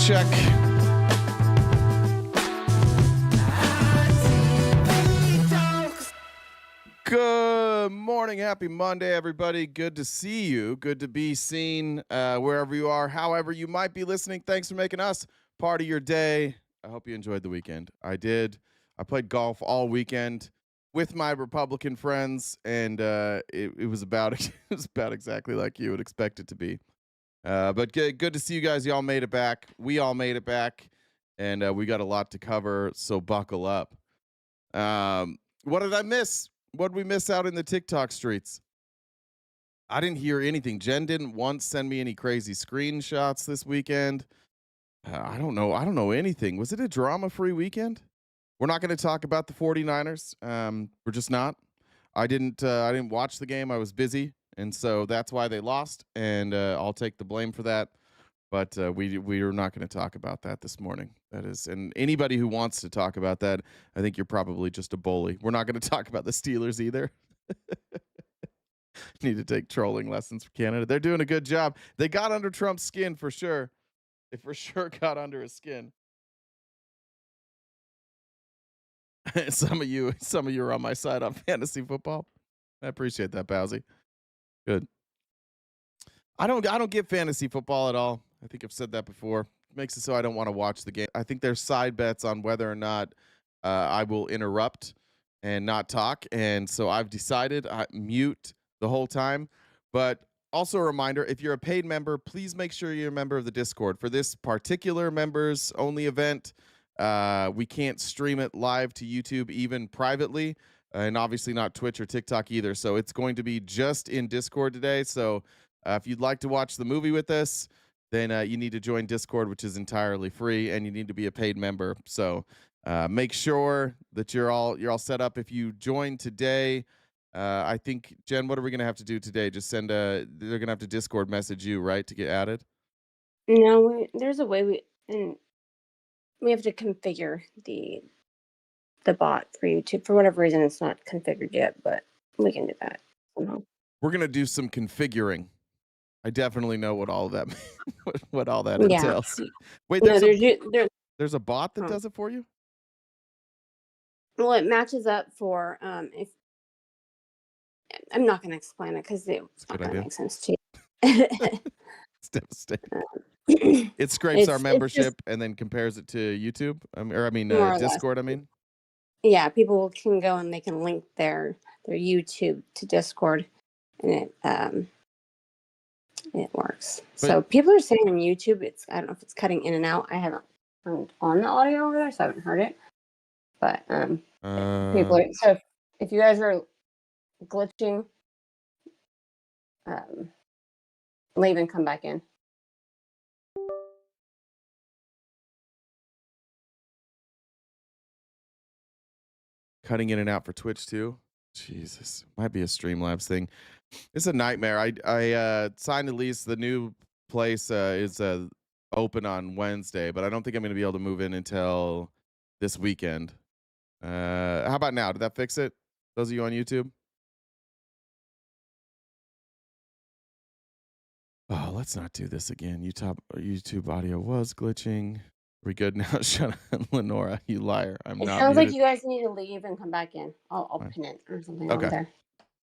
check. Good morning. Happy Monday, everybody. Good to see you. Good to be seen wherever you are, however you might be listening. Thanks for making us part of your day. I hope you enjoyed the weekend. I did. I played golf all weekend with my Republican friends, and it was about exactly like you would expect it to be. But good to see you guys. Y'all made it back. We all made it back, and we got a lot to cover, so buckle up. What did I miss? What did we miss out in the TikTok streets? I didn't hear anything. Jen didn't once send me any crazy screenshots this weekend. I don't know anything. Was it a drama-free weekend? We're not going to talk about the 49ers. We're just not. I didn't watch the game. I was busy, and so that's why they lost, and I'll take the blame for that. But we are not going to talk about that this morning. That is, and anybody who wants to talk about that, I think you're probably just a bully. We're not going to talk about the Steelers either. Need to take trolling lessons from Canada. They're doing a good job. They got under Trump's skin for sure. They for sure got under his skin. Some of you are on my side on fantasy football. I appreciate that, Bowsy. Good. I don't get fantasy football at all. I think I've said that before. It makes it so I don't want to watch the game. I think there's side bets on whether or not I will interrupt and not talk. And so I've decided I mute the whole time. But also a reminder, if you're a paid member, please make sure you're a member of the Discord. For this particular members only event, we can't stream it live to YouTube, even privately, and obviously not Twitch or TikTok either. So it's going to be just in Discord today. So if you'd like to watch the movie with us, then you need to join Discord, which is entirely free, and you need to be a paid member. So make sure that you're all set up. If you join today, I think, Jen, what are we going to have to do today? Just send they're going to have to Discord message you, right, to get added? No, there's a way we have to configure the bot for YouTube. For whatever reason, it's not configured yet, but we can do that somehow. We're going to do some configuring. I definitely know what all of that what all that entails. Wait, there's a bot that does it for you? Well, it matches up for if I'm not going to explain it because it's not going to make sense to you. It's devastating. It scrapes our membership and then compares it to YouTube, Discord. Yeah, people can go and they can link their YouTube to Discord, and it works. So people are saying on YouTube, I don't know if it's cutting in and out. I haven't turned on the audio over there, so I haven't heard it. But people are, so if you guys are glitching, leave and come back in. Cutting in and out for Twitch too. Jesus, might be a Streamlabs thing. It's a nightmare. I signed a lease. The new place is open on Wednesday, but I don't think I'm going to be able to move in until this weekend. How about now? Did that fix it? Those of you on YouTube? Oh, let's not do this again. YouTube audio was glitching. Are we good now? Shut up, Lenora, you liar. I'm not. It sounds like you guys need to leave and come back in. I'll pin it or something over there.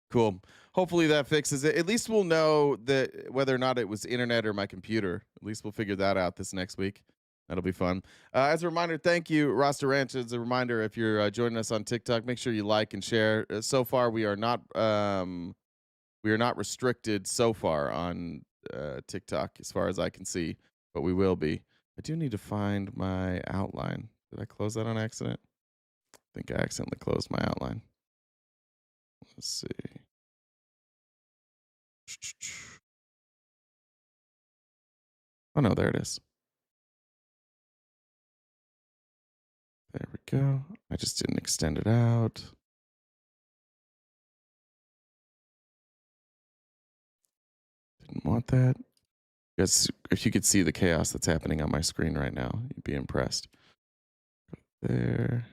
Cool. Hopefully that fixes it. At least we'll know that whether or not it was internet or my computer. At least we'll figure that out this next week. That'll be fun. As a reminder, thank you, Roster Ranch. As a reminder, if you're joining us on TikTok, make sure you like and share. So far, we are not restricted so far on TikTok, as far as I can see, but we will be. I do need to find my outline. Did I close that on accident? I think I accidentally closed my outline. Let's see. Oh, no, there it is. There we go. I just didn't extend it out. Didn't want that. Guys, if you could see the chaos that's happening on my screen right now, you'd be impressed. There.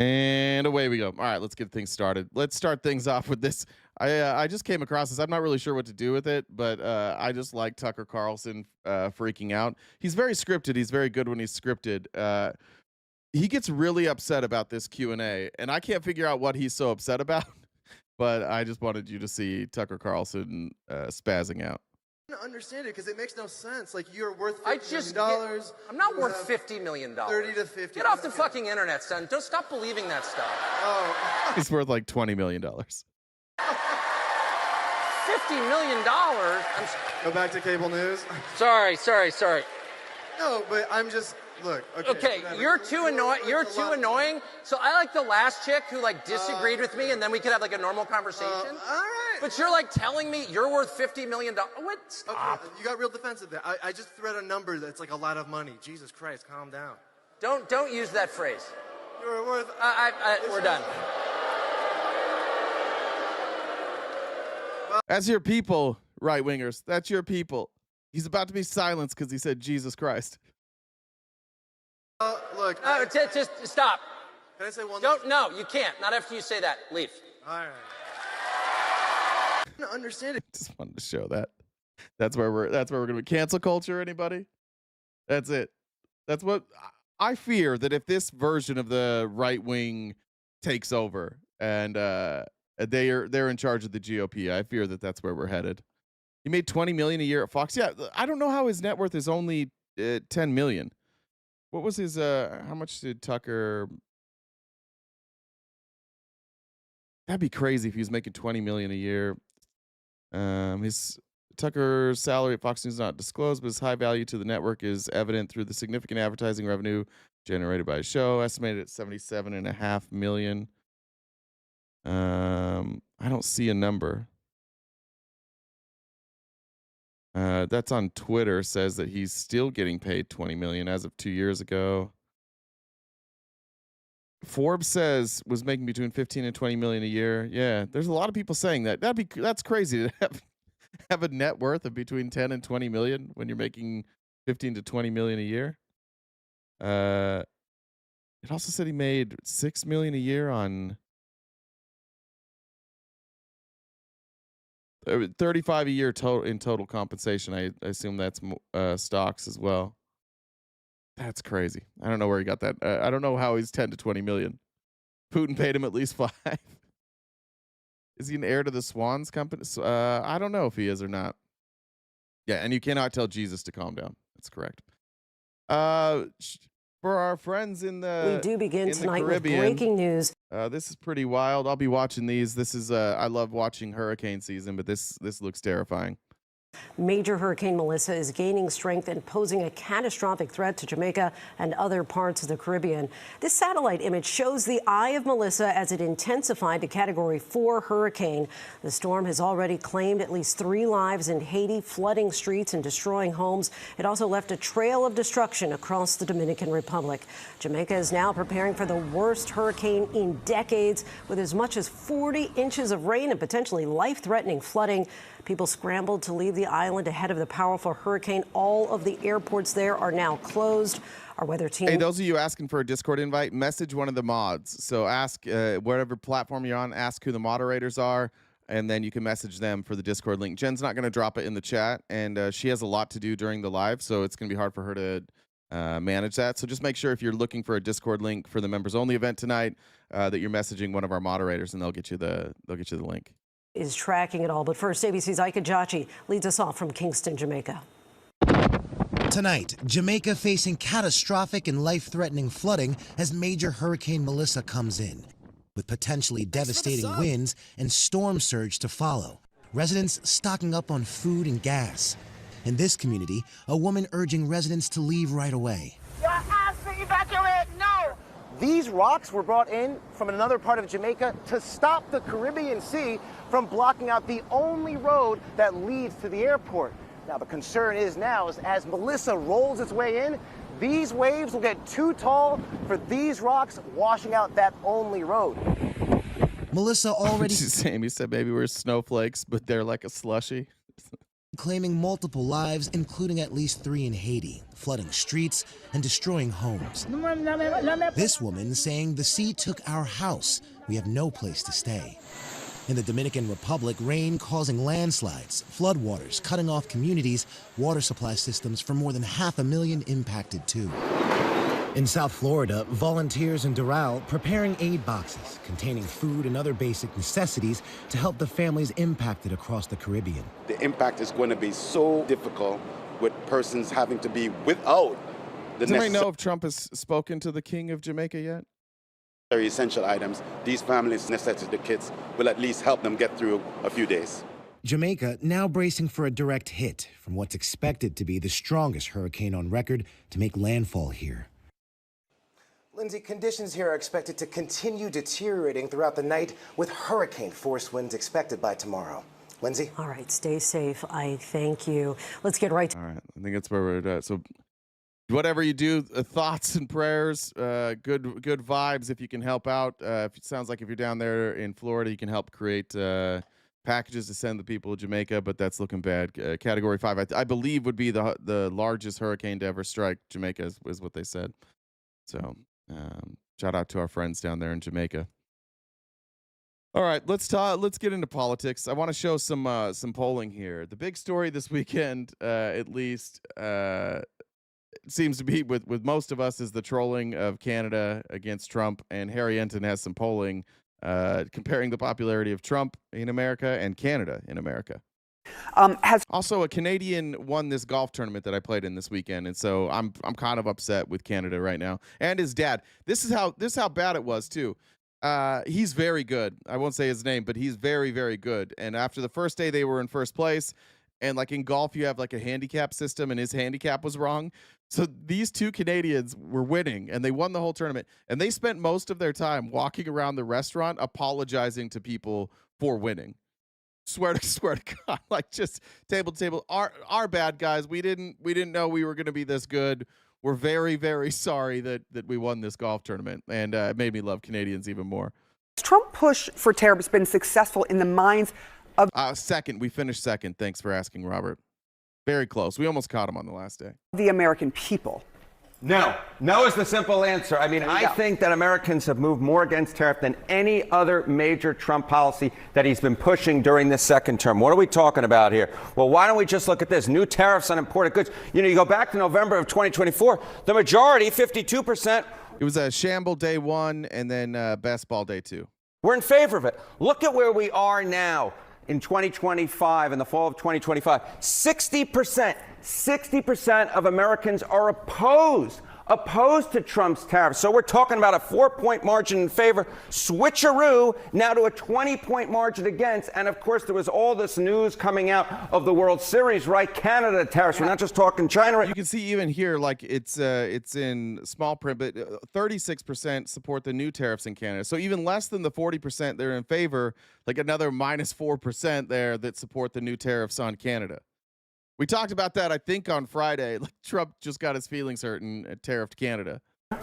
And away we go. All right, let's get things started. Let's start things off with this. I just came across this. I'm not really sure what to do with it, but I just like Tucker Carlson freaking out. He's very scripted. He's very good when he's scripted. He gets really upset about this Q&A, and I can't figure out what he's so upset about. But I just wanted you to see Tucker Carlson spazzing out. I don't understand it because it makes no sense. Like, you're worth $50 million. I'm not worth $50 million. 30 to 50. Get off the fucking internet, son. Don't stop believing that stuff. Oh. He's worth like $20 million. $50 million? Go back to cable news. Sorry. No, but I'm just look. Okay, you're too annoying. You're too annoying. So I like the last chick who like disagreed with me, and then we could have like a normal conversation. All right. But you're like telling me you're worth $50 million. What? Stop. Okay, you got real defensive there. I just threw out a number that's like a lot of money. Jesus Christ, calm down. Don't use that phrase. You're worth. We're done. That's your people, right wingers. That's your people. He's about to be silenced because he said Jesus Christ. Look. Just stop. Can I say one? No, you can't. Not after you say that. Leave. All right. I don't understand it. Just wanted to show that. That's where we're gonna be. Cancel culture, anybody? That's it. That's what I fear, that if this version of the right wing takes over and they're in charge of the GOP, I fear that that's where we're headed. He made $20 million a year at Fox. Yeah, I don't know how his net worth is only $10 million. What was his? How much did Tucker? That'd be crazy if he was making $20 million a year. His Tucker's salary at Fox News is not disclosed, but his high value to the network is evident through the significant advertising revenue generated by the show, estimated at $77.5 million. I don't see a number. That's on Twitter, says that he's still getting paid $20 million as of 2 years ago. Forbes says was making between 15 and 20 million a year. Yeah, there's a lot of people saying that. That's crazy to have a net worth of between 10 and 20 million when you're making 15 to 20 million a year. It also said he made 6 million a year on 35 a year in total compensation. I assume that's stocks as well. That's crazy. I don't know where he got that. I don't know how he's 10 to 20 million. Putin paid him at least 5. Is he an heir to the Swans company? I don't know if he is or not. Yeah, and you cannot tell Jesus to calm down. That's correct. For our friends in the we do begin tonight with Caribbean, breaking news. This is pretty wild. I'll be watching these. This is I love watching hurricane season, but this looks terrifying. Major Hurricane Melissa is gaining strength and posing a catastrophic threat to Jamaica and other parts of the Caribbean. This satellite image shows the eye of Melissa as it intensified to Category 4 hurricane. The storm has already claimed at least 3 lives in Haiti, flooding streets and destroying homes. It also left a trail of destruction across the Dominican Republic. Jamaica is now preparing for the worst hurricane in decades, with as much as 40 inches of rain and potentially life-threatening flooding. People scrambled to leave the island ahead of the powerful hurricane. All of the airports there are now closed. Our weather team. Hey, those of you asking for a Discord invite, message one of the mods. So ask whatever platform you're on, ask who the moderators are, and then you can message them for the Discord link. Jen's not going to drop it in the chat, and she has a lot to do during the live, so it's going to be hard for her to manage that. So just make sure if you're looking for a Discord link for the members only event tonight, that you're messaging one of our moderators, and they'll get you the link. Is tracking it all. But first, ABC's Ika Jachi leads us off from Kingston, Jamaica. Tonight, Jamaica facing catastrophic and life-threatening flooding as Major Hurricane Melissa comes in, with potentially devastating winds and storm surge to follow. Residents stocking up on food and gas. In this community, a woman urging residents to leave right away. You're asked to evacuate now! These rocks were brought in from another part of Jamaica to stop the Caribbean Sea from blocking out the only road that leads to the airport. Now, the concern is now, as Melissa rolls its way in, these waves will get too tall for these rocks washing out that only road. Melissa already... He said maybe we're snowflakes, but they're like a slushie. claiming multiple lives, including at least 3 in Haiti, flooding streets and destroying homes. This woman saying the sea took our house. We have no place to stay. In the Dominican Republic, rain causing landslides, floodwaters cutting off communities, water supply systems for more than 500,000 impacted too. In South Florida, volunteers in Doral preparing aid boxes containing food and other basic necessities to help the families impacted across the Caribbean. The impact is going to be so difficult with persons having to be without the Does anybody know if Trump has spoken to the king of Jamaica yet? essential items. These families' necessity kits will at least help them get through a few days. Jamaica now bracing for a direct hit from what's expected to be the strongest hurricane on record to make landfall here. Lindsay, conditions here are expected to continue deteriorating throughout the night with hurricane-force winds expected by tomorrow. Lindsay? All right, stay safe. I thank you. Let's get right to All right, I think that's where we're at. So whatever you do, thoughts and prayers, good vibes if you can help out. If it sounds like if you're down there in Florida, you can help create packages to send the people of Jamaica, but that's looking bad. Category 5, I believe, would be the largest hurricane to ever strike Jamaica, is what they said. So shout out to our friends down there in Jamaica. All right, let's get into politics. I want to show some polling here. The big story this weekend, at least, seems to be with most of us, is the trolling of Canada against Trump. And Harry Enton has some polling comparing the popularity of Trump in America and Canada in America. Also, a Canadian won this golf tournament that I played in this weekend, and so I'm kind of upset with Canada right now. And his dad. This is how bad it was too. He's very good. I won't say his name, but he's very, very good. And after the first day, they were in first place. And like in golf, you have like a handicap system, and his handicap was wrong. So these two Canadians were winning, and they won the whole tournament. And they spent most of their time walking around the restaurant apologizing to people for winning. Swear to God, like just table to table. Our bad, guys. We didn't know we were going to be this good. We're very, very sorry that we won this golf tournament, and it made me love Canadians even more. Trump's push for tariffs been successful in the minds of second. We finished second. Thanks for asking, Robert. Very close. We almost caught him on the last day. the American people? No. No is the simple answer. I mean, I think that Americans have moved more against tariff than any other major Trump policy that he's been pushing during this second term. What are we talking about here? Well, why don't we just look at this? New tariffs on imported goods. You know, you go back to November of 2024, the majority, 52%. It was a shamble day 1 and then best ball day 2. We're in favor of it. Look at where we are now in 2025, in the fall of 2025. 60% of Americans are opposed to Trump's tariffs. So we're talking about a 4-point margin in favor, switcheroo, now to a 20-point margin against. And of course, there was all this news coming out of the World Series, right? Canada tariffs. We're not just talking China. You can see even here, like it's in small print, but 36% support the new tariffs in Canada. So even less than the 40% they're in favor, like another minus 4% there that support the new tariffs on Canada. We talked about that, I think, on Friday. Like Trump just got his feelings hurt and tariffed Canada.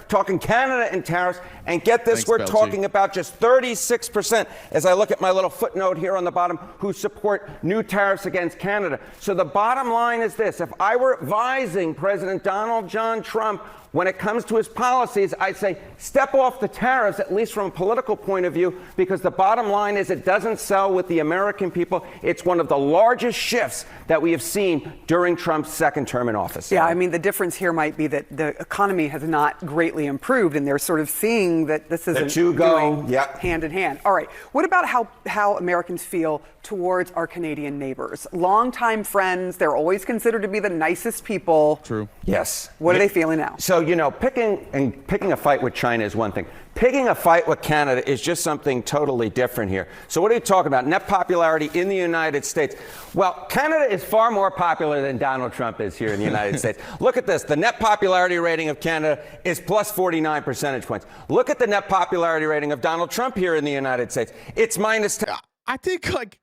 Talking Canada and tariffs, and get this, we're talking about just 36%, as I look at my little footnote here on the bottom, who support new tariffs against Canada. So the bottom line is this: if I were advising President Donald John Trump when it comes to his policies, I'd say step off the tariffs, at least from a political point of view, because the bottom line is it doesn't sell with the American people. It's one of the largest shifts that we have seen during Trump's second term in office. Yeah, I mean, the difference here might be that the economy has not greatly improved, and they're sort of seeing that this isn't going hand in hand. All right, what about how Americans feel towards our Canadian neighbors? Longtime friends, they're always considered to be the nicest people. True. Yes. What are they feeling now? So, you know, picking a fight with China is one thing. Picking a fight with Canada is just something totally different here. So what are you talking about? Net popularity in the United States. Well, Canada is far more popular than Donald Trump is here in the United States. Look at this. The net popularity rating of Canada is plus 49 percentage points. Look at the net popularity rating of Donald Trump here in the United States. It's minus 10. I think, like,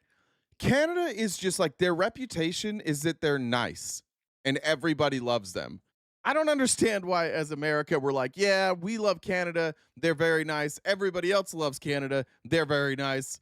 Canada is just like, their reputation is that they're nice and everybody loves them. I don't understand why, as America, we're like, yeah, we love Canada. They're very nice. Everybody else loves Canada. They're very nice.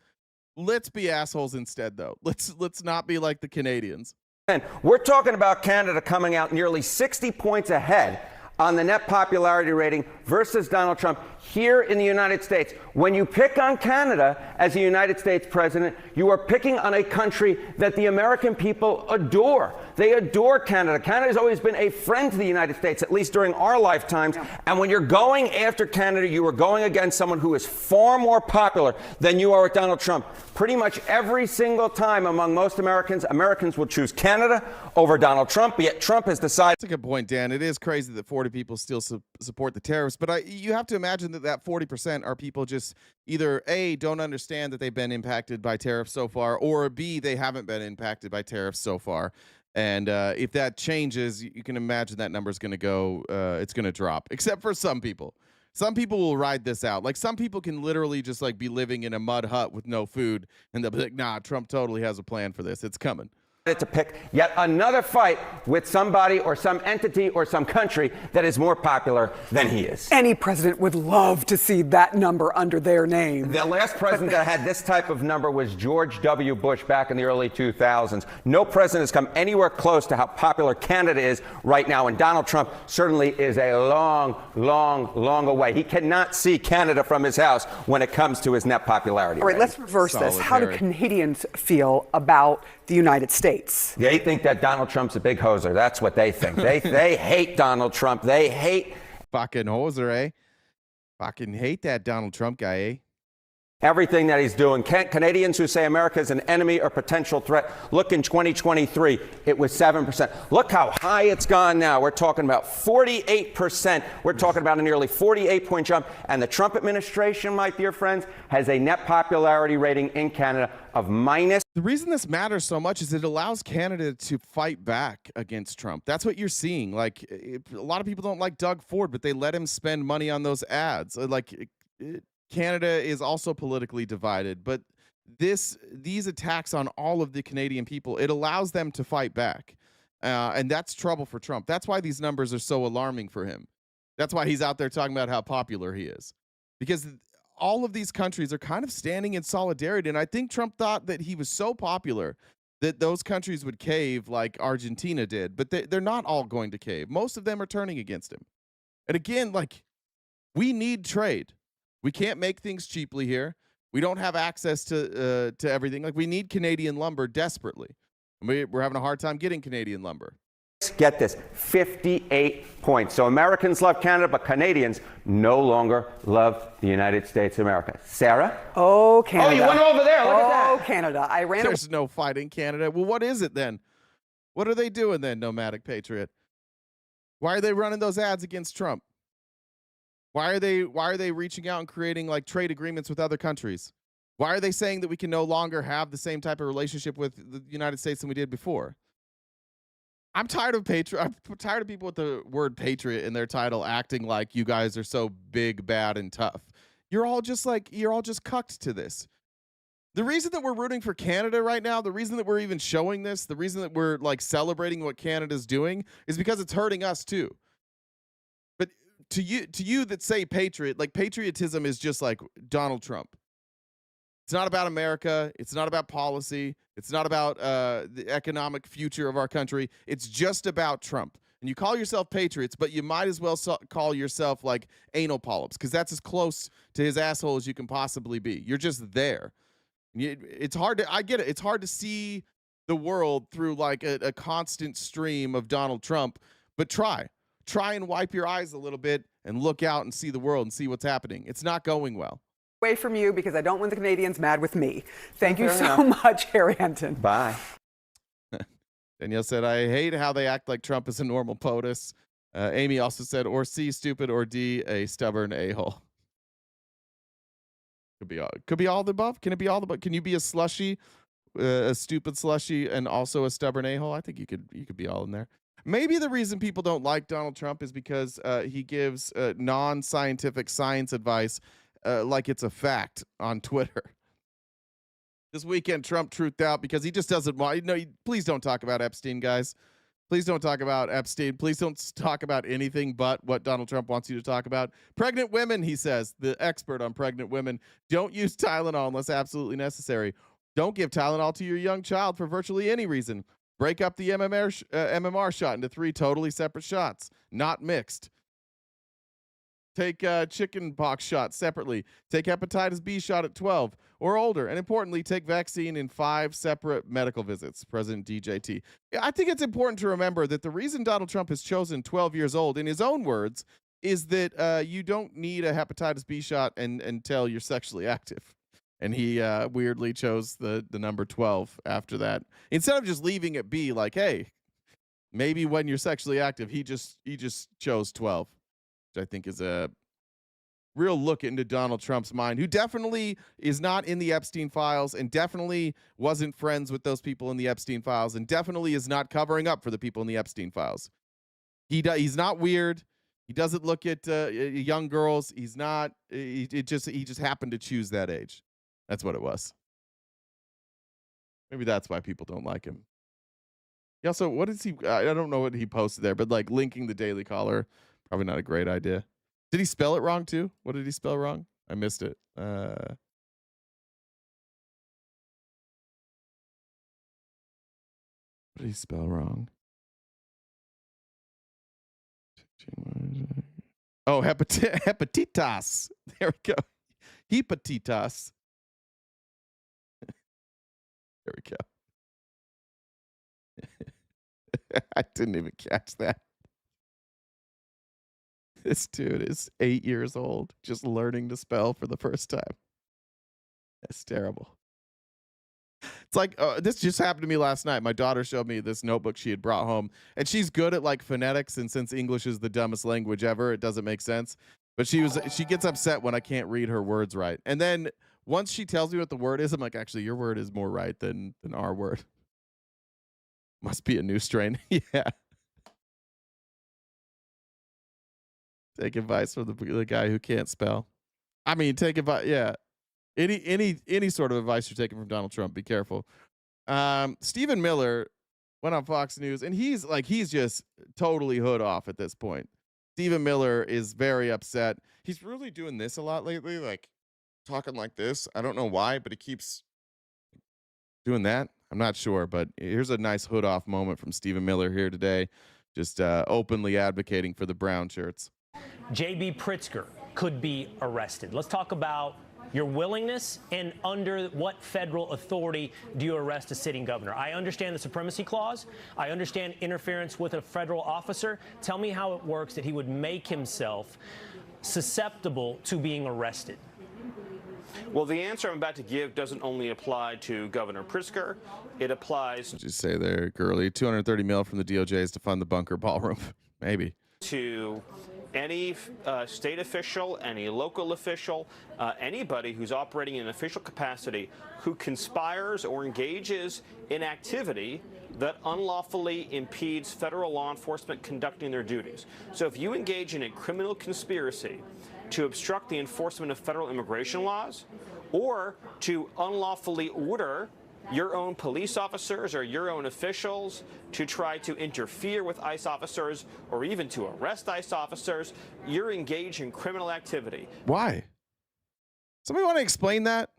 Let's be assholes instead, though. Let's not be like the Canadians. And we're talking about Canada coming out nearly 60 points ahead on the net popularity rating versus Donald Trump here in the United States. When you pick on Canada as a United States president, you are picking on a country that the American people adore. They adore Canada. Canada has always been a friend to the United States, at least during our lifetimes. And when you're going after Canada, you are going against someone who is far more popular than you are with Donald Trump. Pretty much every single time among most Americans, Americans will choose Canada over Donald Trump, yet Trump has decided. That's a good point, Dan. It is crazy that 40 people still support the tariffs, but you have to imagine that 40% are people just either A, don't understand that they've been impacted by tariffs so far, or B, they haven't been impacted by tariffs so far. And if that changes, you can imagine that number is going to go, it's going to drop, except for some people. Some people will ride this out. Like, some people can literally just like be living in a mud hut with no food, and they'll be like, nah, Trump totally has a plan for this. It's coming. To pick yet another fight with somebody or some entity or some country that is more popular than he is. Any president would love to see that number under their name. The last president that had this type of number was George W. Bush back in the early 2000s. No president has come anywhere close to how popular Canada is right now, and Donald Trump certainly is a long, long, long away. He cannot see Canada from his house when it comes to his net popularity. All right, let's reverse this. How do Canadians feel about the United States? They think that Donald Trump's a big hoser. That's what they think. They hate Donald Trump. They hate fucking hoser, eh? Fucking hate that Donald Trump guy, eh? Everything that he's doing. Canadians who say America is an enemy or potential threat, look, in 2023, it was 7%. Look how high it's gone now. We're talking about 48%. We're talking about a nearly 48-point jump. And the Trump administration, my dear friends, has a net popularity rating in Canada of minus. The reason this matters so much is it allows Canada to fight back against Trump. That's what you're seeing. Like, a lot of people don't like Doug Ford, but they let him spend money on those ads. Canada is also politically divided, but these attacks on all of the Canadian people, it allows them to fight back. And that's trouble for Trump. That's why these numbers are so alarming for him. That's why he's out there talking about how popular he is. Because all of these countries are kind of standing in solidarity. And I think Trump thought that he was so popular that those countries would cave like Argentina did. But they're not all going to cave. Most of them are turning against him. And again, like, we need trade. We can't make things cheaply here. We don't have access to everything. Like, we need Canadian lumber desperately. We're having a hard time getting Canadian lumber. Get this, 58 points. So Americans love Canada, but Canadians no longer love the United States of America. Sarah? Oh, Canada. Oh, you went over there. Look at that. Oh, Canada. There's no fight in Canada. Well, what is it then? What are they doing then, Nomadic Patriot? Why are they running those ads against Trump? Why are they reaching out and creating like trade agreements with other countries? Why are they saying that we can no longer have the same type of relationship with the United States than we did before? I'm tired of I'm tired of people with the word patriot in their title acting like you guys are so big, bad, and tough. You're all just cucked to this. The reason that we're rooting for Canada right now, the reason that we're even showing this, the reason that we're like celebrating what Canada's doing is because it's hurting us too. But to you that say patriot, like, patriotism is just like Donald Trump. It's not about America. It's not about policy. It's not about the economic future of our country. It's just about Trump. And you call yourself patriots, but you might as well call yourself like anal polyps, because that's as close to his asshole as you can possibly be. You're just there. It's hard to, I get it. It's hard to see the world through like a constant stream of Donald Trump, but try and wipe your eyes a little bit and look out and see the world and see what's happening. It's not going well. Away from you, because I don't want the Canadians mad with me. Thank you so much, Harry Henton. Bye. Danielle said, I hate how they act like Trump is a normal POTUS. Amy also said, or C, stupid, or D, a stubborn a-hole. Could be all the above. Can it be all the above? Can you be a slushy, a stupid slushy, and also a stubborn a-hole? I think you could be all in there. Maybe the reason people don't like Donald Trump is because he gives non-scientific science advice like it's a fact on Twitter. This weekend, Trump truthed out because he just doesn't want. Please don't talk about Epstein, guys. Please don't talk about Epstein. Please don't talk about anything but what Donald Trump wants you to talk about. Pregnant women, he says, the expert on pregnant women, don't use Tylenol unless absolutely necessary. Don't give Tylenol to your young child for virtually any reason. Break up the MMR shot into 3 totally separate shots, not mixed. Take chicken pox shot separately. Take hepatitis B shot at 12 or older. And importantly, take vaccine in 5 separate medical visits, President DJT. I think it's important to remember that the reason Donald Trump has chosen 12 years old, in his own words, is that you don't need a hepatitis B shot until you're sexually active. And he weirdly chose the number 12 after that. Instead of just leaving it be like, hey, maybe when you're sexually active, he just chose 12. Which I think is a real look into Donald Trump's mind, who definitely is not in the Epstein files and definitely wasn't friends with those people in the Epstein files and definitely is not covering up for the people in the Epstein files. He's not weird. He doesn't look at young girls. He's not. He just happened to choose that age. That's what it was. Maybe that's why people don't like him. He also, what is he? I don't know what he posted there, but like linking the Daily Caller. Probably not a great idea. Did he spell it wrong too? What did he spell wrong? I missed it. What did he spell wrong? Oh, hepatitas. There we go. Hepatitas. There we go. I didn't even catch that. This dude is 8 years old, just learning to spell for the first time. That's terrible. It's like, this just happened to me last night. My daughter showed me this notebook she had brought home, and she's good at like phonetics, and since English is the dumbest language ever, it doesn't make sense. But she gets upset when I can't read her words right. And then once she tells me what the word is, I'm like, actually, your word is more right than our word. Must be a new strain. Yeah. Take advice from the guy who can't spell. I mean, take advice. Yeah. Any sort of advice you're taking from Donald Trump, be careful. Stephen Miller went on Fox News, and he's just totally hood off at this point. Stephen Miller is very upset. He's really doing this a lot lately, like talking like this. I don't know why, but he keeps doing that. I'm not sure, but here's a nice hood off moment from Stephen Miller here today, just openly advocating for the brown shirts. J.B. Pritzker could be arrested. Let's talk about your willingness and under what federal authority do you arrest a sitting governor? I understand the supremacy clause. I understand interference with a federal officer. Tell me how it works that he would make himself susceptible to being arrested. Well, the answer I'm about to give doesn't only apply to Governor Pritzker. It applies. What'd you say there, girly? $230 million from the DOJ is to fund the bunker ballroom. Maybe. To any state official, any local official, anybody who's operating in an official capacity who conspires or engages in activity that unlawfully impedes federal law enforcement conducting their duties. So if you engage in a criminal conspiracy to obstruct the enforcement of federal immigration laws or to unlawfully order your own police officers or your own officials to try to interfere with ICE officers or even to arrest ICE officers, you're engaged in criminal activity. Why? Somebody want to explain that?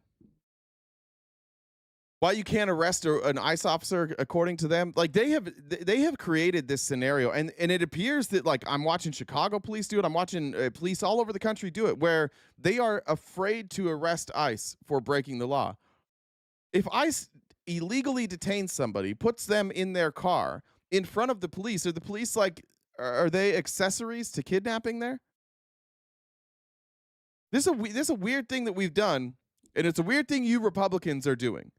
Why you can't arrest an ICE officer according to them? Like they have created this scenario, and it appears that, like, I'm watching Chicago police do it. I'm watching police all over the country do it, where they are afraid to arrest ICE for breaking the law. If ICE illegally detains somebody, puts them in their car in front of the police, are the police like, are they accessories to kidnapping there? This is a weird thing that we've done, and it's a weird thing you Republicans are doing.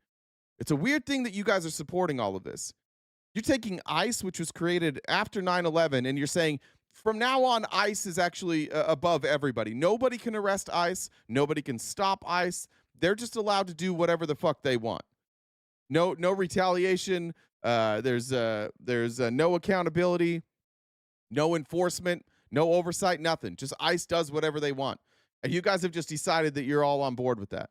It's a weird thing that you guys are supporting all of this. You're taking ICE, which was created after 9/11, and you're saying from now on, ICE is actually above everybody. Nobody can arrest ICE. Nobody can stop ICE. They're just allowed to do whatever the fuck they want. No retaliation. There's no accountability, no enforcement, no oversight, nothing. Just ICE does whatever they want. And you guys have just decided that you're all on board with that.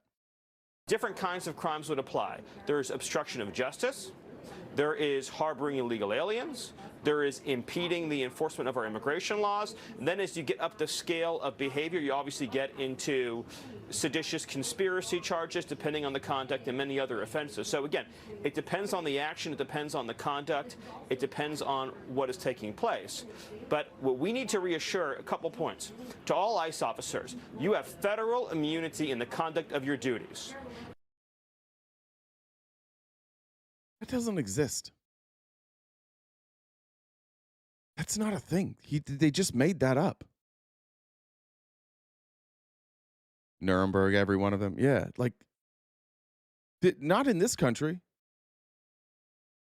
Different kinds of crimes would apply. There's obstruction of justice. There is harboring illegal aliens. There is impeding the enforcement of our immigration laws. And then as you get up the scale of behavior, you obviously get into seditious conspiracy charges, depending on the conduct, and many other offenses. So again, it depends on the action, it depends on the conduct, it depends on what is taking place. But what we need to reassure, a couple points. To all ICE officers, you have federal immunity in the conduct of your duties. That doesn't exist. That's not a thing. They just made that up. Nuremberg, every one of them. Yeah, like, not in this country.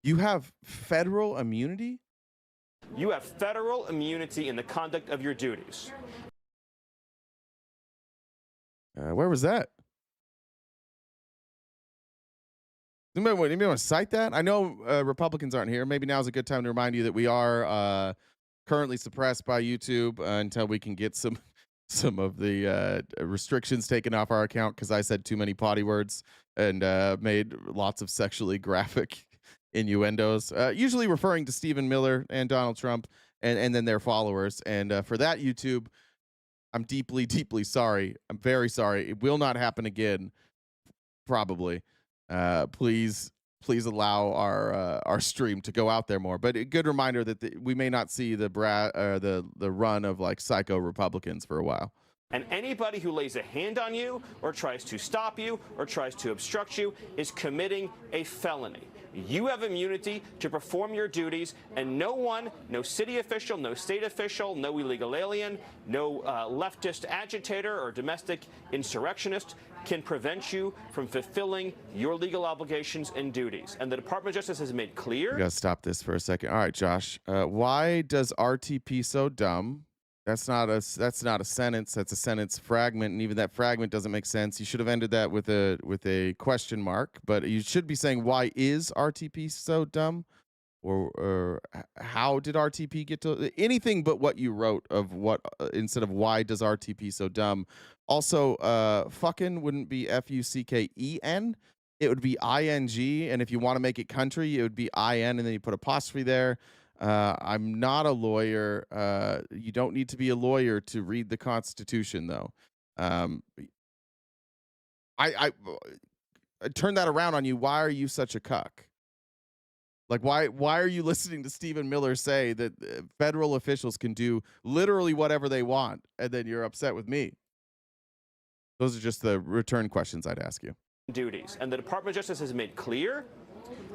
You have federal immunity? You have federal immunity in the conduct of your duties. Where was that? Anybody want to cite that? I know Republicans aren't here. Maybe now's a good time to remind you that we are currently suppressed by YouTube until we can get some of the restrictions taken off our account because I said too many potty words and made lots of sexually graphic innuendos, usually referring to Stephen Miller and Donald Trump and then their followers. And for that, YouTube, I'm deeply, deeply sorry. I'm very sorry. It will not happen again, probably. Please allow our stream to go out there more. But a good reminder that we may not see the run of like psycho Republicans for a while. And anybody who lays a hand on you or tries to stop you or tries to obstruct you is committing a felony. You have immunity to perform your duties, and no one, no city official, no state official, no illegal alien, no leftist agitator or domestic insurrectionist can prevent you from fulfilling your legal obligations and duties. And the Department of Justice has made clear. We gotta stop this for a second. All right, Josh. Why does RTP so dumb? That's not a sentence. That's a sentence fragment, and even that fragment doesn't make sense. You should have ended that with a question mark. But you should be saying, why is RTP so dumb? Or how did RTP get to anything but what you wrote of what instead of why does RTP so dumb? Also, fucking wouldn't be FUCKEN. It would be ING, and if you want to make it country, it would be IN, and then you put apostrophe there. I'm not a lawyer. You don't need to be a lawyer to read the Constitution, though. I turn that around on you. Why are you such a cuck? Like, why are you listening to Stephen Miller say that federal officials can do literally whatever they want, and then you're upset with me? Those are just the return questions I'd ask you. Duties. And the Department of Justice has made clear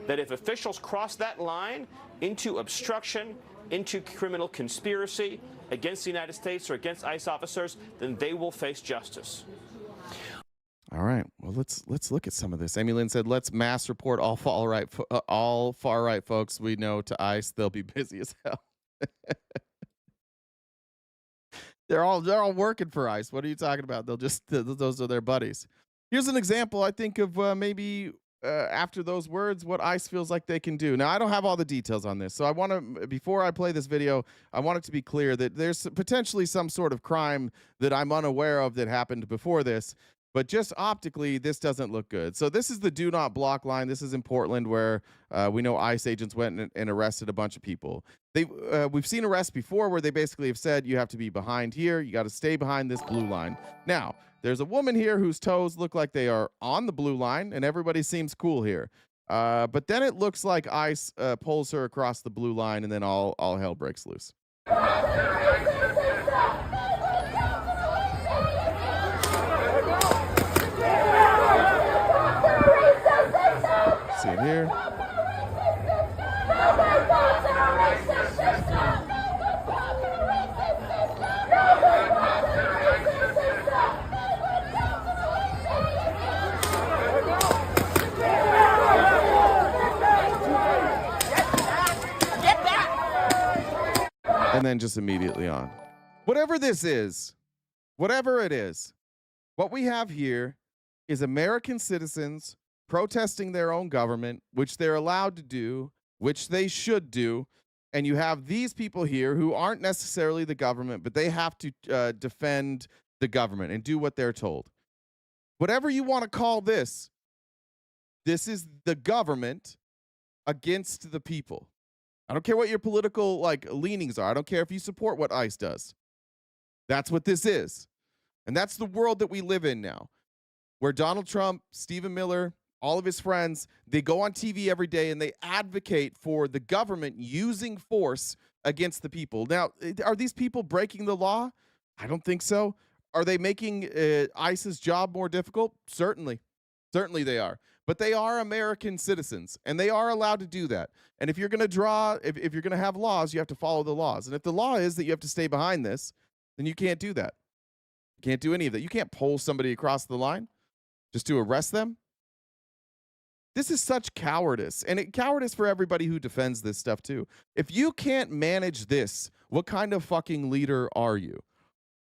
that if officials cross that line into obstruction, into criminal conspiracy against the United States or against ICE officers, then they will face justice. All right. Well, let's look at some of this. Amy Lynn said, "Let's mass report all far right folks we know to ICE. They'll be busy as hell." They're all working for ICE. What are you talking about? Those are their buddies. Here's an example, I think, of maybe after those words, what ICE feels like they can do. Now, I don't have all the details on this, so I want to, before I play this video, I want it to be clear that there's potentially some sort of crime that I'm unaware of that happened before this, but just optically, this doesn't look good. So this is the do not block line. This is in Portland, where we know ICE agents went and arrested a bunch of people. We've seen arrests before where they basically have said you have to be behind here. You got to stay behind this blue line. Now, there's a woman here whose toes look like they are on the blue line, and everybody seems cool here. But then it looks like ICE pulls her across the blue line, and then all hell breaks loose. See it here. And then just immediately on. Whatever this is, whatever it is, what we have here is American citizens protesting their own government, which they're allowed to do, which they should do. And you have these people here who aren't necessarily the government, but they have to defend the government and do what they're told. Whatever you want to call this, this is the government against the people. I don't care what your political leanings are. I don't care if you support what ICE does. That's what this is. And that's the world that we live in now, where Donald Trump, Stephen Miller, all of his friends, they go on TV every day and they advocate for the government using force against the people. Now, are these people breaking the law? I don't think so. Are they making ICE's job more difficult? Certainly. Certainly they are. But they are American citizens, and they are allowed to do that. And if you're going to if you're going to have laws, you have to follow the laws. And if the law is that you have to stay behind this, then you can't do that. You can't do any of that. You can't pull somebody across the line just to arrest them. This is such cowardice, and cowardice for everybody who defends this stuff too. If you can't manage this, what kind of fucking leader are you?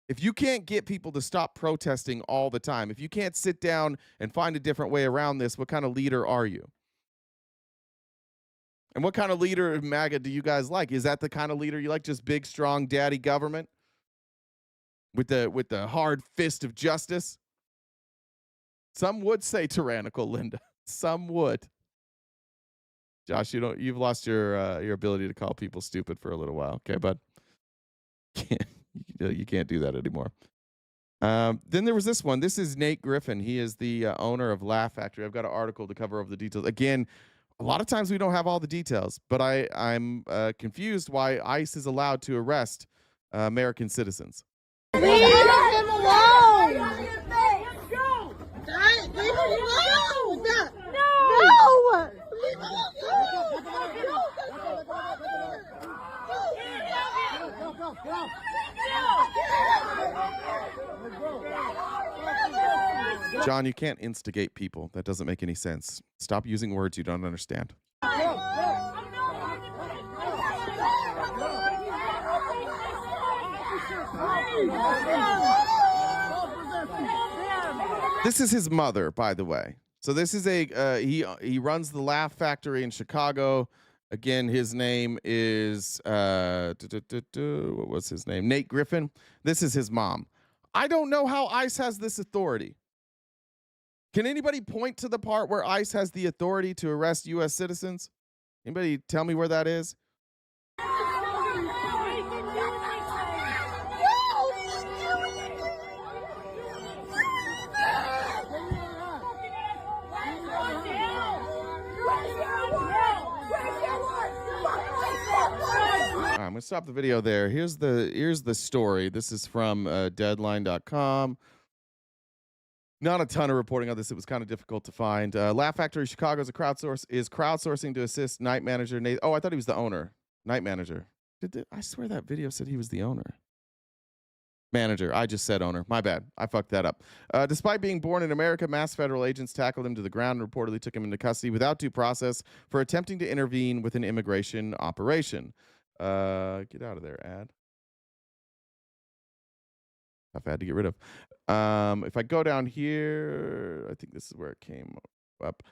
If you can't get people to stop protesting all the time, if you can't sit down and find a different way around this, what kind of leader are you? And what kind of leader, MAGA, do you guys like? Is that the kind of leader you like? Just big, strong, daddy government with the hard fist of justice? Some would say tyrannical, Linda. Some would. Josh, you've lost your ability to call people stupid for a little while, okay, bud? You can't do that anymore. Then there was this one. This is Nate Griffin. He is the owner of Laugh Factory. I've got an article to cover over the details. Again, a lot of times we don't have all the details, but I'm confused why ICE is allowed to arrest American citizens. Leave him alone! Leave him alone! No! Leave him John, you can't instigate people. That doesn't make any sense. Stop using words you don't understand. This is his mother, by the way. So this is he runs the Laugh Factory in Chicago. Again, his name is what was his name? Nate Griffin. This is his mom. I don't know how ICE has this authority. Can anybody point to the part where ICE has the authority to arrest U.S. citizens? Anybody tell me where that is? I'm going to stop the video there. Here's the story. This is from deadline.com. Not a ton of reporting on this. It was kind of difficult to find. Laugh Factory Chicago is crowdsourcing to assist night manager Nate. Oh, I thought he was the owner. Night manager. I swear that video said he was the owner. Manager. I just said owner. My bad. I fucked that up. Despite being born in America, mass federal agents tackled him to the ground and reportedly took him into custody without due process for attempting to intervene with an immigration operation. Get out of there, ad. I've had to get rid of. If I go down here, I think this is where it came up.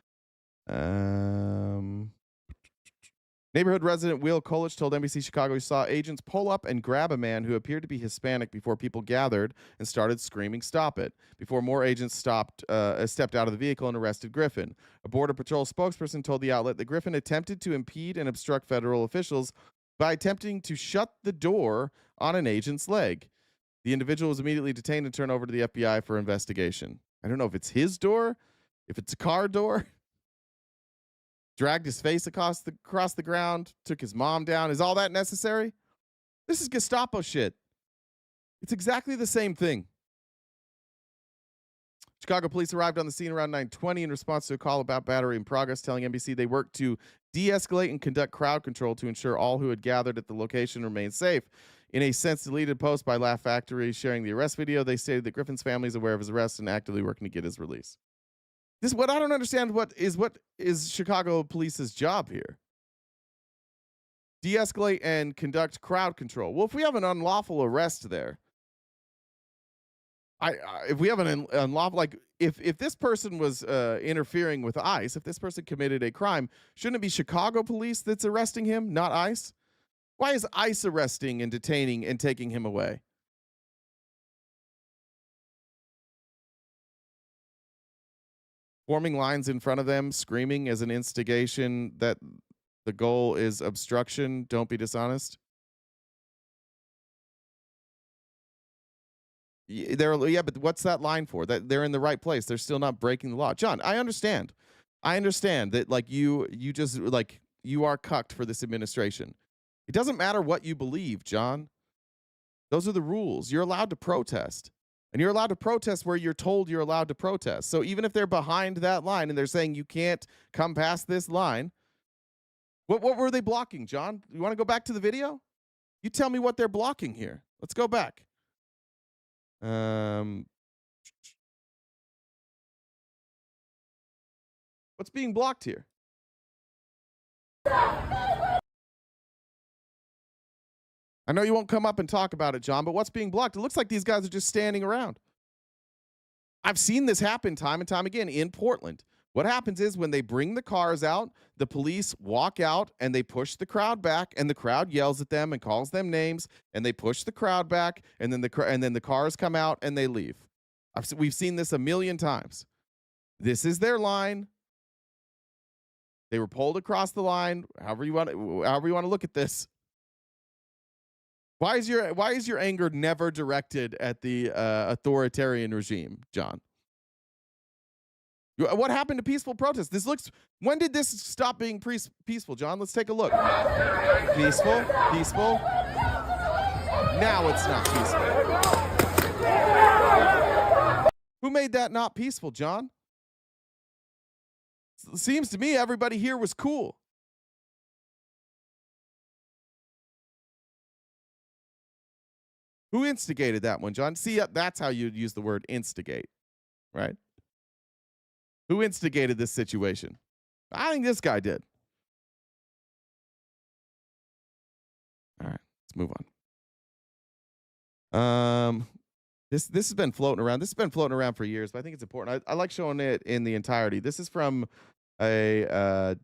Neighborhood resident Will Kolich told NBC Chicago he saw agents pull up and grab a man who appeared to be Hispanic before people gathered and started screaming, "Stop it!" before more agents stepped out of the vehicle and arrested Griffin. A Border Patrol spokesperson told the outlet that Griffin attempted to impede and obstruct federal officials by attempting to shut the door on an agent's leg. The individual was immediately detained and turned over to the FBI for investigation. I don't know if it's his door, if it's a car door. Dragged his face across the ground, took his mom down. Is all that necessary? This is Gestapo shit. It's exactly the same thing. Chicago police arrived on the scene around 9:20 in response to a call about battery in progress, telling NBC they worked to de-escalate and conduct crowd control to ensure all who had gathered at the location remained safe. In a since-deleted post by Laugh Factory sharing the arrest video, they stated that Griffin's family is aware of his arrest and actively working to get his release. This what I don't understand. What is Chicago police's job here? De-escalate and conduct crowd control. Well, if we have an unlawful arrest there, if we have an unlawful, like if this person was interfering with ICE, if this person committed a crime, shouldn't it be Chicago police that's arresting him, not ICE? Why is ICE arresting and detaining and taking him away? Forming lines in front of them, screaming as an instigation that The goal is obstruction. Don't be dishonest. Yeah, but what's that line for? That they're in the right place. They're still not breaking the law. John, I understand. I understand that like you just like you are cucked for this administration. It doesn't matter what you believe, John. Those are the rules. You're allowed to protest. And you're allowed to protest where you're told you're allowed to protest. So even if they're behind that line and they're saying you can't come past this line, what were they blocking, John? You want to go back to the video? You tell me what they're blocking here. Let's go back. What's being blocked here? I know you won't come up and talk about it, John, but what's being blocked? It looks like these guys are just standing around. I've seen this happen time and time again in Portland. What happens is when they bring the cars out, the police walk out and they push the crowd back, and the crowd yells at them and calls them names, and they push the crowd back, and then the cars come out and they leave. We've seen this a million times. This is their line. They were pulled across the line. However you want to look at this. Why is your anger never directed at the authoritarian regime, John? What happened to peaceful protest? When did this stop being peaceful, John? Let's take a look. Peaceful. Now it's not peaceful. Who made that not peaceful, John? It seems to me everybody here was cool. Who instigated that one, John? See, that's how you'd use the word instigate, right? Who instigated this situation? I think this guy did. All right, let's move on. This has been floating around. This has been floating around for years, but I think it's important. I like showing it in the entirety. This is from a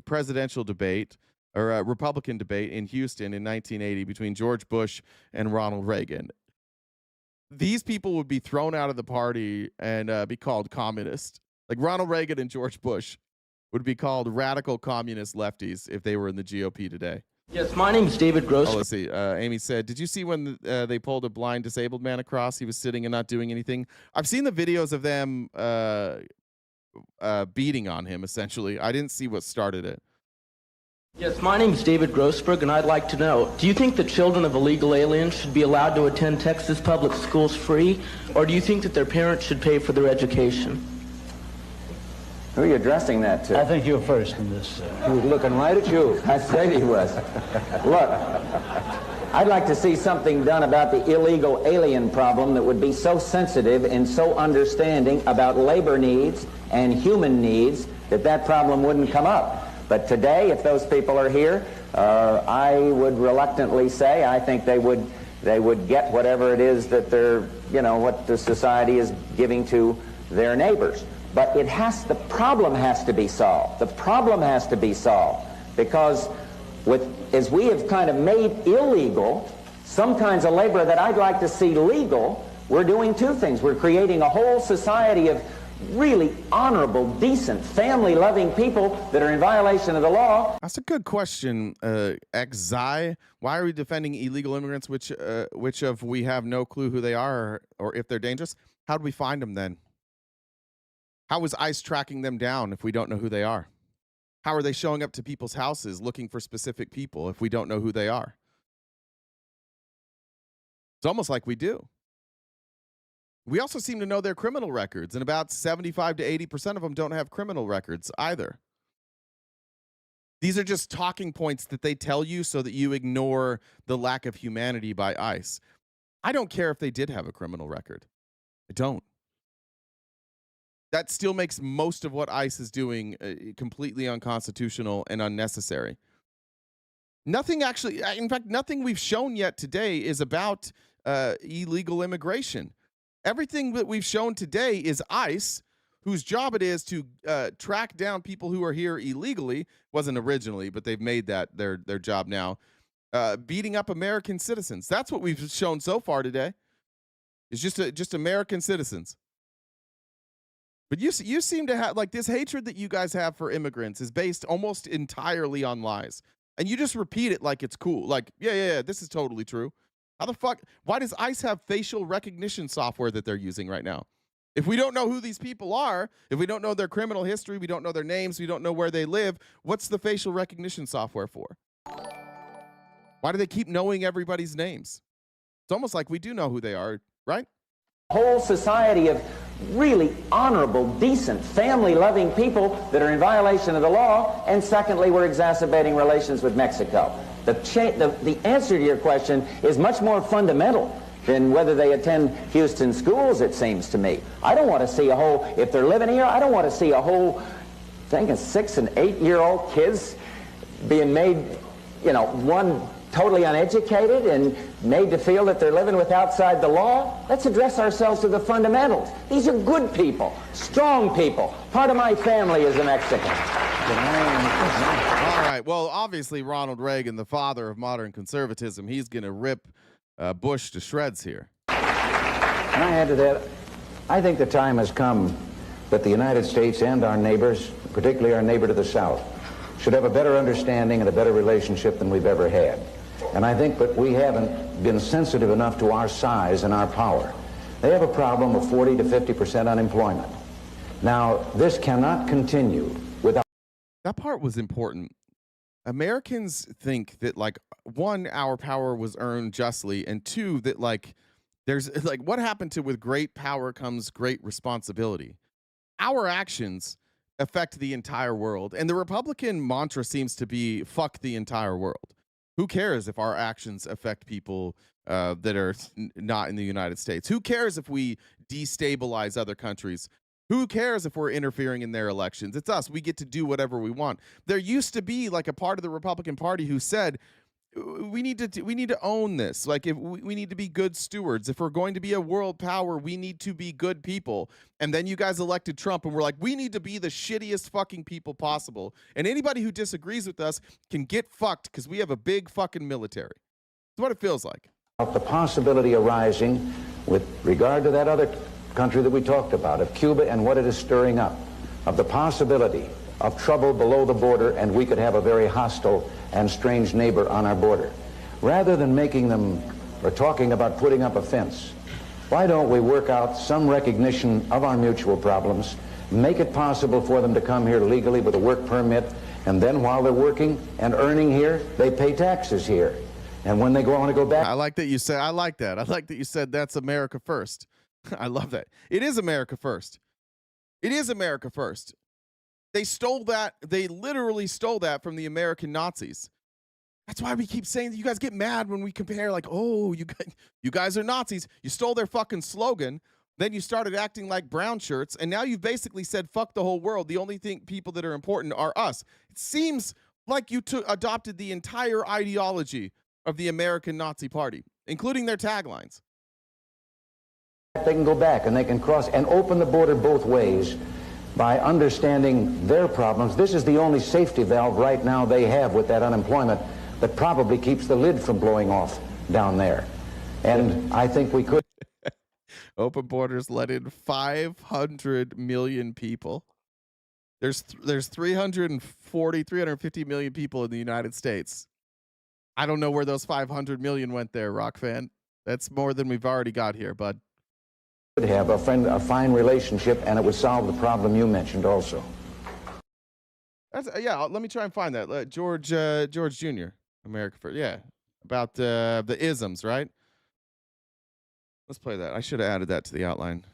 presidential debate or a Republican debate in Houston in 1980 between George Bush and Ronald Reagan. These people would be thrown out of the party and be called communist. Like Ronald Reagan and George Bush would be called radical communist lefties if they were in the GOP today. Yes, my name is David Gross. Oh, let's see. Amy said, did you see when they pulled a blind disabled man across? He was sitting and not doing anything. I've seen the videos of them beating on him, essentially. I didn't see what started it. Yes, my name is David Grossberg, and I'd like to know, do you think the children of illegal aliens should be allowed to attend Texas public schools free, or do you think that their parents should pay for their education? Who are you addressing that to? I think you're first in this. He was looking right at you. I said he was. Look, I'd like to see something done about the illegal alien problem that would be so sensitive and so understanding about labor needs and human needs that problem wouldn't come up. But today, if those people are here, I would reluctantly say I think they would get whatever it is that they're, what the society is giving to their neighbors. But the problem has to be solved. The problem has to be solved because as we have kind of made illegal some kinds of labor that I'd like to see legal, we're doing two things. We're creating a whole society of really honorable, decent, family-loving people that are in violation of the law. That's a good question, Xi. Why are we defending illegal immigrants, which of we have no clue who they are or if they're dangerous? How do we find them then? How is ICE tracking them down if we don't know who they are? How are they showing up to people's houses looking for specific people if we don't know who they are? It's almost like we do. We also seem to know their criminal records, and about 75 to 80% of them don't have criminal records either. These are just talking points that they tell you so that you ignore the lack of humanity by ICE. I don't care if they did have a criminal record. I don't. That still makes most of what ICE is doing completely unconstitutional and unnecessary. Nothing we've shown yet today is about illegal immigration. Everything that we've shown today is ICE, whose job it is to track down people who are here illegally. Wasn't originally, but they've made that their job now. Beating up American citizens. That's what we've shown so far today. It's just American citizens. But you seem to have like this hatred that you guys have for immigrants is based almost entirely on lies. And you just repeat it like it's cool. Like, yeah, this is totally true. How the fuck? Why does ICE have facial recognition software that they're using right now? If we don't know who these people are, if we don't know their criminal history, we don't know their names, we don't know where they live, what's the facial recognition software for? Why do they keep knowing everybody's names? It's almost like we do know who they are, right? Whole society of really honorable, decent, family-loving people that are in violation of the law, and secondly, we're exacerbating relations with Mexico. The answer to your question is much more fundamental than whether they attend Houston schools, it seems to me. I don't want to see a whole, if they're living here, I don't want to see a whole thing of 6- and 8-year-old kids being made, one totally uneducated and made to feel that they're living with outside the law. Let's address ourselves to the fundamentals. These are good people, strong people. Part of my family is a Mexican. All right. Well, obviously, Ronald Reagan, the father of modern conservatism, he's going to rip Bush to shreds here. Can I add to that? I think the time has come that the United States and our neighbors, particularly our neighbor to the south, should have a better understanding and a better relationship than we've ever had. And I think that we haven't been sensitive enough to our size and our power. They have a problem of 40 to 50% unemployment. Now, this cannot continue without... That part was important. Americans think that, like, one, our power was earned justly, and two, that, like, there's, like, what happened to with great power comes great responsibility. Our actions affect the entire world, and the Republican mantra seems to be, fuck the entire world. Who cares if our actions affect people that are not in the United States? Who cares if we destabilize other countries? Who cares if we're interfering in their elections? It's us. We get to do whatever we want. There used to be like a part of the Republican Party who said, we need to own this. Like, if we need to be good stewards. If we're going to be a world power, we need to be good people. And then you guys elected Trump, and we're like, we need to be the shittiest fucking people possible. And anybody who disagrees with us can get fucked because we have a big fucking military. That's what it feels like. The possibility arising with regard to that other country that we talked about, of Cuba and what it is stirring up, of the possibility of trouble below the border, and we could have a very hostile and strange neighbor on our border. Rather than making them or talking about putting up a fence, why don't we work out some recognition of our mutual problems, make it possible for them to come here legally with a work permit, and then while they're working and earning here, they pay taxes here. And when they want to go back... I like that you said, I like that you said that's America first. I love that. It is America first. It is America first. They stole that. They literally stole that from the American Nazis. That's why we keep saying that you guys get mad when we compare, like, oh, you guys are Nazis. You stole their fucking slogan. Then you started acting like brown shirts. And now you've basically said, fuck the whole world. The only people that are important are us. It seems like you adopted the entire ideology of the American Nazi Party, including their taglines. They can go back and they can cross and open the border both ways by understanding their problems. This is the only safety valve right now they have with that unemployment that probably keeps the lid from blowing off down there. And I think we could. Open borders let in 500 million people. There's 350 million people in the United States. I don't know where those 500 million went there, Rock fan. That's more than we've already got here, bud. Would have a fine relationship, and it would solve the problem you mentioned also. That's yeah. Let me try and find that. George Jr. America First. Yeah, about the isms, right? Let's play that. I should have added that to the outline.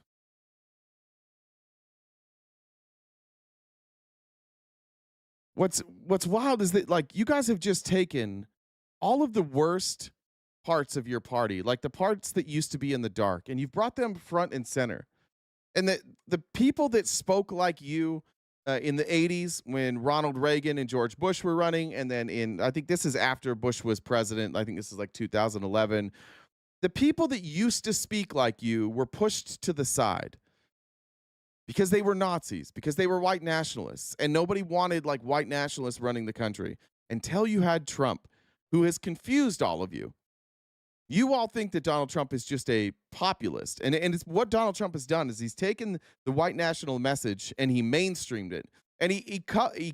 What's wild is that, like, you guys have just taken all of the worst parts of your party, like the parts that used to be in the dark, and you've brought them front and center. And the people that spoke like you in the 80s when Ronald Reagan and George Bush were running, and then I think this is after Bush was president, I think this is like 2011, the people that used to speak like you were pushed to the side because they were Nazis, because they were white nationalists, and nobody wanted like white nationalists running the country until you had Trump, who has confused all of you. You all think that Donald Trump is just a populist. And it's what Donald Trump has done is he's taken the white national message and he mainstreamed it. And he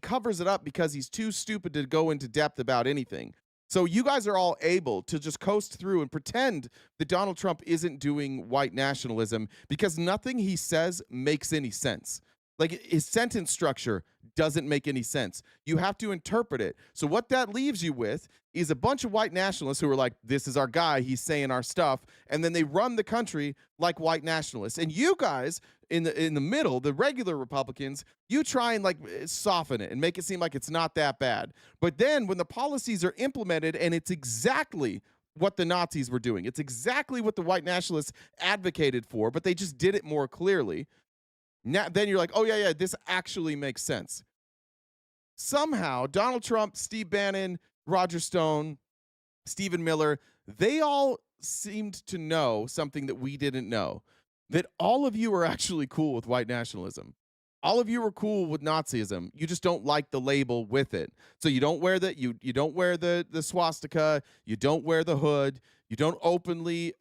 covers it up because he's too stupid to go into depth about anything. So you guys are all able to just coast through and pretend that Donald Trump isn't doing white nationalism because nothing he says makes any sense. Like, his sentence structure doesn't make any sense. You have to interpret it. So what that leaves you with is a bunch of white nationalists who are like, this is our guy, he's saying our stuff, and then they run the country like white nationalists. And you guys in the middle, the regular Republicans, you try and like soften it and make it seem like it's not that bad. But then when the policies are implemented and it's exactly what the Nazis were doing, it's exactly what the white nationalists advocated for, but they just did it more clearly. Now, then you're like, oh, yeah, this actually makes sense. Somehow, Donald Trump, Steve Bannon, Roger Stone, Stephen Miller, they all seemed to know something that we didn't know, that all of you are actually cool with white nationalism. All of you are cool with Nazism. You just don't like the label with it. So you don't wear you don't wear the swastika. You don't wear the hood. You don't openly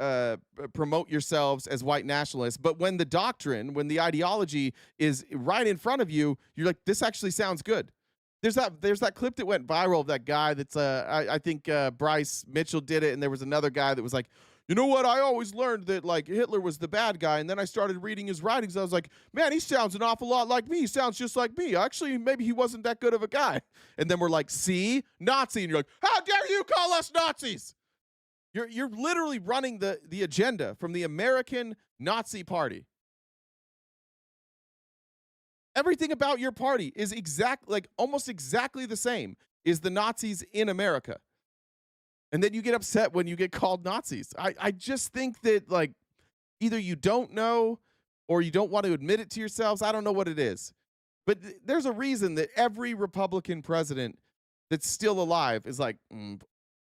promote yourselves as white nationalists. But when the doctrine, when the ideology is right in front of you, you're like, this actually sounds good. There's that clip that went viral of that guy that's I think Bryce Mitchell did it, and there was another guy that was like, you know what? I always learned that like Hitler was the bad guy, and then I started reading his writings. I was like, man, he sounds an awful lot like me. He sounds just like me. Actually, maybe he wasn't that good of a guy. And then we're like, see, Nazi, and you're like, how dare you call us Nazis? You're literally running the agenda from the American Nazi Party. Everything about your party is almost exactly the same as the Nazis in America. And then you get upset when you get called Nazis. I just think that like either you don't know or you don't want to admit it to yourselves. I don't know what it is. But there's a reason that every Republican president that's still alive is like,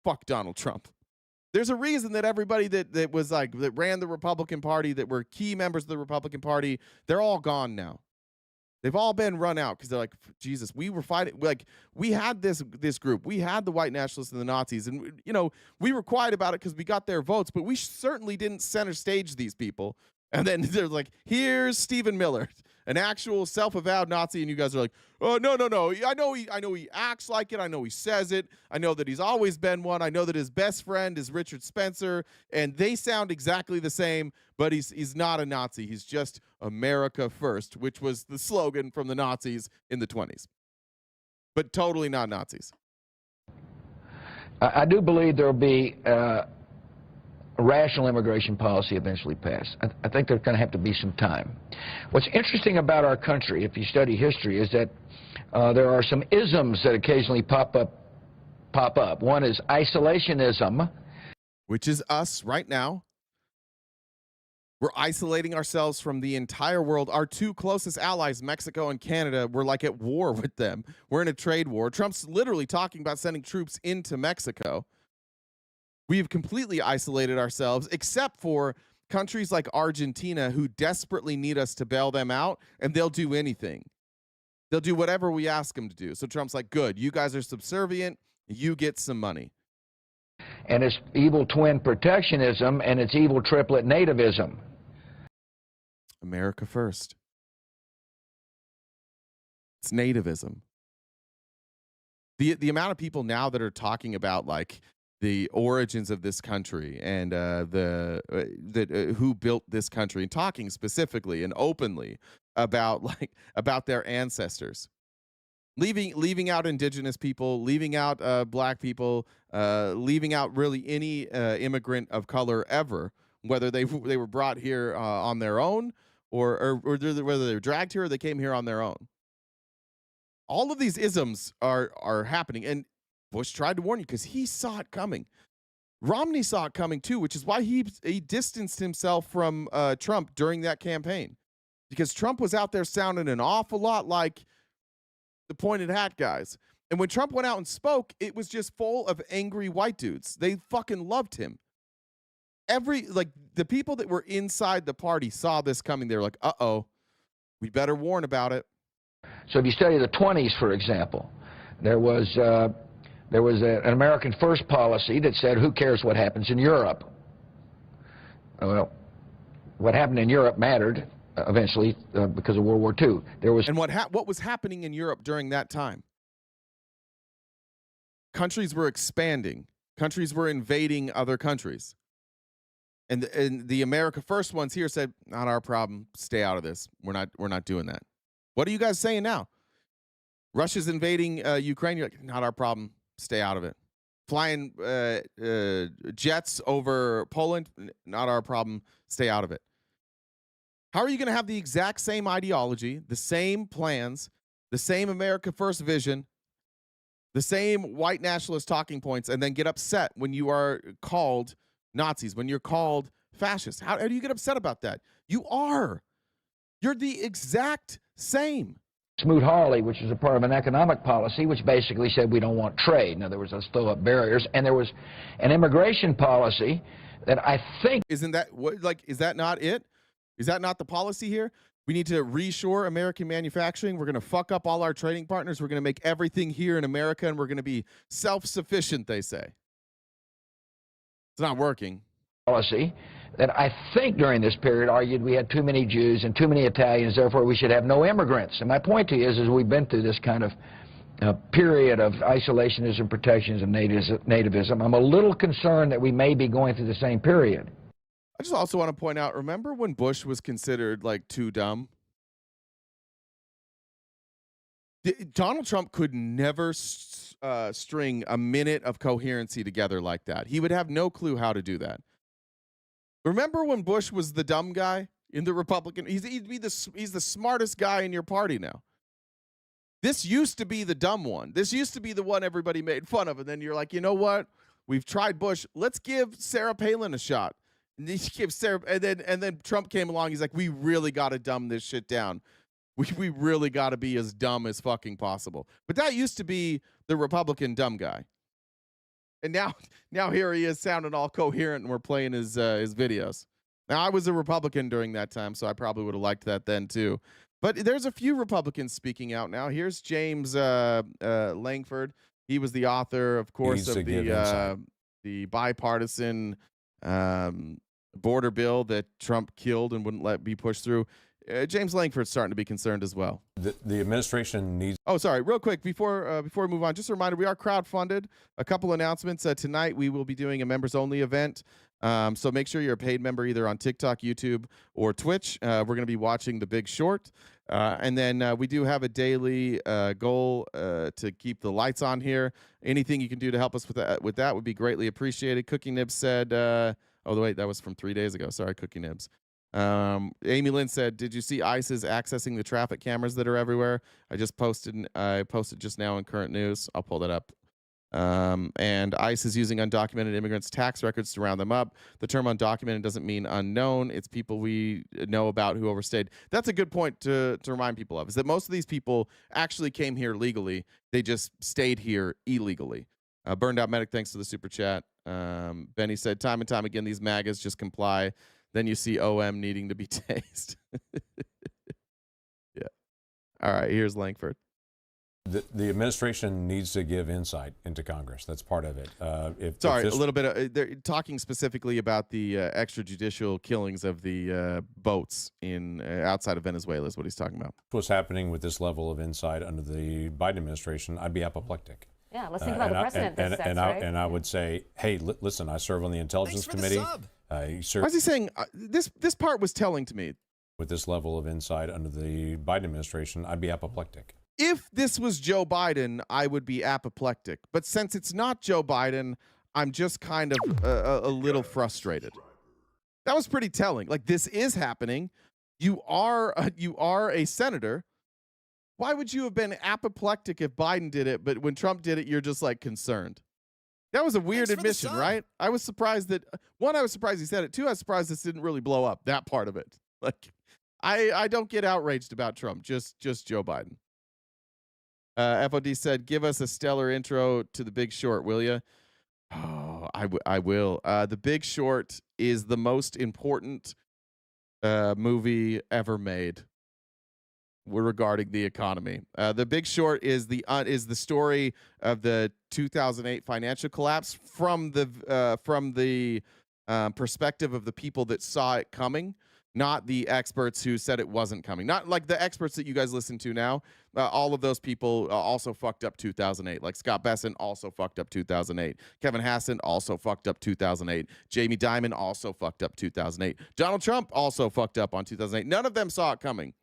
fuck Donald Trump. There's a reason that everybody that was like that ran the Republican Party, that were key members of the Republican Party, they're all gone now. They've all been run out because they're like, Jesus, we were fighting. Like, we had this group. We had the white nationalists and the Nazis. And, you know, we were quiet about it because we got their votes, but we certainly didn't center stage these people. And then they're like, here's Stephen Miller, an actual self-avowed Nazi. And you guys are like, oh, no. I know he acts like it. I know he says it. I know that he's always been one. I know that his best friend is Richard Spencer. And they sound exactly the same, but he's not a Nazi. He's just America first, which was the slogan from the Nazis in the 20s. But totally not Nazis. I do believe there will be a rational immigration policy eventually passed. I think there's going to have to be some time. What's interesting about our country, if you study history, is that there are some isms that occasionally pop up. One is isolationism, which is us right now. We're isolating ourselves from the entire world. Our two closest allies, Mexico and Canada, we're like at war with them. We're in a trade war. Trump's literally talking about sending troops into Mexico. We've completely isolated ourselves, except for countries like Argentina, who desperately need us to bail them out, and they'll do anything. They'll do whatever we ask them to do. So Trump's like, good, you guys are subservient, you get some money. And it's evil twin protectionism, and it's evil triplet nativism. America first. It's nativism. The amount of people now that are talking about like the origins of this country and who built this country, and talking specifically and openly about their ancestors, leaving out indigenous people, leaving out black people, leaving out really any immigrant of color ever, whether they were brought here on their own or whether they were dragged here or they came here on their own. All of these isms are happening, and Bush tried to warn you because he saw it coming. Romney saw it coming too, which is why he distanced himself from Trump during that campaign, because Trump was out there sounding an awful lot like the pointed hat guys. And when Trump went out and spoke, it was just full of angry white dudes. They fucking loved him. The people that were inside the party saw this coming. They were like, uh-oh, we better warn about it. So if you study the 20s, for example, there was an American first policy that said, who cares what happens in Europe? well, what happened in Europe mattered eventually because of World War II. There was and what was happening in Europe during that time? Countries were expanding. Countries were invading other countries. And the America First ones here said, not our problem. Stay out of this. We're not doing that. What are you guys saying now? Russia's invading Ukraine. You're like, not our problem. Stay out of it. Flying jets over Poland. Not our problem. Stay out of it. How are you going to have the exact same ideology, the same plans, the same America First vision, the same white nationalist talking points, and then get upset when you are called Nazis, when you're called fascists? How do you get upset about that? You're the exact same. Smoot-Hawley, which is a part of an economic policy, which basically said we don't want trade. In other words, let's throw up barriers. And there was an immigration policy that I think... is that not it? Is that not the policy here? We need to reshore American manufacturing. We're going to fuck up all our trading partners. We're going to make everything here in America, and we're going to be self-sufficient, they say. It's not working. Policy that I think during this period argued we had too many Jews and too many Italians, therefore we should have no immigrants. And my point to you is we've been through this kind of period of isolationism, protectionism, nativism. I'm a little concerned that we may be going through the same period. I just also want to point out, remember when Bush was considered like too dumb? Donald Trump could never string a minute of coherency together like that. He would have no clue how to do that. Remember when Bush was the dumb guy in the Republican? He's the smartest guy in your party now. This used to be the dumb one. This used to be the one everybody made fun of. And then you're like, you know what? We've tried Bush. Let's give Sarah Palin a shot. And then Trump came along. He's like, we really got to dumb this shit down. We really got to be as dumb as fucking possible. But that used to be the Republican dumb guy. And now here he is sounding all coherent, and we're playing his videos. Now, I was a Republican during that time, so I probably would have liked that then too. But there's a few Republicans speaking out now. Here's James Langford. He was the author, of course, of the bipartisan border bill that Trump killed and wouldn't let be pushed through. James Langford's starting to be concerned as well. The administration needs... Oh, sorry. Real quick, before we move on, just a reminder, we are crowdfunded. A couple announcements. Tonight, we will be doing a members-only event. So make sure you're a paid member either on TikTok, YouTube, or Twitch. We're going to be watching The Big Short. And then we do have a daily goal to keep the lights on here. Anything you can do to help us with that would be greatly appreciated. Cookie Nibs said... oh, wait, that was from 3 days ago. Sorry, Cookie Nibs. Amy Lynn said, did you see ICE is accessing the traffic cameras that are everywhere? I posted just now in current news. I'll pull that up. And ICE is using undocumented immigrants' tax records to round them up. The term undocumented doesn't mean unknown. It's people we know about who overstayed. That's a good point to remind people of, is that most of these people actually came here legally. They just stayed here illegally. Burned Out Medic, thanks to the super chat. Benny said, time and time again, these MAGAs just comply. Then you see OM needing to be tased. Yeah. All right, here's Langford. The administration needs to give insight into Congress. That's part of it. A little bit. They're talking specifically about the extrajudicial killings of the boats in outside of Venezuela is what he's talking about. What's happening with this level of insight under the Biden administration, I'd be apoplectic. Yeah, let's think about the precedent this sets, right? And I would say, hey, listen, I serve on the Intelligence Committee. Why is he saying this part was telling to me. With this level of insight under the Biden administration, I'd be apoplectic. If this was Joe Biden, I would be apoplectic. But since it's not Joe Biden, I'm just kind of a little frustrated. That was pretty telling. Like, this is happening. You are a senator. Why would you have been apoplectic if Biden did it, but when Trump did it, you're just like concerned? That was a weird admission, right? I was surprised that, one, I was surprised he said it. Two, I was surprised this didn't really blow up, that part of it. Like, I don't get outraged about Trump, just Joe Biden. FOD said, give us a stellar intro to The Big Short, will you? Oh, I will. The Big Short is the most important movie ever made regarding the economy. The Big Short is the story of the 2008 financial collapse from the perspective of the people that saw it coming, not the experts who said it wasn't coming. Not like the experts that you guys listen to now. All of those people also fucked up 2008. Like Scott Besson also fucked up 2008. Kevin Hassan also fucked up 2008. Jamie Dimon also fucked up 2008. Donald Trump also fucked up on 2008. None of them saw it coming.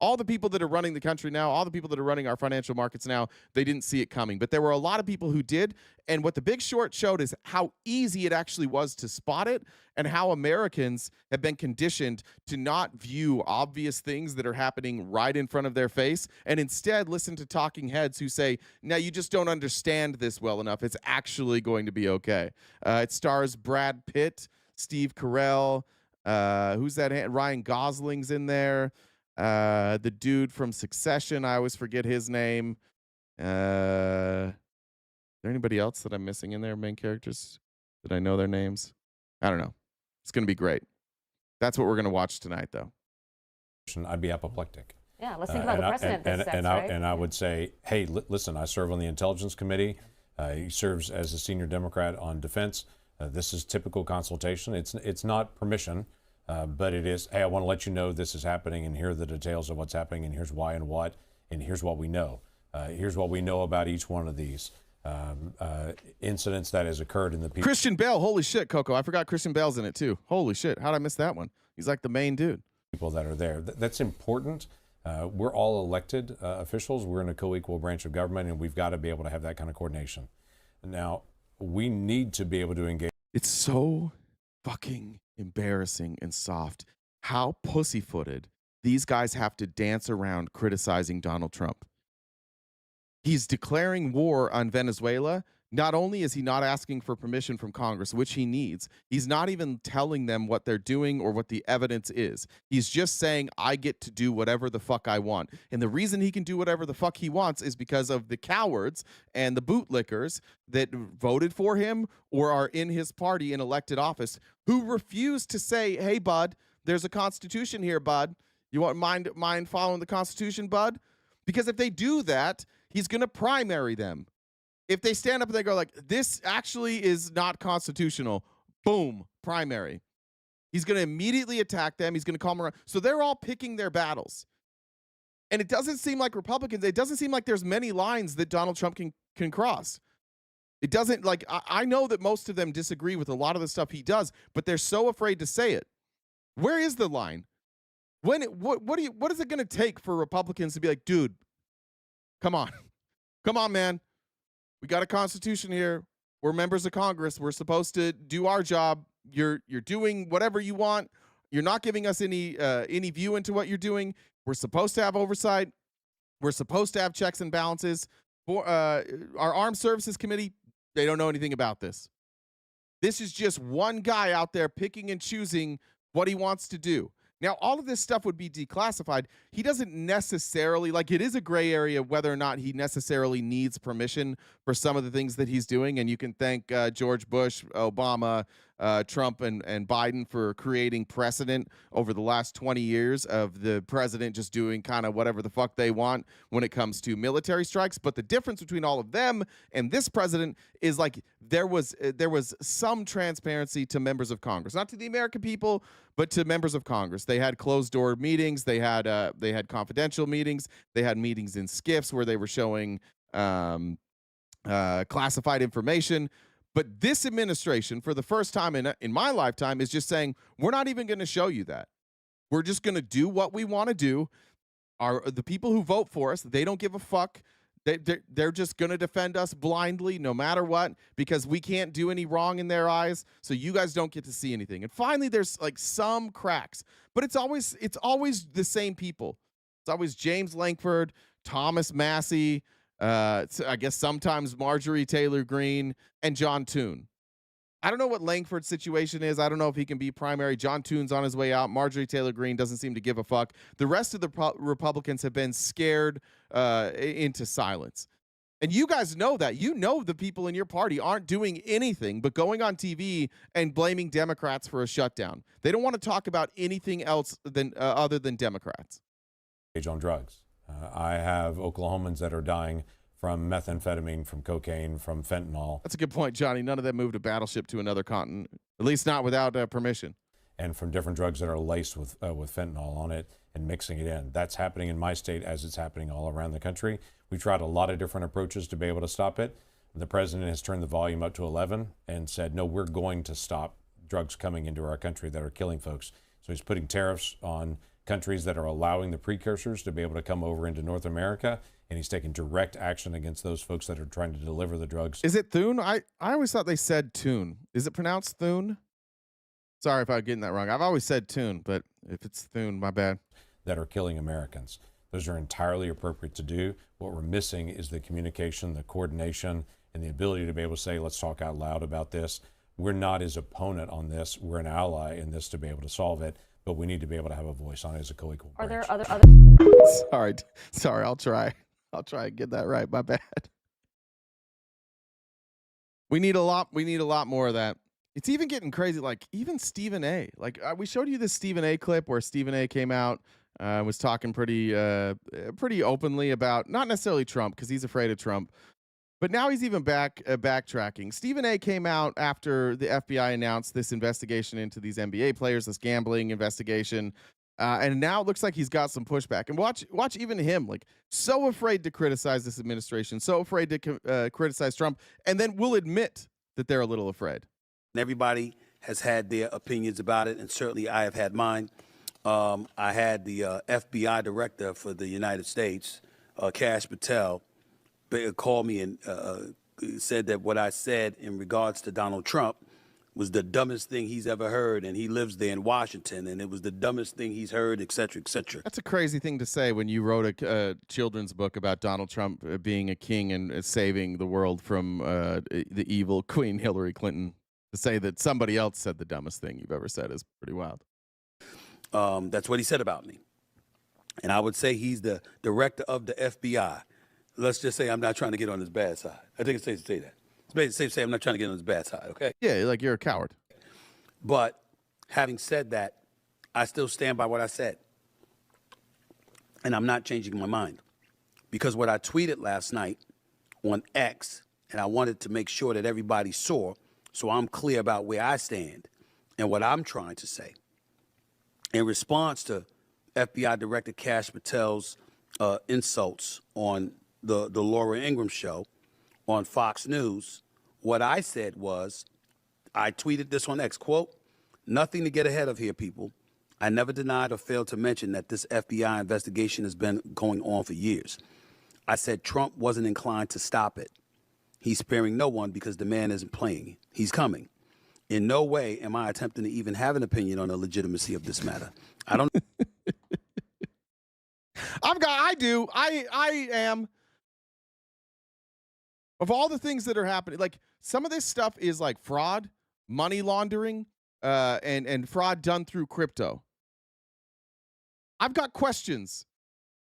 All the people that are running the country now, all the people that are running our financial markets now, they didn't see it coming. But there were a lot of people who did. And what The Big Short showed is how easy it actually was to spot it, and how Americans have been conditioned to not view obvious things that are happening right in front of their face, and instead listen to talking heads who say, "No, you just don't understand this well enough. It's actually going to be okay." It stars Brad Pitt, Steve Carell, who's that? Ryan Gosling's in there. The dude from Succession, I always forget his name. Is there anybody else that I'm missing in there, main characters? Did I know their names? I don't know. It's going to be great. That's what we're going to watch tonight, though. I'd be apoplectic. Yeah, let's think about the precedent this sets, right? And I would say, hey, listen, I serve on the Intelligence Committee. He serves as a senior Democrat on defense. This is typical consultation. It's not permission. But it is, hey, I want to let you know this is happening, and here are the details of what's happening, and here's why and what, and here's what we know. Here's what we know about each one of these incidents that has occurred in the people. Christian Bale, holy shit, Coco. I forgot Christian Bale's in it too. Holy shit, how'd I miss that one? He's like the main dude. People that are there. That's important. We're all elected officials. We're in a co-equal branch of government, and we've got to be able to have that kind of coordination. Now, we need to be able to engage. It's so fucking embarrassing and soft how pussyfooted these guys have to dance around criticizing Donald Trump. He's declaring war on Venezuela. Not only is he not asking for permission from Congress, which he needs, he's not even telling them what they're doing or what the evidence is. He's just saying, I get to do whatever the fuck I want. And the reason he can do whatever the fuck he wants is because of the cowards and the bootlickers that voted for him or are in his party in elected office who refuse to say, hey, bud, there's a constitution here, bud. You want mind following the Constitution, bud? Because if they do that, he's going to primary them. If they stand up and they go like, this actually is not constitutional, boom, primary. He's going to immediately attack them. He's going to call them around. So they're all picking their battles. And it doesn't seem like Republicans, it doesn't seem like there's many lines that Donald Trump can cross. It doesn't, like, I know that most of them disagree with a lot of the stuff he does, but they're so afraid to say it. Where is the line? What is it going to take for Republicans to be like, dude, come on. Come on, man. We got a constitution here. We're members of Congress. We're supposed to do our job. You're doing whatever you want. You're not giving us any view into what you're doing. We're supposed to have oversight. We're supposed to have checks and balances. For our Armed Services Committee, they don't know anything about this. This is just one guy out there picking and choosing what he wants to do. Now, all of this stuff would be declassified. He doesn't necessarily, like, it is a gray area whether or not he necessarily needs permission for some of the things that he's doing. And you can thank George Bush, Obama, Trump, and Biden for creating precedent over the last 20 years of the president just doing kind of whatever the fuck they want when it comes to military strikes. But the difference between all of them and this president is, like, there was some transparency to members of Congress, not to the American people, but to members of Congress. They had closed door meetings. They had confidential meetings. They had meetings in skiffs where they were showing classified information. But this administration, for the first time in my lifetime, is just saying, we're not even going to show you that. We're just going to do what we want to do. The people who vote for us, they don't give a fuck. They're just going to defend us blindly no matter what, because we can't do any wrong in their eyes. So you guys don't get to see anything. And finally, there's like some cracks, but it's always the same people. It's always James Lankford, Thomas Massey, I guess sometimes Marjorie Taylor Greene, and John Thune. I don't know what Lankford's situation is. I don't know if he can be primary. John Thune's on his way out. Marjorie Taylor Greene doesn't seem to give a fuck. The rest of the Republicans have been scared into silence. And you guys know that. You know the people in your party aren't doing anything but going on TV and blaming Democrats for a shutdown. They don't want to talk about anything else other than Democrats. On drugs. I have Oklahomans that are dying from methamphetamine, from cocaine, from fentanyl. That's a good point, Johnny. None of them moved a battleship to another continent, at least not without permission. And from different drugs that are laced with fentanyl on it and mixing it in. That's happening in my state as it's happening all around the country. We tried a lot of different approaches to be able to stop it. The president has turned the volume up to 11 and said, no, we're going to stop drugs coming into our country that are killing folks. So he's putting tariffs on countries that are allowing the precursors to be able to come over into North America, and he's taking direct action against those folks that are trying to deliver the drugs. Is it Thune? I always thought they said Tune. Is it pronounced Thune? Sorry if I'm getting that wrong. I've always said Tune, but if it's Thune, my bad. That are killing Americans. Those are entirely appropriate to do. What we're missing is the communication, the coordination, and the ability to be able to say, let's talk out loud about this. We're not his opponent on this. We're an ally in this to be able to solve it, but we need to be able to have a voice on it as a co-equal Are branch. there other? Sorry, I'll try and get that right. My bad. We need a lot more of that. It's even getting crazy. Like even Stephen A. Like we showed you this Stephen A. clip where Stephen A. came out, was talking pretty openly about not necessarily Trump because he's afraid of Trump, but now he's even backtracking. Stephen A. came out after the FBI announced this investigation into these NBA players, this gambling investigation, and now it looks like he's got some pushback. And watch even him, like so afraid to criticize this administration, so afraid to criticize Trump, and then will admit that they're a little afraid. Everybody has had their opinions about it, and certainly I have had mine. I had the FBI director for the United States, Kash Patel, called me and said that what I said in regards to Donald Trump was the dumbest thing he's ever heard, and he lives there in Washington, and it was the dumbest thing he's heard, et cetera, et cetera. That's a crazy thing to say when you wrote a children's book about Donald Trump being a king and saving the world from the evil Queen Hillary Clinton. To say that somebody else said the dumbest thing you've ever said is pretty wild. That's what he said about me. And I would say he's the director of the FBI. Let's just say I'm not trying to get on his bad side. I think it's safe to say that. It's safe to say I'm not trying to get on his bad side, okay? Yeah, like you're a coward. But having said that, I still stand by what I said. And I'm not changing my mind. Because what I tweeted last night on X, and I wanted to make sure that everybody saw, so I'm clear about where I stand and what I'm trying to say. In response to FBI Director Kash Patel's insults on the Laura Ingraham show on Fox News, what I said was, I tweeted this on X, quote, "Nothing to get ahead of here, people. I never denied or failed to mention that this FBI investigation has been going on for years. I said Trump wasn't inclined to stop it. He's sparing no one because the man isn't playing. He's coming. In no way am I attempting to even have an opinion on the legitimacy of this matter. I don't." I am. Of all the things that are happening, like some of this stuff is like fraud, money laundering, and fraud done through crypto. I've got questions.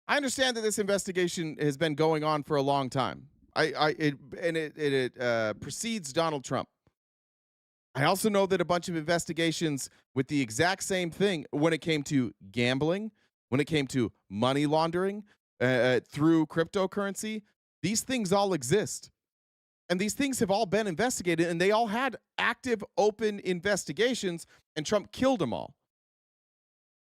I understand that this investigation has been going on for a long time. It precedes Donald Trump. I also know that a bunch of investigations with the exact same thing when it came to gambling, when it came to money laundering through cryptocurrency, these things all exist. And these things have all been investigated, and they all had active, open investigations, and Trump killed them all.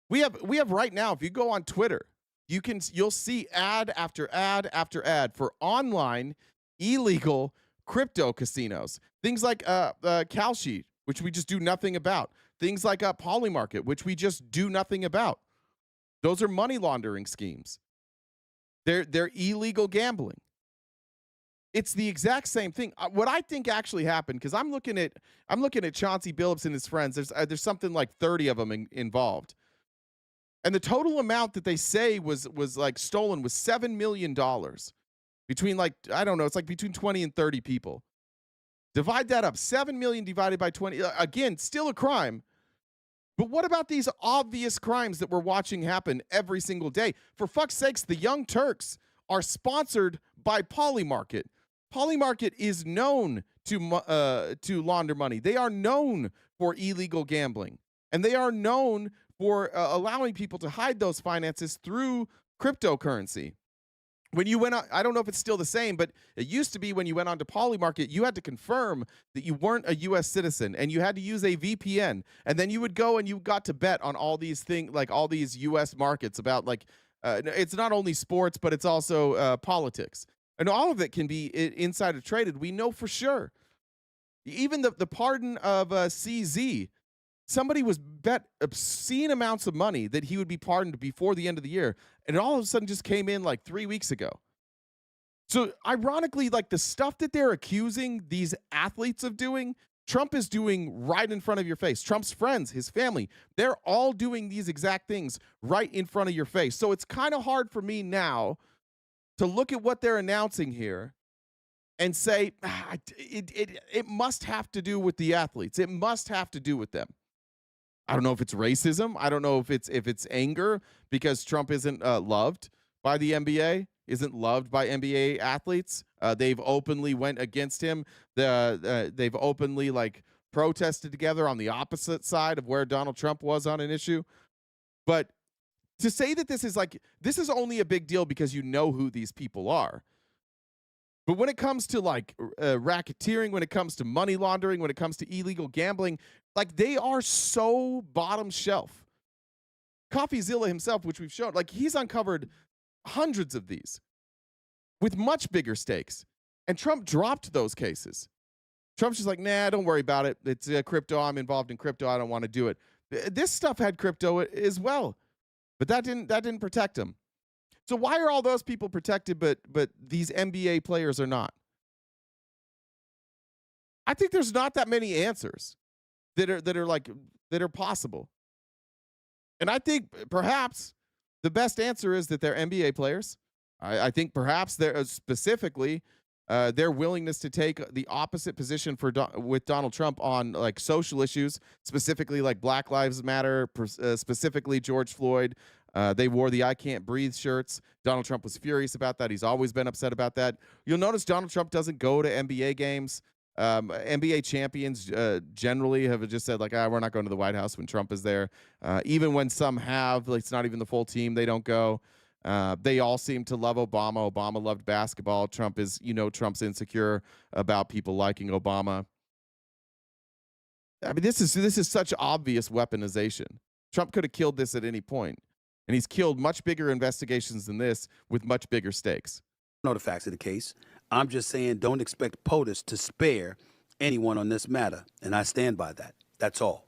We have right now, if you go on Twitter, you'll see ad after ad after ad for online illegal crypto casinos. Things like Kalshi, which we just do nothing about. Things like Polymarket, which we just do nothing about. Those are money laundering schemes. They're illegal gambling. It's the exact same thing. What I think actually happened, because I'm looking at Chauncey Billups and his friends. There's something like 30 of them involved. And the total amount that they say was like stolen was $7 million between it's like between 20 and 30 people. Divide that up. 7 million divided by 20. Again, still a crime. But what about these obvious crimes that we're watching happen every single day? For fuck's sakes, the Young Turks are sponsored by Polymarket. Polymarket is known to launder money. They are known for illegal gambling. And they are known for allowing people to hide those finances through cryptocurrency. When you went on, I don't know if it's still the same, but it used to be when you went on to Polymarket, you had to confirm that you weren't a U.S. citizen, and you had to use a VPN, and then you would go and you got to bet on all these things, like all these U.S. markets about like, it's not only sports, but it's also politics. And all of it can be insider traded. We know for sure. Even the pardon of CZ, somebody was bet obscene amounts of money that he would be pardoned before the end of the year, and it all of a sudden just came in like 3 weeks ago. So ironically, like the stuff that they're accusing these athletes of doing, Trump is doing right in front of your face. Trump's friends, his family, they're all doing these exact things right in front of your face. So it's kind of hard for me now to look at what they're announcing here and say, it must have to do with the athletes. It must have to do with them. I don't know if it's racism. I don't know if it's anger because Trump isn't loved by the NBA, isn't loved by NBA athletes. They've openly went against him. They've openly like protested together on the opposite side of where Donald Trump was on an issue. But to say that this is only a big deal because you know who these people are. But when it comes to like racketeering, when it comes to money laundering, when it comes to illegal gambling, like they are so bottom shelf. CoffeeZilla himself, which we've shown, like he's uncovered hundreds of these with much bigger stakes. And Trump dropped those cases. Trump's just like, nah, don't worry about it. It's crypto. I'm involved in crypto. I don't want to do it. This stuff had crypto as well, but that didn't protect him. So why are all those people protected, but these NBA players are not? I think there's not that many answers that are possible. And I think perhaps the best answer is that they're NBA players. I think perhaps they're specifically their willingness to take the opposite position with Donald Trump on like social issues, specifically like Black Lives Matter, specifically George Floyd. They wore the I Can't Breathe shirts. Donald Trump was furious about that. He's always been upset about that. You'll notice Donald Trump doesn't go to NBA games. NBA champions generally have just said, like, we're not going to the White House when Trump is there. Even when some have, like, it's not even the full team, they don't go. They all seem to love Obama. Obama loved basketball. Trump's insecure about people liking Obama. I mean, this is such obvious weaponization. Trump could have killed this at any point. And he's killed much bigger investigations than this with much bigger stakes. I know the facts of the case. I'm just saying don't expect POTUS to spare anyone on this matter, and I stand by that. That's all.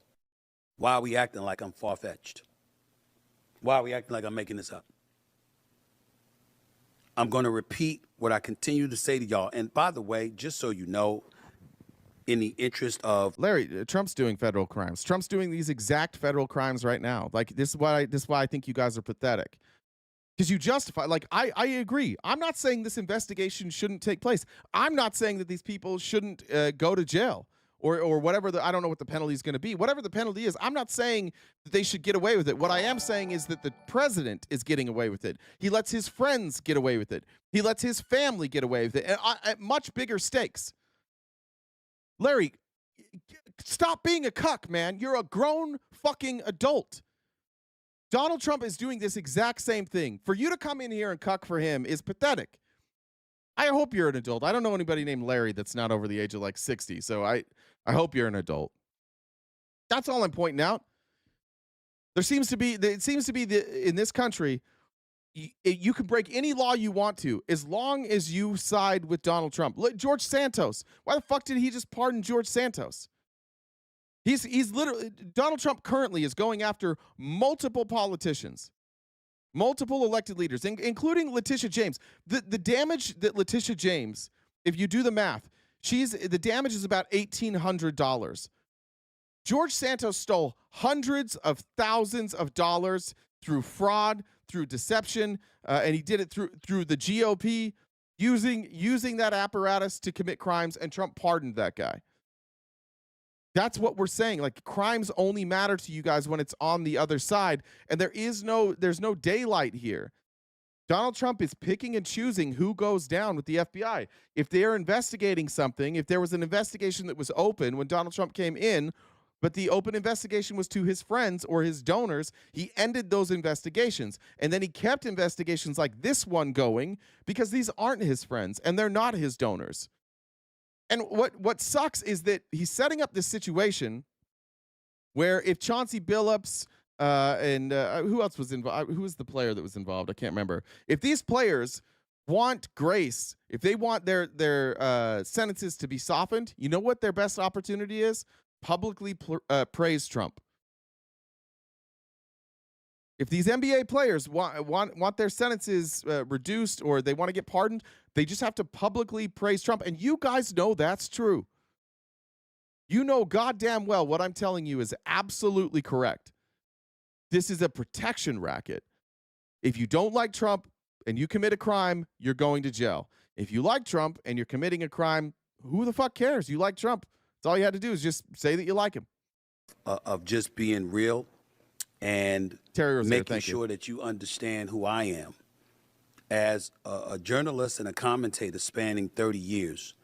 Why are we acting like I'm far-fetched? Why are we acting like I'm making this up? I'm going to repeat what I continue to say to y'all. And by the way, just so you know, in the interest of Larry, Trump's doing federal crimes. Trump's doing these exact federal crimes right now. Like this is why I think you guys are pathetic. Because you justify, like, I agree. I'm not saying this investigation shouldn't take place. I'm not saying that these people shouldn't go to jail or whatever. I don't know what the penalty is going to be. Whatever the penalty is, I'm not saying that they should get away with it. What I am saying is that the president is getting away with it. He lets his friends get away with it. He lets his family get away with it at much bigger stakes. Larry, stop being a cuck, man. You're a grown fucking adult. Donald Trump is doing this exact same thing. For you to come in here and cuck for him is pathetic. I hope you're an adult. I don't know anybody named Larry that's not over the age of like 60, so I hope you're an adult. That's all I'm pointing out. It seems to be in this country, you can break any law you want to as long as you side with Donald Trump. George Santos. Why the fuck did he just pardon George Santos? He's literally, Donald Trump currently is going after multiple politicians, multiple elected leaders, including Letitia James. The damage that Letitia James, if you do the math, the damage is about $1,800. George Santos stole hundreds of thousands of dollars through fraud, through deception, and he did it through the GOP, using that apparatus to commit crimes, and Trump pardoned that guy. That's what we're saying. Like, crimes only matter to you guys when it's on the other side, and there's no daylight here. Donald Trump is picking and choosing who goes down with the FBI. If they're investigating something, if there was an investigation that was open when Donald Trump came in, But the open investigation was to his friends or his donors. He ended those investigations. And then he kept investigations like this one going because these aren't his friends and they're not his donors. And what sucks is that he's setting up this situation where if Chauncey Billups and who else was involved? Who was the player that was involved? I can't remember. If these players want grace, if they want their sentences to be softened, you know what their best opportunity is? Publicly praise Trump. If these NBA players want their sentences reduced or they want to get pardoned, they just have to publicly praise Trump. And you guys know that's true. You know goddamn well what I'm telling you is absolutely correct. This is a protection racket. If you don't like Trump and you commit a crime, you're going to jail. If you like Trump and you're committing a crime, who the fuck cares? You like Trump. That's all you had to do is just say that you like him. Of just being real and making sure that you understand who I am. As a journalist and a commentator spanning 30 years,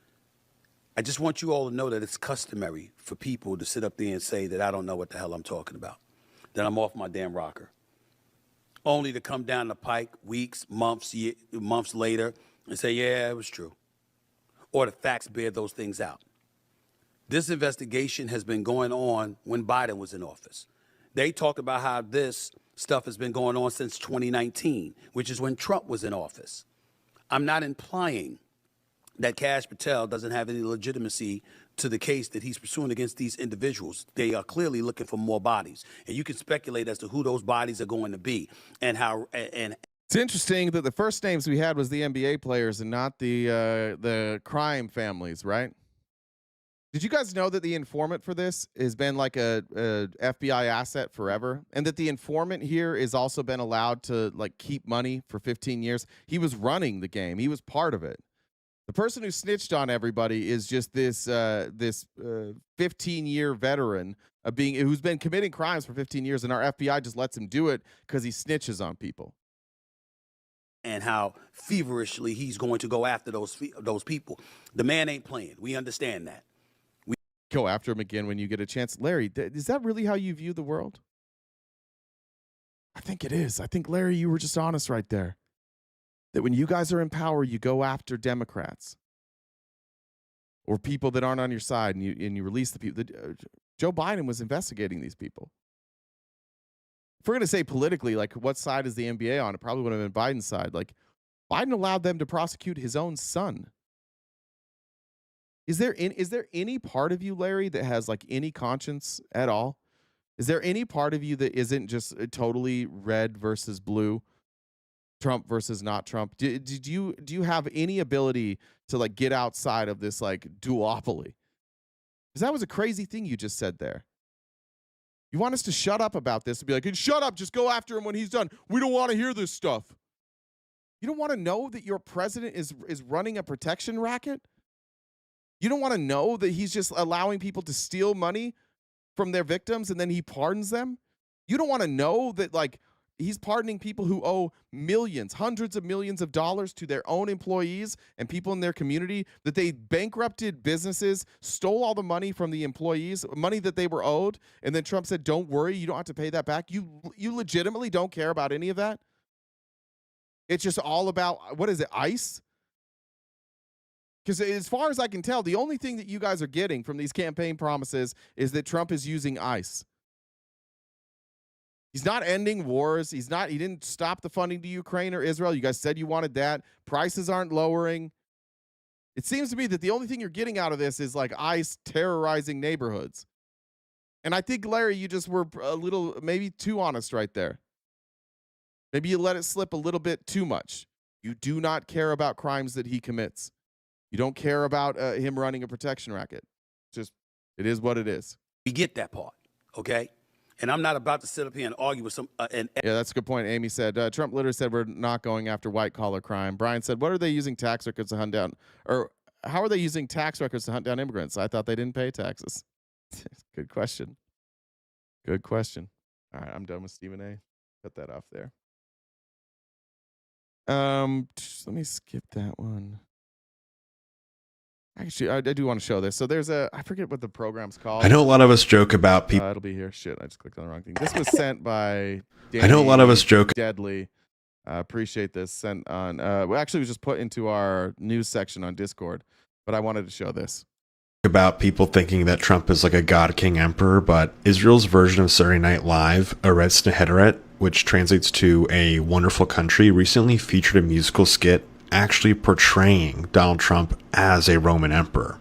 I just want you all to know that it's customary for people to sit up there and say that I don't know what the hell I'm talking about, that I'm off my damn rocker, only to come down the pike weeks, months later and say, yeah, it was true, or the facts bear those things out. This investigation has been going on when Biden was in office. They talk about how this stuff has been going on since 2019, which is when Trump was in office. I'm not implying that Kash Patel doesn't have any legitimacy to the case that he's pursuing against these individuals. They are clearly looking for more bodies. And you can speculate as to who those bodies are going to be and how. And it's interesting that the first names we had was the NBA players and not the crime families, right? Did you guys know that the informant for this has been like a FBI asset forever? And that the informant here has also been allowed to like keep money for 15 years? He was running the game. He was part of it. The person who snitched on everybody is just this 15-year veteran of who's been committing crimes for 15 years, and our FBI just lets him do it because he snitches on people. And how feverishly he's going to go after those people. The man ain't playing. We understand that. Go after him again when you get a chance. Larry, is that really how you view the world? I think it is. I think, Larry, you were just honest right there. That when you guys are in power, you go after Democrats or people that aren't on your side, and you release the people. Joe Biden was investigating these people. If we're going to say politically, like, what side is the NBA on? It probably would have been Biden's side. Like, Biden allowed them to prosecute his own son. Is there any part of you, Larry, that has like any conscience at all? Is there any part of you that isn't just totally red versus blue, Trump versus not Trump? Do you have any ability to like get outside of this like duopoly? Because that was a crazy thing you just said there. You want us to shut up about this and be like, hey, shut up, just go after him when he's done. We don't want to hear this stuff. You don't want to know that your president is running a protection racket? You don't want to know that he's just allowing people to steal money from their victims and then he pardons them? You don't want to know that like he's pardoning people who owe millions, hundreds of millions of dollars to their own employees and people in their community, that they bankrupted businesses, stole all the money from the employees, money that they were owed, and then Trump said, don't worry, you don't have to pay that back. You legitimately don't care about any of that? It's just all about, what is it, ICE? Because as far as I can tell, the only thing that you guys are getting from these campaign promises is that Trump is using ICE. He's not ending wars. He didn't stop the funding to Ukraine or Israel. You guys said you wanted that. Prices aren't lowering. It seems to me that the only thing you're getting out of this is like ICE terrorizing neighborhoods. And I think, Larry, you just were a little, maybe too honest right there. Maybe you let it slip a little bit too much. You do not care about crimes that he commits. You don't care about him running a protection racket. It is what it is. We get that part, okay? And I'm not about to sit up here and argue with some. Yeah, that's a good point. Amy said, Trump literally said we're not going after white-collar crime. Brian said, what are they using tax records to hunt down? Or how are they using tax records to hunt down immigrants? I thought they didn't pay taxes. Good question. Good question. All right, I'm done with Stephen A. Cut that off there. Let me skip that one. Actually, I do want to show this. So there's I forget what the program's called. I know a lot of us joke about people. It'll be here. Shit, I just clicked on the wrong thing. This was sent by Danny I know a lot of us joke. Deadly. Appreciate this. Sent on. Well, actually, it was just put into our news section on Discord, but I wanted to show this. About people thinking that Trump is like a god king emperor, but Israel's version of Saturday Night Live, Eretz Nehederet, which translates to a wonderful country, recently featured a musical skit actually portraying Donald Trump as a Roman emperor.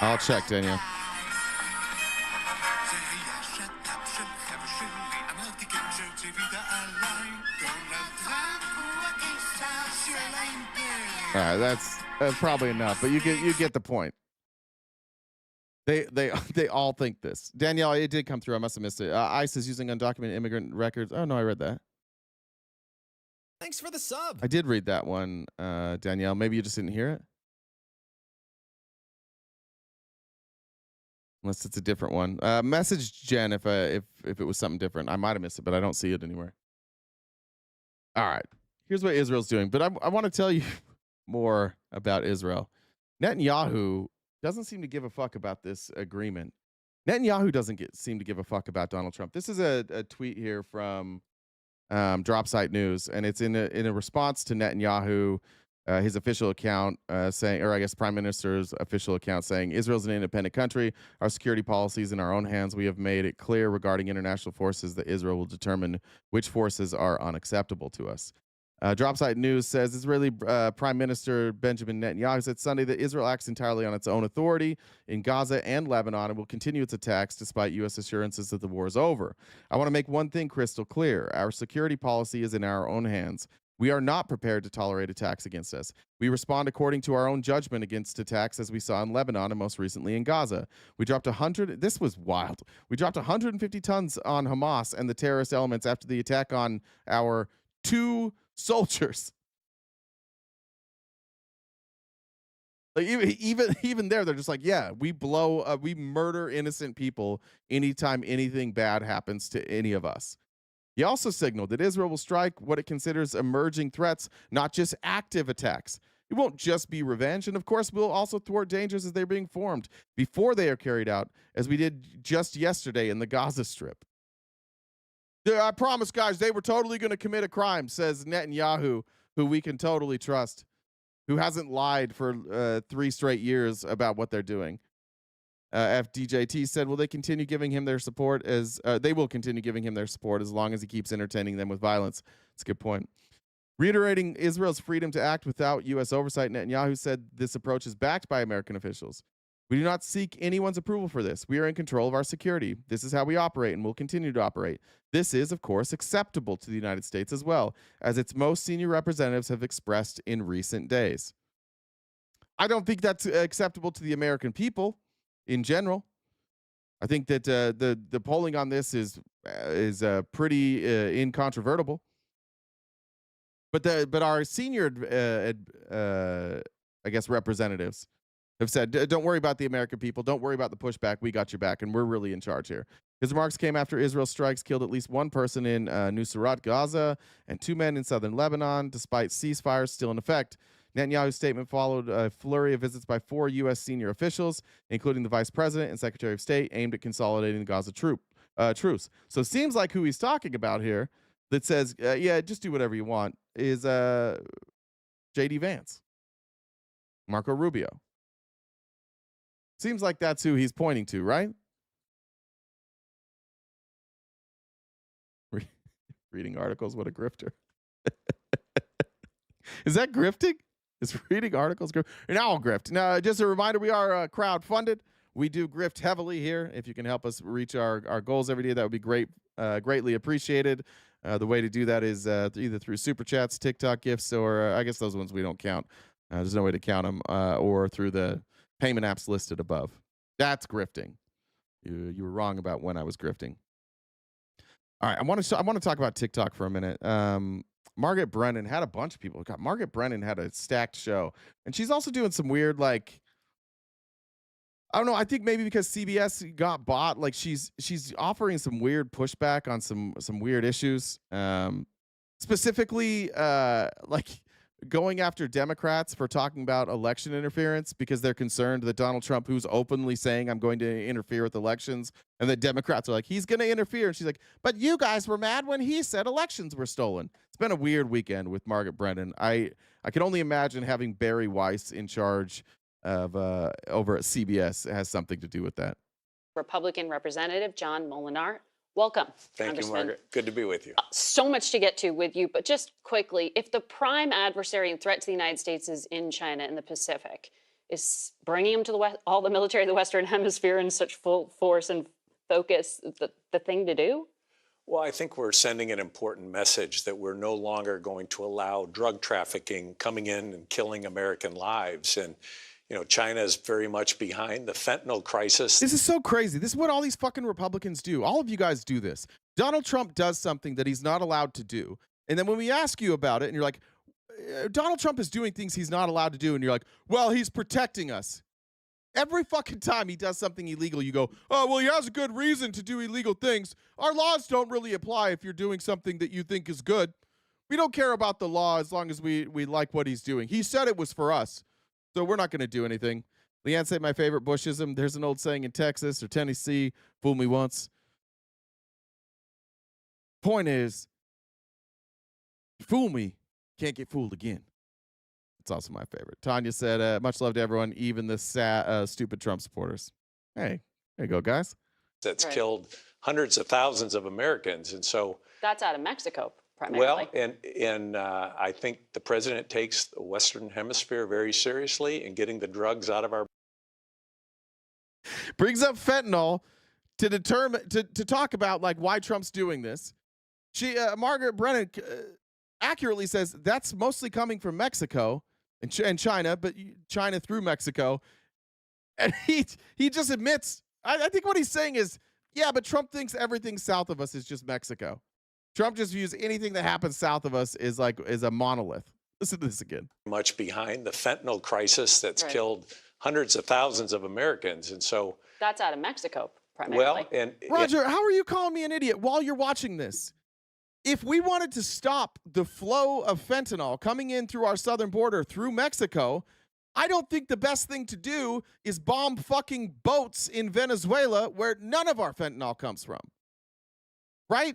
I'll check, Daniel. All right, that's probably enough, but you get the point. They all think this. Danielle, it did come through. I must have missed it. ICE is using undocumented immigrant records. Oh no, I read that. Thanks for the sub. I did read that one, Danielle. Maybe you just didn't hear it. Unless it's a different one. Message Jen if it was something different. I might have missed it, but I don't see it anywhere. All right. Here's what Israel's doing. But I want to tell you more about Israel. Netanyahu doesn't seem to give a fuck about this agreement. Netanyahu doesn't seem to give a fuck about Donald Trump. This is a tweet here from Dropsite News, and it's in a response to Netanyahu, his official account saying, or I guess Prime Minister's official account saying, Israel's an independent country. Our security policy is in our own hands. We have made it clear regarding international forces that Israel will determine which forces are unacceptable to us. Dropsite News says Israeli Prime Minister Benjamin Netanyahu said Sunday that Israel acts entirely on its own authority in Gaza and Lebanon and will continue its attacks despite U.S. assurances that the war is over. I want to make one thing crystal clear. Our security policy is in our own hands. We are not prepared to tolerate attacks against us. We respond according to our own judgment against attacks as we saw in Lebanon and most recently in Gaza. We dropped 100. This was wild. We dropped 150 tons on Hamas and the terrorist elements after the attack on our 2 soldiers. Like even there, they're just like, yeah, we murder innocent people anytime anything bad happens to any of us. He also signaled that Israel will strike what it considers emerging threats, not just active attacks. It won't just be revenge, and of course, we'll also thwart dangers as they're being formed before they are carried out, as we did just yesterday in the Gaza Strip. I promise, guys, they were totally going to commit a crime, says Netanyahu, who we can totally trust, who hasn't lied for 3 straight years about what they're doing. FDJT said, "Will they continue giving him their support as they will continue giving him their support as long as he keeps entertaining them with violence." That's a good point. Reiterating Israel's freedom to act without U.S. oversight, Netanyahu said this approach is backed by American officials. We do not seek anyone's approval for this. We are in control of our security. This is how we operate and will continue to operate. This is, of course, acceptable to the United States as well, as its most senior representatives have expressed in recent days. I don't think that's acceptable to the American people in general. I think that the polling on this is pretty incontrovertible. But our senior I guess representatives have said, don't worry about the American people. Don't worry about the pushback. We got your back, and we're really in charge here. His remarks came after Israel strikes killed at least 1 person in Nuseirat, Gaza, and 2 men in southern Lebanon, despite ceasefires still in effect. Netanyahu's statement followed a flurry of visits by 4 U.S. senior officials, including the vice president and secretary of state, aimed at consolidating the Gaza truce. So it seems like who he's talking about here that says, yeah, just do whatever you want, is J.D. Vance, Marco Rubio. Seems like that's who he's pointing to, right? Reading articles, what a grifter. Is that grifting? Is reading articles grift? And I'll grift. Now, just a reminder, we are crowd-funded. We do grift heavily here. If you can help us reach our goals every day, that would be great, greatly appreciated. The way to do that is either through Super Chats, TikTok gifts, or I guess those ones we don't count. There's no way to count them, or through the payment apps listed above. That's grifting. You were wrong about when I was grifting. All right, I want to talk about TikTok for a minute. Margaret Brennan had a bunch of people. God, Margaret Brennan had a stacked show, and she's also doing some weird, like, I don't know. I think maybe because CBS got bought, like she's offering some weird pushback on some weird issues. Specifically, like going after Democrats for talking about election interference because they're concerned that Donald Trump, who's openly saying I'm going to interfere with elections, and the Democrats are like, he's going to interfere. And she's like, but you guys were mad when he said elections were stolen. It's been a weird weekend with Margaret Brennan. I can only imagine having Barry Weiss in charge of over at CBS has something to do with that. Republican Representative John Molinar. Welcome. Thank you, Margaret. Good to be with you. So much to get to with you, but just quickly, if the prime adversary and threat to the United States is in China in the Pacific, is bringing them to the West, all the military of the Western Hemisphere in such full force and focus the thing to do? Well, I think we're sending an important message that we're no longer going to allow drug trafficking coming in and killing American lives. And you know, China is very much behind the fentanyl crisis. This is so crazy. This is what all these fucking Republicans do. All of you guys do this. Donald Trump does something that he's not allowed to do. And then when we ask you about it and you're like, Donald Trump is doing things he's not allowed to do. And you're like, well, he's protecting us. Every fucking time he does something illegal, you go, oh, well, he has a good reason to do illegal things. Our laws don't really apply if you're doing something that you think is good. We don't care about the law as long as we like what he's doing. He said it was for us. So we're not going to do anything. Leanne said my favorite Bushism. There's an old saying in Texas or Tennessee, fool me once. Point is, fool me, can't get fooled again. It's also my favorite. Tanya said, much love to everyone, even the stupid Trump supporters. Hey, there you go, guys. That's killed hundreds of thousands of Americans. And so That's out of Mexico. Primarily. Well, and I think the president takes the Western Hemisphere very seriously in getting the drugs out of our. Brings up fentanyl to determine to talk about like why Trump's doing this. She Margaret Brennan accurately says that's mostly coming from Mexico and China, but China through Mexico. And he just admits. I think what he's saying is, yeah, but Trump thinks everything south of us is just Mexico. Trump just views anything that happens south of us is a monolith. Listen to this again. Much behind the fentanyl crisis that's killed hundreds of thousands of Americans. And so that's out of Mexico primarily. Well, and Roger, how are you calling me an idiot while you're watching this? If we wanted to stop the flow of fentanyl coming in through our southern border through Mexico, I don't think the best thing to do is bomb fucking boats in Venezuela where none of our fentanyl comes from. Right?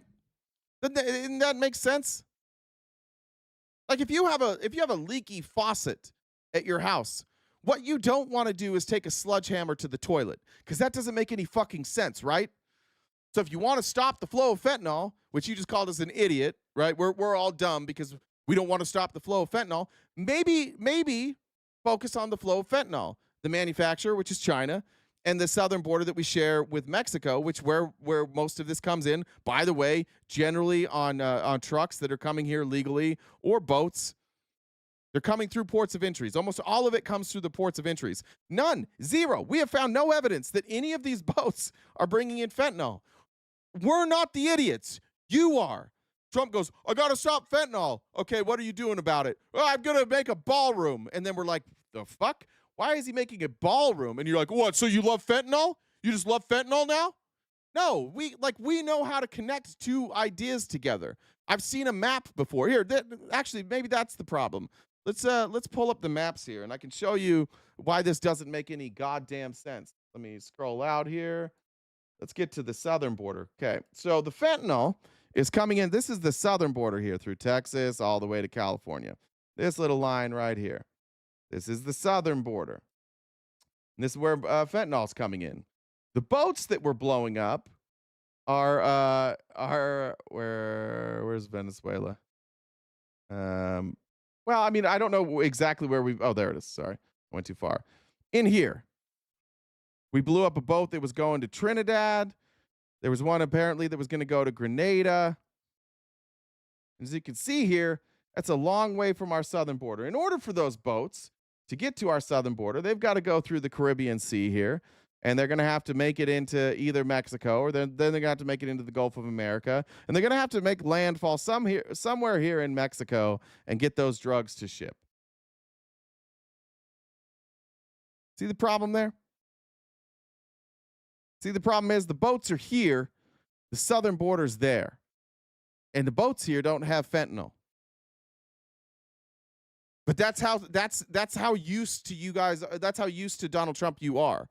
Doesn't that make sense? Like if you have a leaky faucet at your house, what you don't want to do is take a sledgehammer to the toilet because that doesn't make any fucking sense, right? So if you want to stop the flow of fentanyl, which you just called us an idiot, right? We're all dumb because we don't want to stop the flow of fentanyl. Maybe focus on the flow of fentanyl. The manufacturer, which is China, and the southern border that we share with Mexico, which where most of this comes in, by the way, generally on trucks that are coming here legally or boats. They're coming through ports of entries. Almost all of it comes through the ports of entries. None, zero. We have found no evidence that any of these boats are bringing in fentanyl. We're not the idiots. You are. Trump goes, I got to stop fentanyl. Okay, what are you doing about it? Oh, I'm going to make a ballroom. And then we're like, the fuck? Why is he making a ballroom? And you're like, what? So you love fentanyl? You just love fentanyl now? No, we know how to connect two ideas together. I've seen a map before. Here, actually, maybe that's the problem. Let's pull up the maps here, and I can show you why this doesn't make any goddamn sense. Let me scroll out here. Let's get to the southern border. Okay, so the fentanyl is coming in. This is the southern border here through Texas all the way to California. This little line right here. This is the southern border. And this is where fentanyl's coming in. The boats that we're blowing up are where's Venezuela? Well, I mean, I don't know exactly where oh, there it is. Sorry, I went too far. In here, we blew up a boat that was going to Trinidad. There was one apparently that was going to go to Grenada. As you can see here, that's a long way from our southern border. In order for those boats to get to our southern border, they've got to go through the Caribbean Sea here. and they're going to have to make it into either Mexico or then they're going to have to make it into the Gulf of America, and they're going to have to make landfall somewhere here in Mexico and get those drugs to ship. See the problem there? See, the problem is the boats are here, the southern border's there, and the boats here don't have fentanyl. But that's how used to you guys. That's how used to Donald Trump you are,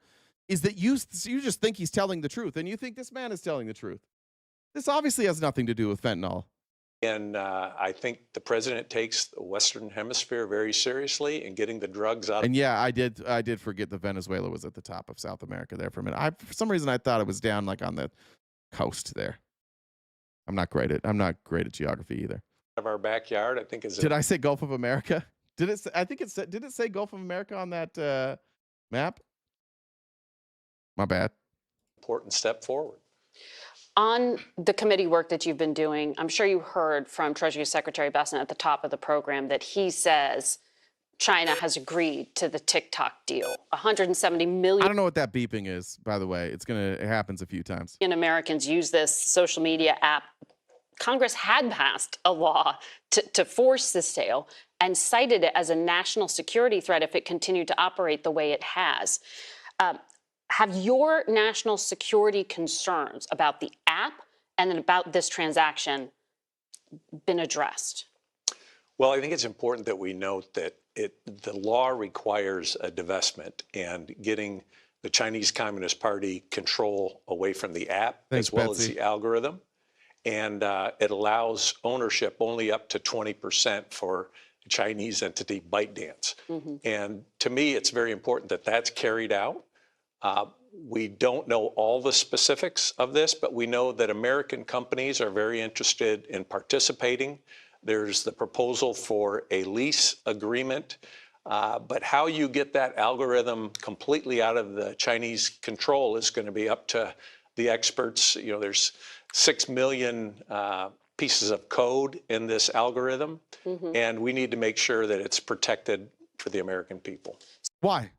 is that you just think he's telling the truth, and you think this man is telling the truth. This obviously has nothing to do with fentanyl. And I think the president takes the Western Hemisphere very seriously in getting the drugs out. And yeah, I did forget that Venezuela was at the top of South America there for a minute. For some reason, I thought it was down like on the coast there. I'm not great at geography either. Of our backyard, I think is. Did I say Gulf of America? Did it? I think it said. Did it say Gulf of America on that map? My bad. Important step forward. On the committee work that you've been doing, I'm sure you heard from Treasury Secretary Bessent at the top of the program that he says China has agreed to the TikTok deal. 170 million. I don't know what that beeping is, by the way. It happens a few times. Americans use this social media app. Congress had passed a law to force the sale and cited it as a national security threat if it continued to operate the way it has. Have your national security concerns about the app and then about this transaction been addressed? Well, I think it's important that we note that the law requires a divestment and getting the Chinese Communist Party control away from the app as well as the algorithm. And it allows ownership only up to 20% for the Chinese entity ByteDance. And to me, it's very important that that's carried out. We don't know all the specifics of this, but we know that American companies are very interested in participating. There's the proposal for a lease agreement, but how you get that algorithm completely out of the Chinese control is going to be up to the experts. You know, there's 6 million pieces of code in this algorithm, and we need to make sure that it's protected for the American people. Why?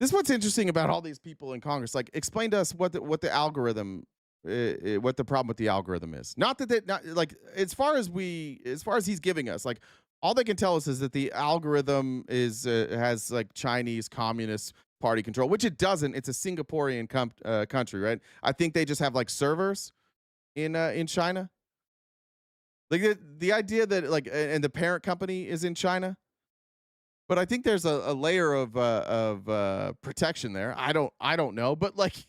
This is what's interesting about all these people in Congress. Like, explain to us what the algorithm, what the problem with the algorithm is. Not like as far as he's giving us, like all they can tell us is that the algorithm has like Chinese Communist Party control, which it doesn't. It's a Singaporean country, right? I think they just have like servers in China. Like the idea that like and the parent company is in China. But I think there's a layer of protection there. I don't know, but like,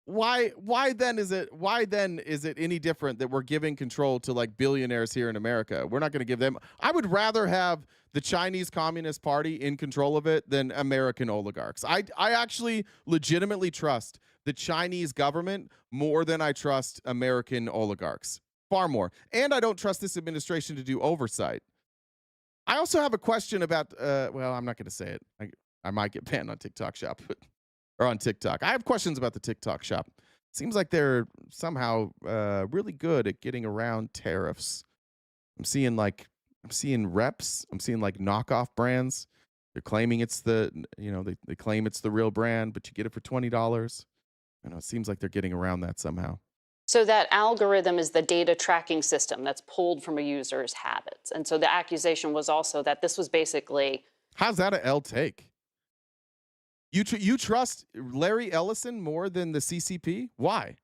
why then is it any different that we're giving control to like billionaires here in America? We're not going to give them. I would rather have the Chinese Communist Party in control of it than American oligarchs. I actually legitimately trust the Chinese government more than I trust American oligarchs, far more. And I don't trust this administration to do oversight. I also have a question about, well, I'm not going to say it. I might get banned on TikTok Shop, or on TikTok. I have questions about the TikTok Shop. Seems like they're somehow really good at getting around tariffs. I'm seeing reps. I'm seeing like knockoff brands. They're claiming it's they claim it's the real brand, but you get it for $20. I know it seems like they're getting around that somehow. So that algorithm is the data tracking system that's pulled from a user's habits. And so the accusation was also that this was basically... How's that a L take? You trust Larry Ellison more than the CCP? Why?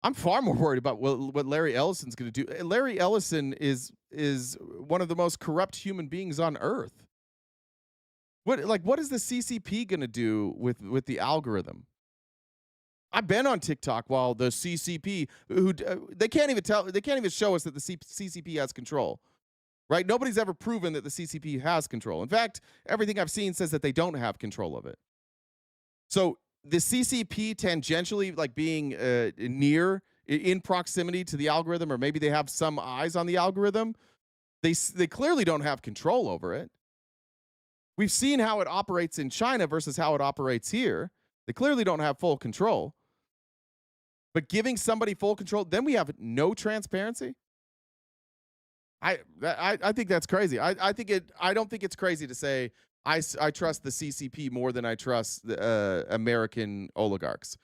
I'm far more worried about what Larry Ellison's going to do. Larry Ellison is one of the most corrupt human beings on earth. What is the CCP going to do with the algorithm? I've been on TikTok while the CCP, they can't even show us that the CCP has control, right? Nobody's ever proven that the CCP has control. In fact, everything I've seen says that they don't have control of it. So the CCP tangentially, like being in proximity to the algorithm, or maybe they have some eyes on the algorithm, they clearly don't have control over it. We've seen how it operates in China versus how it operates here. They clearly don't have full control. But giving somebody full control, then we have no transparency. I think that's crazy. I don't think it's crazy to say I trust the CCP more than I trust the American oligarchs.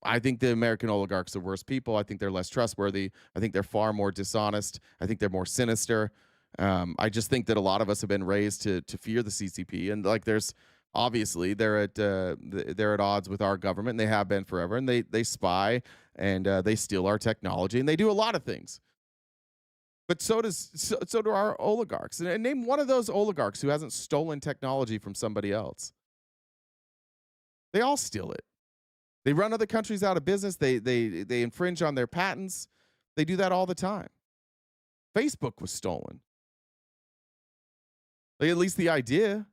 I think the American oligarchs are worse people. I think they're less trustworthy. I think they're far more dishonest. I think they're more sinister. I just think that a lot of us have been raised to fear the CCP, and like there's obviously they're at odds with our government, and they have been forever. And they spy and they steal our technology, and they do a lot of things. But so do our oligarchs. And name one of those oligarchs who hasn't stolen technology from somebody else. They all steal it. They run other countries out of business. They infringe on their patents. They do that all the time. Facebook was stolen. Like, at least the idea.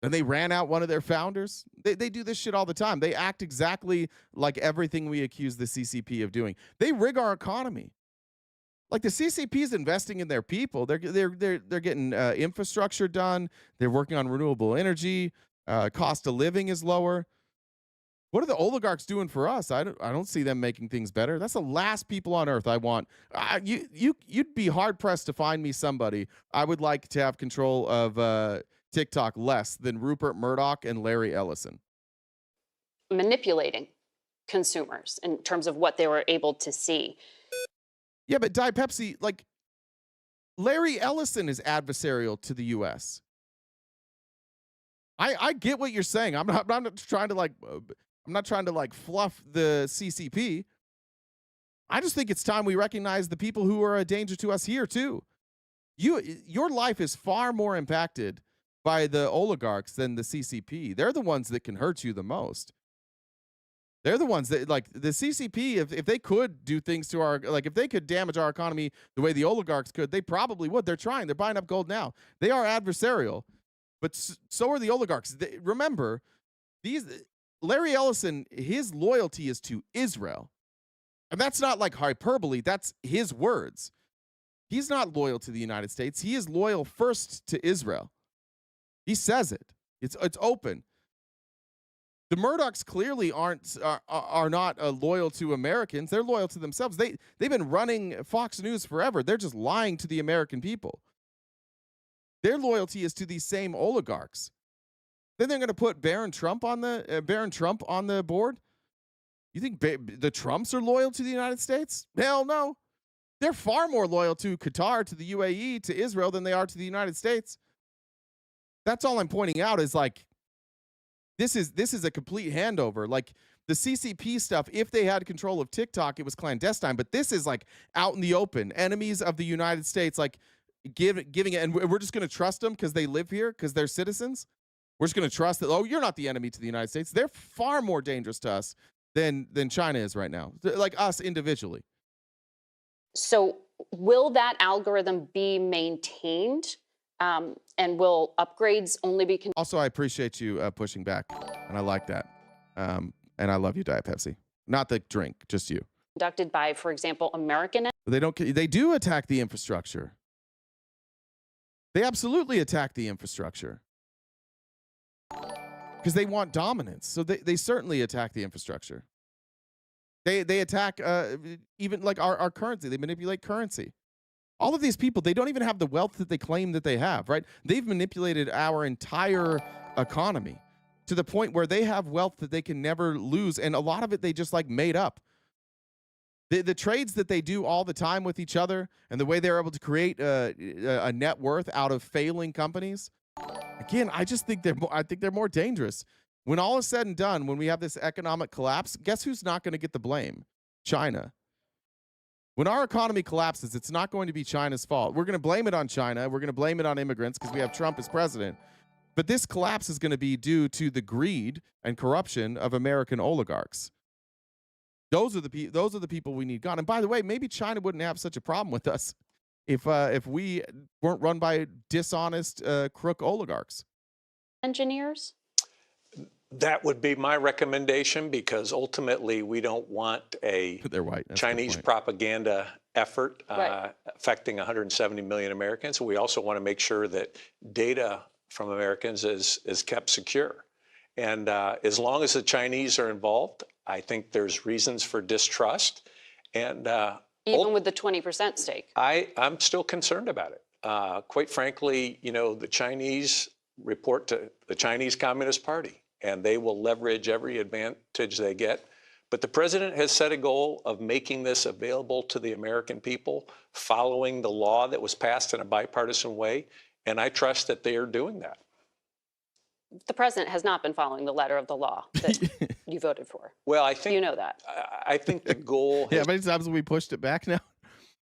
And they ran out one of their founders. They do this shit all the time. They act exactly like everything we accuse the CCP of doing. They rig our economy. Like the CCP is investing in their people. They're getting infrastructure done. They're working on renewable energy. Cost of living is lower. What are the oligarchs doing for us? I don't see them making things better. That's the last people on earth I want. You'd be hard pressed to find me somebody I would like to have control of TikTok less than Rupert Murdoch and Larry Ellison. Manipulating consumers in terms of what they were able to see. Yeah, but Diet Pepsi, like, Larry Ellison is adversarial to the U.S. I get what you're saying. I'm not trying to like fluff the CCP. I just think it's time we recognize the people who are a danger to us here too. Your life is far more impacted by the oligarchs than the CCP. They're the ones that can hurt you the most. They're the ones that, like, the CCP, if they could do things to our, like, if they could damage our economy the way the oligarchs could, they probably would. They're trying. They're buying up gold now. They are adversarial, but so are the oligarchs. Remember, Larry Ellison, his loyalty is to Israel. And that's not like hyperbole. That's his words. He's not loyal to the United States. He is loyal first to Israel. He says it. It's open. The Murdochs clearly are not loyal to Americans. They're loyal to themselves. They've been running Fox News forever. They're just lying to the American people. Their loyalty is to these same oligarchs. Then they're going to put Barron Trump on the board. You think the Trumps are loyal to the United States? Hell no. They're far more loyal to Qatar, to the UAE, to Israel than they are to the United States. That's all I'm pointing out is like, this is a complete handover. Like the CCP stuff, if they had control of TikTok, it was clandestine. But this is like out in the open. Enemies of the United States, like giving it, and we're just going to trust them because they live here, because they're citizens. We're just going to trust that, oh, you're not the enemy to the United States. They're far more dangerous to us than China is right now, like us individually. So will that algorithm be maintained? And will upgrades only be... Also, I appreciate you pushing back, and I like that. And I love you, Diet Pepsi. Not the drink, just you. Conducted by, for example, American... They do attack the infrastructure. They absolutely attack the infrastructure. Because they want dominance. So they certainly attack the infrastructure. They attack even like our currency. They manipulate currency. All of these people, they don't even have the wealth that they claim that they have, right? They've manipulated our entire economy to the point where they have wealth that they can never lose. And a lot of it, they just like made up. The trades that they do all the time with each other and the way they're able to create a net worth out of failing companies. Again, I just think they're more dangerous. When all is said and done, when we have this economic collapse, guess who's not going to get the blame? China. When our economy collapses, it's not going to be China's fault. We're going to blame it on China. We're going to blame it on immigrants because we have Trump as president. But this collapse is going to be due to the greed and corruption of American oligarchs. Those are the people we need gone. And by the way, maybe China wouldn't have such a problem with us if we weren't run by dishonest crook oligarchs. Engineers? That would be my recommendation, because ultimately we don't want a Chinese propaganda effort affecting 170 million Americans. We also want to make sure that data from Americans is kept secure. And as long as the Chinese are involved, I think there's reasons for distrust. And even with the 20% stake. I'm still concerned about it. Quite frankly, the Chinese report to the Chinese Communist Party, and they will leverage every advantage they get. But the president has set a goal of making this available to the American people, following the law that was passed in a bipartisan way, and I trust that they are doing that. The president has not been following the letter of the law that you voted for. Well, I think you know that. I think the goal. Yeah, how many times have we pushed it back now?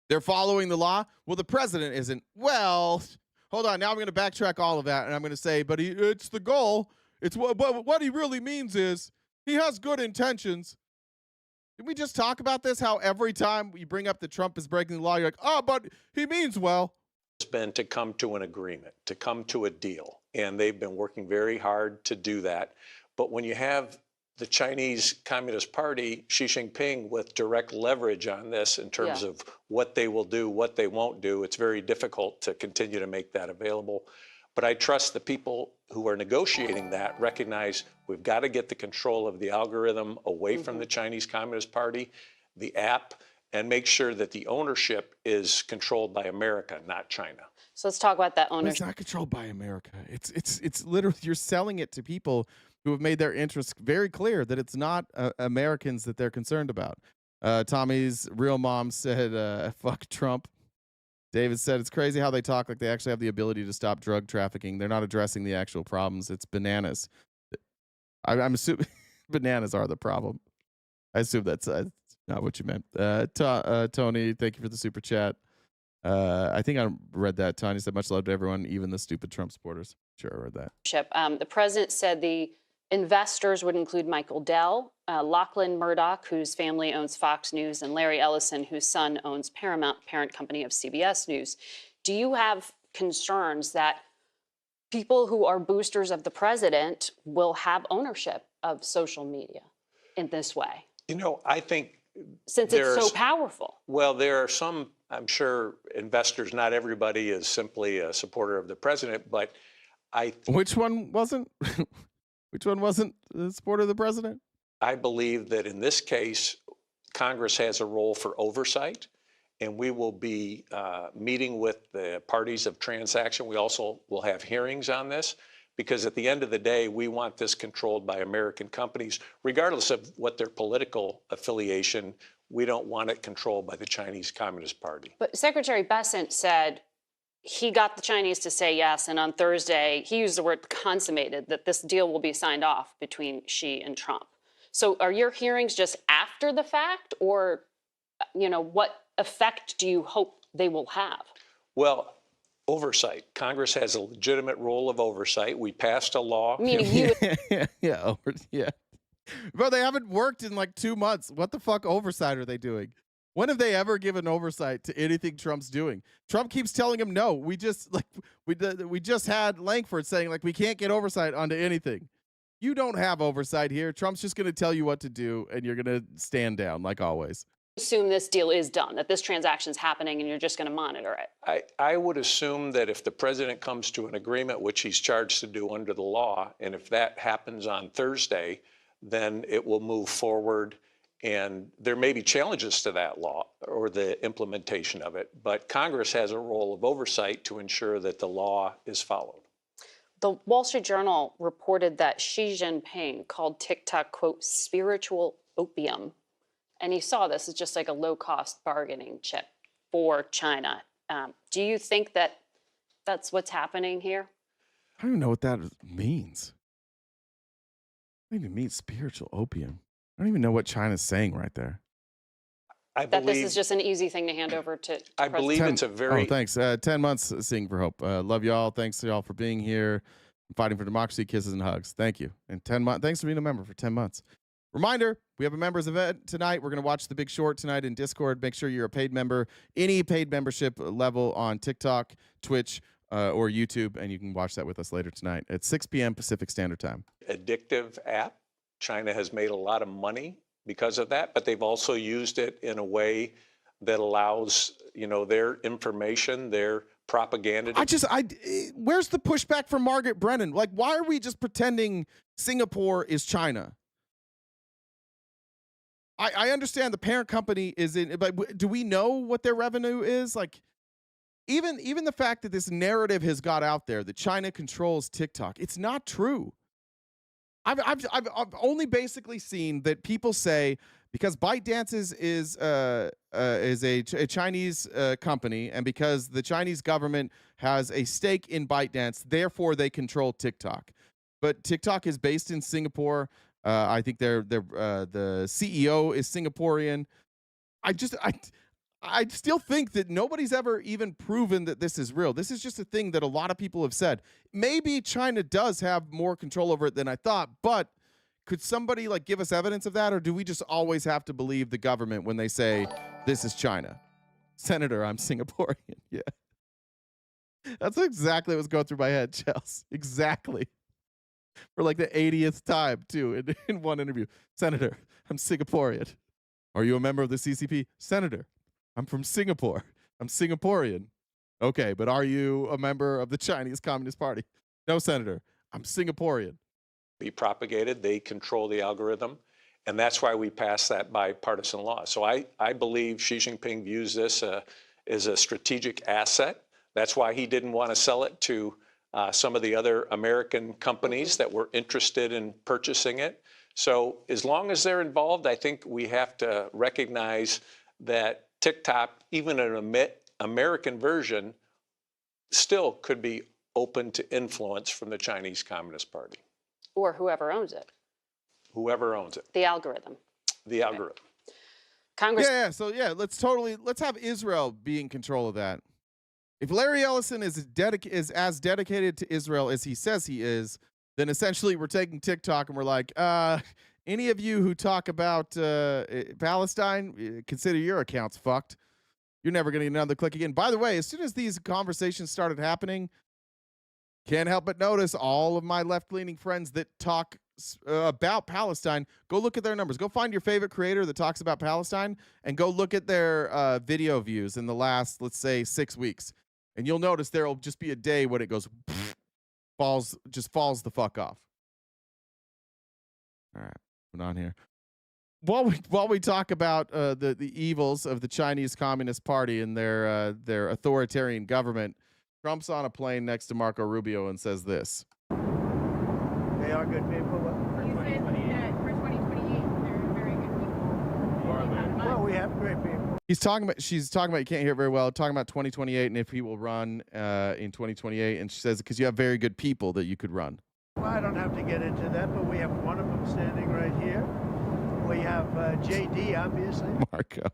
They're following the law. Well, the president isn't. Well, hold on. Now I'm going to backtrack all of that, and I'm going to say, but it's the goal. It's what he really means is he has good intentions. Did we just talk about this? How every time you bring up that Trump is breaking the law, you're like, oh, but he means well. It's been to come to an agreement, to come to a deal. And they've been working very hard to do that. But when you have the Chinese Communist Party, Xi Jinping, with direct leverage on this in terms of what they will do, what they won't do, it's very difficult to continue to make that available. But I trust the people who are negotiating that recognize we've got to get the control of the algorithm away from the Chinese Communist Party, the app, and make sure that the ownership is controlled by America, not China. So let's talk about that But ownership. it's not controlled by America. It's literally, you're selling it to people who have made their interests very clear that it's not Americans that they're concerned about. Tommy's real mom said, fuck Trump. David said, it's crazy how they talk like they actually have the ability to stop drug trafficking. They're not addressing the actual problems. It's bananas. I'm assuming bananas are the problem. I assume that's not what you meant. Tony, thank you for the super chat. I think I read that. Tony said, much love to everyone, even the stupid Trump supporters. Sure, I read that. The president said the investors would include Michael Dell, Lachlan Murdoch, whose family owns Fox News, and Larry Ellison, whose son owns Paramount, parent company of CBS News. Do you have concerns that people who are boosters of the president will have ownership of social media in this way? You know, I think since it's so powerful. Well, there are some, I'm sure, investors, not everybody is simply a supporter of the president, but Which one wasn't? Which one wasn't the supporter of the president? I believe that in this case, Congress has a role for oversight, and we will be meeting with the parties of transaction. We also will have hearings on this, because at the end of the day, we want this controlled by American companies, regardless of what their political affiliation. We don't want it controlled by the Chinese Communist Party. But Secretary Bessent said he got the Chinese to say yes, and on Thursday, he used the word consummated, that this deal will be signed off between Xi and Trump. So are your hearings just after the fact, or, you know, what effect do you hope they will have? Well, oversight. Congress has a legitimate role of oversight. We passed a law. Meaning you. Yeah. Bro, they haven't worked in like 2 months. What the fuck oversight are they doing? When have they ever given oversight to anything Trump's doing? Trump keeps telling him no. We just had Langford saying like we can't get oversight onto anything. You don't have oversight here. Trump's just going to tell you what to do, and you're going to stand down like always. Assume this deal is done, that this transaction is happening, and you're just going to monitor it. I would assume that if the president comes to an agreement, which he's charged to do under the law, and if that happens on Thursday, then it will move forward. And there may be challenges to that law or the implementation of it, but Congress has a role of oversight to ensure that the law is followed. The Wall Street Journal reported that Xi Jinping called TikTok, quote, spiritual opium. And he saw this as just like a low-cost bargaining chip for China. Do you think that that's what's happening here? I don't even know what that means. I don't even mean spiritual opium. I don't even know what China's saying right there. That this is just an easy thing to hand over to I believe it's a very... Oh, thanks. 10 months Sing for Hope. Love y'all. Thanks to y'all for being here. Fighting for democracy, kisses and hugs. Thank you. And 10 months. Thanks for being a member for 10 months. Reminder, we have a members event tonight. We're going to watch The Big Short tonight in Discord. Make sure you're a paid member. Any paid membership level on TikTok, Twitch, or YouTube, and you can watch that with us later tonight at 6 p.m. Pacific Standard Time. Addictive app. China has made a lot of money because of that, but they've also used it in a way that allows, you know, their information, their propaganda. Where's the pushback from Margaret Brennan? Like, why are we just pretending Singapore is China? I understand the parent company is in, but do we know what their revenue is? Like, even the fact that this narrative has got out there that China controls TikTok, it's not true. I've only basically seen that people say because ByteDance is a Chinese company, and because the Chinese government has a stake in ByteDance, therefore they control TikTok. But TikTok is based in Singapore. I think the CEO is Singaporean. I still think that nobody's ever even proven that this is real. This is just a thing that a lot of people have said. Maybe China does have more control over it than I thought, but could somebody like give us evidence of that, or do we just always have to believe the government when they say this is China? Senator, I'm Singaporean. Yeah. That's exactly what's going through my head, Chels. Exactly. For like the 80th time, too, in one interview. Senator, I'm Singaporean. Are you a member of the CCP? Senator, I'm from Singapore. I'm Singaporean. Okay, but are you a member of the Chinese Communist Party? No, Senator, I'm Singaporean. Be propagated, they control the algorithm, and that's why we passed that bipartisan law. So I believe Xi Jinping views this as a strategic asset. That's why he didn't want to sell it to some of the other American companies that were interested in purchasing it. So as long as they're involved, I think we have to recognize that TikTok, even an American version, still could be open to influence from the Chinese Communist Party. Or whoever owns it. Whoever owns it. The algorithm. The algorithm. Congress. So let's have Israel be in control of that. If Larry Ellison is as dedicated to Israel as he says he is, then essentially we're taking TikTok and we're like, any of you who talk about Palestine, consider your accounts fucked. You're never going to get another click again. By the way, as soon as these conversations started happening, can't help but notice all of my left-leaning friends that talk about Palestine, go look at their numbers. Go find your favorite creator that talks about Palestine and go look at their video views in the last, let's say, 6 weeks. And you'll notice there will just be a day when it goes falls the fuck off. All right, moving on here. While we talk about the evils of the Chinese Communist Party and their authoritarian government, Trump's on a plane next to Marco Rubio and says this. They are good people. You said that for 2028, they're very good people. Well, we have great people. She's talking about, you can't hear it very well, talking about 2028 and if he will run in 2028. And she says, because you have very good people that you could run. Well, I don't have to get into that, but we have one of them standing right here. We have JD, obviously. Marco.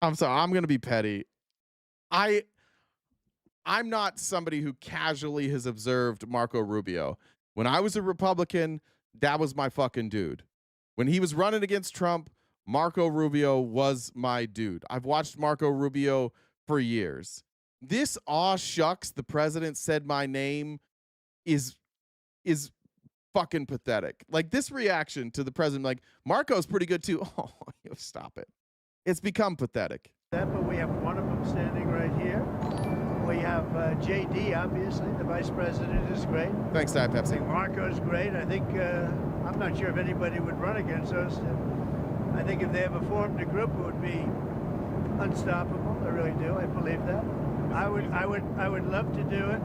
I'm sorry, I'm going to be petty. I'm not somebody who casually has observed Marco Rubio. When I was a Republican, that was my fucking dude. When he was running against Trump, Marco Rubio was my dude. I've watched Marco Rubio for years. This aw shucks, the president said my name is fucking pathetic. Like this reaction to the president, like Marco's pretty good too. Oh, stop it. It's become pathetic. That, but we have one of them standing right here. We have JD, obviously. The vice president is great. Thanks, Diet Pepsi. I think Marco's great. I think, I'm not sure if anybody would run against us. I think if they ever formed a group, it would be unstoppable. I really do. I believe that. I would love to do it.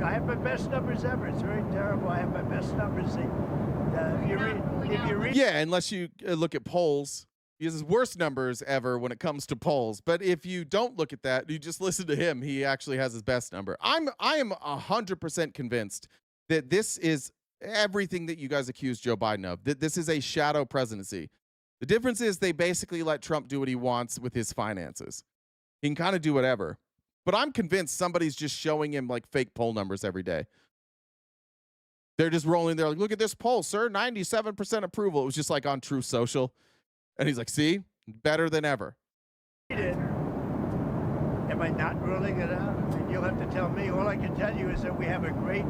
I have my best numbers ever. It's very terrible. I have my best numbers. If you read, yeah, unless you look at polls. He has his worst numbers ever when it comes to polls. But if you don't look at that, you just listen to him, he actually has his best number. I am 100% convinced that this is everything that you guys accuse Joe Biden of. That this is a shadow presidency. The difference is they basically let Trump do what he wants with his finances. He can kind of do whatever. But I'm convinced somebody's just showing him like fake poll numbers every day. They're just rolling there like, look at this poll, sir, 97% approval. It was just like on Truth Social. And he's like, see, better than ever. Am I not ruling it out? I mean, you'll have to tell me. All I can tell you is that we have a great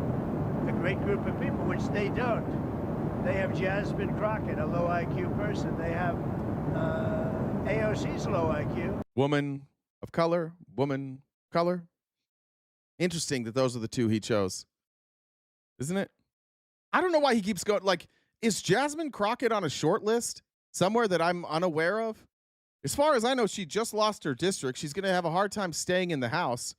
group of people, which they don't. They have Jasmine Crockett, a low IQ person. They have AOC's low IQ. Woman of color. Interesting that those are the two he chose. Isn't it? I don't know why he keeps going. Like, is Jasmine Crockett on a short list? Somewhere that I'm unaware of? As far as I know, she just lost her district. She's going to have a hard time staying in the House.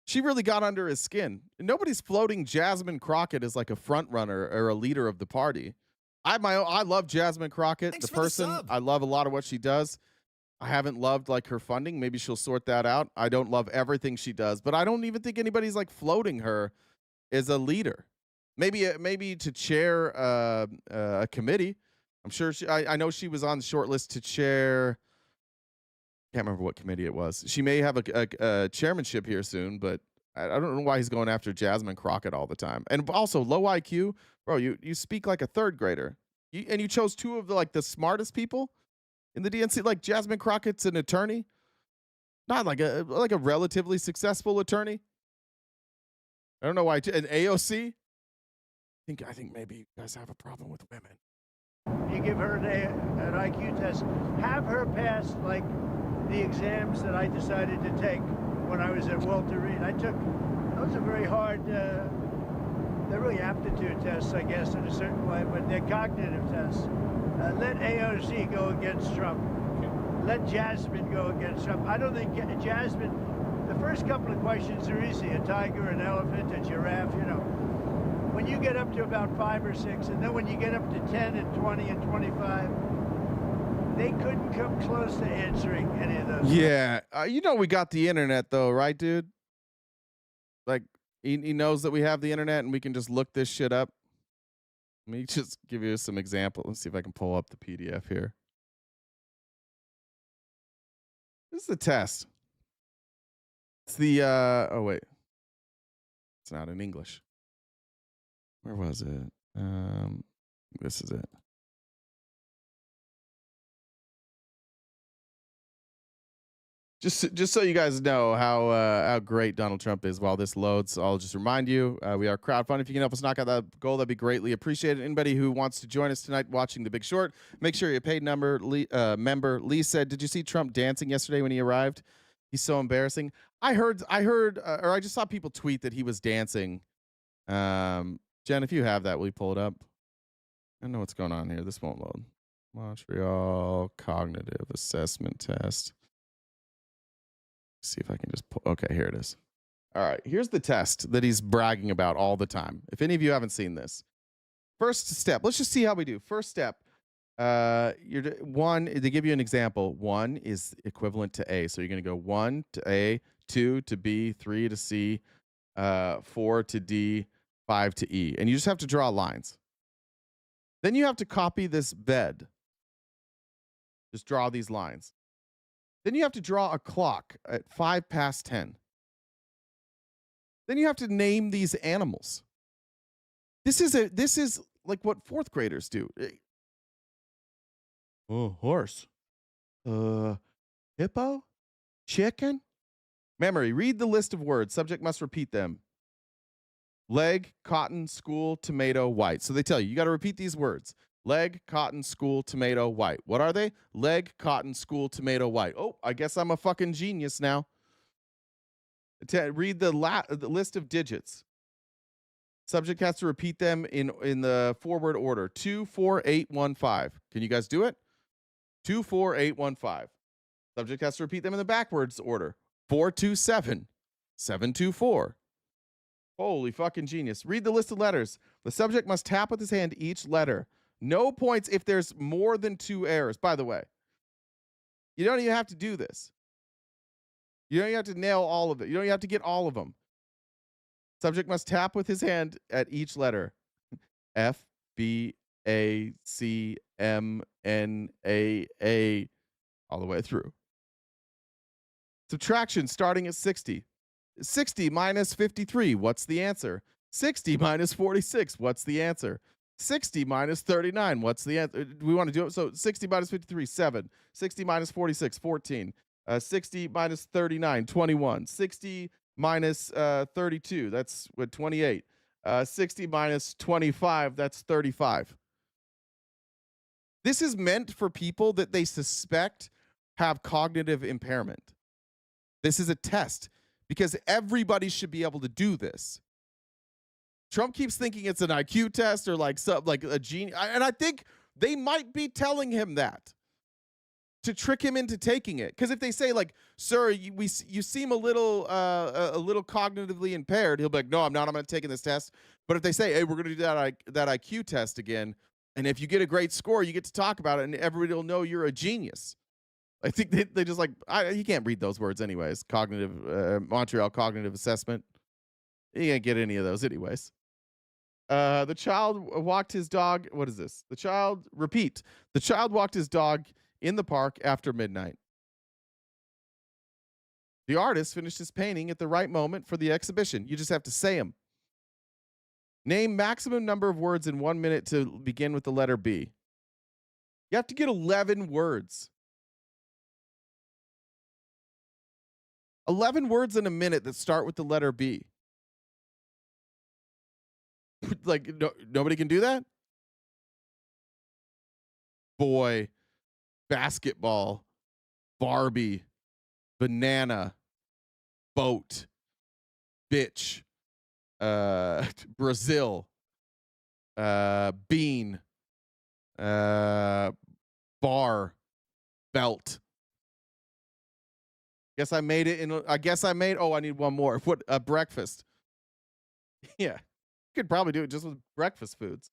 She really got under his skin. Nobody's floating Jasmine Crockett as like a front runner or a leader of the party. I love Jasmine Crockett, Thanks the for the person. sub. I love a lot of what she does. I haven't loved like her funding. Maybe she'll sort that out. I don't love everything she does, but I don't even think anybody's like floating her as a leader. Maybe to chair a committee. I'm sure I know she was on the short list to chair. Can't remember what committee it was. She may have a chairmanship here soon, but I don't know why he's going after Jasmine Crockett all the time. And also low IQ, bro. You speak like a third grader. And you chose two of the smartest people in the DNC. Like Jasmine Crockett's an attorney, not like a relatively successful attorney. I don't know why. An AOC. I think maybe you guys have a problem with women. You give her an IQ test, have her pass like the exams that I decided to take when I was at Walter Reed. Those are very hard, they're really aptitude tests, I guess, in a certain way, but they're cognitive tests. Let AOC go against Trump. Let Jasmine go against Trump. I don't think Jasmine, the first couple of questions are easy, a tiger, an elephant, a giraffe, When you get up to about 5 or 6, and then when you get up to 10 and 20 and 25, they couldn't come close to answering any of those. Yeah. We got the internet, though, right, dude? Like, he knows that we have the internet and we can just look this shit up. Let me just give you some examples. Let's see if I can pull up the PDF here. This is the test. It's the, oh, wait. It's not in English. Where was it? This is it. Just so you guys know how great Donald Trump is while this loads, I'll just remind you, we are crowdfunding. If you can help us knock out that goal, that'd be greatly appreciated. Anybody who wants to join us tonight watching The Big Short, make sure you're a paid member. Lee said, did you see Trump dancing yesterday when he arrived? He's so embarrassing. I heard, or I just saw people tweet that he was dancing. Jen, if you have that, will you pull it up? I don't know what's going on here. This won't load. Montreal Cognitive Assessment Test. See if I can just pull. Okay, here it is. All right, here's the test that he's bragging about all the time. If any of you haven't seen this, first step. Let's just see how we do. First step. They give you an example. 1 is equivalent to A, so you're going to go 1 to A, 2 to B, 3 to C, 4 to D, 5 to E, and you just have to draw lines. Then you have to copy this bed. Just draw these lines. Then you have to draw a clock at 5 past 10. Then you have to name these animals. This is like what fourth graders do. Oh, horse. Hippo? Chicken? Memory. Read the list of words. Subject must repeat them. Leg, cotton, school, tomato, white. So they tell you got to repeat these words. Leg, cotton, school, tomato, white. What are they? Leg, cotton, school, tomato, white. Oh, I guess I'm a fucking genius now. Read the list of digits. Subject has to repeat them in the forward order. 2, 4, 8, 1, 5. Can you guys do it? 2, 4, 8, 1, 5. Subject has to repeat them in the backwards order. 4, 2, 7. 7, 2, 4. Holy fucking genius. Read the list of letters. The subject must tap with his hand each letter. No points if there's more than 2 errors. By the way, you don't even have to do this. You don't even have to nail all of it. You don't even have to get all of them. Subject must tap with his hand at each letter. F, B, A, C, M, N, A, all the way through. Subtraction starting at 60. 60 minus 53, what's the answer? 60 minus 46, what's the answer? 60 minus 39, what's the answer? We want to do it. So 60 minus 53, 7. 60 minus 46, 14. 60 minus 39, 21. 60 minus 32, that's what, 28. 60 minus 25, that's 35. This is meant for people that they suspect have cognitive impairment. This is a test because everybody should be able to do this. Trump keeps thinking it's an IQ test or like a genius, and I think they might be telling him that. to trick him into taking it. Because if they say like, "Sir, you seem a little cognitively impaired," he'll be like, "No, I'm not. I'm not taking this test." But if they say, "Hey, we're going to do that IQ test again, and if you get a great score, you get to talk about it, and everybody will know you're a genius." I think they just like you can't read those words anyways. Montreal cognitive assessment. You can't get any of those anyways. The child walked his dog. What is this? The child walked his dog in the park after midnight. The artist finished his painting at the right moment for the exhibition. You just have to say them. Name maximum number of words in 1 minute to begin with the letter B. You have to get 11 words. 11 words in a minute that start with the letter B. Like, nobody can do that? Boy, basketball, Barbie, banana, boat, bitch, Brazil, bean, bar, belt. Guess I made it I need one more. What, breakfast. Yeah. You could probably do it just with breakfast foods.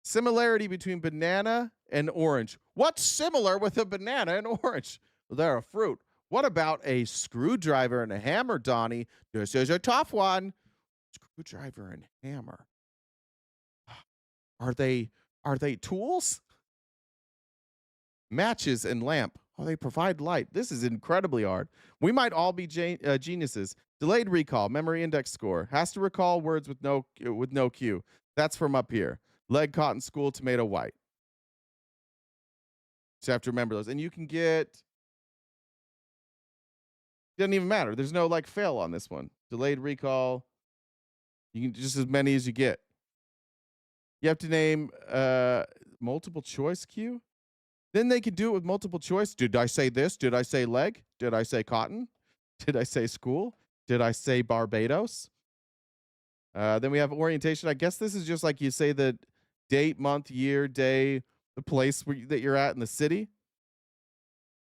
Similarity between banana and orange. What's similar with a banana and orange? Well, they're a fruit. What about a screwdriver and a hammer, Donnie? This is a tough one. Screwdriver and hammer. Are they tools? Matches and lamp. Oh, they provide light. This is incredibly hard. We might all be geniuses. Delayed recall, memory index score. Has to recall words with no cue. That's from up here. Leg caught in school, tomato white. So you have to remember those. And you can get, doesn't even matter. There's no like fail on this one. Delayed recall. You can just as many as you get. You have to name multiple choice cue. Then they can do it with multiple choice. Did I say this? Did I say leg? Did I say cotton? Did I say school? Did I say Barbados? Then we have orientation. I guess this is just like you say the date, month, year, day, the place that you're at in the city.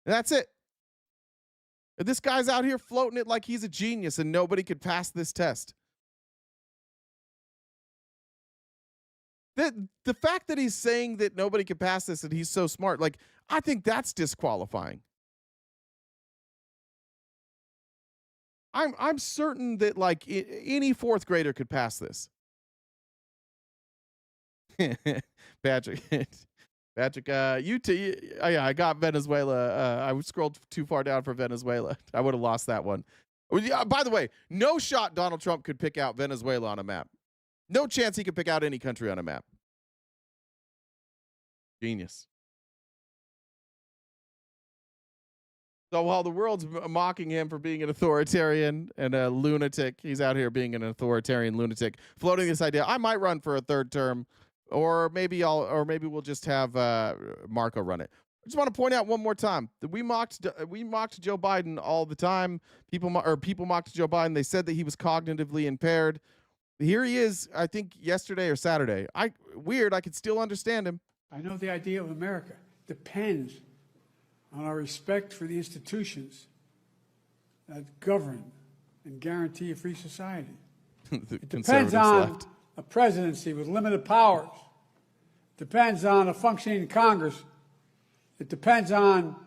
And that's it. And this guy's out here floating it like he's a genius and nobody could pass this test. The fact that he's saying that nobody could pass this and he's so smart, like, I think that's disqualifying. I'm certain that like any fourth grader could pass this. Patrick, yeah, I got Venezuela. I scrolled too far down for Venezuela. I would have lost that one. By the way, no shot Donald Trump could pick out Venezuela on a map. No chance he could pick out any country on a map. Genius. So while the world's mocking him for being an authoritarian and a lunatic, he's out here being an authoritarian lunatic, floating this idea. I might run for a third term, or maybe we'll just have Marco run it. I just want to point out one more time that we mocked Joe Biden all the time. People mocked Joe Biden. They said that he was cognitively impaired. Here he is, I think yesterday or Saturday. I could still understand him. I know the idea of America depends on our respect for the institutions that govern and guarantee a free society. It depends on a presidency with limited powers. It depends on a functioning Congress. It depends on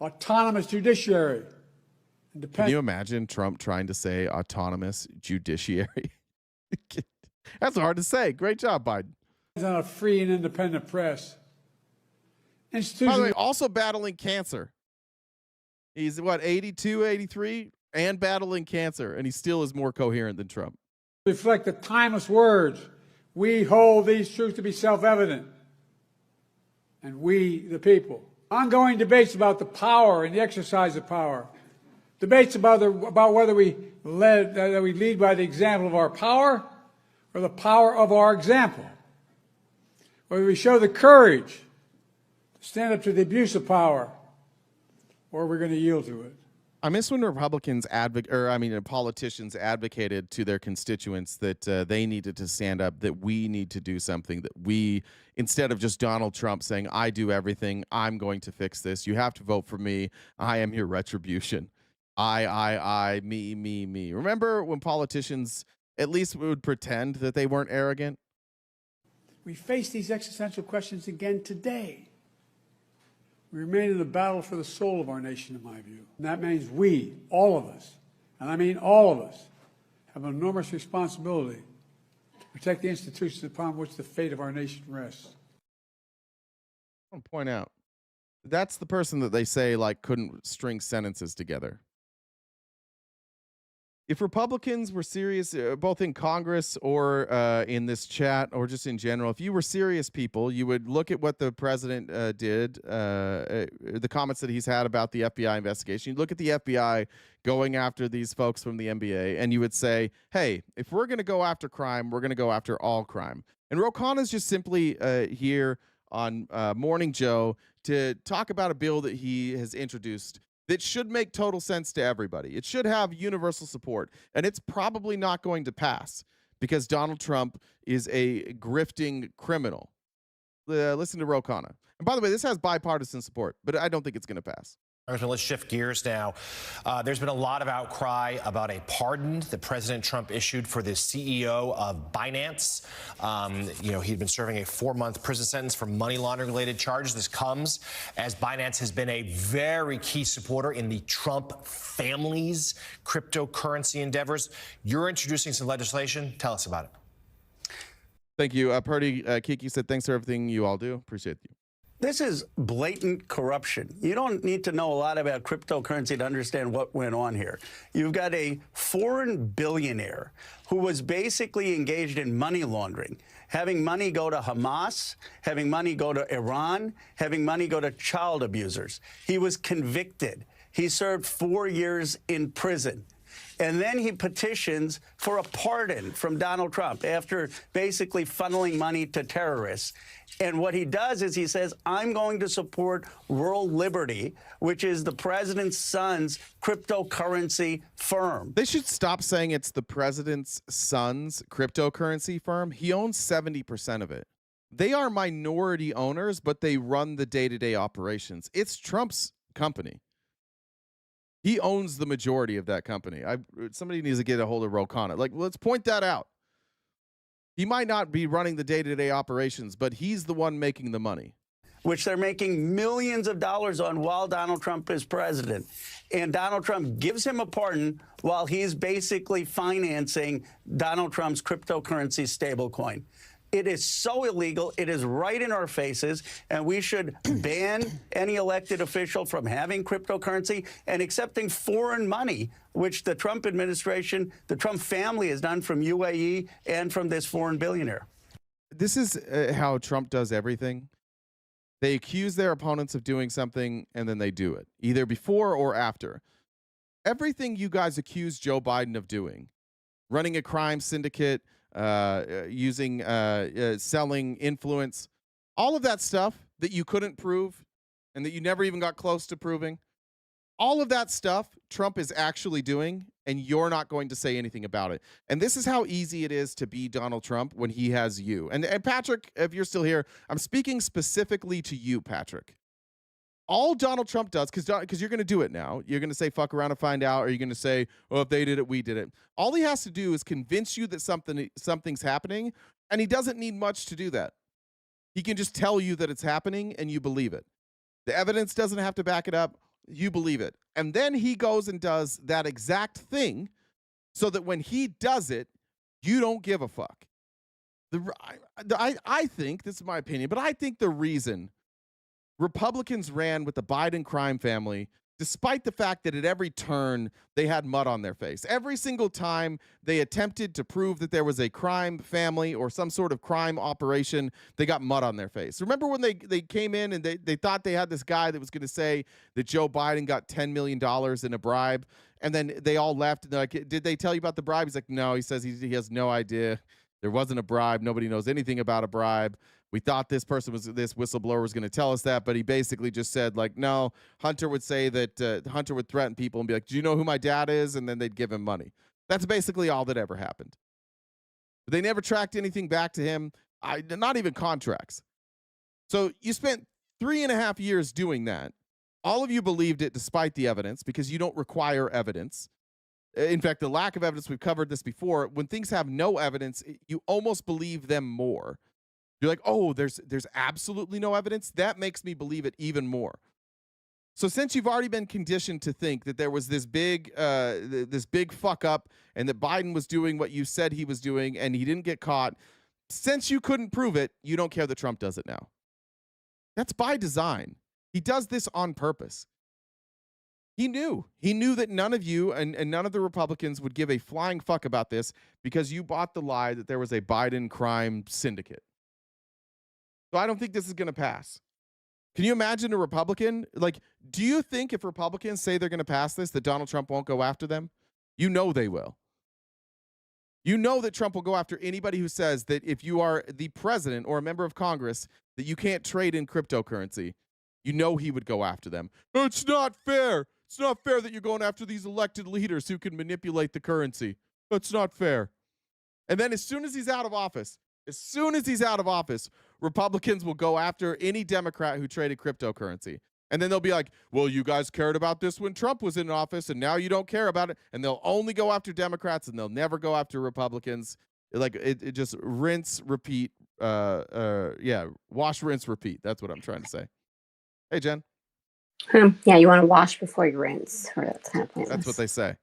autonomous judiciary. Can you imagine Trump trying to say autonomous judiciary? That's hard to say. Great job, Biden. On a free and independent press. By the way, also battling cancer. He's, 82, 83, and battling cancer, and he still is more coherent than Trump. Reflect the timeless words. We hold these truths to be self-evident. And we, the people. Ongoing debates about the power and the exercise of power. Debates about whether we lead by the example of our power or the power of our example. Whether we show the courage to stand up to the abuse of power or we're going to yield to it. I miss when Republicans politicians advocated to their constituents that they needed to stand up, that we need to do something, that we, instead of just Donald Trump saying, I do everything, I'm going to fix this, you have to vote for me, I am your retribution. Me. Remember when politicians at least would pretend that they weren't arrogant? We face these existential questions again today. We remain in the battle for the soul of our nation, in my view. And that means we, all of us, and I mean all of us, have an enormous responsibility to protect the institutions upon which the fate of our nation rests. I want to point out, that's the person that they say couldn't string sentences together. If Republicans were serious, both in Congress or in this chat or just in general, if you were serious people, you would look at what the president did, the comments that he's had about the FBI investigation. You'd look at the FBI going after these folks from the NBA, and you would say, hey, if we're going to go after crime, we're going to go after all crime. And Ro Khanna's just simply here on Morning Joe to talk about a bill that he has introduced that should make total sense to everybody. It should have universal support, and it's probably not going to pass because Donald Trump is a grifting criminal. Listen to Ro Khanna. And by the way, this has bipartisan support, but I don't think it's going to pass. Let's shift gears now. There's been a lot of outcry about a pardon that President Trump issued for the CEO of Binance. He'd been serving a 4-month prison sentence for money laundering related charges. This comes as Binance has been a very key supporter in the Trump family's cryptocurrency endeavors. You're introducing some legislation. Tell us about it. Thank you. Purdy Kiki said, thanks for everything you all do. Appreciate you. This is blatant corruption. You don't need to know a lot about cryptocurrency to understand what went on here. You've got a foreign billionaire who was basically engaged in money laundering, having money go to Hamas, having money go to Iran, having money go to child abusers. He was convicted. He served 4 years in prison. And then he petitions for a pardon from Donald Trump after basically funneling money to terrorists. And what he does is he says, I'm going to support World Liberty, which is the president's son's cryptocurrency firm. They should stop saying it's the president's son's cryptocurrency firm. He owns 70% of it. They are minority owners, but they run the day-to-day operations. It's Trump's company. He owns the majority of that company. Somebody needs to get a hold of Ro Khanna. Let's point that out. He might not be running the day-to-day operations, but he's the one making the money. Which they're making millions of dollars on while Donald Trump is president. And Donald Trump gives him a pardon while he's basically financing Donald Trump's cryptocurrency stablecoin. It is so illegal. It is right in our faces, and we should ban any elected official from having cryptocurrency and accepting foreign money, which the Trump administration, the Trump family has done from UAE and from this foreign billionaire. This is how Trump does everything. They accuse their opponents of doing something, and then they do it, either before or after. Everything you guys accuse Joe Biden of doing, running a crime syndicate, using selling influence, all of that stuff that you couldn't prove and that you never even got close to proving, all of that stuff Trump is actually doing, and you're not going to say anything about it. And this is how easy it is to be Donald Trump when he has you. And Patrick, if you're still here, I'm speaking specifically to you, Patrick. All Donald Trump does, because you're going to do it now. You're going to say, fuck around and find out, or you're going to say, oh, if they did it, we did it. All he has to do is convince you that something's happening, and he doesn't need much to do that. He can just tell you that it's happening, and you believe it. The evidence doesn't have to back it up. You believe it. And then he goes and does that exact thing so that when he does it, you don't give a fuck. I think, this is my opinion, but I think the reason Republicans ran with the Biden crime family, despite the fact that at every turn they had mud on their face. Every single time they attempted to prove that there was a crime family or some sort of crime operation, they got mud on their face. Remember when they came in and they thought they had this guy that was going to say that Joe Biden got $10 million in a bribe, and then they all left. And they're like, did they tell you about the bribe? He's like, no. He says he has no idea. There wasn't a bribe. Nobody knows anything about a bribe. We thought this whistleblower was going to tell us that, but he basically just said, like, no, Hunter would say that Hunter would threaten people and be like, do you know who my dad is? And then they'd give him money. That's basically all that ever happened. But they never tracked anything back to him, not even contracts. So you spent 3.5 years doing that. All of you believed it despite the evidence because you don't require evidence. In fact, the lack of evidence, we've covered this before. When things have no evidence, you almost believe them more. You're like, oh, there's absolutely no evidence. That makes me believe it even more. So since you've already been conditioned to think that there was this big fuck up and that Biden was doing what you said he was doing and he didn't get caught, since you couldn't prove it, you don't care that Trump does it now. That's by design. He does this on purpose. He knew that none of you and none of the Republicans would give a flying fuck about this because you bought the lie that there was a Biden crime syndicate. So I don't think this is going to pass. Can you imagine a Republican? Like, do you think if Republicans say they're going to pass this, that Donald Trump won't go after them? You know they will. You know that Trump will go after anybody who says that if you are the president or a member of Congress, that you can't trade in cryptocurrency. You know he would go after them. It's not fair. It's not fair that you're going after these elected leaders who can manipulate the currency. That's not fair. And then as soon as he's out of office, Republicans will go after any Democrat who traded cryptocurrency. And then they'll be like, well, you guys cared about this when Trump was in office, and now you don't care about it. And they'll only go after Democrats, and they'll never go after Republicans. Like, it just rinse, repeat. Wash, rinse, repeat. That's what I'm trying to say. Hey, Jen. Yeah, you want to wash before you rinse. Or that's kind of pointless. That's what they say.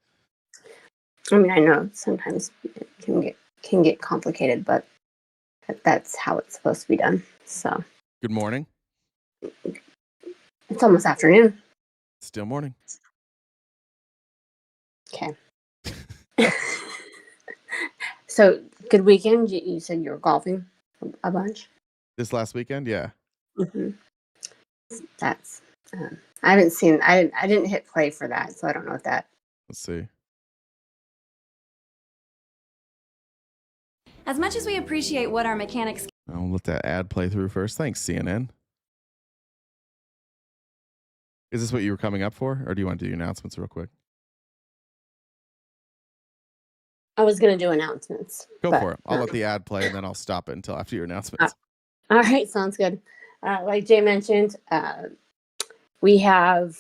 I mean, I know sometimes it can get complicated, but that's how it's supposed to be done. So. Good morning. It's almost afternoon. Still morning. Okay. So, good weekend. You said you were golfing a bunch. This last weekend, yeah. Mm-hmm. That's. I haven't seen. I didn't hit play for that, so I don't know what that. Let's see. As much as we appreciate what our mechanics. I'll let that ad play through first. Thanks, CNN. Is this what you were coming up for, or do you want to do your announcements real quick? I was going to do announcements. Go for it. I'll let the ad play, and then I'll stop it until after your announcements. All right, sounds good. Like Jay mentioned, we have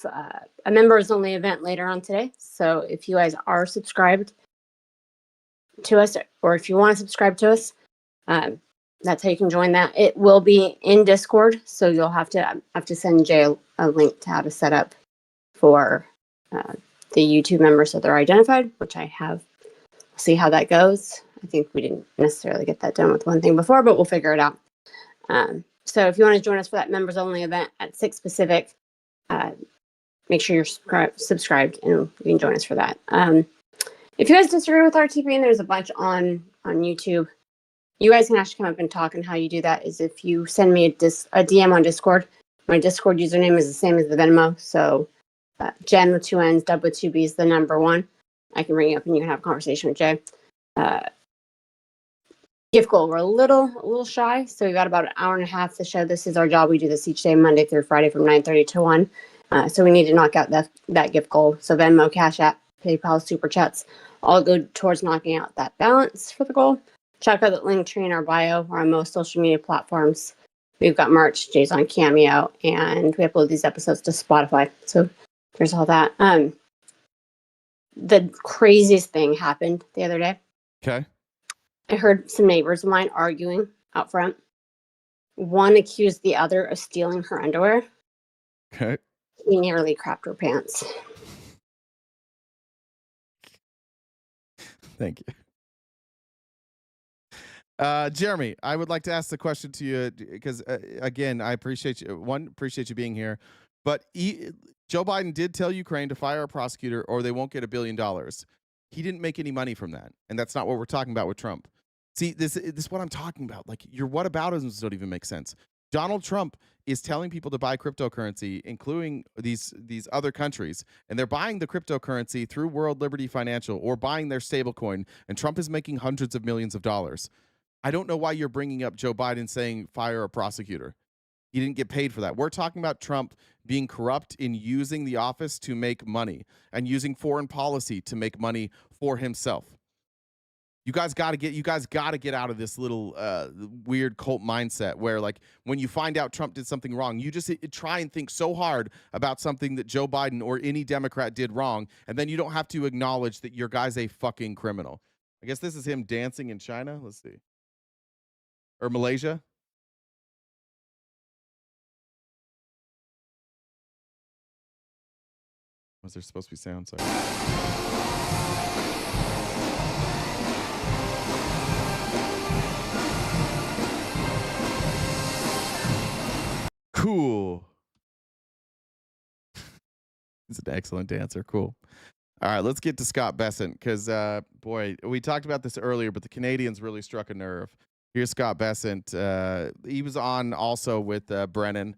a members-only event later on today. So if you guys are subscribed to us, or if you want to subscribe to us, that's how you can join that. It will be in Discord, so you'll have to send Jay a link to how to set up for the YouTube members so they're identified, which I have. We'll see how that goes. I think we didn't necessarily get that done with one thing before, but we'll figure it out. So if you want to join us for that members-only event at 6 Pacific, make sure you're subscribed, and you can join us for that. If you guys disagree with RTP, and there's a bunch on YouTube, you guys can actually come up and talk, and how you do that is if you send me a DM on Discord. My Discord username is the same as the Venmo, so Jen with 2 N's, Dub with 2 B's, the number 1. I can bring you up and you can have a conversation with Jay. Gift goal, we're a little shy, so we got about an hour and a half to show. This is our job. We do this each day, Monday through Friday from 9:30 to 1. So we need to knock out that gift goal. So Venmo, Cash App, PayPal, Super Chats, all go towards knocking out that balance for the goal. Check out the link tree in our bio. We're on most social media platforms. We've got merch, Jay's on Cameo, and we upload these episodes to Spotify. So there's all that. The craziest thing happened the other day. Okay. I heard some neighbors of mine arguing out front. One accused the other of stealing her underwear. Okay. He nearly crapped her pants. Thank you. Jeremy, I would like to ask the question to you because, again, I appreciate you. Appreciate you being here. But Joe Biden did tell Ukraine to fire a prosecutor or they won't get $1 billion. He didn't make any money from that. And that's not what we're talking about with Trump. See, this is what I'm talking about. Like, your whataboutisms don't even make sense. Donald Trump is telling people to buy cryptocurrency, including these other countries, and they're buying the cryptocurrency through World Liberty Financial or buying their stablecoin, and Trump is making hundreds of millions of dollars. I don't know why you're bringing up Joe Biden saying fire a prosecutor. He didn't get paid for that. We're talking about Trump being corrupt in using the office to make money and using foreign policy to make money for himself. You guys got to get out of this little weird cult mindset where, like, when you find out Trump did something wrong, you just try and think so hard about something that Joe Biden or any Democrat did wrong, and then you don't have to acknowledge that your guy's a fucking criminal. I guess this is him dancing in China. Let's see. Or Malaysia. Was there supposed to be sound? Sorry. Cool. He's an excellent dancer. Cool. All right, let's get to Scott Bessent because, boy, we talked about this earlier, but the Canadians really struck a nerve. Here's Scott Bessent. He was on also with Brennan.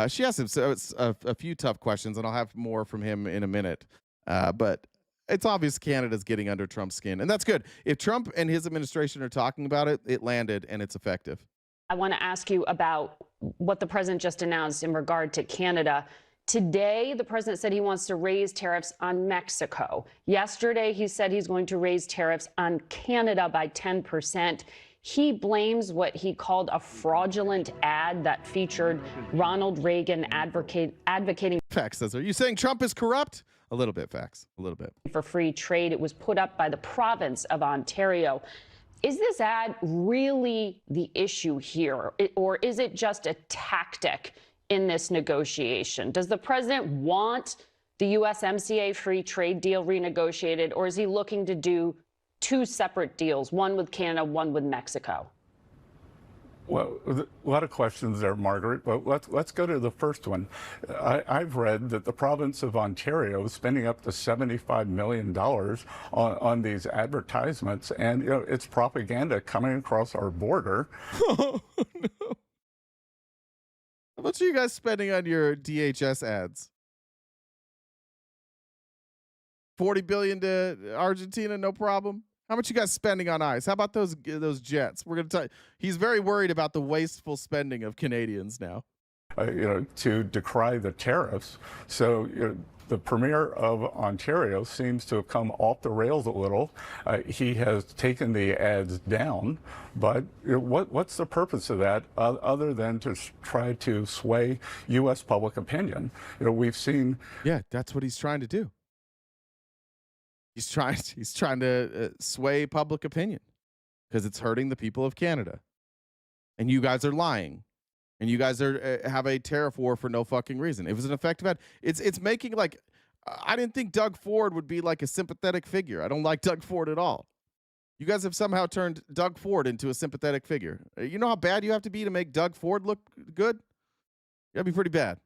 She asked him a few tough questions, and I'll have more from him in a minute. But it's obvious Canada's getting under Trump's skin, and that's good. If Trump and his administration are talking about it, it landed, and it's effective. I want to ask you about what the president just announced in regard to Canada. Today, the president said he wants to raise tariffs on Mexico. Yesterday, he said he's going to raise tariffs on Canada by 10%. He blames what he called a fraudulent ad that featured Ronald Reagan advocating. Facts, says, are you saying Trump is corrupt? A little bit, facts, a little bit. For free trade. It was put up by the province of Ontario. Is this ad really the issue here, or is it just a tactic in this negotiation? Does the president want the USMCA free trade deal renegotiated, or is he looking to do two separate deals, one with Canada, one with Mexico? Well, a lot of questions there, Margaret, but let's go to the first one. I've read that the province of Ontario is spending up to $75 million on these advertisements, and it's propaganda coming across our border. Oh, no. How much are you guys spending on your DHS ads? $40 billion to Argentina, no problem. How much you guys spending on ICE? How about those jets? We're going to tell you. He's very worried about the wasteful spending of Canadians now. To decry the tariffs. So the Premier of Ontario seems to have come off the rails a little. He has taken the ads down, but what's the purpose of that other than to try to sway U.S. public opinion? We've seen. Yeah, that's what he's trying to do. He's trying to sway public opinion because it's hurting the people of Canada. And you guys are lying. And you guys are have a tariff war for no fucking reason. It was an effective ad. It's making, like, I didn't think Doug Ford would be like a sympathetic figure. I don't like Doug Ford at all. You guys have somehow turned Doug Ford into a sympathetic figure. You know how bad you have to be to make Doug Ford look good? You gotta be pretty bad.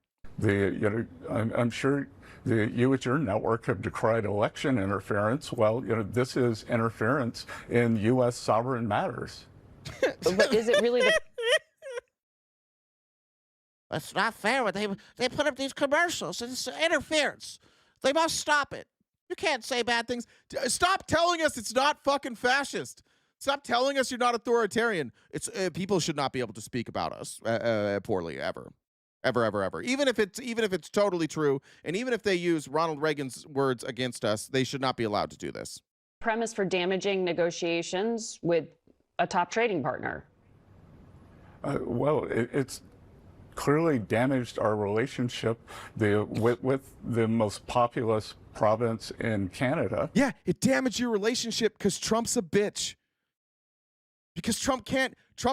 I'm sure you at your network have decried election interference. Well, this is interference in U.S. sovereign matters. But is it really the... That's not fair. They put up these commercials. It's interference. They must stop it. You can't say bad things. Stop telling us it's not fucking fascist. Stop telling us you're not authoritarian. It's people should not be able to speak about us poorly ever. Ever. Even if it's totally true, and even if they use Ronald Reagan's words against us, they should not be allowed to do this. Premise for damaging negotiations with a top trading partner? Well, it's clearly damaged our relationship with the most populous province in Canada. Yeah, it damaged your relationship because Trump's a bitch. Because Trump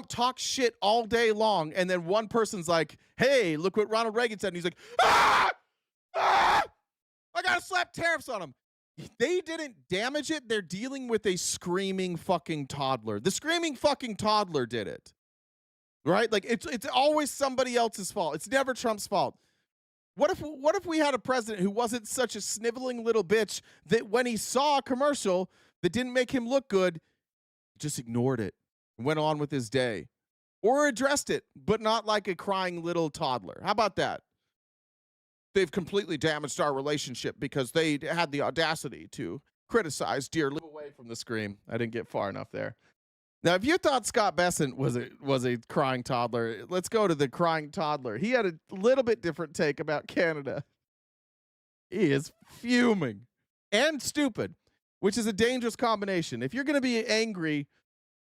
talks shit all day long, and then one person's like, hey, look what Ronald Reagan said, and he's like, I gotta slap tariffs on him. They didn't damage it. They're dealing with a screaming fucking toddler. The screaming fucking toddler did it. Right? Like, it's always somebody else's fault. It's never Trump's fault. What if we had a president who wasn't such a sniveling little bitch that when he saw a commercial that didn't make him look good, just ignored it and went on with his day? Or addressed it, but not like a crying little toddler. How about that? They've completely damaged our relationship because they had the audacity to criticize dear. Live away from the scream. I didn't get far enough there. Now, if you thought Scott Bessent was a crying toddler, let's go to the crying toddler. He had a little bit different take about Canada. He is fuming and stupid, which is a dangerous combination. If you're going to be angry,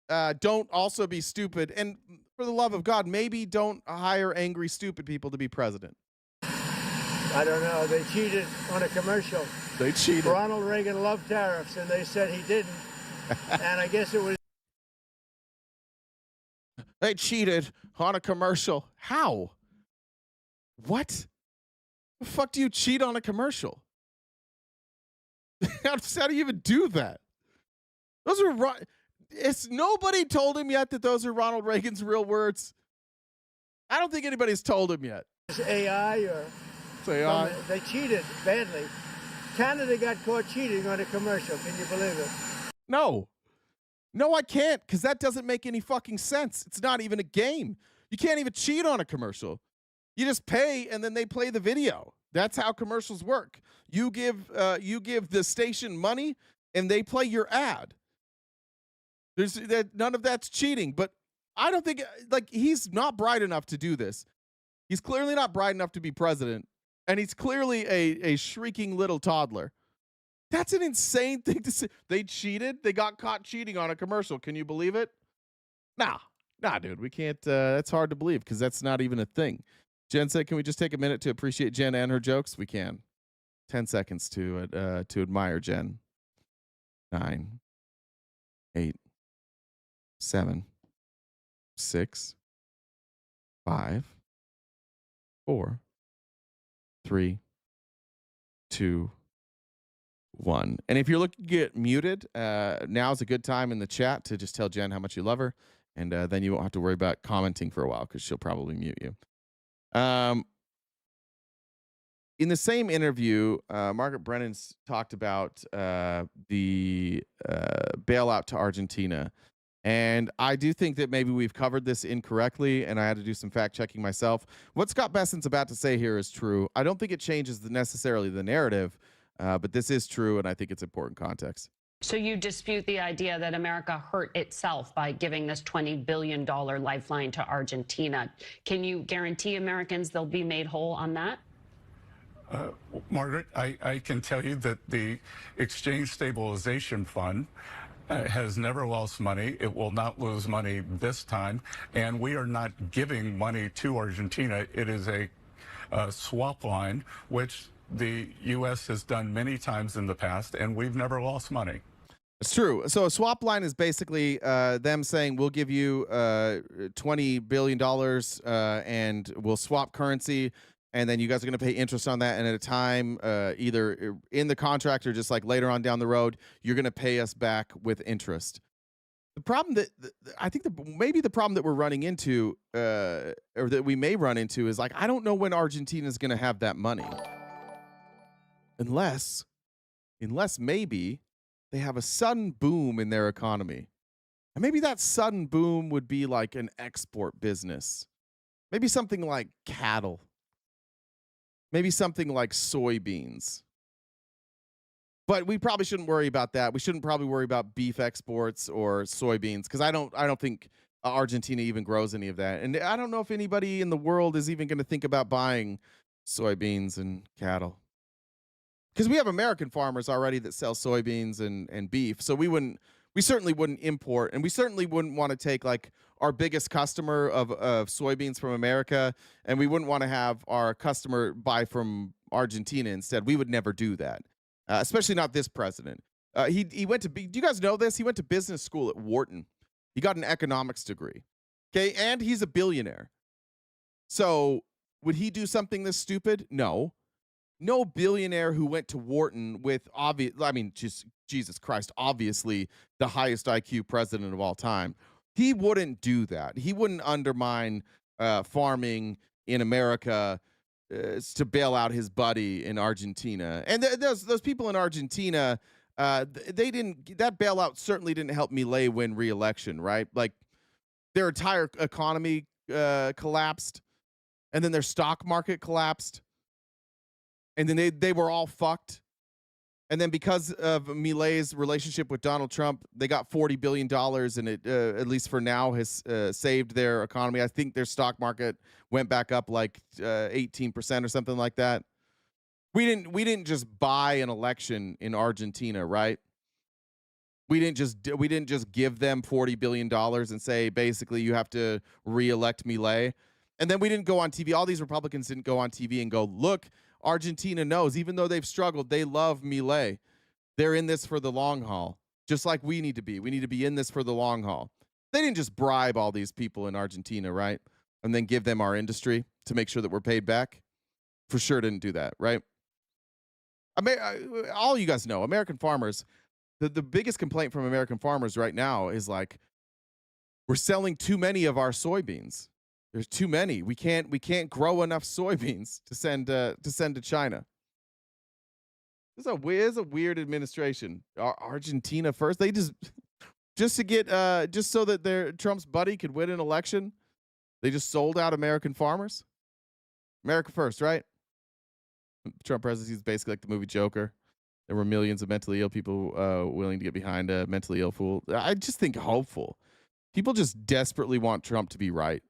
don't also be stupid. And for the love of God, maybe don't hire angry, stupid people to be president. I don't know. They cheated on a commercial. They cheated. Ronald Reagan loved tariffs, and they said he didn't. And I guess it was. They cheated on a commercial. How? What? The fuck do you cheat on a commercial? How do you even do that? Those are it's nobody told him yet that those are Ronald Reagan's real words. I don't think anybody's told him yet. It's AI or AI. They cheated badly. Canada got caught cheating on a commercial. Can you believe it? No, I can't, because that doesn't make any fucking sense. It's not even a game. You can't even cheat on a commercial. You just pay and then they play the video. That's how commercials work. You give the station money and they play your ad. None of that's cheating, but I don't think he's not bright enough to do this. He's clearly not bright enough to be president, and he's clearly a shrieking little toddler. That's an insane thing to say. They cheated. They got caught cheating on a commercial. Can you believe it? Nah, dude. We can't. That's hard to believe because that's not even a thing. Jen said, can we just take a minute to appreciate Jen and her jokes? We can. 10 seconds to admire Jen. 9, 8, 7, 6, 5, 4, 3, 2, 1. And if you're looking to get muted, now's a good time in the chat to just tell Jen how much you love her, and then you won't have to worry about commenting for a while because she'll probably mute you. In the same interview, Margaret Brennan talked about the bailout to Argentina. And I do think that maybe we've covered this incorrectly, and I had to do some fact checking myself. What Scott Bessent's about to say here is true. I don't think it changes necessarily the narrative, but this is true, and I think it's important context. So you dispute the idea that America hurt itself by giving this $20 billion lifeline to Argentina. Can you guarantee Americans they'll be made whole on that? Margaret, I can tell you that the Exchange Stabilization Fund has never lost money. It will not lose money this time. And we are not giving money to Argentina. It is a swap line, which the U.S. has done many times in the past, and we've never lost money. It's true. So a swap line is basically them saying, we'll give you $20 billion and we'll swap currency. And then you guys are going to pay interest on that. And at a time, either in the contract or just like later on down the road, you're going to pay us back with interest. The problem that I think maybe the problem that we're running into or that we may run into is like, I don't know when Argentina is going to have that money. Unless maybe they have a sudden boom in their economy. And maybe that sudden boom would be like an export business. Maybe something like cattle. Maybe something like soybeans. But we probably shouldn't worry about that. We shouldn't probably worry about beef exports or soybeans because I don't think Argentina even grows any of that. And I don't know if anybody in the world is even going to think about buying soybeans and cattle. Because we have American farmers already that sell soybeans and beef. So we certainly wouldn't import, and we certainly wouldn't want to take like our biggest customer of soybeans from America, and we wouldn't want to have our customer buy from Argentina instead. We would never do that, especially not this president. He went to, do you guys know this? He went to business school at Wharton. He got an economics degree, okay, and he's a billionaire. So would he do something this stupid? No. No billionaire who went to Wharton with just Jesus Christ, obviously the highest IQ president of all time. He wouldn't do that. He wouldn't undermine farming in America to bail out his buddy in Argentina. And those people in Argentina, that bailout certainly didn't help Milei win re-election, right? Like their entire economy collapsed, and then their stock market collapsed. And then they were all fucked. And then because of Milei's relationship with Donald Trump, they got $40 billion, and it, at least for now, has saved their economy. I think their stock market went back up like 18% or something like that. We didn't just buy an election in Argentina, right? We didn't just give them $40 billion and say, basically, you have to reelect Milei. And then we didn't go on TV. All these Republicans didn't go on TV and go, look, Argentina knows, even though they've struggled, they love Milei. They're in this for the long haul, just like we need to be. We need to be in this for the long haul. They didn't just bribe all these people in Argentina, right? And then give them our industry to make sure that we're paid back. For sure didn't do that, right? All you guys know, American farmers, the biggest complaint from American farmers right now is like, we're selling too many of our soybeans. There's too many. We can't grow enough soybeans to send to China. This is a weird administration. Argentina first. They just to get just so that Trump's buddy could win an election, they just sold out American farmers. America first, right? Trump presidency is basically like the movie Joker. There were millions of mentally ill people willing to get behind a mentally ill fool. I just think hopeful. People just desperately want Trump to be right.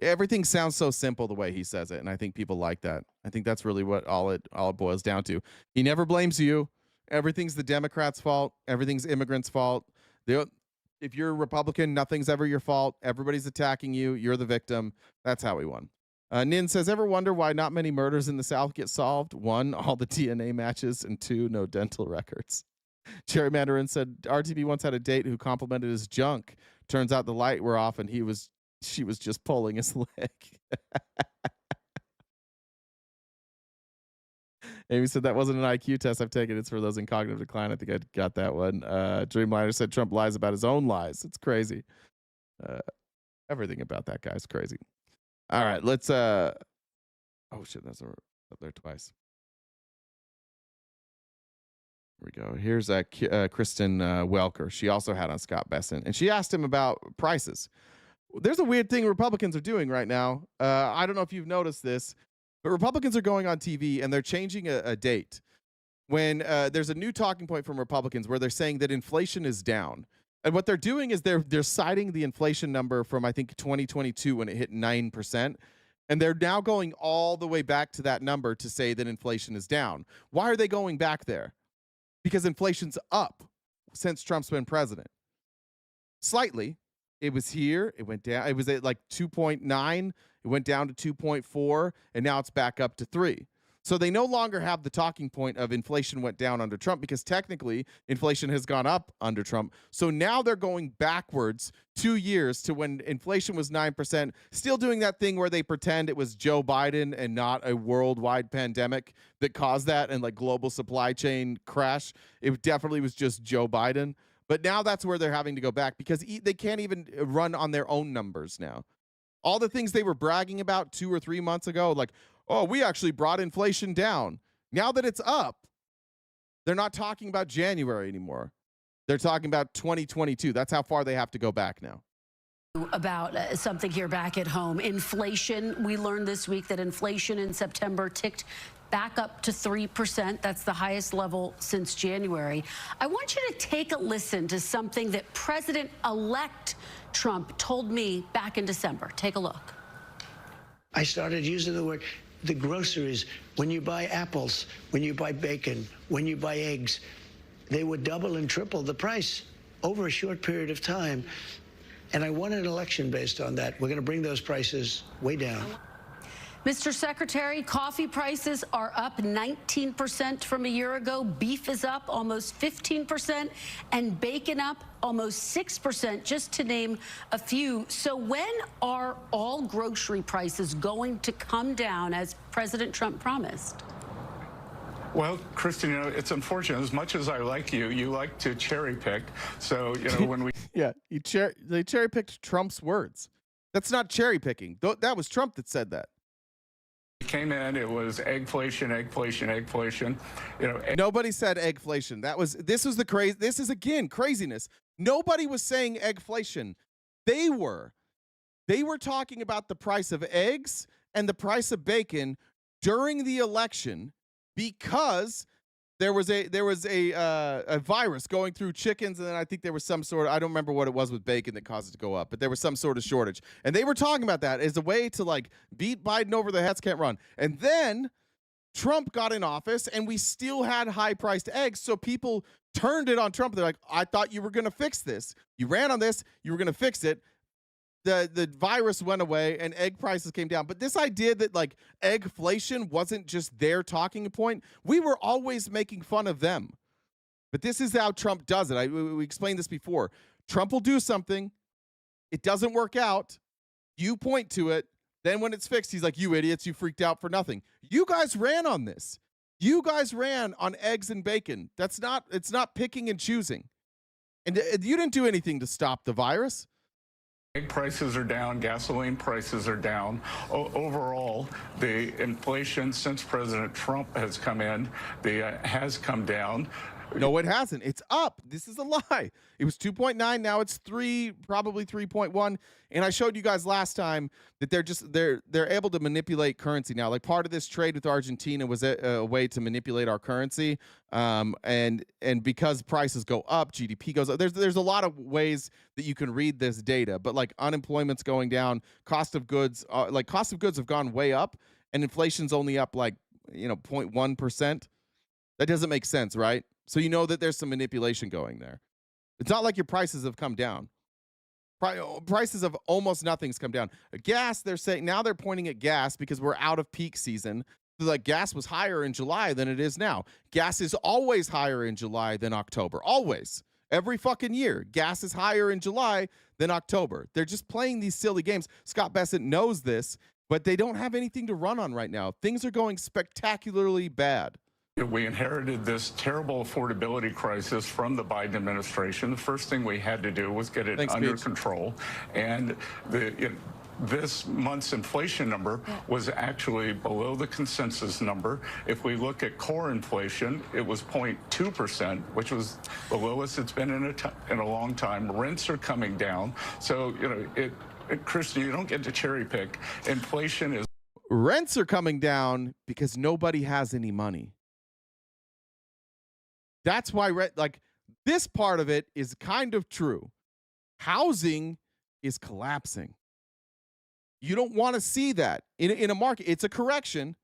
Everything sounds so simple the way he says it, and I think people like that. I think that's really what all it boils down to. He never blames you. Everything's the Democrats' fault. Everything's immigrants' fault. If you're a Republican, nothing's ever your fault. Everybody's attacking you. You're the victim. That's how he won. Nin says, ever wonder why not many murders in the South get solved? 1, all the DNA matches, and 2, no dental records. Jerry Mandarin said, RTP once had a date who complimented his junk. Turns out the light were off, and she was just pulling his leg. Amy said that wasn't an IQ test I've taken. It's for those in cognitive decline. I think I got that one. Dreamliner said Trump lies about his own lies. It's crazy. Everything about that guy is crazy. All right, let's oh shit, that's up there twice. Here we go. Here's Kristen Welker. She also had on Scott Besson, and she asked him about prices. There's a weird thing Republicans are doing right now. I don't know if you've noticed this, but Republicans are going on TV and they're changing a date. When there's a new talking point from Republicans where they're saying that inflation is down. And what they're doing is they're citing the inflation number from, I think, 2022 when it hit 9%. And they're now going all the way back to that number to say that inflation is down. Why are they going back there? Because inflation's up since Trump's been president. Slightly. It was here. It went down. It was at like 2.9. It went down to 2.4. And now it's back up to 3. So they no longer have the talking point of inflation went down under Trump, because technically inflation has gone up under Trump. So now they're going backwards 2 years to when inflation was 9%, still doing that thing where they pretend it was Joe Biden and not a worldwide pandemic that caused that and like global supply chain crash. It definitely was just Joe Biden. But now that's where they're having to go back because they can't even run on their own numbers now. All the things they were bragging about 2 or 3 months ago, like, oh, we actually brought inflation down. Now that it's up, they're not talking about January anymore. They're talking about 2022. That's how far they have to go back now. About something here back at home. Inflation. We learned this week that inflation in September ticked back up to 3%. That's the highest level since January. I want you to take a listen to something that President-elect Trump told me back in December. Take a look. I started using the word, the groceries, when you buy apples, when you buy bacon, when you buy eggs, they would double and triple the price over a short period of time. And I won an election based on that. We're going to bring those prices way down. Mr. Secretary, coffee prices are up 19% from a year ago. Beef is up almost 15%, and bacon up almost 6%, just to name a few. So when are all grocery prices going to come down, as President Trump promised? Well, Kristen, you know, it's unfortunate. As much as I like you, you like to cherry pick. So, you know, when we... Yeah, they cherry picked Trump's words. That's not cherry picking. That was Trump that said that. Came in, it was eggflation, eggflation, eggflation. You know, nobody said eggflation. This was the crazy. This is again craziness. Nobody was saying eggflation. They were talking about the price of eggs and the price of bacon during the election because there was a virus going through chickens, and then I think there was some sort of, I don't remember what it was with bacon that caused it to go up, but there was some sort of shortage. And they were talking about that as a way to like beat Biden over the heads can't run. And then Trump got in office and we still had high-priced eggs, so people turned it on Trump. They're like, I thought you were going to fix this. You ran on this. You were going to fix it. The virus went away and egg prices came down. But this idea that like eggflation wasn't just their talking point, we were always making fun of them. But this is how Trump does it. We explained this before. Trump will do something. It doesn't work out. You point to it. Then when it's fixed, he's like, you idiots, you freaked out for nothing. You guys ran on this. You guys ran on eggs and bacon. It's not picking and choosing. And you didn't do anything to stop the virus. Egg prices are down, gasoline prices are down. Overall, the inflation since President Trump has come in, has come down. No, it hasn't. It's up. This is a lie. It was 2.9. Now it's 3, probably 3.1. And I showed you guys last time that they're able to manipulate currency now. Like part of this trade with Argentina was a way to manipulate our currency. And because prices go up, GDP goes up. There's a lot of ways that you can read this data. But like unemployment's going down, cost of goods have gone way up, and inflation's only up like 0.1%. That doesn't make sense, right? So you know that there's some manipulation going there. It's not like your prices have come down. Prices of almost nothing's come down. Gas, they're saying, now they're pointing at gas because we're out of peak season. Like gas was higher in July than it is now. Gas is always higher in July than October. Always. Every fucking year. Gas is higher in July than October. They're just playing these silly games. Scott Bessent knows this, but they don't have anything to run on right now. Things are going spectacularly bad. We inherited this terrible affordability crisis from the Biden administration. The first thing we had to do was get it under control. And this month's inflation number was actually below the consensus number. If we look at core inflation, it was 0.2%, which was the lowest it's been in a long time. Rents are coming down. So, Kristen, you don't get to cherry pick. Inflation is... Rents are coming down because nobody has any money. That's why, this part of it is kind of true. Housing is collapsing. You don't want to see that in a market. It's a correction.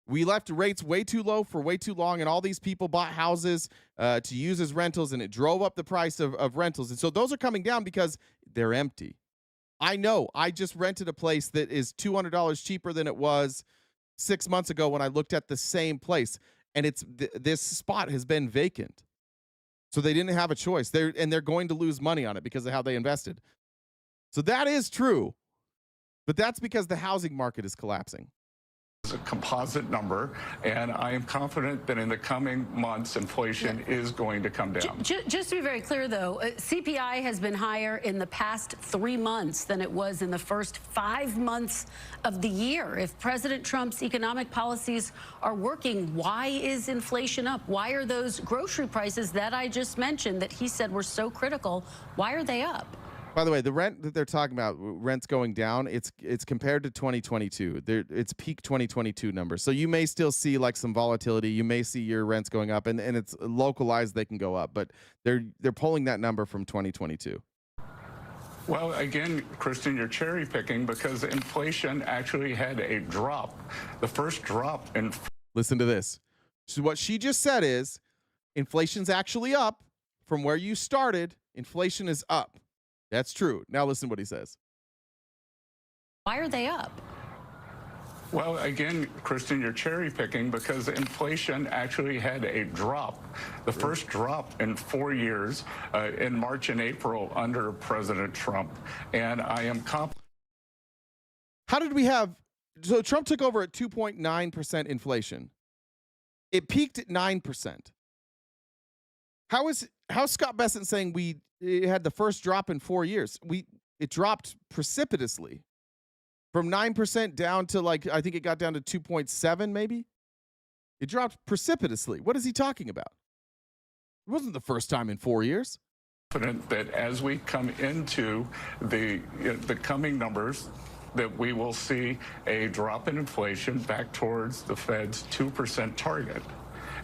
We left rates way too low for way too long, and all these people bought houses to use as rentals, and it drove up the price of rentals. And so those are coming down because they're empty. I know. I just rented a place that is $200 cheaper than it was 6 months ago when I looked at the same place. And this spot has been vacant. So they didn't have a choice. They're going to lose money on it because of how they invested. So that is true. But that's because the housing market is collapsing. It's a composite number, and I am confident that in the coming months, inflation is going to come down. Just to be very clear, though, CPI has been higher in the past 3 months than it was in the first 5 months of the year. If President Trump's economic policies are working, why is inflation up? Why are those grocery prices that I just mentioned that he said were so critical, why are they up? By the way, the rent that they're talking about, rent's going down, it's compared to 2022. It's peak 2022 numbers. So you may still see like some volatility. You may see your rents going up, and it's localized, they can go up. But they're pulling that number from 2022. Well, again, Kristen, you're cherry picking because inflation actually had a drop. The first drop in... Listen to this. So what she just said is inflation's actually up from where you started. Inflation is up. That's true. Now listen to what he says. Why are they up? Well, again, Kristen, you're cherry picking because inflation actually had a drop, the first drop in 4 years in March and April under President Trump. And I am confident. How did we have? So Trump took over at 2.9% inflation. It peaked at 9%. How's Scott Bessent saying it had the first drop in 4 years? It dropped precipitously from 9% down to I think it got down to 2.7 maybe. It dropped precipitously. What is he talking about? It wasn't the first time in 4 years. Confident that as we come into the coming numbers, that we will see a drop in inflation back towards the Fed's 2% target.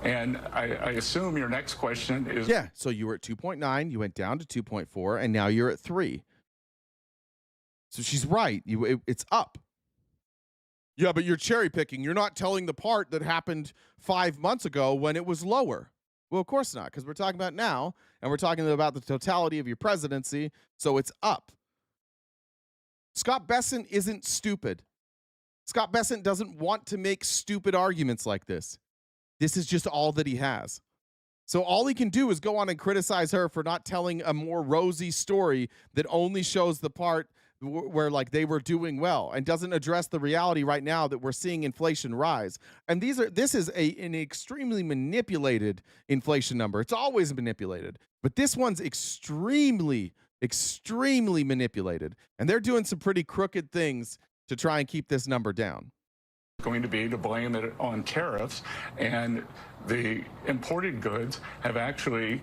And I assume your next question is... Yeah, so you were at 2.9, you went down to 2.4, and now you're at 3. So she's right. It's up. Yeah, but you're cherry picking. You're not telling the part that happened 5 months ago when it was lower. Well, of course not, because we're talking about now, and we're talking about the totality of your presidency, so it's up. Scott Bessent isn't stupid. Scott Bessent doesn't want to make stupid arguments like this. This is just all that he has. So all he can do is go on and criticize her for not telling a more rosy story that only shows the part where like they were doing well and doesn't address the reality right now that we're seeing inflation rise. And this is an extremely manipulated inflation number. It's always manipulated, but this one's extremely manipulated, and they're doing some pretty crooked things to try and keep this number down. Going to be to blame it on tariffs, and the imported goods have actually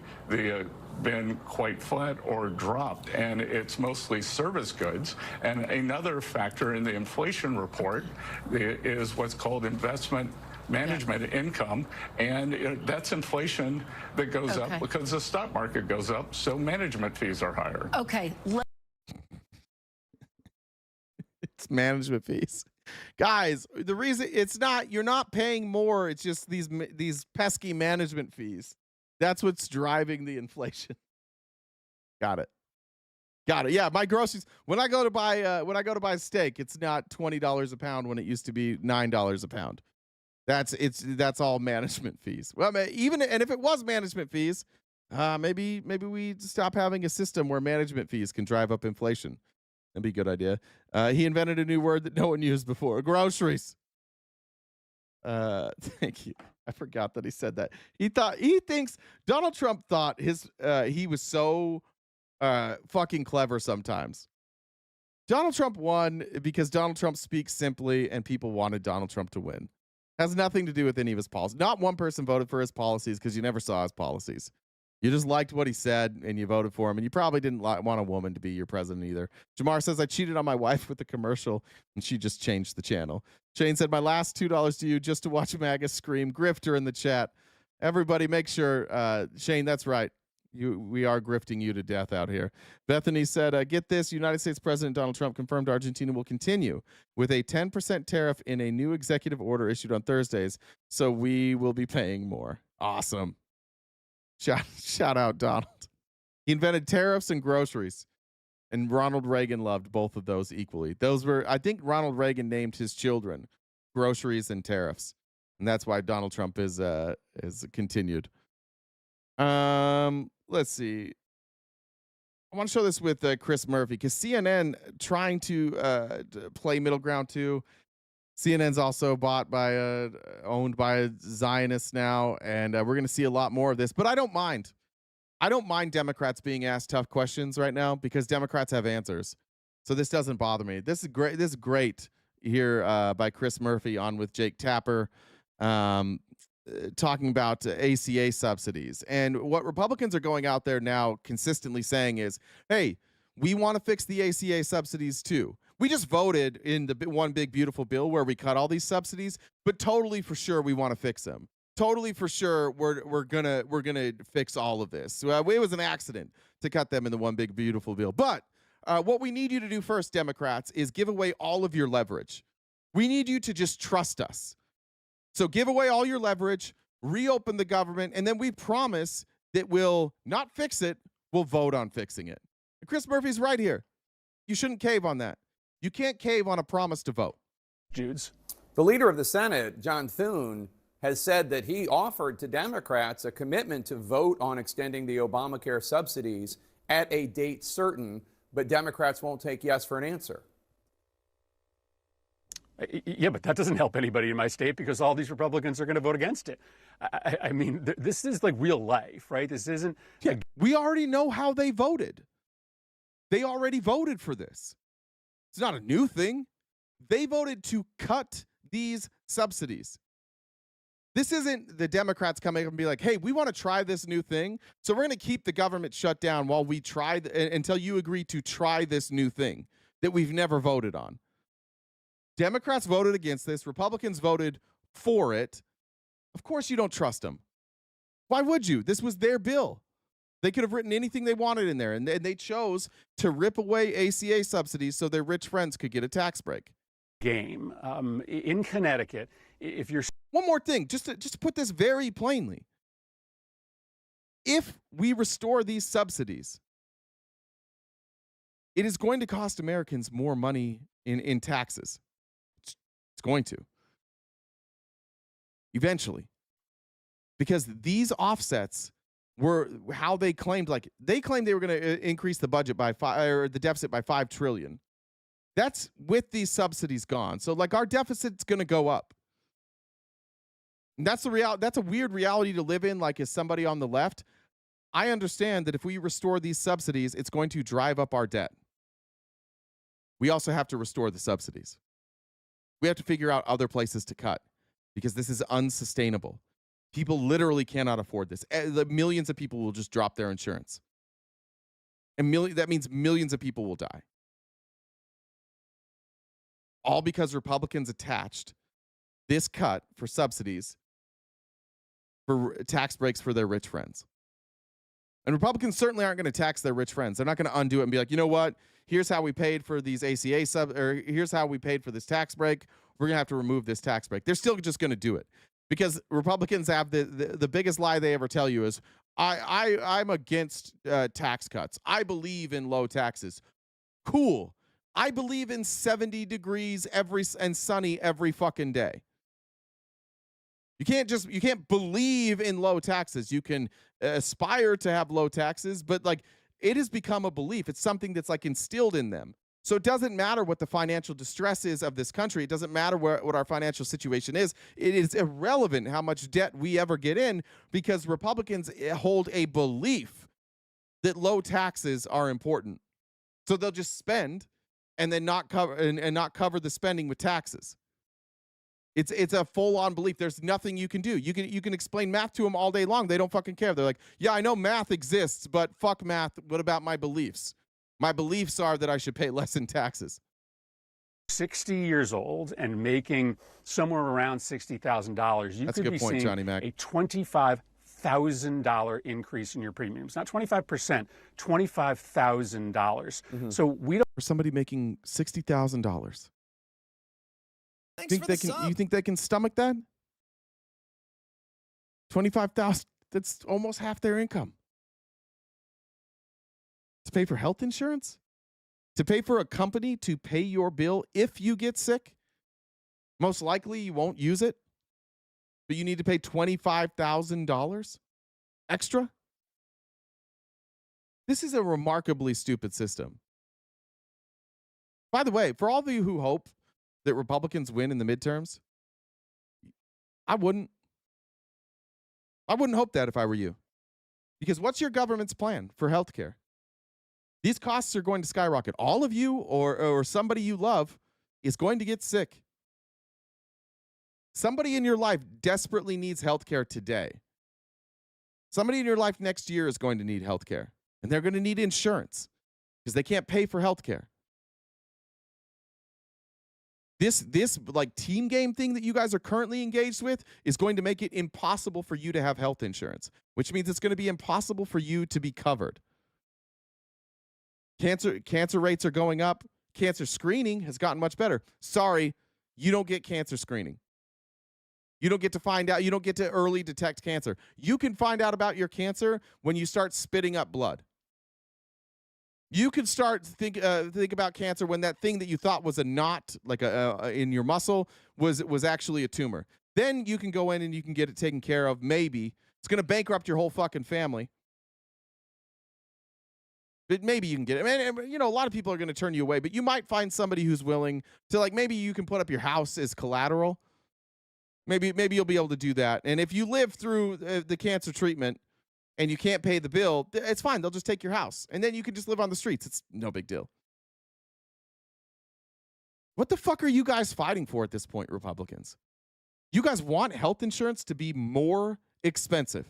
been quite flat or dropped, and it's mostly service goods. And another factor in the inflation report is what's called investment management income, and that's inflation that goes up because the stock market goes up, so management fees are higher. Okay. It's management fees. Guys, the reason it's not, you're not paying more, it's just these pesky management fees. That's what's driving the inflation. Got it. Yeah, my groceries, when I go to buy steak, it's not $20 a pound when it used to be $9 a pound. That's all management fees. Well, even and if it was management fees, maybe we stop having a system where management fees can drive up inflation. That'd be a good idea. He invented a new word that no one used before: groceries. Thank you. I forgot that he said that. He thinks Donald Trump thought he was so fucking clever sometimes. Donald Trump won because Donald Trump speaks simply and people wanted Donald Trump to win. Has nothing to do with any of his policies. Not one person voted for his policies because you never saw his policies. You just liked what he said and you voted for him, and you probably didn't want a woman to be your president either. Jamar says, I cheated on my wife with the commercial and she just changed the channel. Shane said, my last $2 to you just to watch MAGA scream. Grifter in the chat. Everybody make sure, Shane, that's right. We are grifting you to death out here. Bethany said, get this, United States President Donald Trump confirmed Argentina will continue with a 10% tariff in a new executive order issued on Thursdays, so we will be paying more. Awesome. Shout out Donald. He invented tariffs and groceries, and Ronald Reagan loved both of those equally. I think Ronald Reagan named his children groceries and tariffs, and that's why Donald Trump is continued. Let's see. I want to show this with Chris Murphy, because CNN trying to play middle ground too. CNN's also owned by Zionists now, and we're going to see a lot more of this. But I don't mind. I don't mind Democrats being asked tough questions right now because Democrats have answers. So this doesn't bother me. This is great. This is great here by Chris Murphy on with Jake Tapper, talking about ACA subsidies. And what Republicans are going out there now consistently saying is, hey, we want to fix the ACA subsidies too. We just voted in the one big beautiful bill where we cut all these subsidies, but totally for sure we want to fix them. Totally for sure we're gonna fix all of this. So, it was an accident to cut them in the one big beautiful bill. But what we need you to do first, Democrats, is give away all of your leverage. We need you to just trust us. So give away all your leverage, reopen the government, and then we promise that we'll not fix it, we'll vote on fixing it. And Chris Murphy's right here. You shouldn't cave on that. You can't cave on a promise to vote. Judes. The leader of the Senate, John Thune, has said that he offered to Democrats a commitment to vote on extending the Obamacare subsidies at a date certain, but Democrats won't take yes for an answer. Yeah, but that doesn't help anybody in my state because all these Republicans are going to vote against it. I mean, this is like real life, right? This isn't. Yeah, we already know how they voted. They already voted for this. It's not a new thing. They voted to cut these subsidies. This isn't the Democrats coming up and be like, hey, we want to try this new thing, so we're going to keep the government shut down while we try until you agree to try this new thing that we've never voted on. Democrats voted against this. Republicans voted for it. Of course you don't trust them. Why would you? This was their bill. They could have written anything they wanted in there, and they chose to rip away ACA subsidies so their rich friends could get a tax break. Game in Connecticut, if you're one more thing, just to put this very plainly, if we restore these subsidies, it is going to cost Americans more money in taxes. It's going to. Eventually. Because these offsets were how they claimed, like they claimed they were going to increase the budget by the deficit by $5 trillion. That's with these subsidies gone. So like our deficit's going to go up. And that's that's a weird reality to live in, like as somebody on the left. I understand that if we restore these subsidies, it's going to drive up our debt. We also have to restore the subsidies. We have to figure out other places to cut because this is unsustainable. People literally cannot afford this. The millions of people will just drop their insurance. And that means millions of people will die. All because Republicans attached this cut for subsidies for tax breaks for their rich friends. And Republicans certainly aren't going to tax their rich friends. They're not going to undo it and be like, you know what? Here's how we paid for these ACA or here's how we paid for this tax break. We're going to have to remove this tax break. They're still just going to do it. Because Republicans have the biggest lie they ever tell you is, I'm against tax cuts. I believe in low taxes. Cool. I believe in 70 degrees and sunny every fucking day. You can't believe in low taxes. You can aspire to have low taxes, but like it has become a belief. It's something that's like instilled in them. So it doesn't matter what the financial distress is of this country. It doesn't matter what our financial situation is. It is irrelevant how much debt we ever get in because Republicans hold a belief that low taxes are important. So they'll just spend and then not cover and not cover the spending with taxes. It's a full-on belief. There's nothing you can do. You can explain math to them all day long. They don't fucking care. They're like, yeah, I know math exists, but fuck math. What about my beliefs? My beliefs are that I should pay less in taxes. 60 years old and making somewhere around $60,000, you could be seeing Johnny Mac. a $25,000 increase in your premiums. Not 25%, $25,000. So we don't. For somebody making $60,000. You think they can stomach that? $25,000. That's almost half their income. To pay for health insurance? To pay for a company to pay your bill if you get sick? Most likely you won't use it, but you need to pay $25,000 extra? This is a remarkably stupid system. By the way, for all of you who hope that Republicans win in the midterms, I wouldn't hope that if I were you. Because what's your government's plan for healthcare? These costs are going to skyrocket. All of you or somebody you love is going to get sick. Somebody in your life desperately needs healthcare today. Somebody in your life next year is going to need healthcare. And they're going to need insurance because they can't pay for healthcare. This like team game thing that you guys are currently engaged with is going to make it impossible for you to have health insurance, which means it's going to be impossible for you to be covered. Cancer rates are going up. Cancer screening has gotten much better. Sorry, you don't get cancer screening. You don't get to find out. You don't get to early detect cancer. You can find out about your cancer when you start spitting up blood. You can start think about cancer when that thing that you thought was a knot, like in your muscle, was actually a tumor. Then you can go in and you can get it taken care of. Maybe it's going to bankrupt your whole fucking family, but maybe you can get it. I mean, you know, a lot of people are going to turn you away, but you might find somebody who's willing to, like, maybe you can put up your house as collateral. Maybe you'll be able to do that. And if you live through the cancer treatment and you can't pay the bill, it's fine. They'll just take your house. And then you can just live on the streets. It's no big deal. What the fuck are you guys fighting for at this point, Republicans? You guys want health insurance to be more expensive.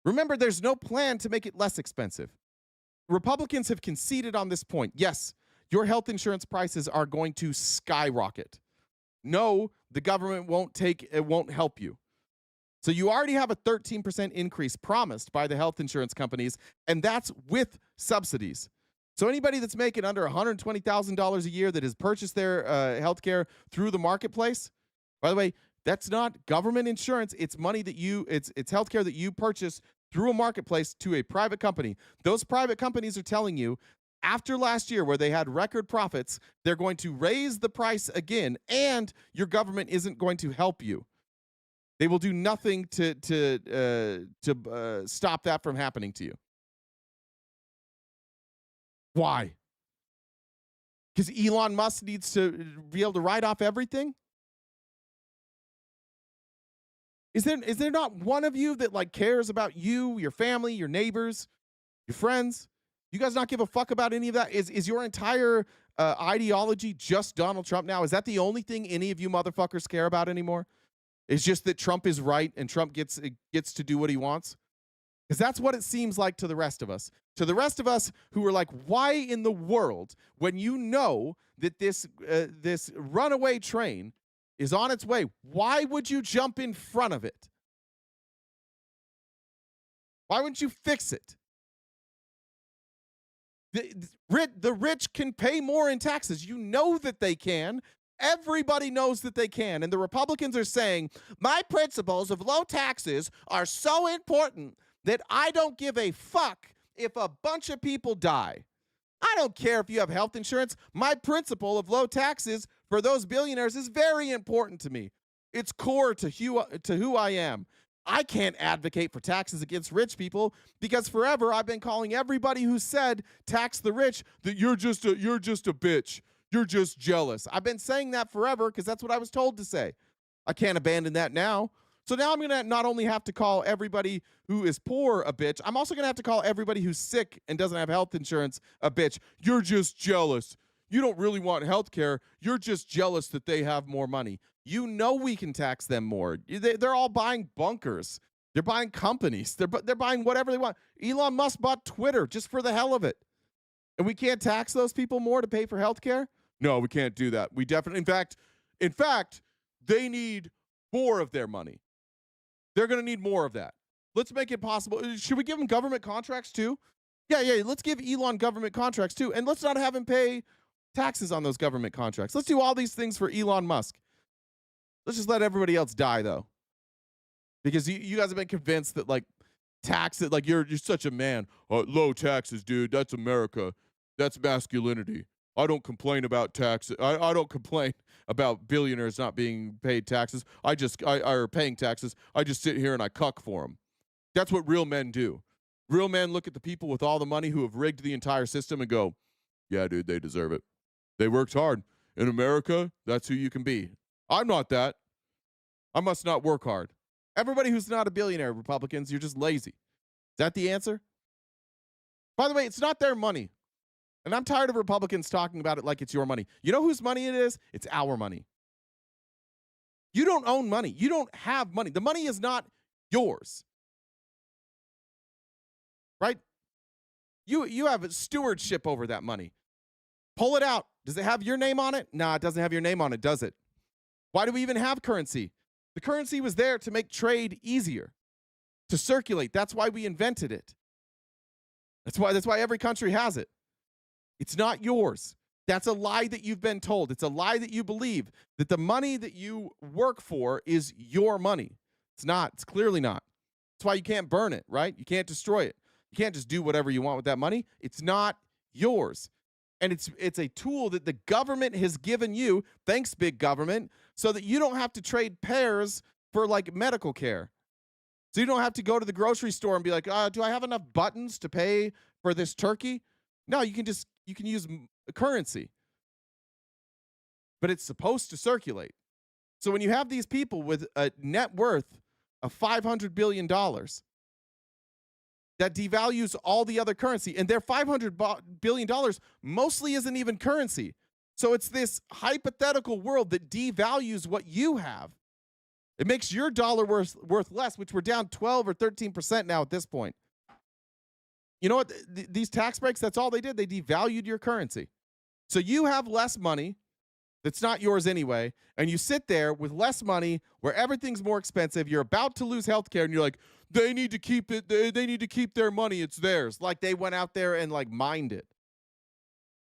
Remember, there's no plan to make it less expensive. Republicans have conceded on this point. Yes, your health insurance prices are going to skyrocket. No, the government won't help you. So you already have a 13% increase promised by the health insurance companies, and that's with subsidies. So anybody that's making under $120,000 a year that has purchased their health care through the marketplace, by the way, that's not government insurance. It's money that it's health care that you purchase through a marketplace to a private company. Those private companies are telling you after last year where they had record profits, they're going to raise the price again, and your government isn't going to help you. They will do nothing to stop that from happening to you. Why? Because Elon Musk needs to be able to write off everything? Is there not one of you that like cares about you, your family, your neighbors, your friends? You guys not give a fuck about any of that? Is your entire ideology just Donald Trump now? Is that the only thing any of you motherfuckers care about anymore? It's just that Trump is right and Trump gets to do what he wants? Because that's what it seems like to the rest of us. To the rest of us who are like, why in the world, when you know that this runaway train is on its way, why would you jump in front of it? Why wouldn't you fix it? The rich can pay more in taxes. You know that they can. Everybody knows that they can. And the Republicans are saying, my principles of low taxes are so important that I don't give a fuck if a bunch of people die. I don't care if you have health insurance. My principle of low taxes for those billionaires is very important to me. It's core to who I am. I can't advocate for taxes against rich people because forever I've been calling everybody who said tax the rich that you're just a bitch. You're just jealous. I've been saying that forever because that's what I was told to say. I can't abandon that now. So now I'm going to not only have to call everybody who is poor a bitch, I'm also going to have to call everybody who's sick and doesn't have health insurance a bitch. You're just jealous. You don't really want health care. You're just jealous that they have more money. You know we can tax them more. They're all buying bunkers. They're buying companies. They're buying whatever they want. Elon Musk bought Twitter just for the hell of it. And we can't tax those people more to pay for health care? No, we can't do that. We definitely, in fact, they need more of their money. They're going to need more of that. Let's make it possible. Should we give them government contracts too? Yeah, let's give Elon government contracts too. And let's not have him pay taxes on those government contracts. Let's do all these things for Elon Musk. Let's just let everybody else die though. Because you guys have been convinced that like tax it, like you're such a man. Low taxes, dude. That's America. That's masculinity. I don't complain about taxes. I don't complain about billionaires not being paid taxes. Are paying taxes. I just sit here and I cuck for them. That's what real men do. Real men look at the people with all the money who have rigged the entire system and go, yeah, dude, they deserve it. They worked hard. In America, that's who you can be. I'm not that. I must not work hard. Everybody who's not a billionaire, Republicans, you're just lazy. Is that the answer? By the way, it's not their money. And I'm tired of Republicans talking about it like it's your money. You know whose money it is? It's our money. You don't own money. You don't have money. The money is not yours. Right? You have a stewardship over that money. Pull it out. Does it have your name on it? Nah, it doesn't have your name on it, does it? Why do we even have currency? The currency was there to make trade easier, to circulate. That's why we invented it. That's why every country has it. It's not yours. That's a lie that you've been told. It's a lie that you believe, that the money that you work for is your money. It's not. It's clearly not. That's why you can't burn it, right? You can't destroy it. You can't just do whatever you want with that money. It's not yours. And it's a tool that the government has given you, thanks big government, so that you don't have to trade pears for like medical care. So you don't have to go to the grocery store and be like, do I have enough buttons to pay for this turkey? No, you can use currency. But it's supposed to circulate. So when you have these people with a net worth of $500 billion, that devalues all the other currency, and their $500 billion mostly isn't even currency. So it's this hypothetical world that devalues what you have. It makes your dollar worth less, which we're down 12 or 13% now at this point. You know what? These tax breaks, that's all they did. They devalued your currency. So you have less money that's not yours anyway, and you sit there with less money where everything's more expensive. You're about to lose healthcare, and you're like, they need to keep it. They need to keep their money. It's theirs. Like they went out there and like mined it.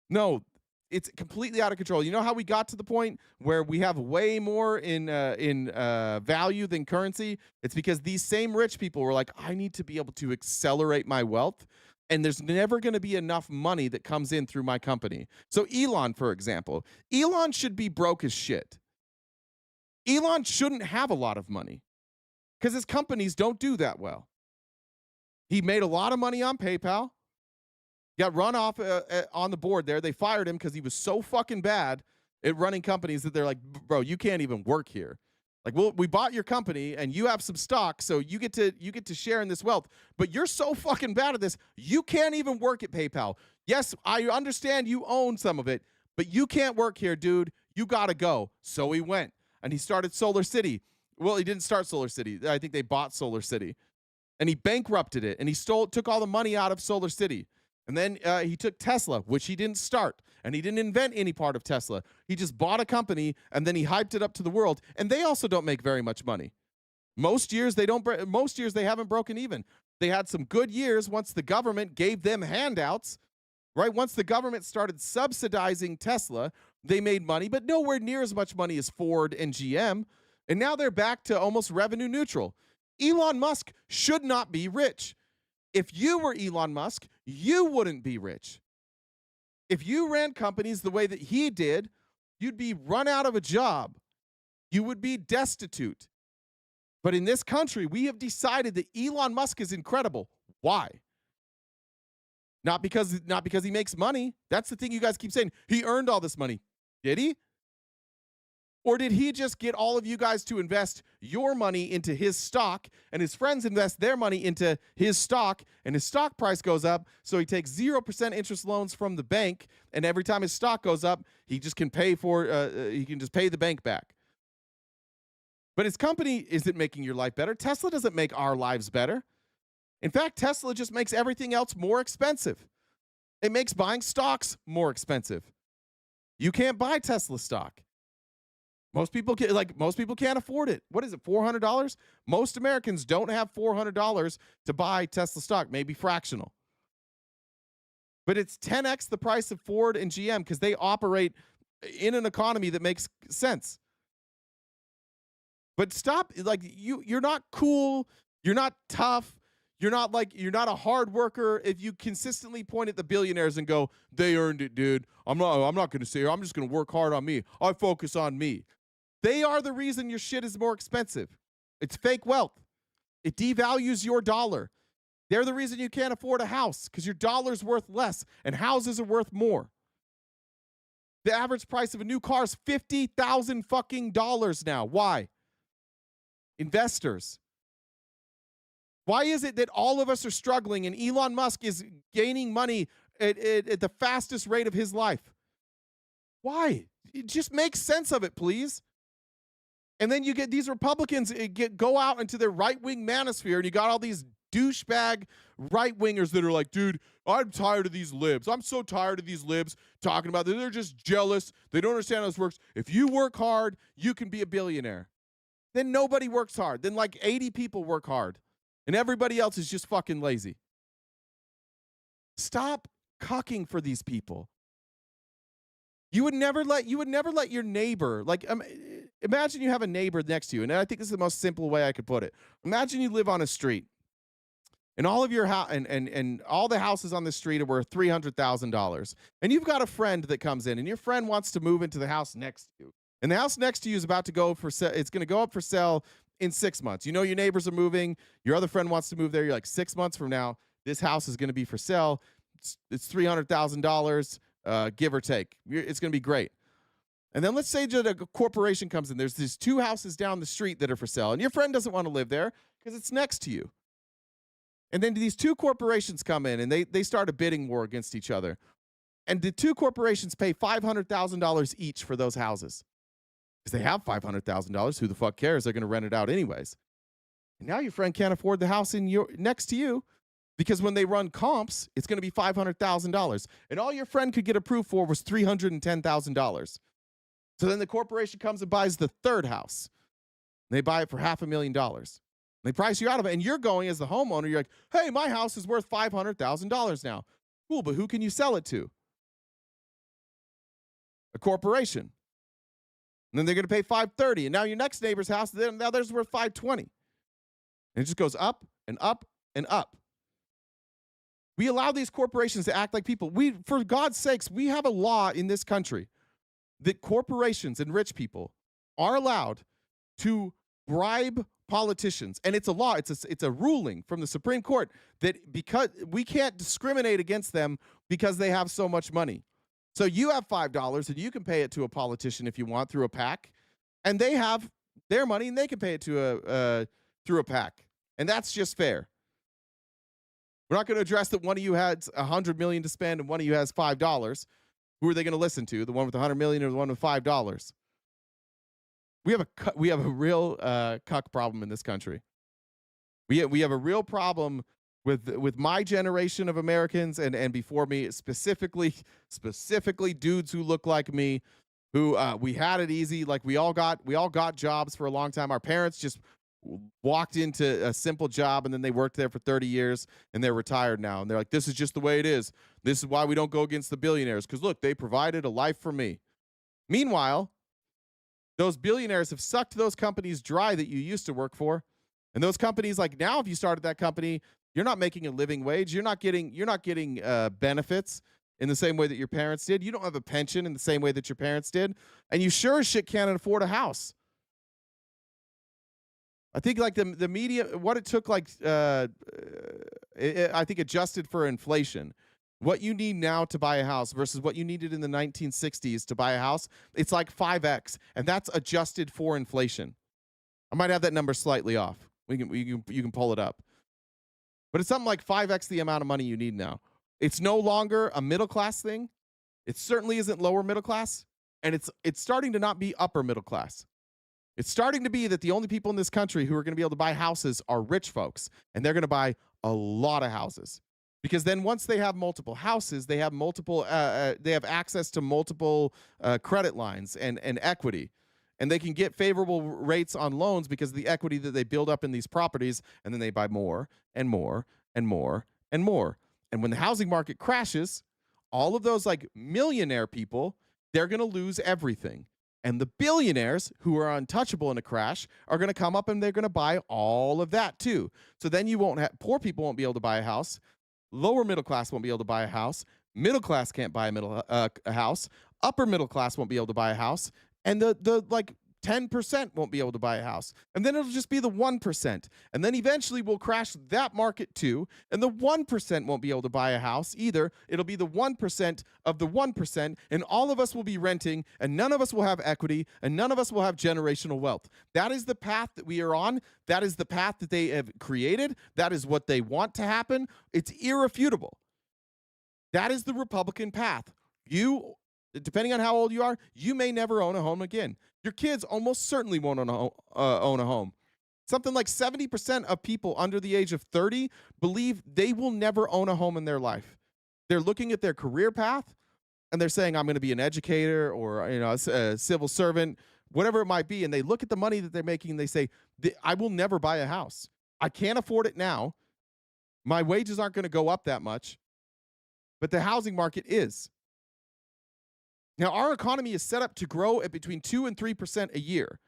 No, it's completely out of control. You know how we got to the point where we have way more in value than currency? It's because these same rich people were like, I need to be able to accelerate my wealth, and there's never going to be enough money that comes in through my company. So Elon, for example, Elon should be broke as shit. Elon shouldn't have a lot of money because his companies don't do that well. He made a lot of money on PayPal. Got run off on the board there. They fired him because he was so fucking bad at running companies that they're like, bro, you can't even work here. Like, well, we bought your company and you have some stock, so you get to share in this wealth. But you're so fucking bad at this, you can't even work at PayPal. Yes, I understand you own some of it, but you can't work here, dude. You gotta go. So he went and he started Solar City. Well, he didn't start Solar City. I think they bought Solar City, and he bankrupted it, and he took all the money out of Solar City. And then he took Tesla, which he didn't start, and he didn't invent any part of Tesla. He just bought a company, and then he hyped it up to the world. And they also don't make very much money. Most years they don't. Most years they haven't broken even. They had some good years once the government gave them handouts, right? Once the government started subsidizing Tesla, they made money, but nowhere near as much money as Ford and GM. And now they're back to almost revenue neutral. Elon Musk should not be rich. If you were Elon Musk, you wouldn't be rich. If you ran companies the way that he did, you'd be run out of a job. You would be destitute. But in this country, we have decided that Elon Musk is incredible. Why? Not because he makes money. That's the thing you guys keep saying. He earned all this money. Did he? Or did he just get all of you guys to invest your money into his stock, and his friends invest their money into his stock, and his stock price goes up, so he takes 0% interest loans from the bank, and every time his stock goes up, he just can pay the bank back. But his company isn't making your life better. Tesla doesn't make our lives better. In fact, Tesla just makes everything else more expensive. It makes buying stocks more expensive. You can't buy Tesla stock. Most people can't afford it. What is it, $400? Most Americans don't have $400 to buy Tesla stock, maybe fractional. But it's 10x the price of Ford and GM because they operate in an economy that makes sense. But stop, like you're not cool, you're not tough, you're not a hard worker if you consistently point at the billionaires and go, they earned it, dude. I'm not going to say, I'm just going to work hard on me. I focus on me. They are the reason your shit is more expensive. It's fake wealth. It devalues your dollar. They're the reason you can't afford a house because your dollar's worth less and houses are worth more. The average price of a new car is $50,000 fucking dollars now. Why? Investors. Why is it that all of us are struggling and Elon Musk is gaining money at the fastest rate of his life? Why? Just make sense of it, please. And then you get these Republicans go out into their right-wing manosphere, and you got all these douchebag right-wingers that are like, dude, I'm tired of these libs. I'm so tired of these libs talking about that. They're just jealous. They don't understand how this works. If you work hard, you can be a billionaire. Then nobody works hard. Then like 80 people work hard, and everybody else is just fucking lazy. Stop cucking for these people. You would never let your neighbor, like, imagine you have a neighbor next to you, and I think this is the most simple way I could put it. Imagine you live on a street, and all of your and all the houses on the street are worth $300,000, and you've got a friend that comes in, and your friend wants to move into the house next to you, and the house next to you is about to go for sale. It's going to go up for sale in 6 months. You know your neighbors are moving. Your other friend wants to move there. You're like, 6 months from now, this house is going to be for sale. It's $300,000. Give or take. It's going to be great. And then let's say that a corporation comes in. There's these two houses down the street that are for sale, and your friend doesn't want to live there because it's next to you. And then these two corporations come in, and they start a bidding war against each other. And the two corporations pay $500,000 each for those houses because they have $500,000. Who the fuck cares? They're going to rent it out anyways. And now your friend can't afford the house next to you. Because when they run comps, it's going to be $500,000. And all your friend could get approved for was $310,000. So then the corporation comes and buys the third house. They buy it for $500,000. They price you out of it, and you're going as the homeowner. You're like, hey, my house is worth $500,000 now. Cool, but who can you sell it to? A corporation. And then they're going to pay $530,000, and now your next neighbor's house, now theirs is worth $520,000. And it just goes up and up and up. We allow these corporations to act like people. For God's sakes, we have a law in this country that corporations and rich people are allowed to bribe politicians. And it's a law, it's a ruling from the Supreme Court that because we can't discriminate against them because they have so much money. So you have $5 and you can pay it to a politician if you want through a PAC, and they have their money and they can pay it to through a PAC. And that's just fair. We're not going to address that one of you had $100 million to spend and one of you has $5. Who are they going to listen to? The one with $100 million or the one with $5? We have a real cuck problem in this country. We have a real problem with my generation of Americans and before me, specifically dudes who look like me, who we had it easy. Like we all got jobs for a long time. Our parents just walked into a simple job and then they worked there for 30 years and they're retired now. And they're like, this is just the way it is. This is why we don't go against the billionaires, because look, they provided a life for me. Meanwhile, those billionaires have sucked those companies dry that you used to work for. And those companies, like now, if you started that company, you're not making a living wage. You're not getting benefits in the same way that your parents did. You don't have a pension in the same way that your parents did. And you sure as shit can't afford a house. I think like the media, what it took I think adjusted for inflation. What you need now to buy a house versus what you needed in the 1960s to buy a house, it's like 5x, and that's adjusted for inflation. I might have that number slightly off. You can pull it up. But it's something like 5x the amount of money you need now. It's no longer a middle class thing. It certainly isn't lower middle class, and it's starting to not be upper middle class. It's starting to be that the only people in this country who are going to be able to buy houses are rich folks, and they're going to buy a lot of houses. Because then once they have multiple houses, they have access to multiple credit lines and equity. And they can get favorable rates on loans because of the equity that they build up in these properties, and then they buy more and more and more and more. And when the housing market crashes, all of those like millionaire people, they're going to lose everything. And the billionaires who are untouchable in a crash are going to come up and they're going to buy all of that too. So then you won't have poor people won't be able to buy a house. Lower middle class won't be able to buy a house. Middle class can't buy a house. Upper middle class won't be able to buy a house. And the like 10% won't be able to buy a house. And then it'll just be the 1%. And then eventually we'll crash that market too. And the 1% won't be able to buy a house either. It'll be the 1% of the 1%. And all of us will be renting. And none of us will have equity. And none of us will have generational wealth. That is the path that we are on. That is the path that they have created. That is what they want to happen. It's irrefutable. That is the Republican path. Depending on how old you are, you may never own a home again. Your kids almost certainly won't own a home. Something like 70% of people under the age of 30 believe they will never own a home in their life. They're looking at their career path, and they're saying, I'm going to be an educator or a civil servant, whatever it might be, and they look at the money that they're making, and they say, I will never buy a house. I can't afford it now. My wages aren't going to go up that much, but the housing market is. Now, our economy is set up to grow at between 2 and 3% a year.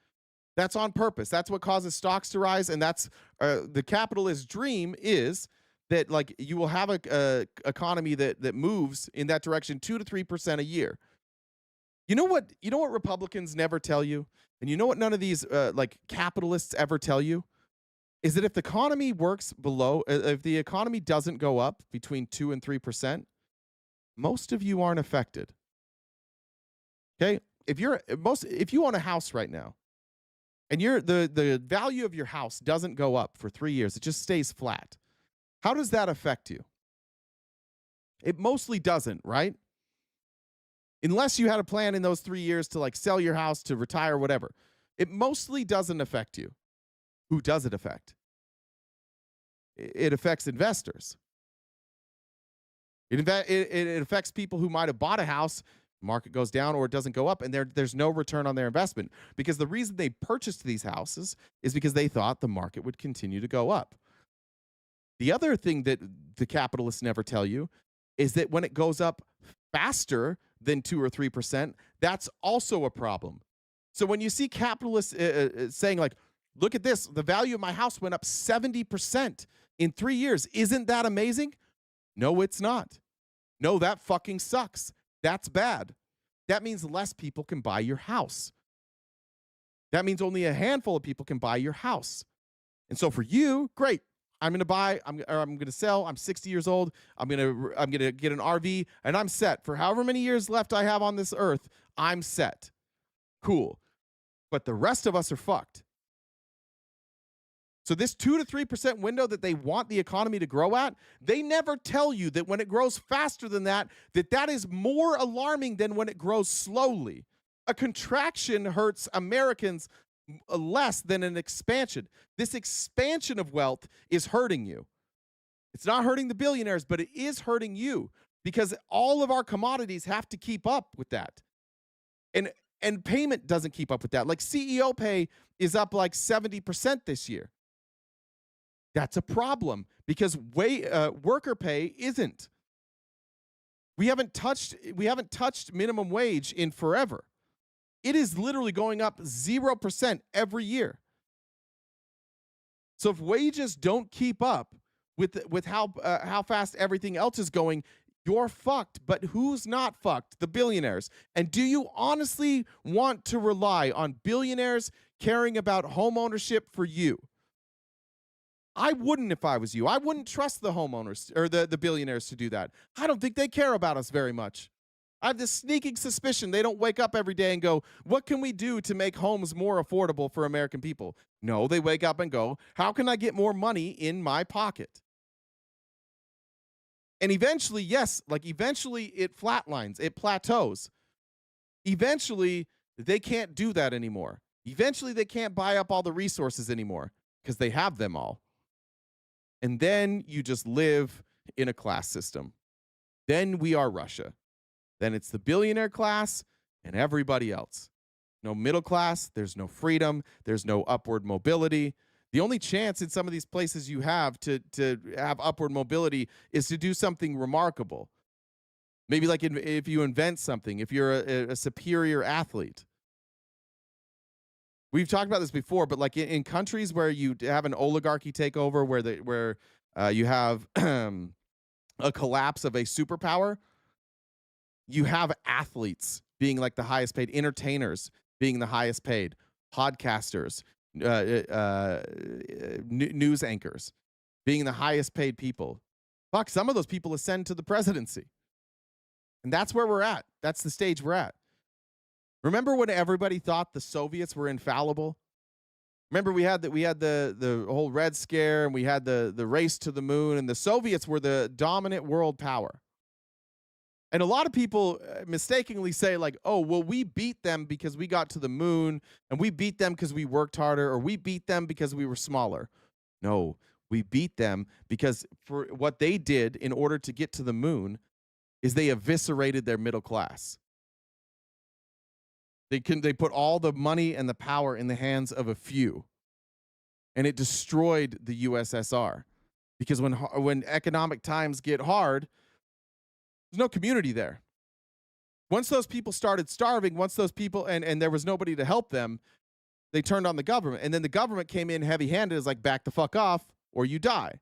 That's on purpose. That's what causes stocks to rise, and that's the capitalist dream is that like you will have a economy that moves in that direction 2 to 3% a year. You know what Republicans never tell you, and you know what none of these like capitalists ever tell you, is that if the economy works if the economy doesn't go up between 2 and 3%, most of you aren't affected. Okay, if you own a house right now, and the value of your house doesn't go up for 3 years, it just stays flat. How does that affect you? It mostly doesn't, right? Unless you had a plan in those 3 years to like sell your house, to retire, whatever. It mostly doesn't affect you. Who does it affect? It affects investors. It affects people who might have bought a house Market goes down or it doesn't go up, and there's no return on their investment, because the reason they purchased these houses is because they thought the market would continue to go up. The other thing that the capitalists never tell you is that when it goes up faster than 2 or 3%, that's also a problem. So when you see capitalists saying like, look at this, the value of my house went up 70% in 3 years. Isn't that amazing? No, it's not. No, that fucking sucks. That's bad. That means less people can buy your house. That means only a handful of people can buy your house. And so for you, great. I'm going to buy, I'm going to sell. I'm 60 years old. I'm going to get an RV, and I'm set. For however many years left I have on this earth, I'm set. Cool. But the rest of us are fucked. So this 2 to 3% window that they want the economy to grow at, they never tell you that when it grows faster than that, that is more alarming than when it grows slowly. A contraction hurts Americans less than an expansion. This expansion of wealth is hurting you. It's not hurting the billionaires, but it is hurting you, because all of our commodities have to keep up with that. And payment doesn't keep up with that. Like CEO pay is up like 70% this year. That's a problem, because worker pay isn't. We haven't touched minimum wage in forever. It is literally going up 0% every year. So if wages don't keep up with how fast everything else is going, you're fucked. But who's not fucked? The billionaires. And do you honestly want to rely on billionaires caring about home ownership for you? I wouldn't if I was you. I wouldn't trust the homeowners or the billionaires to do that. I don't think they care about us very much. I have this sneaking suspicion they don't wake up every day and go, what can we do to make homes more affordable for American people? No, they wake up and go, how can I get more money in my pocket? And eventually, yes, like eventually it flatlines, it plateaus. Eventually, they can't do that anymore. Eventually, they can't buy up all the resources anymore because they have them all. And then you just live in a class system. Then we are Russia. Then it's the billionaire class and everybody else. No middle class, there's no freedom, there's no upward mobility. The only chance in some of these places you have to have upward mobility is to do something remarkable. Maybe like if you invent something, if you're a superior athlete. We've talked about this before, but like in countries where you have an oligarchy takeover, where you have a collapse of a superpower, you have athletes being like the highest paid, entertainers being the highest paid, podcasters, news anchors being the highest paid people. Fuck, some of those people ascend to the presidency. And that's where we're at. That's the stage we're at. Remember when everybody thought the Soviets were infallible? Remember we had the whole Red Scare, and we had the race to the moon, and the Soviets were the dominant world power. And a lot of people mistakenly say like, oh, well, we beat them because we got to the moon, and we beat them because we worked harder, or we beat them because we were smaller. No, we beat them because for what they did in order to get to the moon is they eviscerated their middle class. They put all the money and the power in the hands of a few. And it destroyed the USSR. Because when economic times get hard, there's no community there. Once those people started starving, once those people, and there was nobody to help them, they turned on the government. And then the government came in heavy-handed, is like, back the fuck off or you die.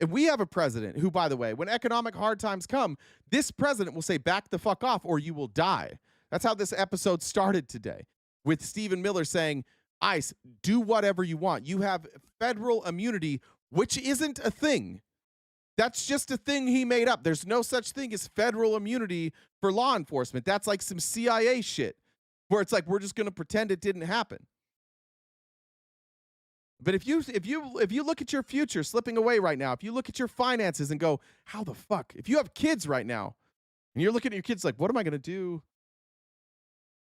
And we have a president who, by the way, when economic hard times come, this president will say, back the fuck off or you will die. That's how this episode started today, with Stephen Miller saying, ICE, do whatever you want. You have federal immunity, which isn't a thing. That's just a thing he made up. There's no such thing as federal immunity for law enforcement. That's like some CIA shit, where it's like, we're just going to pretend it didn't happen. But if you look at your future slipping away right now, if you look at your finances and go, how the fuck? If you have kids right now, and you're looking at your kids like, what am I going to do?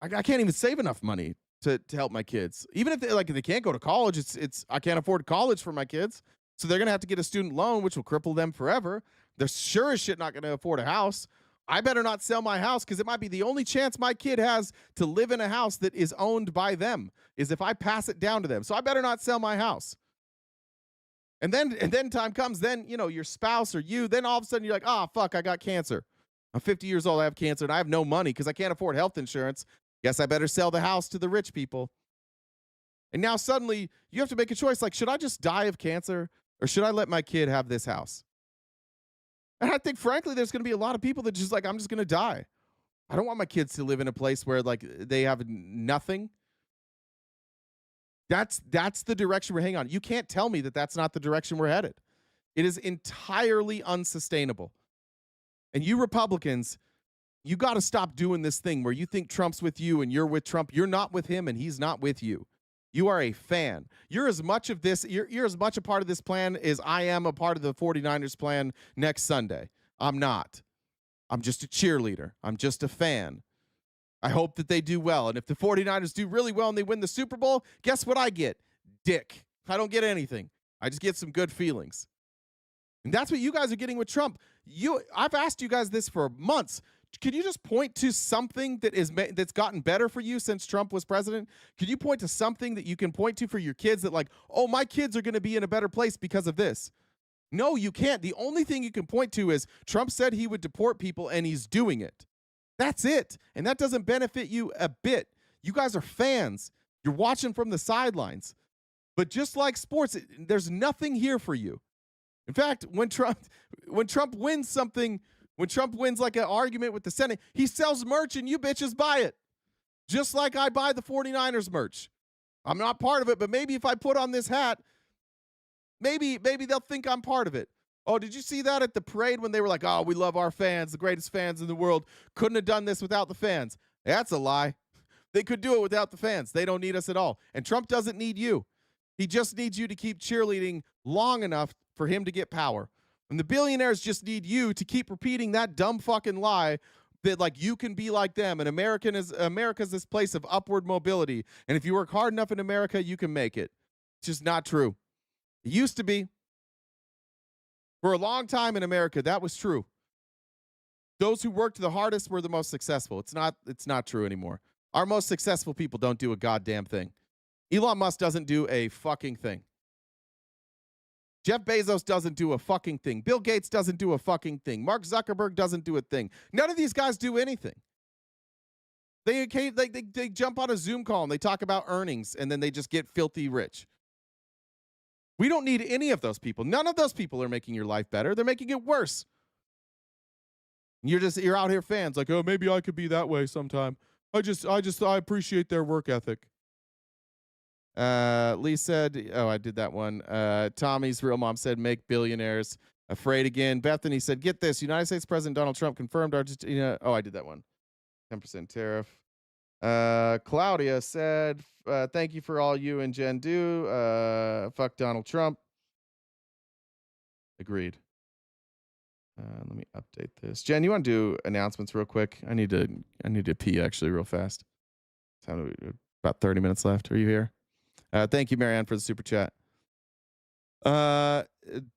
I can't even save enough money to help my kids. Even if they can't go to college, it's I can't afford college for my kids. So they're going to have to get a student loan, which will cripple them forever. They're sure as shit not going to afford a house. I better not sell my house because it might be the only chance my kid has to live in a house that is owned by them is if I pass it down to them. So I better not sell my house. And then time comes, then, you know, your spouse or you, then all of a sudden you're like, oh, fuck, I got cancer. I'm 50 years old, I have cancer, and I have no money because I can't afford health insurance. Guess I better sell the house to the rich people. And now suddenly you have to make a choice, like, should I just die of cancer or should I let my kid have this house? And I think, frankly, there's going to be a lot of people that just like, I'm just going to die. I don't want my kids to live in a place where, like, they have nothing. That's the direction we're heading on. You can't tell me that that's not the direction we're headed. It is entirely unsustainable. And you Republicans, you got to stop doing this thing where you think Trump's with you and you're with Trump. You're not with him and he's not with you. You are a fan. You're as much of this, you're as much a part of this plan as I am a part of the 49ers plan next Sunday. I'm not. I'm just a cheerleader. I'm just a fan. I hope that they do well. And if the 49ers do really well and they win the Super Bowl, guess what I get? Dick. I don't get anything. I just get some good feelings. And that's what you guys are getting with Trump. I've asked you guys this for months. Can you just point to something that's gotten better for you since Trump was president? Can you point to something that you can point to for your kids that, like, oh, my kids are going to be in a better place because of this? No, you can't. The only thing you can point to is Trump said he would deport people and he's doing it. That's it. And that doesn't benefit you a bit. You guys are fans. You're watching from the sidelines. But just like sports, there's nothing here for you. In fact, when Trump wins something, when Trump wins like an argument with the Senate, he sells merch and you bitches buy it. Just like I buy the 49ers merch. I'm not part of it, but maybe if I put on this hat, maybe they'll think I'm part of it. Oh, did you see that at the parade when they were like, oh, we love our fans, the greatest fans in the world. Couldn't have done this without the fans. That's a lie. They could do it without the fans. They don't need us at all. And Trump doesn't need you. He just needs you to keep cheerleading long enough for him to get power. And the billionaires just need you to keep repeating that dumb fucking lie that, like, you can be like them. And America's this place of upward mobility. And if you work hard enough in America, you can make it. It's just not true. It used to be. For a long time in America, that was true. Those who worked the hardest were the most successful. It's not true anymore. Our most successful people don't do a goddamn thing. Elon Musk doesn't do a fucking thing. Jeff Bezos doesn't do a fucking thing. Bill Gates doesn't do a fucking thing. Mark Zuckerberg doesn't do a thing. None of these guys do anything. They jump on a Zoom call and they talk about earnings and then they just get filthy rich. We don't need any of those people. None of those people are making your life better. They're making it worse. You're out here fans like, oh, maybe I could be that way sometime. I appreciate their work ethic. Lee said, oh, I did that one. Tommy's real mom said, make billionaires afraid again. Bethany said, get this. United States President Donald Trump confirmed Argentina. Oh, I did that one. 10% tariff. Claudia said, thank you for all you and Jen do. Fuck Donald Trump. Agreed. Let me update this. Jen, you want to do announcements real quick? I need to pee actually real fast. About 30 minutes left. Are you here? Thank you, Marianne, for the super chat. I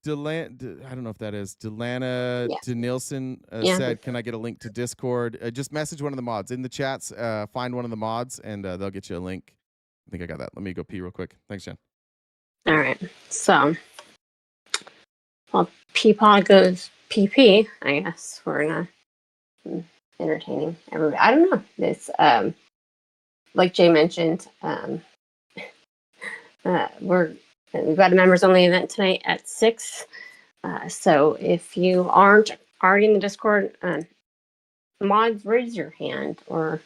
don't know if that is Delana Denilson said, can I get a link to Discord? Just message one of the mods in the chats. Find one of the mods and they'll get you a link. I think I got that. Let me go pee real quick. Thanks, Jen. All right. So, while Peapod goes PP, I guess we're not entertaining everybody. I don't know. This, like Jay mentioned, we've got a members only event tonight at 6. So if you aren't already in the Discord, mods, raise your hand or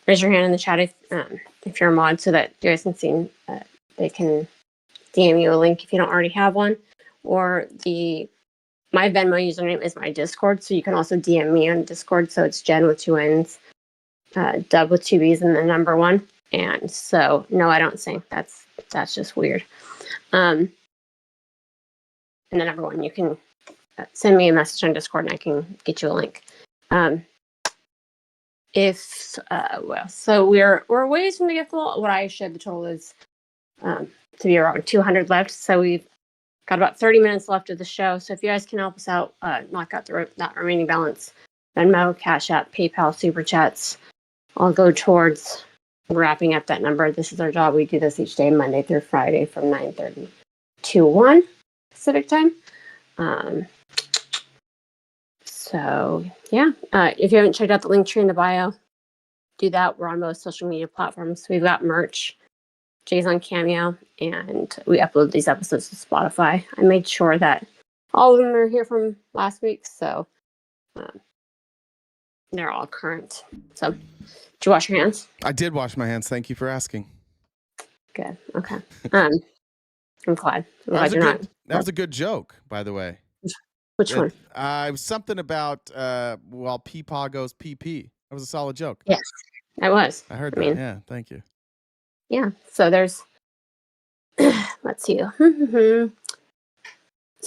raise your hand in the chat if you're a mod so that you guys can see. They can DM you a link if you don't already have one. Or my Venmo username is my Discord, so you can also DM me on Discord. So it's Jen with 2 N's, Dub with 2 B's, and the number 1. And so, no, I don't sing. That's just weird. And the number 1, you can send me a message on Discord and I can get you a link. So we're ways from the gift goal. What I shared the total is to be around 200 left. So we've got about 30 minutes left of the show. So if you guys can help us out, knock out that remaining balance, Venmo, Cash App, PayPal, Super Chats all go towards wrapping up that number. This is our job. We do this each day, Monday through Friday from 9:30 to 1 Pacific time. So yeah, if you haven't checked out the link tree in the bio, do that. We're on most social media platforms. We've got merch. Jay's on Cameo, and we upload these episodes to Spotify. I made sure that all of them are here from last week, so they're all current. So, did you wash your hands? I did wash my hands. Thank you for asking. Good. Okay. I'm glad. That was a good joke, by the way. Which one? It was something about while Peepaw goes PP. That was a solid joke. Yes, that was. I heard that. Yeah, thank you. Yeah. So there's. Let's see. So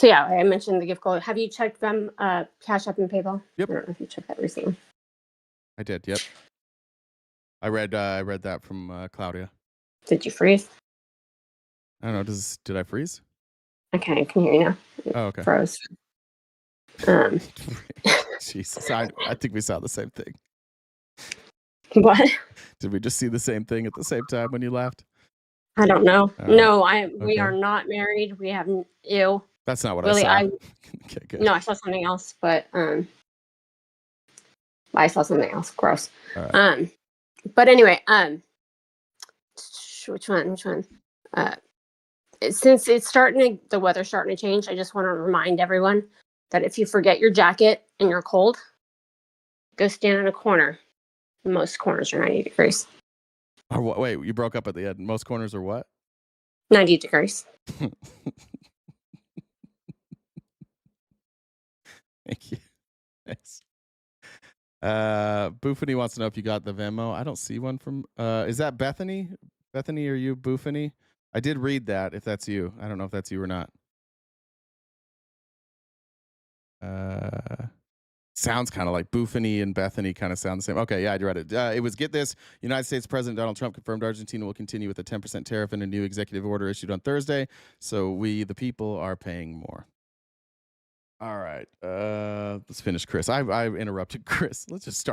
yeah, I mentioned the gift card. Have you checked them? Cash App and PayPal. Yep. I don't know if you checked that recently. I did. Yep. I read that from Claudia. Did you freeze? I don't know. Did I freeze? Okay, I can hear you now. Oh, okay. Froze. Jesus, I think we saw the same thing. What? Did we just see the same thing at the same time when you laughed? I don't know. No, we Okay. are not married. We have ew. That's not what Really, I saw. Okay, good. No, I saw something else, but I saw something else. Gross. All right. But anyway, which one? Since it's the weather's starting to change, I just want to remind everyone that if you forget your jacket and you're cold, go stand in a corner. Most corners are 90 degrees. Or what? Wait, you broke up at the end. Most corners are what? 90 degrees. Thank you. Thanks. Boofany wants to know if you got the Venmo. I don't see one from. Is that Bethany? Bethany, are you Boofany? I did read that. If that's you, I don't know if that's you or not. Sounds kind of like Boofany and Bethany kind of sound the same. Okay, yeah, I read it. It was, get this, United States President Donald Trump confirmed Argentina will continue with a 10% tariff in a new executive order issued on Thursday. So we, the people, are paying more. All right, let's finish Chris. I interrupted Chris. Let's just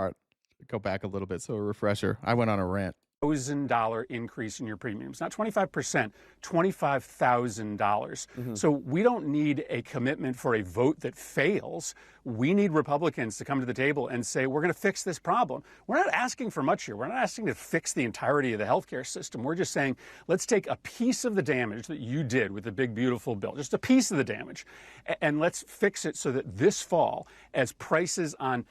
go back a little bit. So a refresher. I went on a rant. $1,000 increase in your premiums, not 25%, $25,000. So we don't need a commitment for a vote that fails. We need Republicans to come to the table and say, we're going to fix this problem. We're not asking for much here. We're not asking to fix the entirety of the healthcare system. We're just saying, let's take a piece of the damage that you did with the big, beautiful bill, just a piece of the damage, and let's fix it so that this fall, as prices on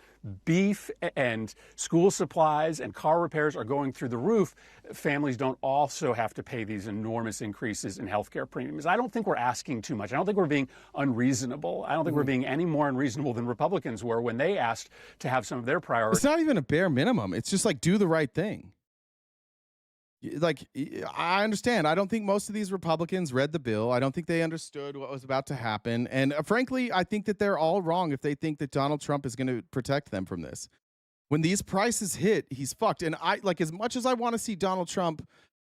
beef and school supplies and car repairs are going through the roof, families don't also have to pay these enormous increases in healthcare premiums. I don't think we're asking too much. I don't think we're being unreasonable. I don't think we're being any more unreasonable than Republicans were when they asked to have some of their priorities. It's not even a bare minimum. It's just like, do the right thing. Like, I understand. I don't think most of these Republicans read the bill. I don't think they understood what was about to happen. And frankly, I think that they're all wrong if they think that Donald Trump is going to protect them from this. When these prices hit, he's fucked. And as much as I want to see Donald Trump,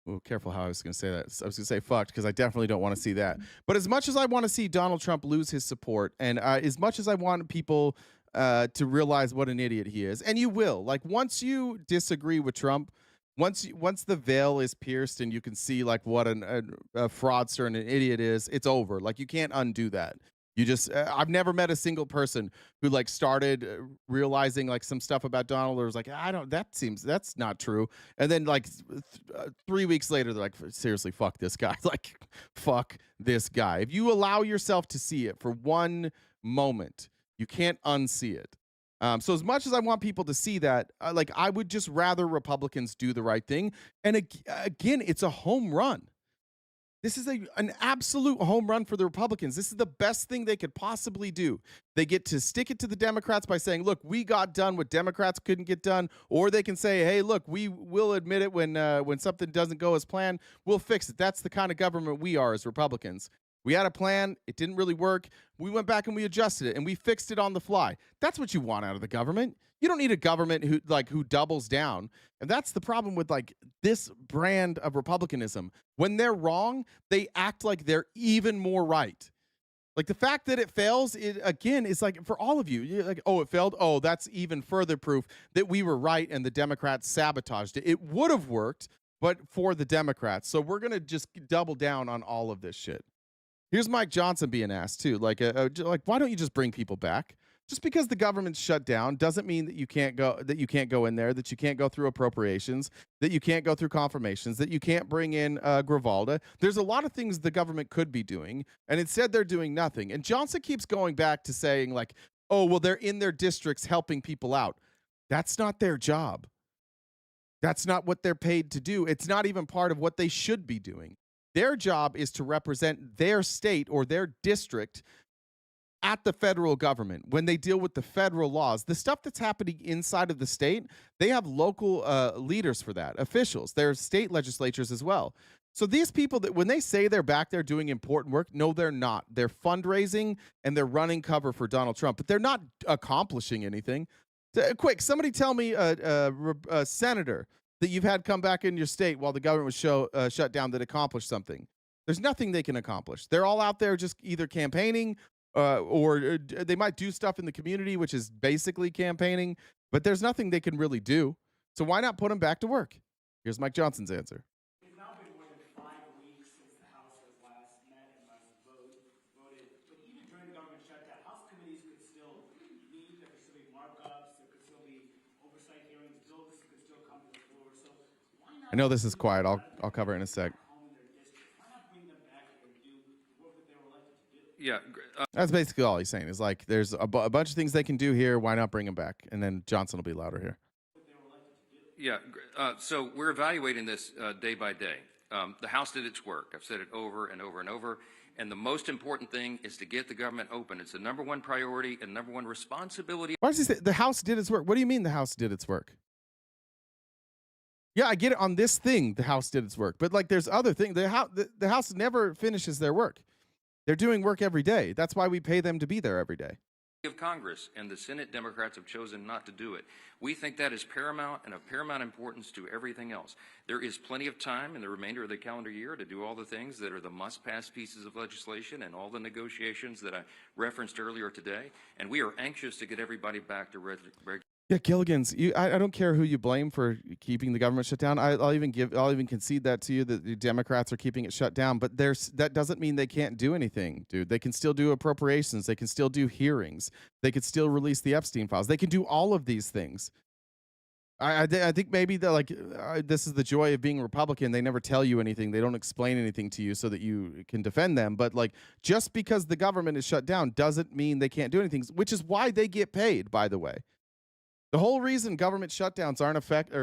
oh, careful how I was going to say that. I was going to say fucked because I definitely don't want to see that. But as much as I want to see Donald Trump lose his support, and as much as I want people to realize what an idiot he is, and you will, like, once you disagree with Trump, once the veil is pierced and you can see like what a fraudster and an idiot is, it's over. Like, you can't undo that. You just I've never met a single person who like started realizing like some stuff about Donald or was like, that's not true. And then like 3 weeks later, they're like, seriously, fuck this guy. Like, fuck this guy. If you allow yourself to see it for one moment, you can't unsee it. So as much as I want people to see that, like, I would just rather Republicans do the right thing. And again, it's a home run. This is an absolute home run for the Republicans. This is the best thing they could possibly do. They get to stick it to the Democrats by saying, look, we got done what Democrats couldn't get done. Or they can say, hey, look, we will admit it when something doesn't go as planned. We'll fix it. That's the kind of government we are as Republicans. We had a plan. It didn't really work. We went back and we adjusted it and we fixed it on the fly. That's what you want out of the government. You don't need a government who doubles down. And that's the problem with like this brand of republicanism. When they're wrong, they act like they're even more right. Like the fact that it fails, it again is like for all of you, you're like, oh, it failed. Oh, that's even further proof that we were right and the Democrats sabotaged it. It would have worked, but for the Democrats. So we're gonna just double down on all of this shit. Here's Mike Johnson being asked too, like why don't you just bring people back? Just because the government's shut down doesn't mean that you can't go in there, that you can't go through appropriations, that you can't go through confirmations, that you can't bring in Grivalda. There's a lot of things the government could be doing, and instead they're doing nothing. And Johnson keeps going back to saying like, oh, well, they're in their districts helping people out. That's not their job. That's not what they're paid to do. It's not even part of what they should be doing. Their job is to represent their state or their district at the federal government when they deal with the federal laws. The stuff that's happening inside of the state, they have local leaders for that, officials. There's state legislatures as well. So these people, that when they say they're back there doing important work, no, they're not. They're fundraising and they're running cover for Donald Trump, but they're not accomplishing anything. Quick, somebody tell me a senator that you've had come back in your state while the government was shut down that accomplished something. There's nothing they can accomplish. They're all out there just either campaigning or they might do stuff in the community, which is basically campaigning, but there's nothing they can really do. So why not put them back to work? Here's Mike Johnson's answer. It's now been more than 5 weeks since the House has last met and last voted. But even during the government shutdown, House committees could still meet, there could still be markups, there could still be oversight hearings, bills could still come to the floor. So why not? I know this is quiet. I'll cover it in a sec. Yeah. That's basically all he's saying is like, there's a bunch of things they can do here. Why not bring them back? And then Johnson will be louder here. Yeah. So we're evaluating this day by day. The House did its work. I've said it over and over and over. And the most important thing is to get the government open. It's the number one priority and number one responsibility. Why does he say the House did its work? What do you mean the House did its work? Yeah, I get it on this thing. The House did its work, but like there's other things. The House never finishes their work. They're doing work every day. That's why we pay them to be there every day. Of Congress, and the Senate Democrats have chosen not to do it. We think that is paramount and of paramount importance to everything else. There is plenty of time in the remainder of the calendar year to do all the things that are the must-pass pieces of legislation and all the negotiations that I referenced earlier today, and we are anxious to get everybody back to regular. Yeah, Gilligan's. I don't care who you blame for keeping the government shut down. I'll even concede that to you that the Democrats are keeping it shut down. But that doesn't mean they can't do anything, dude. They can still do appropriations. They can still do hearings. They could still release the Epstein files. They can do all of these things. I think maybe this is the joy of being Republican. They never tell you anything. They don't explain anything to you so that you can defend them. But like just because the government is shut down doesn't mean they can't do anything. Which is why they get paid, by the way. The whole reason government shutdowns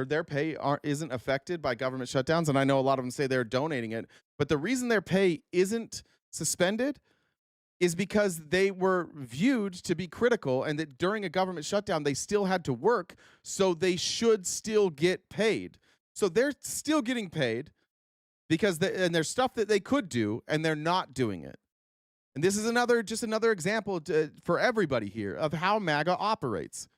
their pay isn't affected by government shutdowns, and I know a lot of them say they're donating it, but the reason their pay isn't suspended is because they were viewed to be critical, and that during a government shutdown they still had to work, so they should still get paid. So they're still getting paid because and there's stuff that they could do, and they're not doing it. And this is just another example for everybody here of how MAGA operates.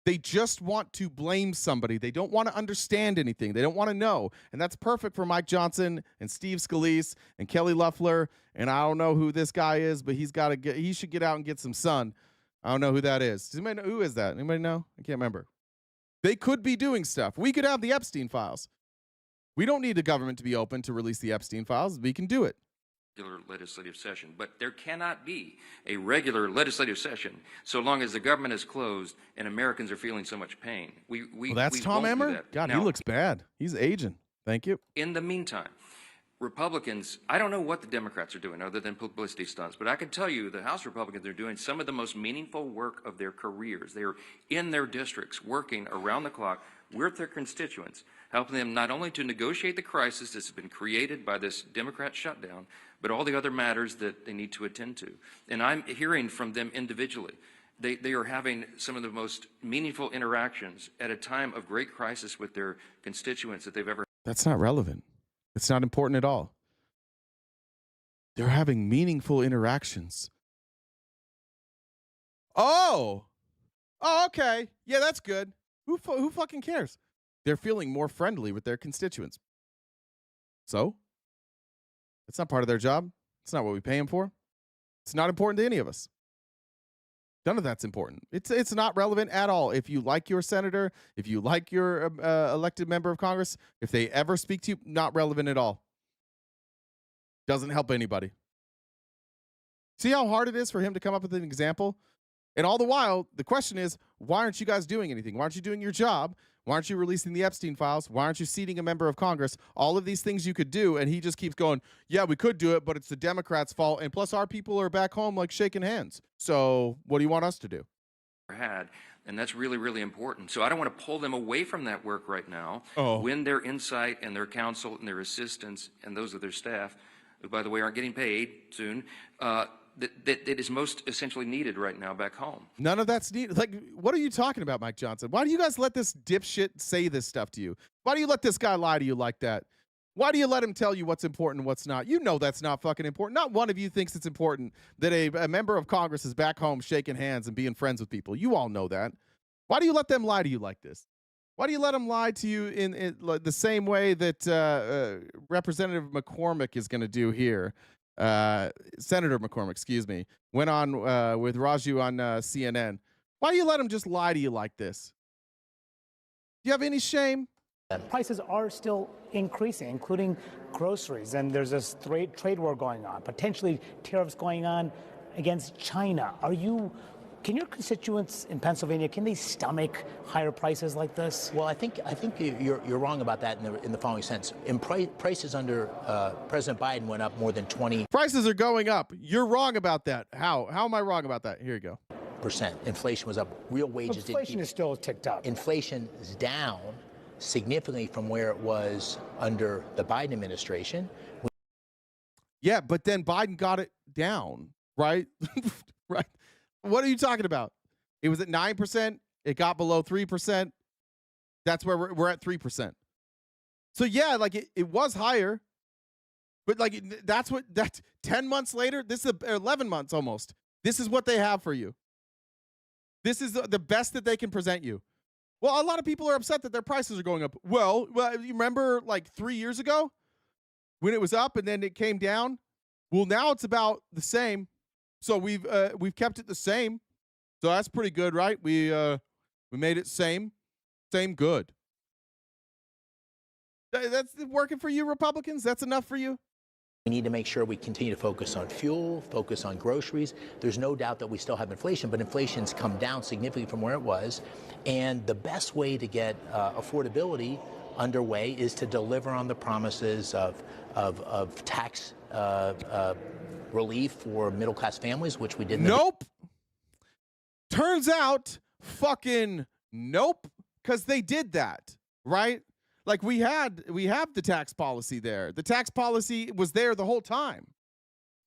They just want to blame somebody. They don't want to understand anything. They don't want to know. And that's perfect for Mike Johnson and Steve Scalise and Kelly Loeffler. And I don't know who this guy is, but he should get out and get some sun. I don't know who that is. Does anybody know who is that? Anybody know? I can't remember. They could be doing stuff. We could have the Epstein files. We don't need the government to be open to release the Epstein files. We can do it. Regular legislative session, but there cannot be a regular legislative session so long as the government is closed and Americans are feeling so much pain. Well, that's Tom Emmer? God, he looks bad. He's aging. Thank you. In the meantime, Republicans, I don't know what the Democrats are doing other than publicity stunts, but I can tell you the House Republicans are doing some of the most meaningful work of their careers. They are in their districts working around the clock with their constituents, helping them not only to negotiate the crisis that's been created by this Democrat shutdown, but all the other matters that they need to attend to. And I'm hearing from them individually. They are having some of the most meaningful interactions at a time of great crisis with their constituents that they've ever. That's not relevant. It's not important at all. They're having meaningful interactions. Oh, okay. Yeah, that's good. Who fucking cares? They're feeling more friendly with their constituents. So? It's not part of their job. It's not what we pay them for. It's not important to any of us. None of that's important. It's not relevant at all. If you like your senator, if you like your elected member of Congress, if they ever speak to you, not relevant at all. Doesn't help anybody. See how hard it is for him to come up with an example? And all the while, the question is, why aren't you guys doing anything? Why aren't you doing your job? Why aren't you releasing the Epstein files? Why aren't you seating a member of Congress? All of these things you could do, and he just keeps going, yeah, we could do it, but it's the Democrats' fault. And plus, our people are back home, like, shaking hands. So what do you want us to do? Had, and that's really, really important. So I don't want to pull them away from that work right now. Oh. When their insight and their counsel and their assistants and those of their staff, who, by the way, aren't getting paid soon, that is most essentially needed right now back home. None of that's needed. Like, what are you talking about, Mike Johnson? Why do you guys let this dipshit say this stuff to you? Why do you let this guy lie to you like that? Why do you let him tell you what's important and what's not? You know that's not fucking important. Not one of you thinks it's important that a member of Congress is back home shaking hands and being friends with people. You all know that. Why do you let them lie to you like this? Why do you let them lie to you in the same way that Representative McCormick is going to do here? Senator McCormick, excuse me, went on with Raju on CNN. Why do you let him just lie to you like this? Do you have any shame? Prices are still increasing, including groceries, and there's this trade war going on, potentially tariffs going on against China. Can your constituents in Pennsylvania, can they stomach higher prices like this? Well, I think you're wrong about that in the following sense. Prices under President Biden went up more than 20%. Prices are going up. You're wrong about that. How am I wrong about that? Here you go. Inflation was up. Real wages didn't. Inflation is still ticked up. Inflation is down significantly from where it was under the Biden administration. Yeah, but then Biden got it down, right? Right. What are you talking about? It was at 9%. It got below 3%. That's where we're at 3%. So yeah, like it was higher, but like that's 10 months later. This is 11 months almost. This is what they have for you. This is the best that they can present you. Well, a lot of people are upset that their prices are going up. Well, you remember like 3 years ago when it was up and then it came down? Well, now it's about the same. So we've kept it the same. So that's pretty good, right? We made it same good. That's working for you, Republicans? That's enough for you? We need to make sure we continue to focus on fuel, focus on groceries. There's no doubt that we still have inflation, but inflation's come down significantly from where it was. And the best way to get affordability underway is to deliver on the promises of tax relief for middle-class families, which we did. Nope. Turns out, fucking nope, because they did that, right? Like we have the tax policy there. The tax policy was there the whole time.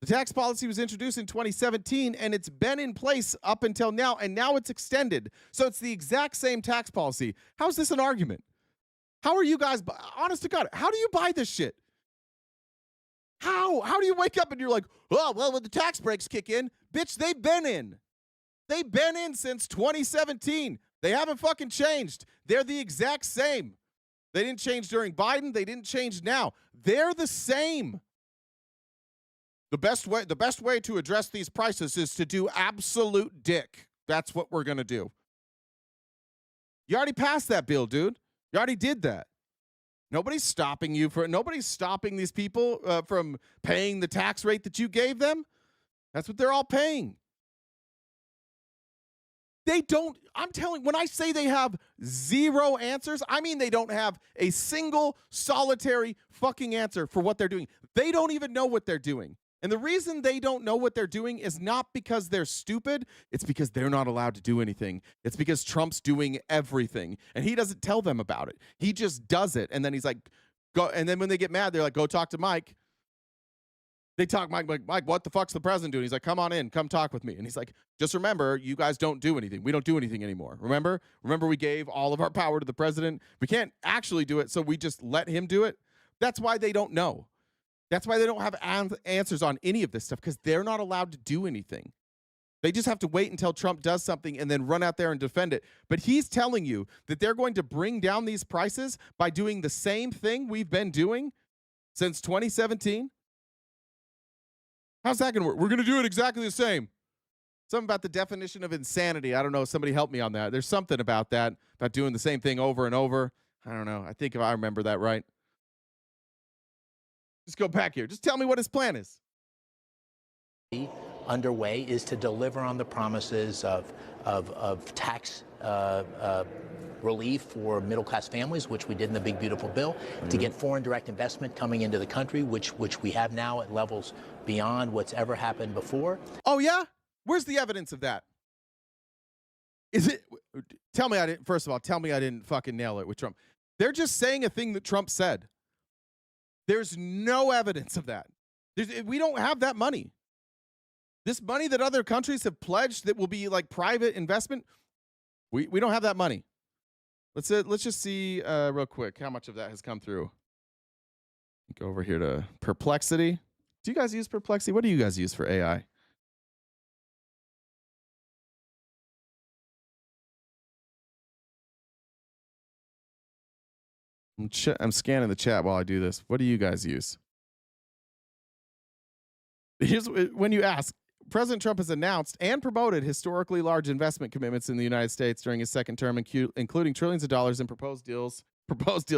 The tax policy was introduced in 2017, and it's been in place up until now, and now it's extended. So it's the exact same tax policy. How is this an argument? How are you guys, honest to God, how do you buy this shit? How do you wake up and you're like, oh, well, when the tax breaks kick in, bitch, they've been in. They've been in since 2017. They haven't fucking changed. They're the exact same. They didn't change during Biden. They didn't change now. They're the same. The best way to address these prices is to do absolute dick. That's what we're going to do. You already passed that bill, dude. You already did that. Nobody's stopping these people from paying the tax rate that you gave them. That's what they're all paying. They don't, I'm telling, when I say they have zero answers, I mean they don't have a single solitary fucking answer for what they're doing. They don't even know what they're doing. And the reason they don't know what they're doing is not because they're stupid. It's because they're not allowed to do anything. It's because Trump's doing everything. And he doesn't tell them about it. He just does it. And then he's like, go. And then when they get mad, they're like, go talk to Mike. They talk, Mike, what the fuck's the president doing? He's like, come on in, come talk with me. And he's like, just remember, you guys don't do anything. We don't do anything anymore. Remember we gave all of our power to the president. We can't actually do it, so we just let him do it. That's why they don't know. That's why they don't have answers on any of this stuff, because they're not allowed to do anything. They just have to wait until Trump does something and then run out there and defend it. But he's telling you that they're going to bring down these prices by doing the same thing we've been doing since 2017. How's that going to work? We're going to do it exactly the same. Something about the definition of insanity. I don't know. Somebody help me on that. There's something about that, about doing the same thing over and over. I don't know. I think if I remember that right. Just go back here. Just tell me what his plan is. Underway is to deliver on the promises of tax relief for middle-class families, which we did in the Big Beautiful Bill, to get foreign direct investment coming into the country, which we have now at levels beyond what's ever happened before. Oh, yeah? Where's the evidence of that? Is it? Tell me I didn't. First of all, tell me I didn't fucking nail it with Trump. They're just saying a thing that Trump said. There's no evidence of that. We don't have that money. This money that other countries have pledged that will be like private investment, we don't have that money. Let's just see real quick how much of that has come through. Go over here to Perplexity. Do you guys use Perplexity? What do you guys use for AI? I'm scanning the chat while I do this. What do you guys use? Here's when you ask. President Trump has announced and promoted historically large investment commitments in the United States during his second term, including trillions of dollars in proposed deals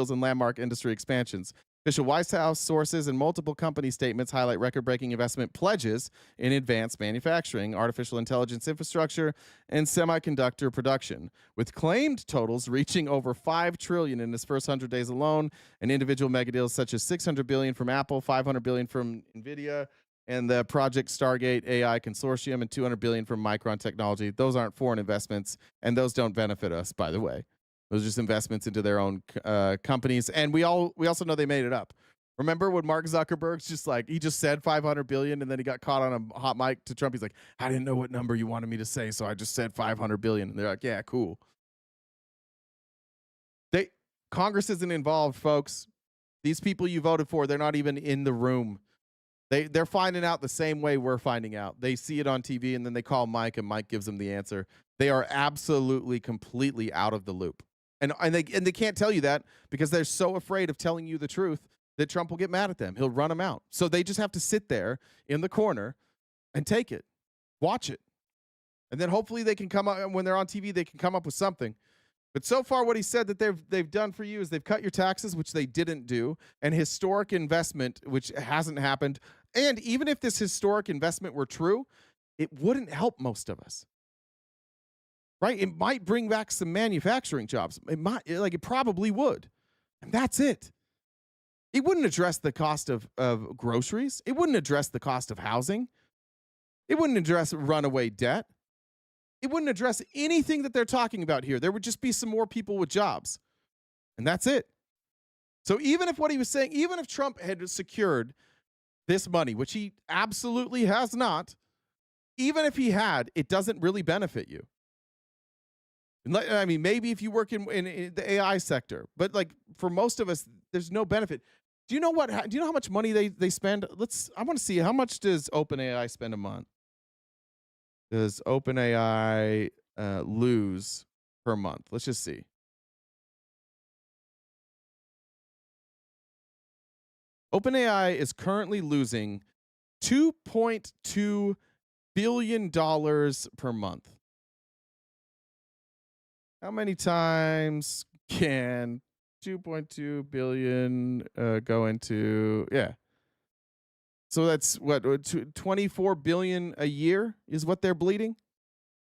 and landmark industry expansions. Official White House sources and multiple company statements highlight record-breaking investment pledges in advanced manufacturing, artificial intelligence infrastructure, and semiconductor production, with claimed totals reaching over $5 trillion in his first 100 days alone, and individual megadeals such as $600 billion from Apple, $500 billion from NVIDIA, and the Project Stargate AI Consortium, and $200 billion from Micron Technology. Those aren't foreign investments, and those don't benefit us, by the way. Those are just investments into their own companies, and we also know they made it up. Remember when Mark Zuckerberg's he just said $500 billion, and then he got caught on a hot mic to Trump. He's like, I didn't know what number you wanted me to say, so I just said $500 billion. And they're like, yeah, cool. Congress isn't involved, folks. These people you voted for, they're not even in the room. They're finding out the same way we're finding out. They see it on TV, and then they call Mike, and Mike gives them the answer. They are absolutely, completely out of the loop. And they can't tell you that because they're so afraid of telling you the truth that Trump will get mad at them. He'll run them out. So they just have to sit there in the corner and take it, watch it. And then hopefully they can come up, when they're on TV, they can come up with something. But so far what he said that they've done for you is they've cut your taxes, which they didn't do, and historic investment, which hasn't happened. And even if this historic investment were true, it wouldn't help most of us. Right? It might bring back some manufacturing jobs. It probably would. And that's it. It wouldn't address the cost of groceries. It wouldn't address the cost of housing. It wouldn't address runaway debt. It wouldn't address anything that they're talking about here. There would just be some more people with jobs. And that's it. So even if what he was saying, even if Trump had secured this money, which he absolutely has not, even if he had, it doesn't really benefit you. I mean, maybe if you work in the AI sector, but for most of us, there's no benefit. Do you know how much money they spend? I want to see, how much does OpenAI spend a month? Does OpenAI lose per month? Let's just see. OpenAI is currently losing $2.2 billion per month. How many times can 2.2 billion go into? Yeah. So that's what, 24 billion a year is what they're bleeding,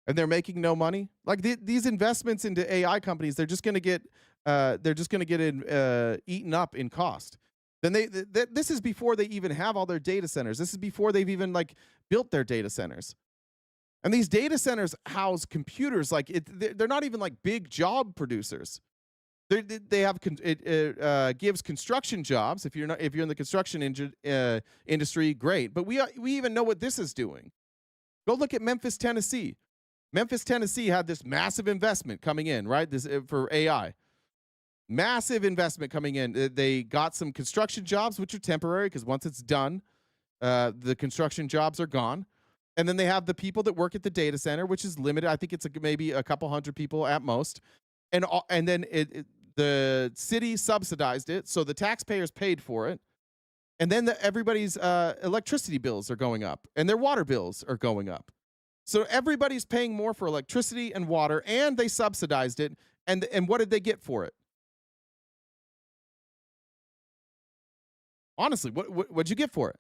and they're making no money. These investments into AI companies, they're just going to get eaten up in cost. Then this is before they even have all their data centers. This is before they've even built their data centers. And these data centers house computers they're not even big job producers. They have gives construction jobs. If you're in the construction industry, great. But we even know what this is doing. Go look at Memphis, Tennessee. Memphis, Tennessee had this massive investment coming in, right? This for AI. Massive investment coming in. They got some construction jobs, which are temporary because once it's done, the construction jobs are gone. And then they have the people that work at the data center, which is limited. I think it's maybe a couple hundred people at most. And then the city subsidized it, so the taxpayers paid for it. And then everybody's electricity bills are going up and their water bills are going up. So everybody's paying more for electricity and water, and they subsidized it. And what did they get for it? Honestly, what'd you get for it?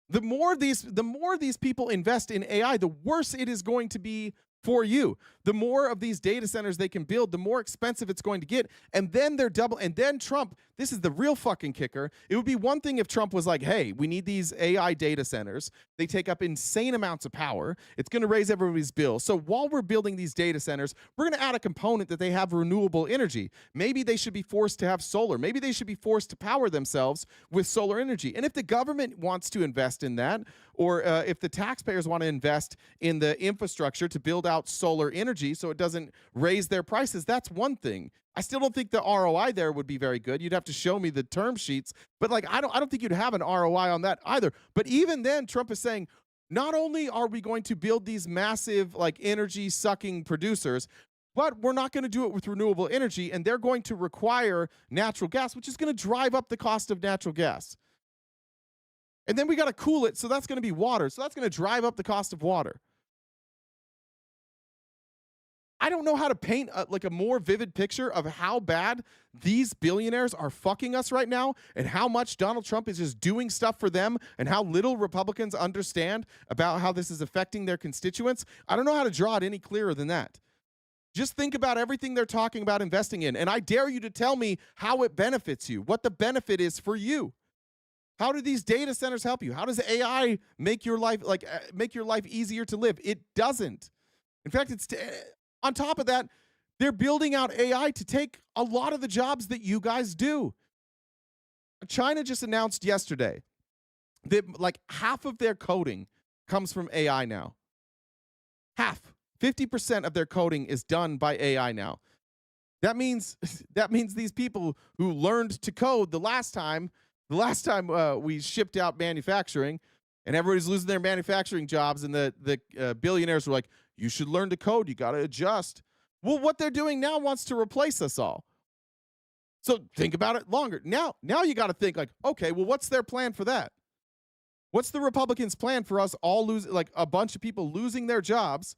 The more these people invest in AI, the worse it is going to be for you. The more of these data centers they can build, the more expensive it's going to get. And then they're double. And then Trump, this is the real fucking kicker. It would be one thing if Trump was like, hey, we need these AI data centers. They take up insane amounts of power. It's going to raise everybody's bill. So while we're building these data centers, we're going to add a component that they have renewable energy. Maybe they should be forced to have solar. Maybe they should be forced to power themselves with solar energy. And if the government wants to invest in that, or if the taxpayers want to invest in the infrastructure to build out solar energy so it doesn't raise their prices, that's one thing. I still don't think the ROI there would be very good. You'd have to show me the term sheets, but like I don't think you'd have an ROI on that either. But even then, Trump is saying, not only are we going to build these massive like energy sucking producers, but we're not going to do it with renewable energy, and they're going to require natural gas, which is going to drive up the cost of natural gas. And then we got to cool it, so that's going to be water. So that's going to drive up the cost of water. I don't know how to paint like a more vivid picture of how bad these billionaires are fucking us right now, and how much Donald Trump is just doing stuff for them, and how little Republicans understand about how this is affecting their constituents. I don't know how to draw it any clearer than that. Just think about everything they're talking about investing in, and I dare you to tell me how it benefits you, what the benefit is for you. How do these data centers help you? How does AI make your life easier to live? It doesn't. In fact, it's on top of that, they're building out AI to take a lot of the jobs that you guys do. China just announced yesterday that like half of their coding comes from AI now. Half. 50% of their coding is done by AI now. That means these people who learned to code the last time we shipped out manufacturing, and everybody's losing their manufacturing jobs, and the billionaires were like, you should learn to code, you got to adjust. Well, what they're doing now wants to replace us all. So think about it longer. Now you got to think like, okay, well, what's their plan for that? What's the Republicans' plan for us all losing, like a bunch of people losing their jobs,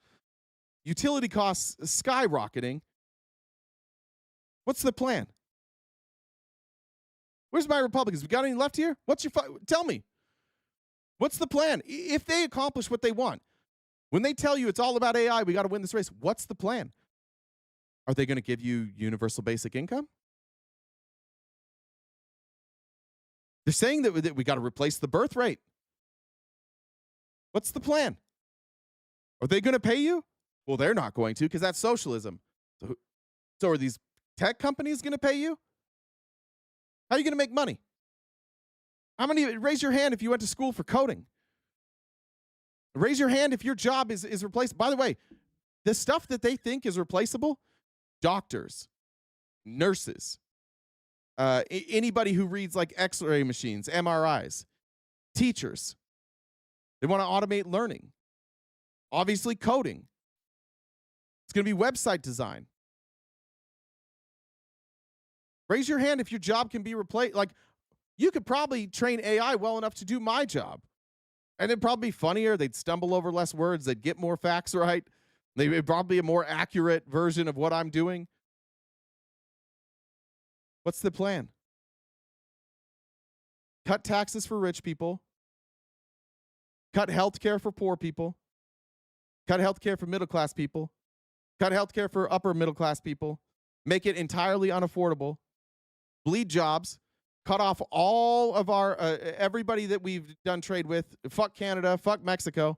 utility costs skyrocketing? What's the plan? Where's my Republicans? We got any left here? Tell me. What's the plan? If they accomplish what they want, when they tell you it's all about AI, we got to win this race, what's the plan? Are they going to give you universal basic income? They're saying that we got to replace the birth rate. What's the plan? Are they going to pay you? Well, they're not going to, because that's socialism. So are these tech companies going to pay you? How are you going to make money? Raise your hand if you went to school for coding. Raise your hand if your job is replaced. By the way, the stuff that they think is replaceable, doctors, nurses, anybody who reads like X-ray machines, MRIs, teachers. They want to automate learning. Obviously, coding. It's going to be website design. Raise your hand if your job can be replaced. Like, you could probably train AI well enough to do my job. And it'd probably be funnier. They'd stumble over less words. They'd get more facts right. They'd probably be a more accurate version of what I'm doing. What's the plan? Cut taxes for rich people. Cut health care for poor people. Cut health care for middle-class people. Cut health care for upper middle-class people. Make it entirely unaffordable. Bleed jobs. Cut off all of our everybody that we've done trade with. Fuck Canada. Fuck Mexico.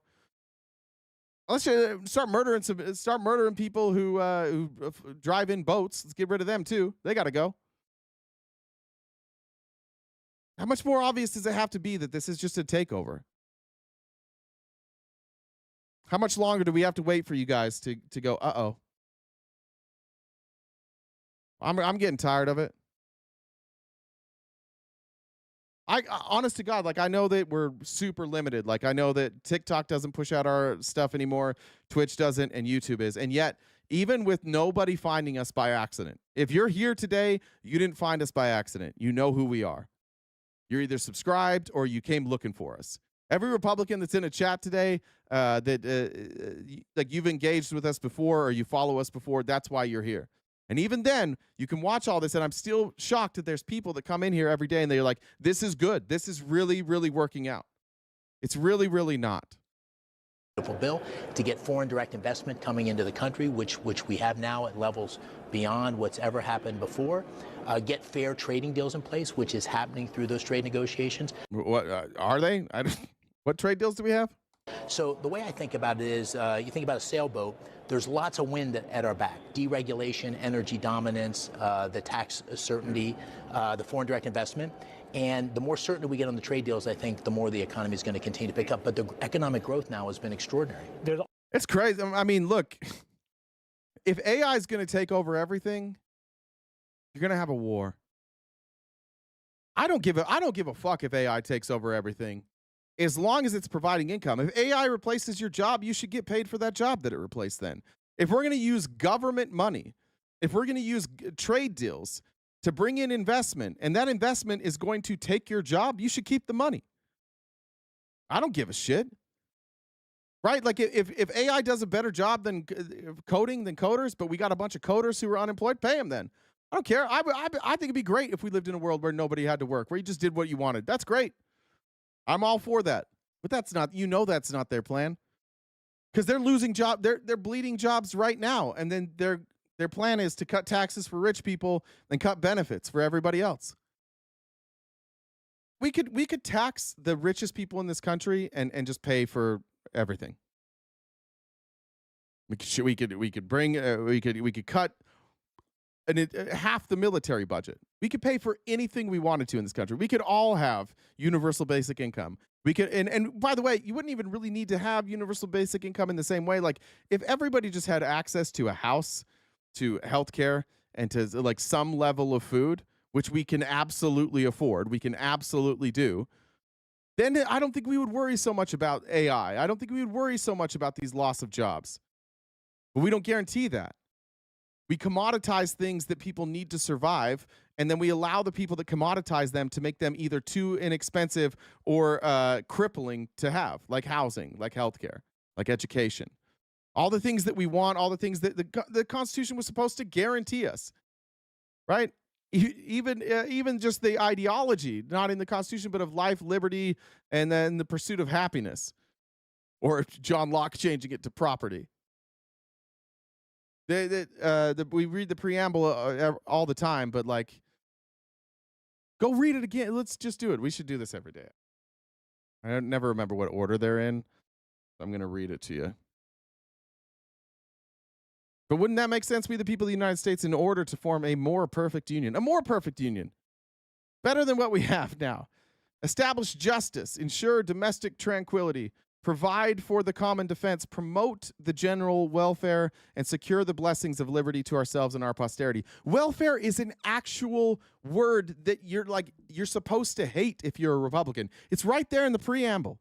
Let's start murdering people who drive in boats. Let's get rid of them too. They got to go. How much more obvious does it have to be that this is just a takeover? How much longer do we have to wait for you guys to go, uh-oh? I'm getting tired of it. Honest to God, like, I know that we're super limited. Like, I know that TikTok doesn't push out our stuff anymore, Twitch doesn't, and YouTube is. And yet, even with nobody finding us by accident, if you're here today, you didn't find us by accident. You know who we are. You're either subscribed or you came looking for us. Every Republican that's in a chat today like you've engaged with us before or you follow us before, that's why you're here. And even then, you can watch all this, and I'm still shocked that there's people that come in here every day and they're like, this is good. This is really, really working out. It's really, really not. Beautiful bill to get foreign direct investment coming into the country, which we have now at levels beyond what's ever happened before. Get fair trading deals in place, which is happening through those trade negotiations. What are they? What trade deals do we have? So the way I think about it is, you think about a sailboat, there's lots of wind at our back. Deregulation, energy dominance, the tax certainty, the foreign direct investment. And the more certainty we get on the trade deals, I think the more the economy is going to continue to pick up. But the economic growth now has been extraordinary. It's crazy. I mean, look, if AI is going to take over everything, you're going to have a war. I don't give a fuck if AI takes over everything, as long as it's providing income. If AI replaces your job, you should get paid for that job that it replaced then. If we're going to use government money, if we're going to use trade deals to bring in investment, and that investment is going to take your job, you should keep the money. I don't give a shit. Right? Like if AI does a better job than coding than coders, but we got a bunch of coders who are unemployed, pay them then. I don't care. I think it'd be great if we lived in a world where nobody had to work, where you just did what you wanted. That's great. I'm all for that. But that's not, that's not their plan. Because they're losing jobs, they're bleeding jobs right now. And then their plan is to cut taxes for rich people and cut benefits for everybody else. We could tax the richest people in this country and just pay for everything. We could cut half the military budget. We could pay for anything we wanted to in this country. We could all have universal basic income. We could, and by the way, you wouldn't even really need to have universal basic income in the same way. Like if everybody just had access to a house, to healthcare, and to like some level of food, which we can absolutely afford, we can absolutely do, then I don't think we would worry so much about AI. I don't think we would worry so much about these loss of jobs. But we don't guarantee that. We commoditize things that people need to survive, and then we allow the people that commoditize them to make them either too inexpensive or crippling to have, like housing, like healthcare, like education. All the things that we want, all the things that the Constitution was supposed to guarantee us, right? Even just the ideology, not in the Constitution, but of life, liberty, and then the pursuit of happiness. Or John Locke changing it to property. We read the preamble all the time, but like, go read it again. Let's just do it. We should do this every day. I never remember what order they're in. I'm going to read it to you. But wouldn't that make sense? We, the people of the United States, in order to form a more perfect union, better than what we have now, establish justice, ensure domestic tranquility, provide for the common defense, promote the general welfare, and secure the blessings of liberty to ourselves and our posterity. Welfare is an actual word that you're supposed to hate if you're a Republican. It's right there in the preamble.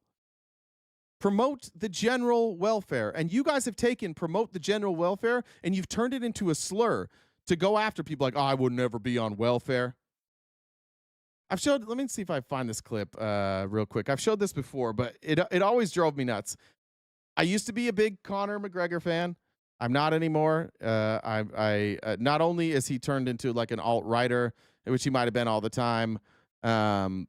Promote the general welfare. And you guys have taken promote the general welfare and you've turned it into a slur to go after people like, oh, I would never be on welfare. Let me see if I find this clip real quick. I've showed this before, but it always drove me nuts. I used to be a big Conor McGregor fan. I'm not anymore. I not only is he turned into like an alt-righter, which he might have been all the time, but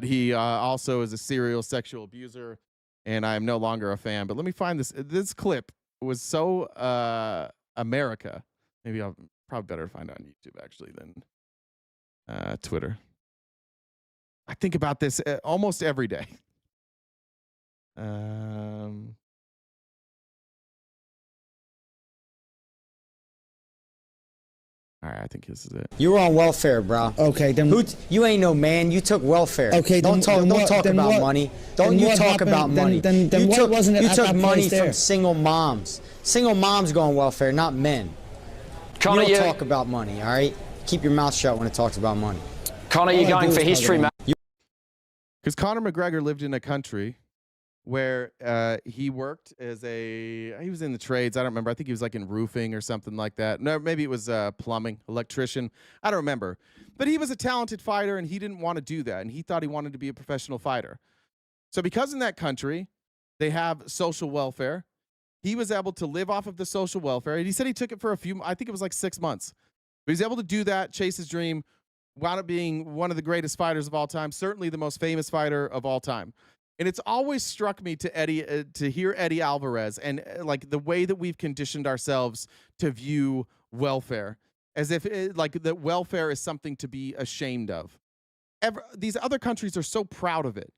he also is a serial sexual abuser, and I am no longer a fan. But let me find this. This clip was so America. Maybe I'll probably better find it on YouTube actually than Twitter. I think about this almost every day. All right, I think this is it. You were on welfare, bro. Okay, then you ain't no man. You took welfare. Okay, don't talk about money. Don't you talk about money. Then what wasn't it? You took money from single moms. Single moms go on welfare, not men. Connor, you don't talk about money, all right? Keep your mouth shut when it talks about money. Connor, you're going for history, man. Because Conor McGregor lived in a country where he worked as he was in the trades. I don't remember. I think he was like in roofing or something like that. No, maybe it was plumbing, electrician. I don't remember. But he was a talented fighter, and he didn't want to do that. And he thought he wanted to be a professional fighter. So because in that country, they have social welfare, he was able to live off of the social welfare. And he said he took it for I think it was like 6 months. But he's able to do that, chase his dream, wound up being one of the greatest fighters of all time, certainly the most famous fighter of all time. And it's always struck me to hear Eddie Alvarez and like the way that we've conditioned ourselves to view welfare as if like that welfare is something to be ashamed of. These other countries are so proud of it.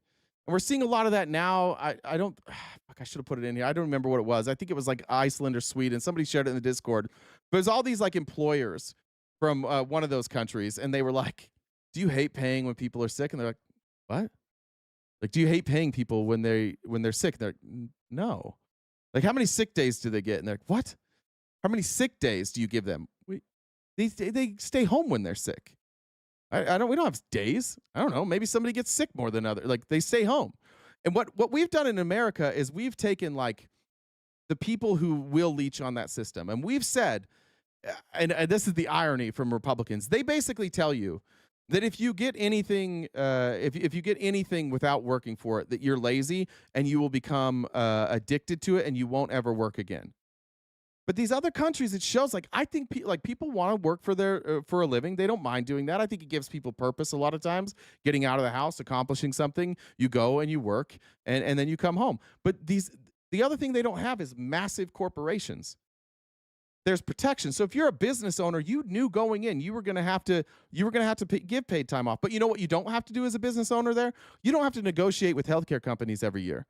And we're seeing a lot of that now. I don't, fuck, I should have put it in here. I don't remember what it was. I think it was like Iceland or Sweden. Somebody shared it in the Discord. But there's all these like employers from one of those countries. And they were like, do you hate paying when people are sick? And they're like, what? Like, do you hate paying people when they're sick? And they're like, no. Like, how many sick days do they get? And they're like, what? How many sick days do you give them? They stay home when they're sick. We don't have days. I don't know. Maybe somebody gets sick more than others. Like, they stay home. And what we've done in America is we've taken like the people who will leech on that system. And we've said, and this is the irony from Republicans, they basically tell you that if you get anything, if you get anything without working for it, that you're lazy and you will become addicted to it and you won't ever work again. But these other countries, it shows like I think people want to work for a living. They don't mind doing that. I think it gives people purpose a lot of times. Getting out of the house, accomplishing something, you go and you work, and then you come home. But the other thing they don't have is massive corporations. There's protection. So if you're a business owner, you knew going in you were going to have to give paid time off. But you know what you don't have to do as a business owner there? You don't have to negotiate with healthcare companies every year.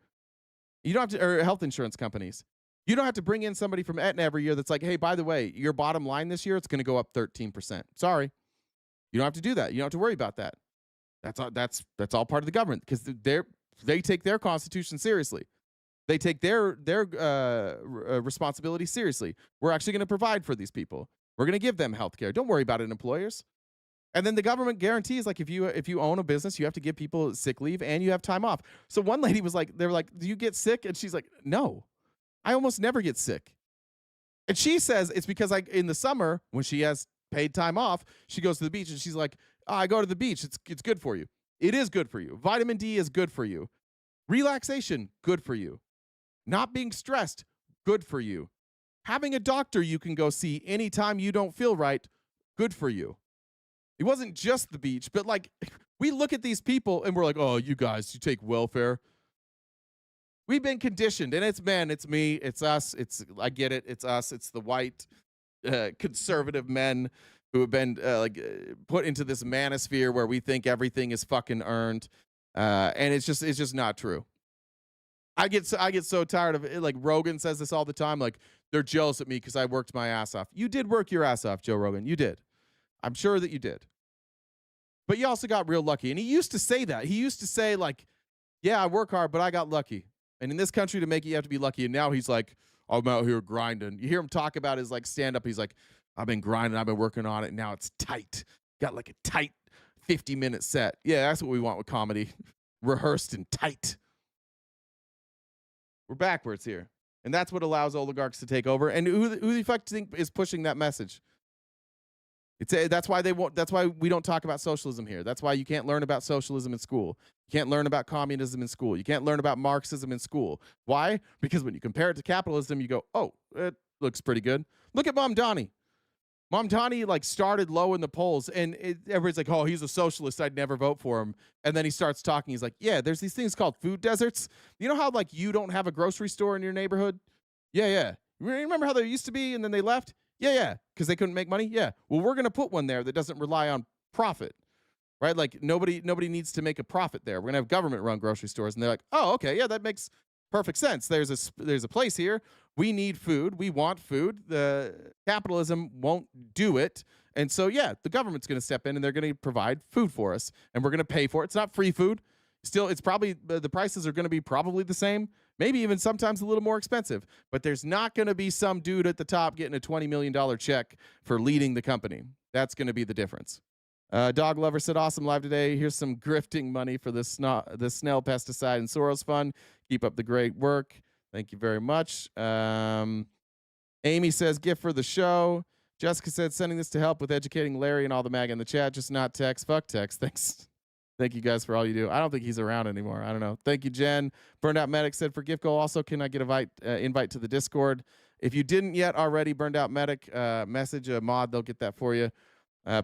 You don't have to, or health insurance companies. You don't have to bring in somebody from Aetna every year that's like, hey, by the way, your bottom line this year, it's going to go up 13%. Sorry. You don't have to do that. You don't have to worry about that. That's all part of the government because they take their constitution seriously. They take their responsibility seriously. We're actually going to provide for these people. We're going to give them health care. Don't worry about it, employers. And then the government guarantees, like, if you own a business, you have to give people sick leave and you have time off. So one lady was like, they were like, do you get sick? And she's like, no, I almost never get sick. And she says it's because in the summer, when she has paid time off, she goes to the beach and she's like, oh, I go to the beach. It's good for you. It is good for you. Vitamin D is good for you. Relaxation, good for you. Not being stressed, good for you. Having a doctor you can go see anytime you don't feel right, good for you. It wasn't just the beach, but like we look at these people and we're like, oh, you guys, you take welfare. We've been conditioned, and it's me, it's us, I get it, it's us, it's the white conservative men who have been put into this manosphere where we think everything is fucking earned, and it's just not true. I get so tired of it. Like Rogan says this all the time. Like they're jealous at me because I worked my ass off. You did work your ass off, Joe Rogan. You did. I'm sure that you did. But you also got real lucky. And he used to say that. He used to say like, yeah, I work hard, but I got lucky. And in this country to make it, you have to be lucky. And now he's like, I'm out here grinding. You hear him talk about his like stand up. He's like, I've been grinding. I've been working on it. And now it's tight. Got like a tight 50-minute set. Yeah, that's what we want with comedy. Rehearsed and tight. We're backwards here. And that's what allows oligarchs to take over. And who the fuck do you think is pushing that message? That's why we don't talk about socialism here. That's why you can't learn about socialism in school. You can't learn about communism in school. You can't learn about Marxism in school. Why? Because when you compare it to capitalism, you go, oh, it looks pretty good. Look at Mamdani. Mamdani like started low in the polls, and everybody's like, oh, he's a socialist. I'd never vote for him. And then he starts talking. He's like, yeah, there's these things called food deserts. You know how like you don't have a grocery store in your neighborhood? Yeah. Remember how there used to be and then they left? Yeah, because they couldn't make money? Yeah. Well, we're going to put one there that doesn't rely on profit, right? Like nobody needs to make a profit there. We're going to have government-run grocery stores. And they're like, oh, okay, yeah, that makes perfect sense. There's a place here. We need food. We want food. The capitalism won't do it. And so, yeah, the government's going to step in and they're going to provide food for us. And we're going to pay for it. It's not free food. Still, it's probably, the prices are going to be probably the same. Maybe even sometimes a little more expensive. But there's not going to be some dude at the top getting a $20 million check for leading the company. That's going to be the difference. Dog Lover said, awesome live today. Here's some grifting money for the Snell Pesticide and Soros Fund. Keep up the great work. Thank you very much. Amy says, gift for the show. Jessica said, sending this to help with educating Larry and all the MAGA in the chat. Just not text. Fuck text. Thanks. Thank you guys for all you do. I don't think he's around anymore. I don't know. Thank you, Jen. Burned Out Medic said, for gift goal, also, can I get invite to the Discord? If you didn't yet already, Burned Out Medic, message a mod. They'll get that for you.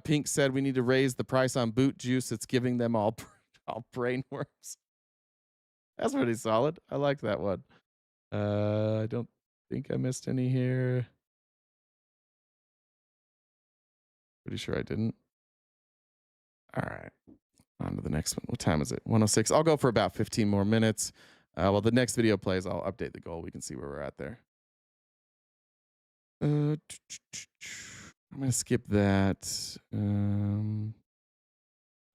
Pink said, we need to raise the price on boot juice. It's giving them all brain worms. That's pretty solid. I like that one. I don't think I missed any here. Pretty sure I didn't. All right. On to the next one. What time is it? 1:06. I'll go for about 15 more minutes. While the next video plays, I'll update the goal. We can see where we're at there. I'm going to skip that. I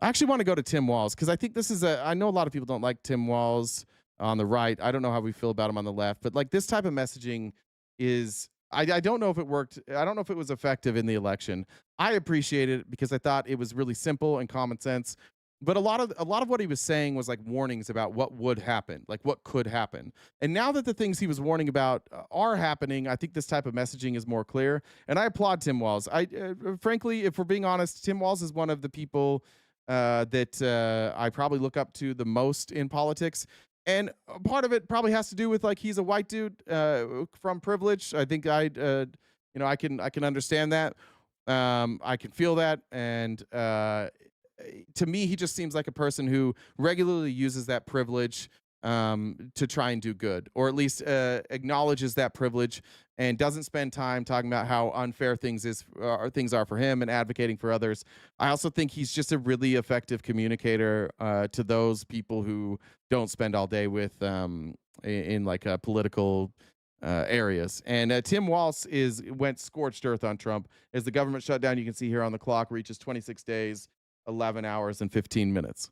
actually want to go to Tim Walz because I think this is I know a lot of people don't like Tim Walz on the right. I don't know how we feel about him on the left, but like this type of messaging is, I don't know if it worked. I don't know if it was effective in the election. I appreciate it because I thought it was really simple and common sense. But a lot of what he was saying was like warnings about what would happen, like what could happen. And now that the things he was warning about are happening, I think this type of messaging is more clear. And I applaud Tim Walz. Frankly, if we're being honest, Tim Walz is one of the people that I probably look up to the most in politics. And part of it probably has to do with like he's a white dude from privilege. I think I can understand that. I can feel that, and to me, he just seems like a person who regularly uses that privilege to try and do good, or at least acknowledges that privilege and doesn't spend time talking about how unfair things are for him and advocating for others. I also think he's just a really effective communicator to those people who don't spend all day with in like political areas. And Tim Walz went scorched earth on Trump as the government shutdown, you can see here on the clock, reaches 26 days, 11 hours and 15 minutes.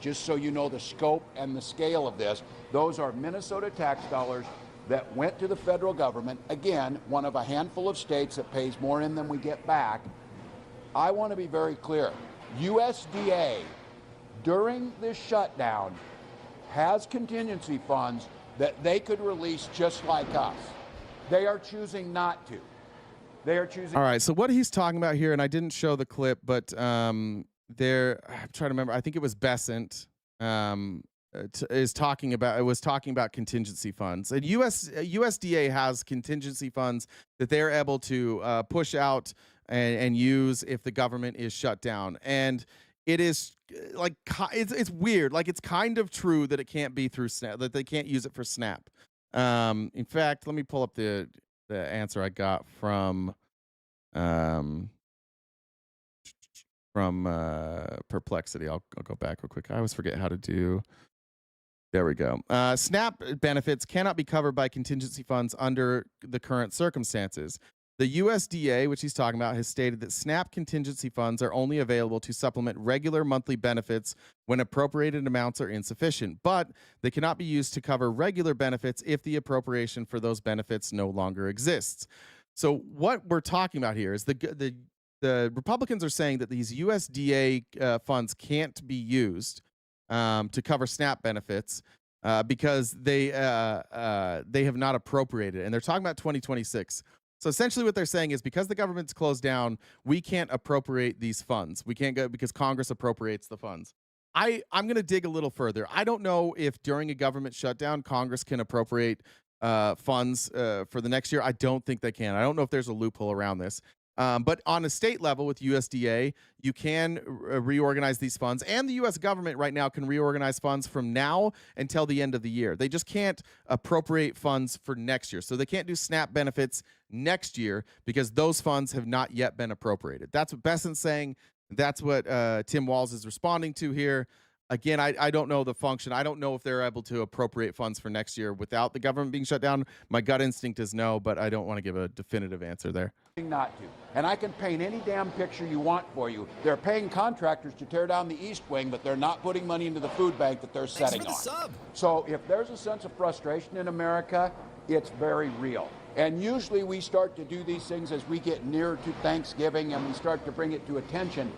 Just so you know the scope and the scale of this, those are Minnesota tax dollars that went to the federal government. Again, one of a handful of states that pays more in than we get back. I want to be very clear. USDA, during this shutdown, has contingency funds that they could release just like us. They are choosing not to. They are choosing. All right, so what he's talking about here, and I didn't show the clip, but I'm trying to remember. I think it was Besant was talking about contingency funds. And USDA has contingency funds that they're able to push out and use if the government is shut down. And it is like it's weird. Like it's kind of true that it can't be through SNAP, that they can't use it for SNAP. In fact, let me pull up the answer I got from Perplexity. I'll go back real quick. I always forget how to do. There we go. SNAP benefits cannot be covered by contingency funds under the current circumstances. The USDA, which he's talking about, has stated that SNAP contingency funds are only available to supplement regular monthly benefits when appropriated amounts are insufficient, but they cannot be used to cover regular benefits if the appropriation for those benefits no longer exists. So what we're talking about here is the Republicans are saying that these USDA funds can't be used to cover SNAP benefits because they have not appropriated, and they're talking about 2026. So essentially what they're saying is because the government's closed down, we can't appropriate these funds. We can't go because Congress appropriates the funds. I'm going to dig a little further. I don't know if during a government shutdown, Congress can appropriate funds for the next year. I don't think they can. I don't know if there's a loophole around this. But on a state level with USDA, you can reorganize these funds, and the U.S. government right now can reorganize funds from now until the end of the year. They just can't appropriate funds for next year. So they can't do SNAP benefits next year because those funds have not yet been appropriated. That's what Besant's saying. That's what Tim Walz is responding to here. Again, I don't know the function. I don't know if they're able to appropriate funds for next year without the government being shut down. My gut instinct is no, but I don't want to give a definitive answer there. Not to. And I can paint any damn picture you want for you. They're paying contractors to tear down the East Wing, but they're not putting money into the food bank that they're setting on. So if there's a sense of frustration in America, it's very real. And usually we start to do these things as we get nearer to Thanksgiving and we start to bring it to attention.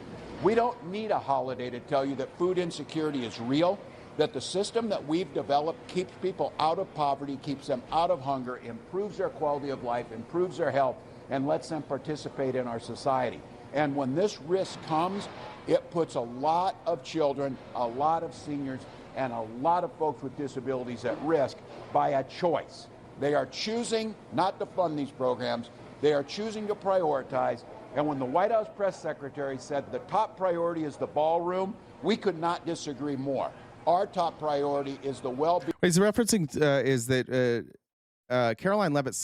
We don't need a holiday to tell you that food insecurity is real, that the system that we've developed keeps people out of poverty, keeps them out of hunger, improves their quality of life, improves their health, and lets them participate in our society. And when this risk comes, it puts a lot of children, a lot of seniors, and a lot of folks with disabilities at risk by a choice. They are choosing not to fund these programs. They are choosing to prioritize. And when the White House press secretary said the top priority is the ballroom, we could not disagree more. Our top priority is the well-being. He's referencing is that Caroline Levitt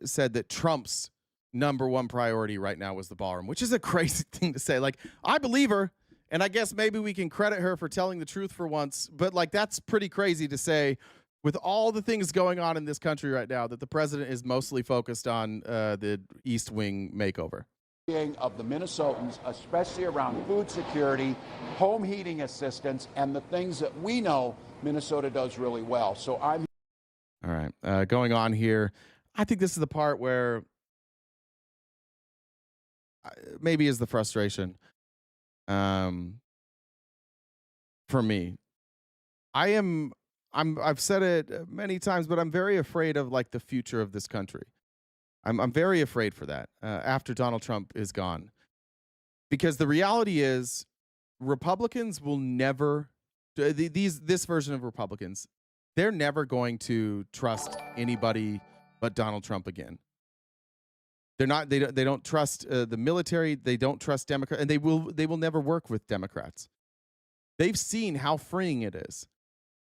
said that Trump's number one priority right now was the ballroom, which is a crazy thing to say. Like, I believe her, and I guess maybe we can credit her for telling the truth for once, but like that's pretty crazy to say with all the things going on in this country right now that the president is mostly focused on the East Wing makeover Of the Minnesotans, especially around food security, home heating assistance, and the things that we know Minnesota does really well. So I'm all right. Going on here, I think this is the part where maybe is the frustration. For me, I've said it many times, but I'm very afraid of like the future of this country. I'm very afraid for that after Donald Trump is gone, because the reality is Republicans will never this version of Republicans, they're never going to trust anybody but Donald Trump again. They don't trust the military. They don't trust Democrats, and they will never work with Democrats. They've seen how freeing it is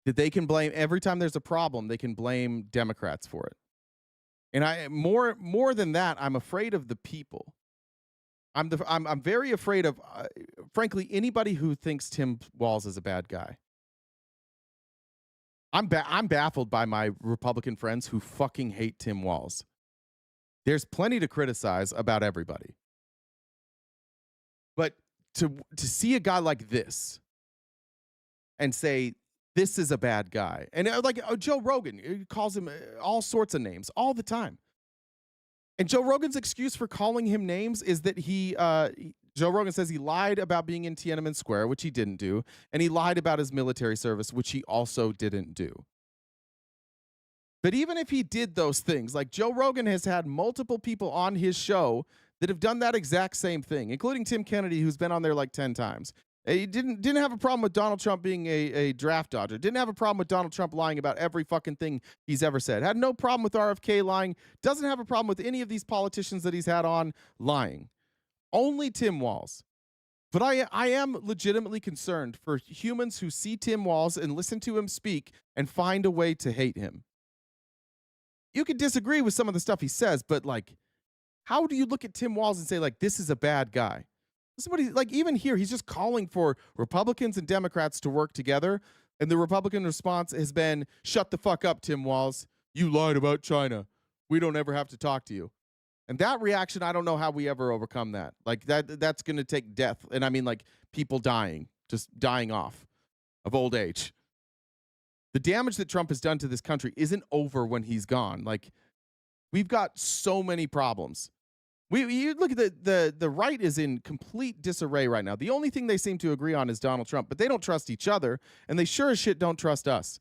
that they can blame every time there's a problem. They can blame Democrats for it. And I more than that, I'm afraid of the people. I'm very afraid of, frankly, anybody who thinks Tim Walz is a bad guy. I'm baffled by my Republican friends who fucking hate Tim Walz. There's plenty to criticize about everybody, but to see a guy like this and say this is a bad guy. And like Joe Rogan calls him all sorts of names all the time. And Joe Rogan's excuse for calling him names is that Joe Rogan says he lied about being in Tiananmen Square, which he didn't do. And he lied about his military service, which he also didn't do. But even if he did those things, like Joe Rogan has had multiple people on his show that have done that exact same thing, including Tim Kennedy, who's been on there like 10 times. He didn't have a problem with Donald Trump being a draft dodger. Didn't have a problem with Donald Trump lying about every fucking thing he's ever said. Had no problem with RFK lying. Doesn't have a problem with any of these politicians that he's had on lying. Only Tim Walz. But I am legitimately concerned for humans who see Tim Walz and listen to him speak and find a way to hate him. You could disagree with some of the stuff he says, but like, how do you look at Tim Walz and say like, this is a bad guy? Somebody like even here, he's just calling for Republicans and Democrats to work together. And the Republican response has been, shut the fuck up, Tim Walz. You lied about China. We don't ever have to talk to you. And that reaction, I don't know how we ever overcome that. Like that's going to take death. And I mean like people dying, just dying off of old age. The damage that Trump has done to this country isn't over when he's gone. Like we've got so many problems. You look at the right is in complete disarray right now. The only thing they seem to agree on is Donald Trump, but they don't trust each other, and they sure as shit don't trust us.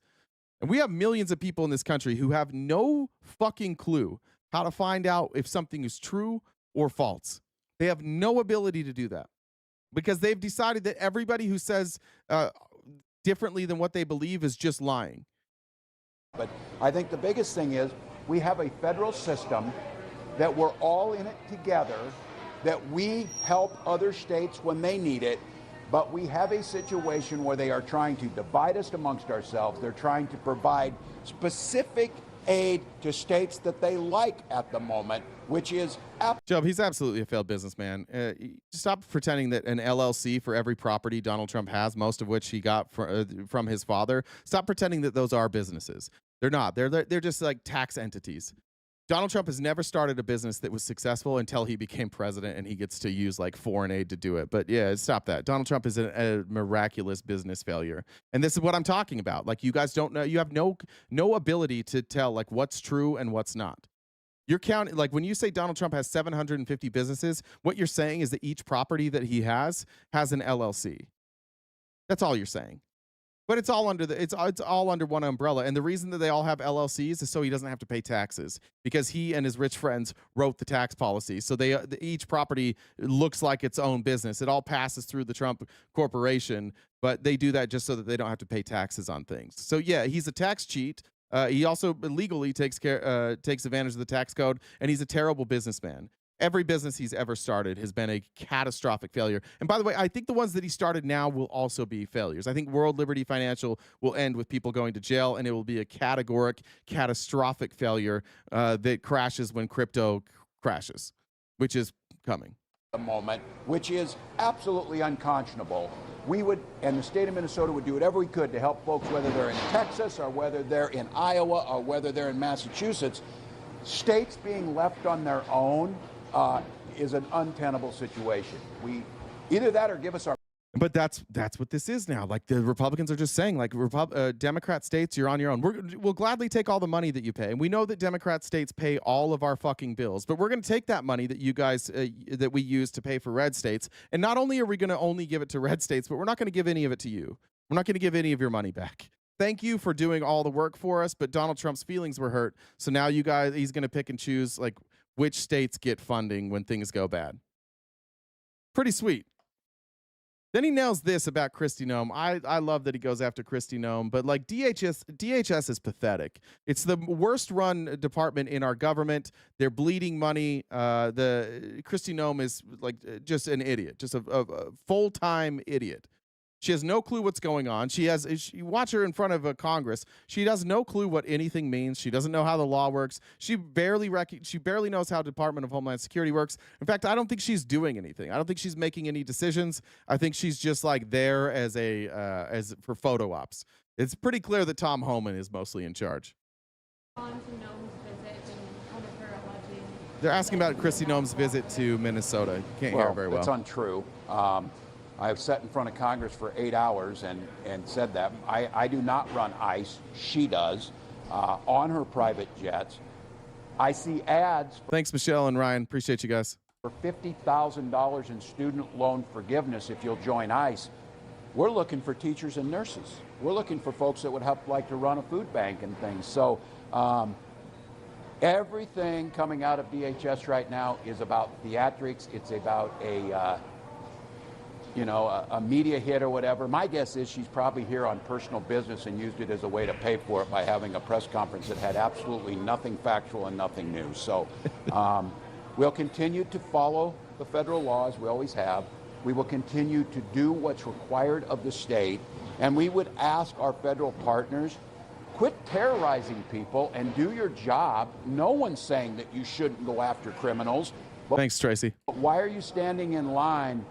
And we have millions of people in this country who have no fucking clue how to find out if something is true or false. They have no ability to do that because they've decided that everybody who says differently than what they believe is just lying. But I think the biggest thing is we have a federal system that we're all in it together, that we help other states when they need it, but we have a situation where they are trying to divide us amongst ourselves. They're trying to provide specific aid to states that they like at the moment, which is... Job, he's absolutely a failed businessman. Stop pretending that an LLC for every property Donald Trump has, most of which he got from his father, stop pretending that those are businesses. They're not. They're just like tax entities. Donald Trump has never started a business that was successful until he became president and he gets to use like foreign aid to do it. But yeah, stop that. Donald Trump is a miraculous business failure. And this is what I'm talking about. Like you guys don't know, you have no ability to tell like what's true and what's not. You're counting, like when you say Donald Trump has 750 businesses, what you're saying is that each property that he has an LLC. That's all you're saying. But it's all under it's all under one umbrella. And the reason that they all have LLCs is so he doesn't have to pay taxes, because he and his rich friends wrote the tax policy. So they each property looks like its own business. It all passes through the Trump Corporation, but they do that just so that they don't have to pay taxes on things. So yeah, he's a tax cheat. He also illegally takes advantage of the tax code, and he's a terrible businessman. Every business he's ever started has been a catastrophic failure. And by the way, I think the ones that he started now will also be failures. I think World Liberty Financial will end with people going to jail, and it will be a catastrophic failure that crashes when crypto crashes, which is coming. The moment, which is absolutely unconscionable. We would, and the state of Minnesota would do whatever we could to help folks, whether they're in Texas or whether they're in Iowa or whether they're in Massachusetts. States being left on their own is an untenable situation. We either that or give us our. But that's what this is now. Like the Republicans are just saying, like Democrat states, you're on your own. We'll gladly take all the money that you pay, and we know that Democrat states pay all of our fucking bills. But we're going to take that money that you guys that we use to pay for red states, and not only are we going to only give it to red states, but we're not going to give any of it to you. We're not going to give any of your money back. Thank you for doing all the work for us, but Donald Trump's feelings were hurt, so now you guys, he's going to pick and choose like which states get funding when things go bad. Pretty sweet. Then he nails this about Kristi Noem. I love that he goes after Kristi Noem, but like DHS is pathetic. It's the worst run department in our government. They're bleeding money. The Kristi Noem is like just an idiot, just a full-time idiot. She has no clue what's going on. You watch her in front of a Congress. She has no clue what anything means. She doesn't know how the law works. She barely knows how Department of Homeland Security works. In fact, I don't think she's doing anything. I don't think she's making any decisions. I think she's just like there as for photo ops. It's pretty clear that Tom Homan is mostly in charge. They're asking about Kristi Noem's visit to Minnesota. You can't hear her very well. That's untrue. I've sat in front of Congress for 8 hours and said that. I do not run ICE. She does on her private jets. I see ads. Thanks, Michelle and Ryan. Appreciate you guys. For $50,000 in student loan forgiveness if you'll join ICE. We're looking for teachers and nurses. We're looking for folks that would like to run a food bank and things. So everything coming out of DHS right now is about theatrics. It's about a media hit or whatever. My guess is she's probably here on personal business and used it as a way to pay for it by having a press conference that had absolutely nothing factual and nothing new. So we'll continue to follow the federal laws, we always have. We will continue to do what's required of the state. And we would ask our federal partners, quit terrorizing people and do your job. No one's saying that you shouldn't go after criminals. Thanks, Tracy. But why are you standing in line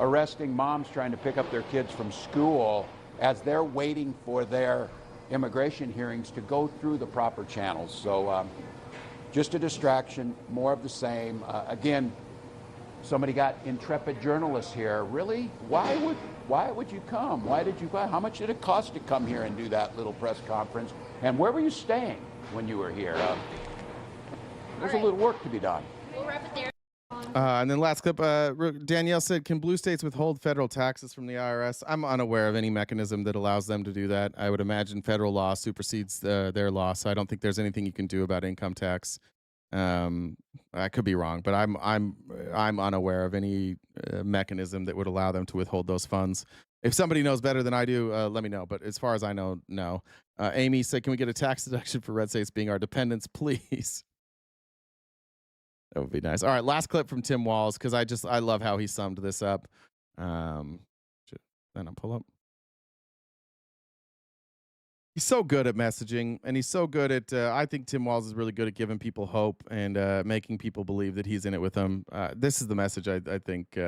arresting moms trying to pick up their kids from school as they're waiting for their immigration hearings to go through the proper channels? So just a distraction, more of the same. Again, somebody got intrepid journalists here. Really? Why would you come? Why did you buy? How much did it cost to come here and do that little press conference? And where were you staying when you were here? There's a little work to be done. We'll wrap it there. And then last clip, Danielle said, can blue states withhold federal taxes from the IRS? I'm unaware of any mechanism that allows them to do that. I would imagine federal law supersedes their law, so I don't think there's anything you can do about income tax. I could be wrong, but I'm unaware of any mechanism that would allow them to withhold those funds. If somebody knows better than I do, let me know. But as far as I know, no. Amy said, can we get a tax deduction for red states being our dependents, please? That would be nice. All right, last clip from Tim Walz, because I love how he summed this up. Then I'll pull up. He's so good at messaging, and he's so good at, I think Tim Walz is really good at giving people hope and making people believe that he's in it with them. This is the message I think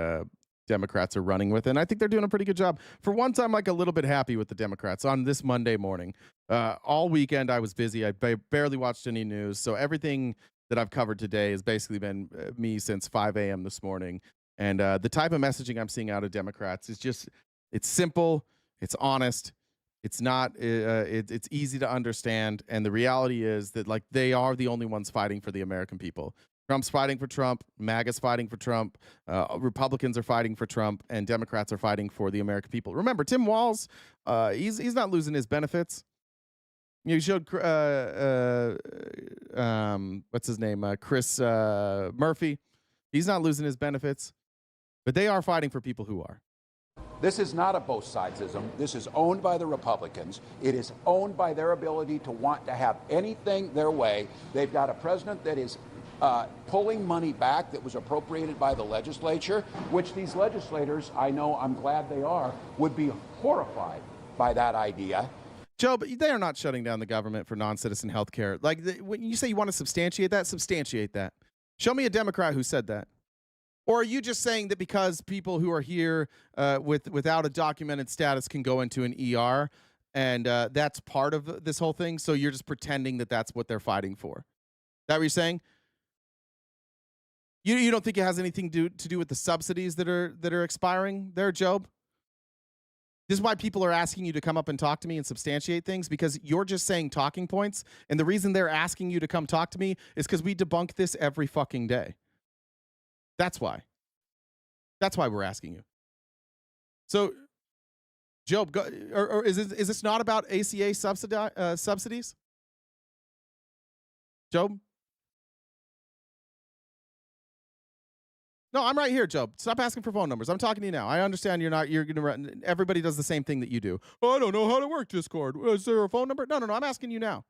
Democrats are running with, and I think they're doing a pretty good job. For once, I'm like a little bit happy with the Democrats on this Monday morning. All weekend, I was busy. I barely watched any news, so everything that I've covered today has basically been me since 5 a.m. this morning. And the type of messaging I'm seeing out of Democrats is just, it's simple, it's honest, It's not. It's easy to understand, and the reality is that like they are the only ones fighting for the American people. Trump's fighting for Trump. MAGA's fighting for Trump. Republicans are fighting for Trump, and Democrats are fighting for the American people. Remember, Tim Walz, he's not losing his benefits. You showed what's his name, Chris Murphy. He's not losing his benefits, but they are fighting for people who are. This is not a both sidesism. This is owned by the Republicans. It is owned by their ability to want to have anything their way. They've got a president that is pulling money back that was appropriated by the legislature, which these legislators, I know, I'm glad they are, would be horrified by that idea. Joe, but they are not shutting down the government for non-citizen health care. Like, when you say you want to substantiate that. Show me a Democrat who said that. Or are you just saying that because people who are here without a documented status can go into an ER, and that's part of this whole thing, so you're just pretending that that's what they're fighting for? Is that what you're saying? You don't think it has anything to do with the subsidies that are expiring there, Job? This is why people are asking you to come up and talk to me and substantiate things, because you're just saying talking points. And the reason they're asking you to come talk to me is because we debunk this every fucking day. That's why. That's why we're asking you. So, Job, or is this not about ACA subsidies? Job? No, I'm right here, Job. Stop asking for phone numbers. I'm talking to you now. I understand you're gonna. Everybody does the same thing that you do. Oh, I don't know how to work Discord. Is there a phone number? No. I'm asking you now.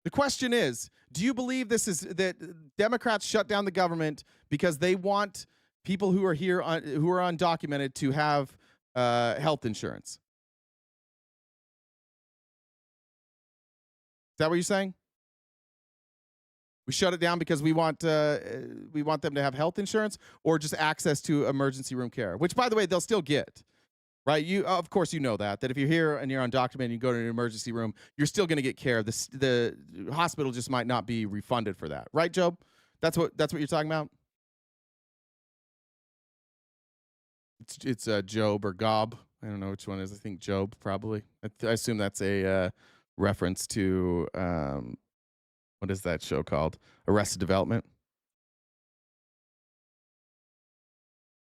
The question is, do you believe that Democrats shut down the government because they want people who are here who are undocumented to have health insurance? Is that what you're saying? We shut it down because we want them to have health insurance, or just access to emergency room care, which, by the way, they'll still get, right? Of course, you know that if you're here and you're undocumented and you go to an emergency room, you're still going to get care. The hospital just might not be refunded for that, right, Job? That's what you're talking about. It's Job or Gob. I don't know which one it is. I think Job, probably. I assume that's a reference to. What is that show called? Arrested Development.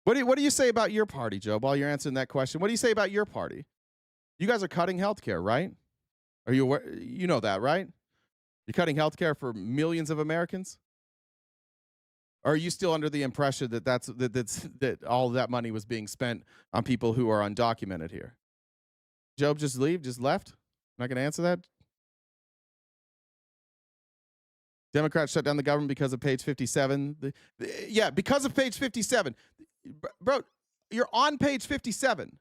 What do you say about your party, Joe? While you're answering that question, what do you say about your party? You guys are cutting healthcare, right? Are you aware? You know that, right? You're cutting healthcare for millions of Americans. Or are you still under the impression that that all of that money was being spent on people who are undocumented here? Job, just left? Not going to answer that. Democrats shut down the government because of page 57. Yeah, because of page 57. Bro, you're on page 57.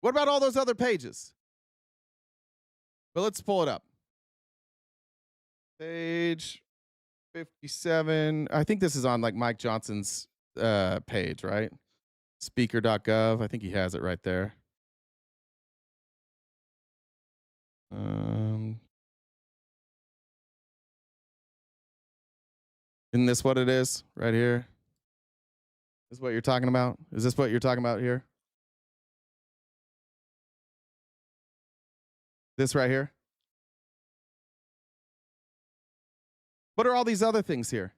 What about all those other pages? But let's pull it up. Page 57. I think this is on like Mike Johnson's page, right? Speaker.gov. I think he has it right there. Isn't this what it is right here? Is this what you're talking about? Is this what you're talking about here? This right here? What are all these other things here?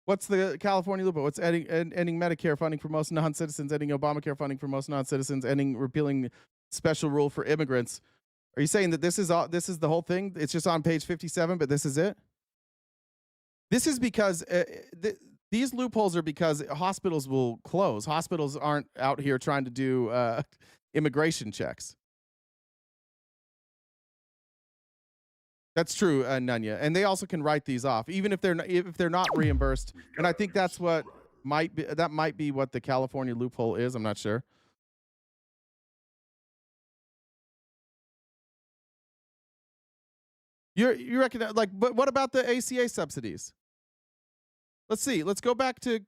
What's the California loophole? What's ending Medicare funding for most non-citizens, ending Obamacare funding for most non-citizens, repealing special rule for immigrants? Are you saying that this is the whole thing? It's just on page 57, but this is it? This is because these loopholes are because hospitals will close. Hospitals aren't out here trying to do immigration checks. That's true, Nunya, and they also can write these off, even if they're not reimbursed. And I think that's what might be what the California loophole is. I'm not sure. You reckon but what about the ACA subsidies? Let's see. Let's go back to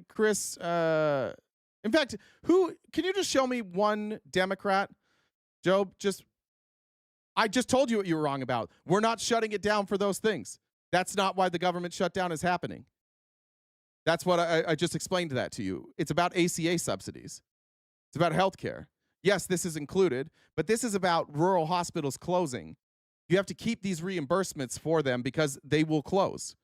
Chris. In fact, can you just show me one Democrat, Job? I just told you what you were wrong about. We're not shutting it down for those things. That's not why the government shutdown is happening. That's what I just explained that to you. It's about ACA subsidies. It's about healthcare. Yes, this is included, but this is about rural hospitals closing. You have to keep these reimbursements for them because they will close.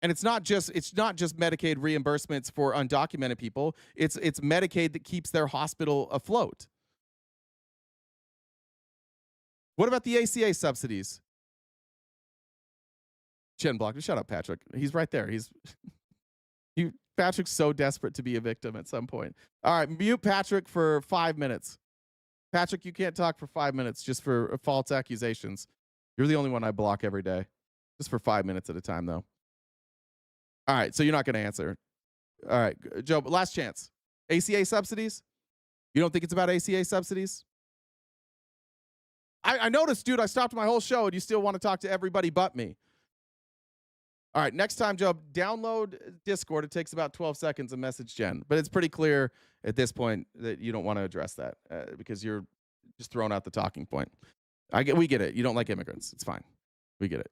And it's not just Medicaid reimbursements for undocumented people. It's Medicaid that keeps their hospital afloat. What about the ACA subsidies? Chin blocked. Shut up, Patrick. He's right there. Patrick's so desperate to be a victim at some point. All right, mute Patrick for 5 minutes. Patrick, you can't talk for 5 minutes just for false accusations. You're the only one I block every day. Just for 5 minutes at a time, though. All right, so you're not going to answer. All right, Joe, last chance. ACA subsidies? You don't think it's about ACA subsidies? I noticed, dude, I stopped my whole show and you still want to talk to everybody but me. All right, next time, Joe, download Discord. It takes about 12 seconds to message Jen. But it's pretty clear at this point that you don't want to address that because you're just throwing out the talking point. We get it. You don't like immigrants. It's fine. We get it.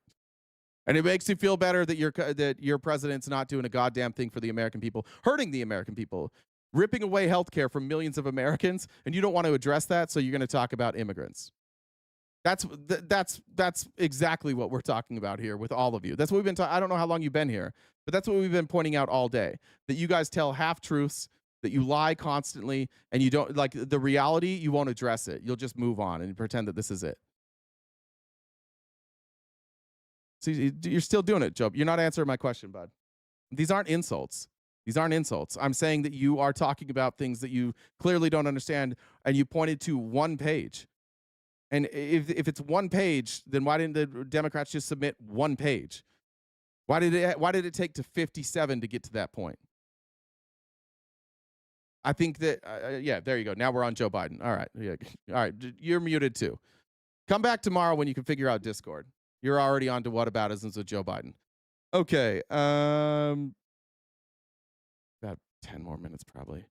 And it makes you feel better that your president's not doing a goddamn thing for the American people, hurting the American people, ripping away healthcare from millions of Americans, and you don't want to address that, so you're going to talk about immigrants. That's exactly what we're talking about here with all of you. That's what we've been talking. I don't know how long you've been here, but that's what we've been pointing out all day. That you guys tell half truths, that you lie constantly, and you don't like the reality. You won't address it. You'll just move on and pretend that this is it. See, you're still doing it, Joe. You're not answering my question, bud. These aren't insults. These aren't insults. I'm saying that you are talking about things that you clearly don't understand, and you pointed to one page. And if it's one page, then why didn't the Democrats just submit one page? Why did it take to 57 to get to that point? I think that yeah, there you go. Now we're on Joe Biden. All right, yeah, all right. You're muted too. Come back tomorrow when you can figure out Discord. You're already on to whataboutisms with Joe Biden. Okay, about 10 more minutes probably.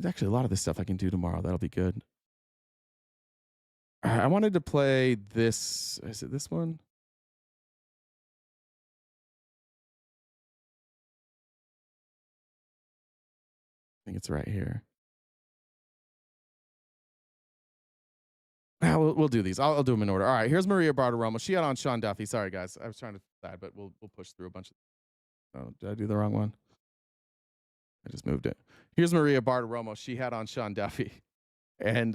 Actually, a lot of this stuff I can do tomorrow. That'll be good. All right, I wanted to play this. Is it this one? I think it's right here. We'll do these. I'll do them in order. All right, here's Maria Bartiromo. She had on Sean Duffy. Sorry, guys. I was trying to decide, but we'll push through a bunch of. Oh, did I do the wrong one? I just moved it. Here's Maria Bartiromo. She had on Sean Duffy. And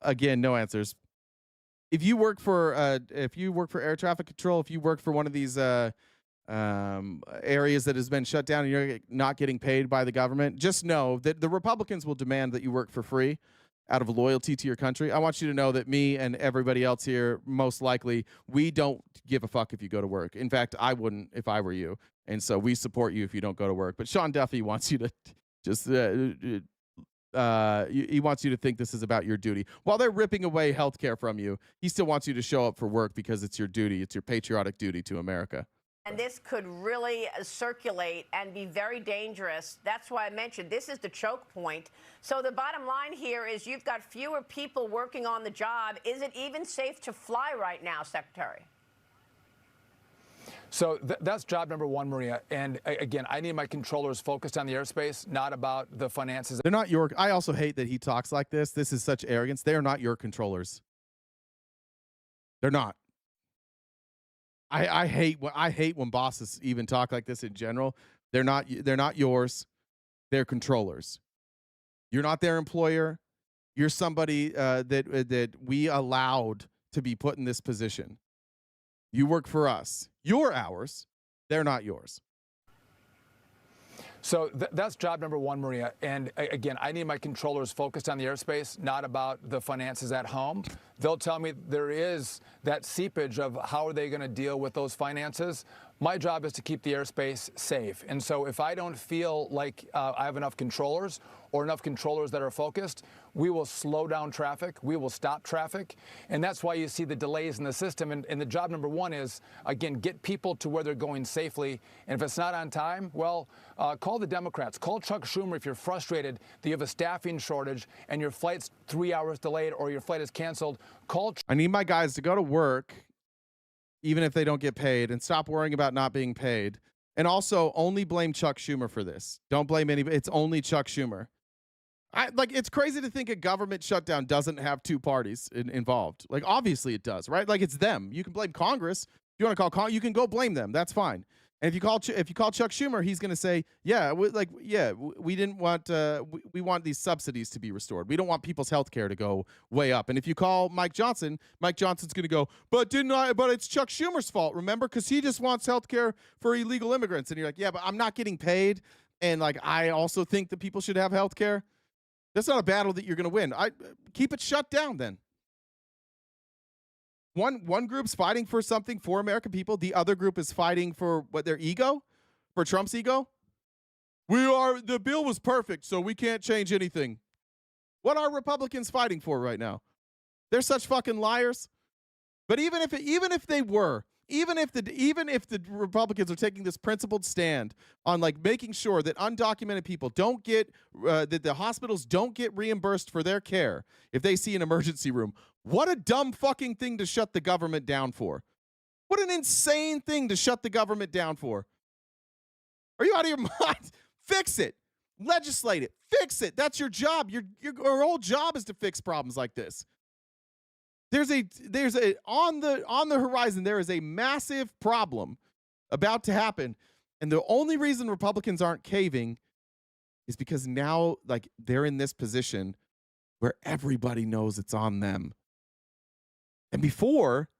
again, no answers. If you work for air traffic control, if you work for one of these areas that has been shut down and you're not getting paid by the government, just know that the Republicans will demand that you work for free out of loyalty to your country. I want you to know that me and everybody else here, most likely, we don't give a fuck if you go to work. In fact, I wouldn't if I were you. And so we support you if you don't go to work. But Sean Duffy wants you to just he wants you to think this is about your duty. While they're ripping away health care from you, he still wants you to show up for work because it's your duty. It's your patriotic duty to America. And this could really circulate and be very dangerous. That's why I mentioned this is the choke point. So the bottom line here is you've got fewer people working on the job. Is it even safe to fly right now, Secretary? So that's job number one, Maria. And again, I need my controllers focused on the airspace, not about the finances. They're not your. I also hate that he talks like this. This is such arrogance. They are not your controllers. They're not. I hate when bosses even talk like this in general. They're not yours. They're controllers. You're not their employer. You're somebody that we allowed to be put in this position. You work for us. You're ours. They're not yours. So that's job number one, Maria. And again, I need my controllers focused on the airspace, not about the finances at home. They'll tell me there is that seepage of how are they going to deal with those finances. My job is to keep the airspace safe. And so if I don't feel like I have enough controllers or enough controllers that are focused, we will slow down traffic. We will stop traffic. And that's why you see the delays in the system. And the job number one is, again, get people to where they're going safely. And if it's not on time, well, call the Democrats. Call Chuck Schumer if you're frustrated that you have a staffing shortage and your flight's 3 hours delayed or your flight is canceled. I need my guys to go to work, even if they don't get paid, and stop worrying about not being paid. And also, only blame Chuck Schumer for this. Don't blame anybody. It's only Chuck Schumer. It's crazy to think a government shutdown doesn't have two parties involved. Like, obviously it does, right? Like, it's them. You can blame Congress. If you want to call you can go blame them. That's fine. And if you call Chuck Schumer, he's going to say, we didn't want we want these subsidies to be restored. We don't want people's health care to go way up. And if you call Mike Johnson's going to go, but it's Chuck Schumer's fault, remember? Because he just wants health care for illegal immigrants. And you're like, yeah, but I'm not getting paid. And like, I also think that people should have health care. That's not a battle that you're going to win. Keep it shut down then. One group's fighting for something for American people. The other group is fighting for their ego, for Trump's ego. The bill was perfect, so we can't change anything. What are Republicans fighting for right now? They're such fucking liars. But even if the Republicans are taking this principled stand on like making sure that undocumented people don't get that the hospitals don't get reimbursed for their care if they see an emergency room, what a dumb fucking thing to shut the government down for. What an insane thing to shut the government down for. Are you out of your mind? Fix it. Legislate it. Fix it. That's your job. Your whole job is to fix problems like this. There's a on the horizon, there is a massive problem about to happen. And the only reason Republicans aren't caving is because now, like, they're in this position where everybody knows it's on them. And before,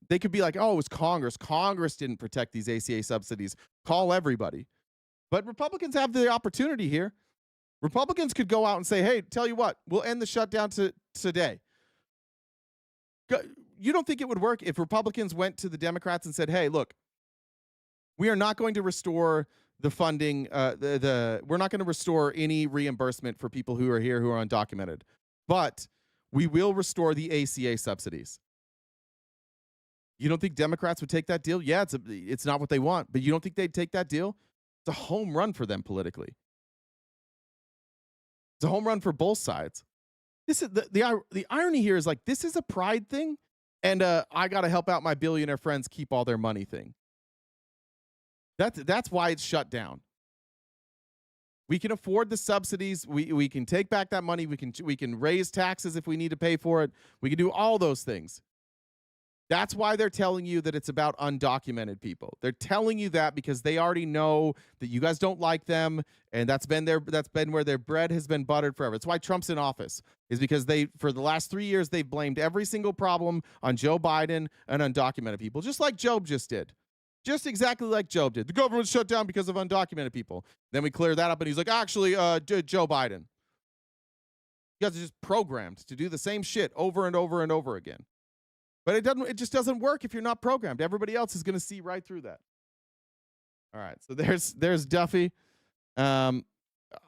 they could be like, oh, it was Congress. Congress didn't protect these ACA subsidies. Call everybody. But Republicans have the opportunity here. Republicans could go out and say, hey, tell you what, we'll end the shutdown today. You don't think it would work if Republicans went to the Democrats and said, hey, look, we are not going to restore the funding, we're not going to restore any reimbursement for people who are here who are undocumented, but we will restore the ACA subsidies. You don't think Democrats would take that deal? Yeah, it's not what they want, but you don't think they'd take that deal? It's a home run for them politically. It's a home run for both sides. This is the irony here is like, this is a pride thing, and I got to help out my billionaire friends keep all their money thing. That's why it's shut down. We can afford the subsidies. We can take back that money. We can raise taxes if we need to pay for it. We can do all those things. That's why they're telling you that it's about undocumented people. They're telling you that because they already know that you guys don't like them, and that's been where their bread has been buttered forever. That's why Trump's in office, is because for the last 3 years, they've blamed every single problem on Joe Biden and undocumented people, just like Job just did. Just exactly like Job did. The government shut down because of undocumented people. Then we clear that up, and he's like, actually, Joe Biden. You guys are just programmed to do the same shit over and over and over again. But it just doesn't work if you're not programmed. Everybody else is going to see right through that. All right, so there's Duffy. On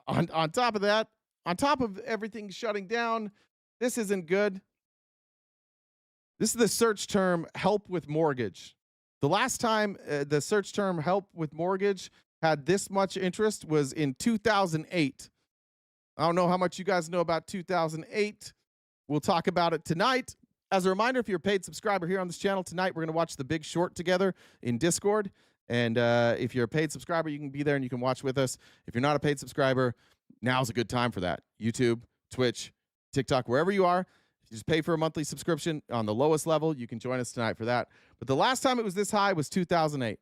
top of that, on top of everything shutting down, this isn't good. This is the search term help with mortgage. The last time the search term help with mortgage had this much interest was in 2008. I don't know how much you guys know about 2008. We'll talk about it tonight. As a reminder, if you're a paid subscriber here on this channel tonight, we're going to watch The Big Short together in Discord. And if you're a paid subscriber, you can be there and you can watch with us. If you're not a paid subscriber, now's a good time for that. YouTube, Twitch, TikTok, wherever you are. If you just pay for a monthly subscription on the lowest level, you can join us tonight for that. But the last time it was this high was 2008.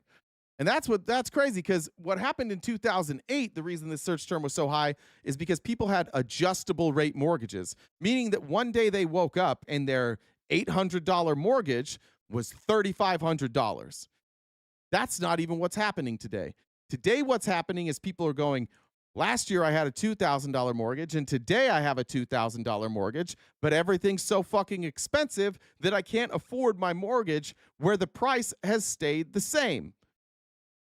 And that's crazy, because what happened in 2008, the reason this search term was so high, is because people had adjustable rate mortgages, meaning that one day they woke up and their $800 mortgage was $3,500. That's not even what's happening today. Today, what's happening is people are going, last year I had a $2,000 mortgage, and today I have a $2,000 mortgage, but everything's so fucking expensive that I can't afford my mortgage where the price has stayed the same.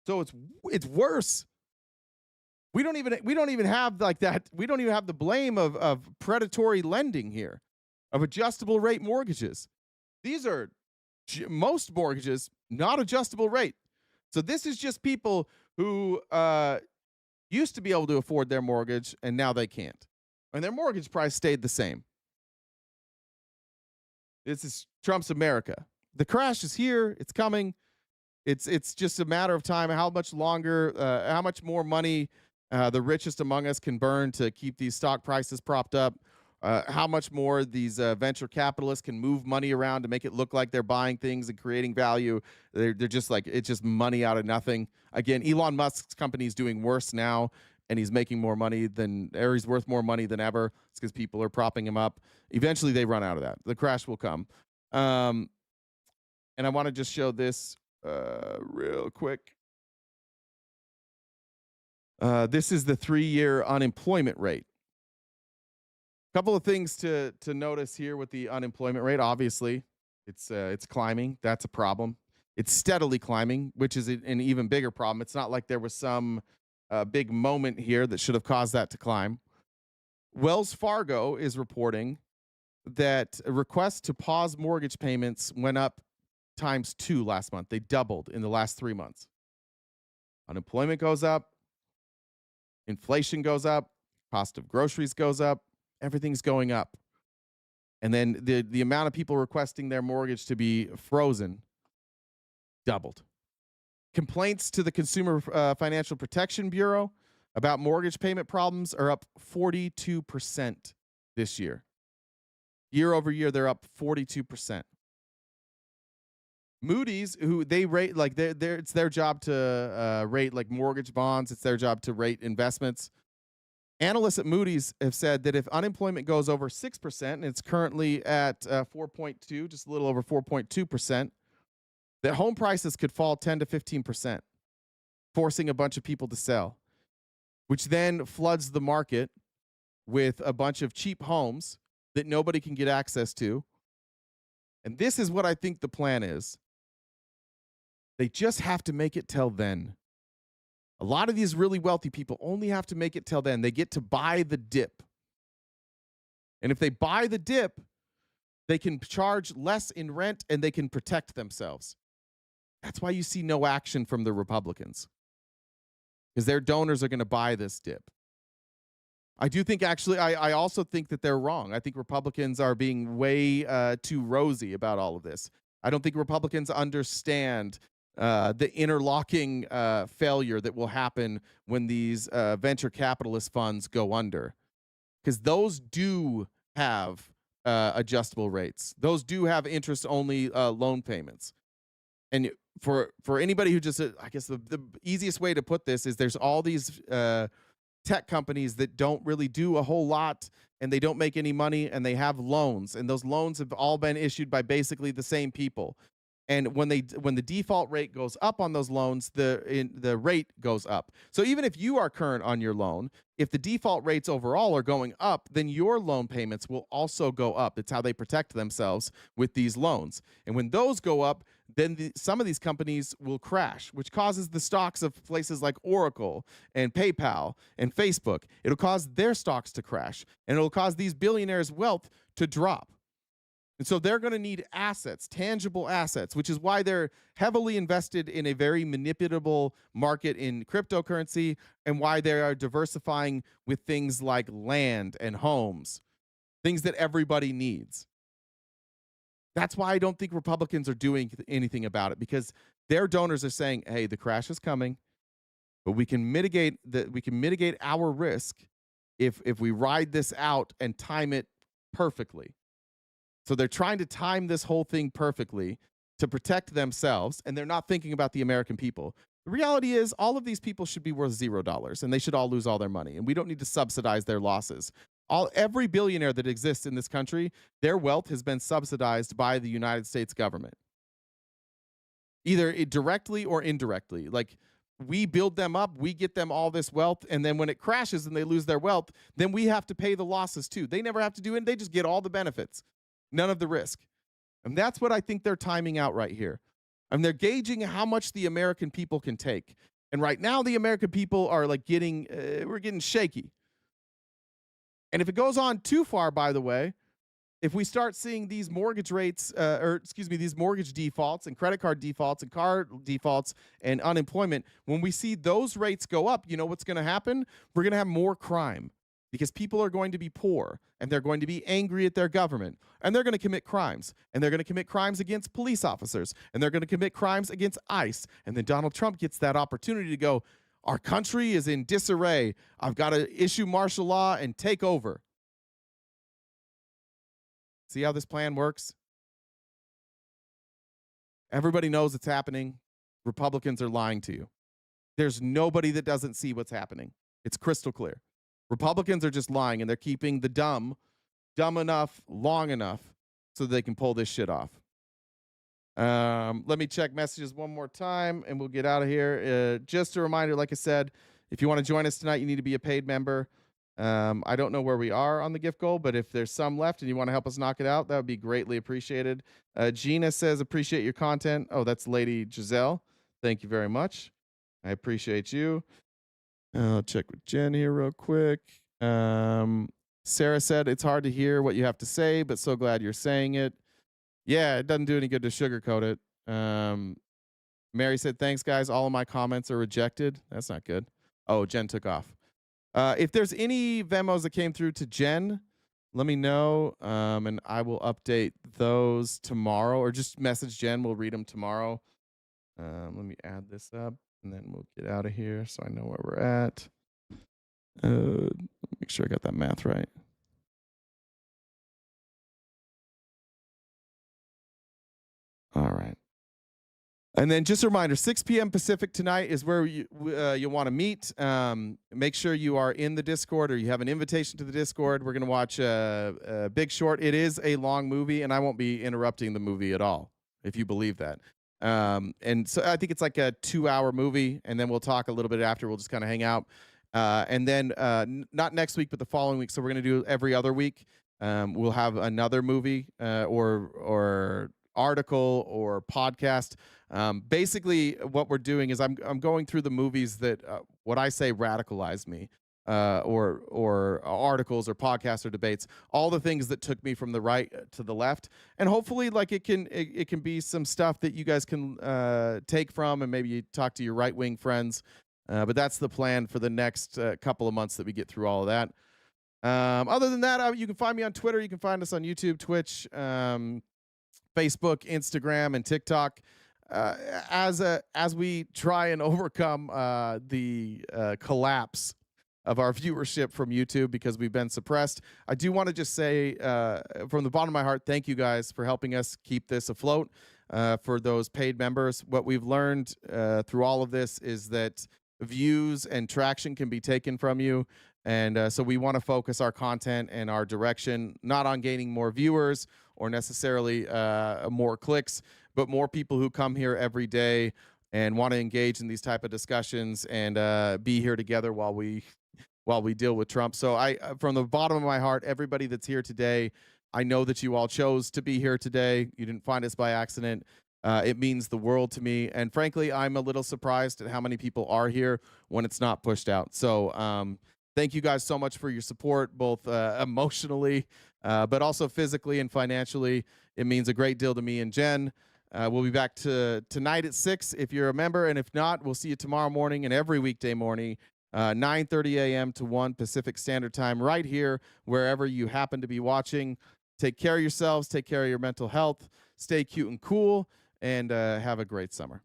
So it's worse. We don't even have like that. We don't even have the blame of predatory lending here, of adjustable rate mortgages. These are most mortgages, not adjustable rate. So this is just people who used to be able to afford their mortgage and now they can't. And their mortgage price stayed the same. This is Trump's America. The crash is here. It's coming. It's just a matter of time. How much longer, how much more money the richest among us can burn to keep these stock prices propped up. How much more these venture capitalists can move money around to make it look like they're buying things and creating value. They're just like, it's just money out of nothing. Again, Elon Musk's company is doing worse now, and he's making more money than, or he's worth more money than ever. It's because people are propping him up. Eventually they run out of that. The crash will come. And I want to just show this real quick. This is the 3-year unemployment rate. Couple of things to notice here with the unemployment rate. Obviously, it's climbing. That's a problem. It's steadily climbing, which is an even bigger problem. It's not like there was some big moment here that should have caused that to climb. Wells Fargo is reporting that requests to pause mortgage payments went up ×2 last month. They doubled in the last 3 months. Unemployment goes up. Inflation goes up. Cost of groceries goes up. Everything's going up. And then the amount of people requesting their mortgage to be frozen doubled. Complaints to the Consumer Financial Protection Bureau about mortgage payment problems are up 42% this year. Year over year, they're up 42%. Moody's, who they rate, like it's their job to rate like mortgage bonds. It's their job to rate investments. Analysts at Moody's have said that if unemployment goes over 6%, and it's currently at 4.2, just a little over 4.2%, that home prices could fall 10 to 15%, forcing a bunch of people to sell, which then floods the market with a bunch of cheap homes that nobody can get access to. And this is what I think the plan is. They just have to make it till then. A lot of these really wealthy people only have to make it till then. They get to buy the dip. And if they buy the dip, they can charge less in rent and they can protect themselves. That's why you see no action from the Republicans, because their donors are going to buy this dip. I do think, actually, I also think that they're wrong. I think Republicans are being way too rosy about all of this. I don't think Republicans understand the interlocking failure that will happen when these venture capitalist funds go under, because those do have adjustable rates. Those do have interest-only loan payments. And for anybody who just, I guess the easiest way to put this is there's all these tech companies that don't really do a whole lot, and they don't make any money, and they have loans, and those loans have all been issued by basically the same people. And when the default rate goes up on those loans, the rate goes up. So even if you are current on your loan, if the default rates overall are going up, then your loan payments will also go up. It's how they protect themselves with these loans. And when those go up, then some of these companies will crash, which causes the stocks of places like Oracle and PayPal and Facebook. It'll cause their stocks to crash, and it'll cause these billionaires' wealth to drop. And so they're going to need assets, tangible assets, which is why they're heavily invested in a very manipulable market in cryptocurrency, and why they are diversifying with things like land and homes, things that everybody needs. That's why I don't think Republicans are doing anything about it, because their donors are saying, hey, the crash is coming, but we can mitigate our risk if we ride this out and time it perfectly. So they're trying to time this whole thing perfectly to protect themselves, and they're not thinking about the American people. The reality is all of these people should be worth $0, and they should all lose all their money, and we don't need to subsidize their losses. Every billionaire that exists in this country, their wealth has been subsidized by the United States government, either directly or indirectly. Like, we build them up, we get them all this wealth, and then when it crashes and they lose their wealth, then we have to pay the losses too. They never have to do it. They just get all the benefits. None of the risk. And that's what I think they're timing out right here. And they're gauging how much the American people can take. And right now, the American people are like we're getting shaky. And if it goes on too far, by the way, if we start seeing these mortgage rates, these mortgage defaults and credit card defaults and car defaults and unemployment, when we see those rates go up, you know what's going to happen? We're going to have more crime. because people are going to be poor and they're going to be angry at their government and they're going to commit crimes and they're going to commit crimes against police officers and they're going to commit crimes against ICE. And then Donald Trump gets that opportunity to go, our country is in disarray. I've got to issue martial law and take over. See how this plan works? Everybody knows it's happening. Republicans are lying to you. There's nobody that doesn't see what's happening. It's crystal clear. Republicans are just lying, and they're keeping the dumb enough, long enough, so they can pull this shit off. Let me check messages one more time, and we'll get out of here. Just a reminder, like I said, if you want to join us tonight, you need to be a paid member. I don't know where we are on the gift goal, but if there's some left and you want to help us knock it out, that would be greatly appreciated. Gina says, appreciate your content. Oh, that's Lady Giselle. Thank you very much. I appreciate you. I'll check with Jen here real quick. Sarah said, it's hard to hear what you have to say, but so glad you're saying it. Yeah, it doesn't do any good to sugarcoat it. Mary said, thanks, guys. All of my comments are rejected. That's not good. Oh, Jen took off. If there's any Venmos that came through to Jen, let me know, and I will update those tomorrow, or just message Jen. We'll read them tomorrow. Let me add this up, and then we'll get out of here so I know where we're at. Make sure I got that math right. All right. And then just a reminder, 6 p.m. Pacific tonight is where you want to meet. Make sure you are in the Discord or you have an invitation to the Discord. We're going to watch Big Short. It is a long movie, and I won't be interrupting the movie at all, if you believe that. And so I think it's like a 2-hour movie, and then we'll talk a little bit after. We'll just kind of hang out. And then not next week, but the following week. So we're going to do every other week. We'll have another movie or article or podcast. Basically, what we're doing is I'm going through the movies that what I say radicalized me, or articles or podcasts or debates, all the things that took me from the right to the left, and hopefully, like it can be some stuff that you guys can take from, and maybe you talk to your right wing friends. But that's the plan for the next couple of months that we get through all of that. Other than that, you can find me on Twitter. You can find us on YouTube, Twitch, Facebook, Instagram, and TikTok. As we try and overcome the collapse of our viewership from YouTube because we've been suppressed, I do want to just say from the bottom of my heart, thank you guys for helping us keep this afloat. For those paid members, what we've learned through all of this is that views and traction can be taken from you. And so we want to focus our content and our direction not on gaining more viewers or necessarily more clicks, but more people who come here every day and want to engage in these type of discussions and be here together while we deal with Trump. So from the bottom of my heart, everybody that's here today, I know that you all chose to be here today. You didn't find us by accident. It means the world to me. And frankly, I'm a little surprised at how many people are here when it's not pushed out. So thank you guys so much for your support, both emotionally, but also physically and financially. It means a great deal to me and Jen. We'll be back tonight at 6 if you're a member. And if not, we'll see you tomorrow morning and every weekday morning, 9:30 a.m. to 1 Pacific Standard Time, right here, wherever you happen to be watching. Take care of yourselves. Take care of your mental health. Stay cute and cool. And have a great summer.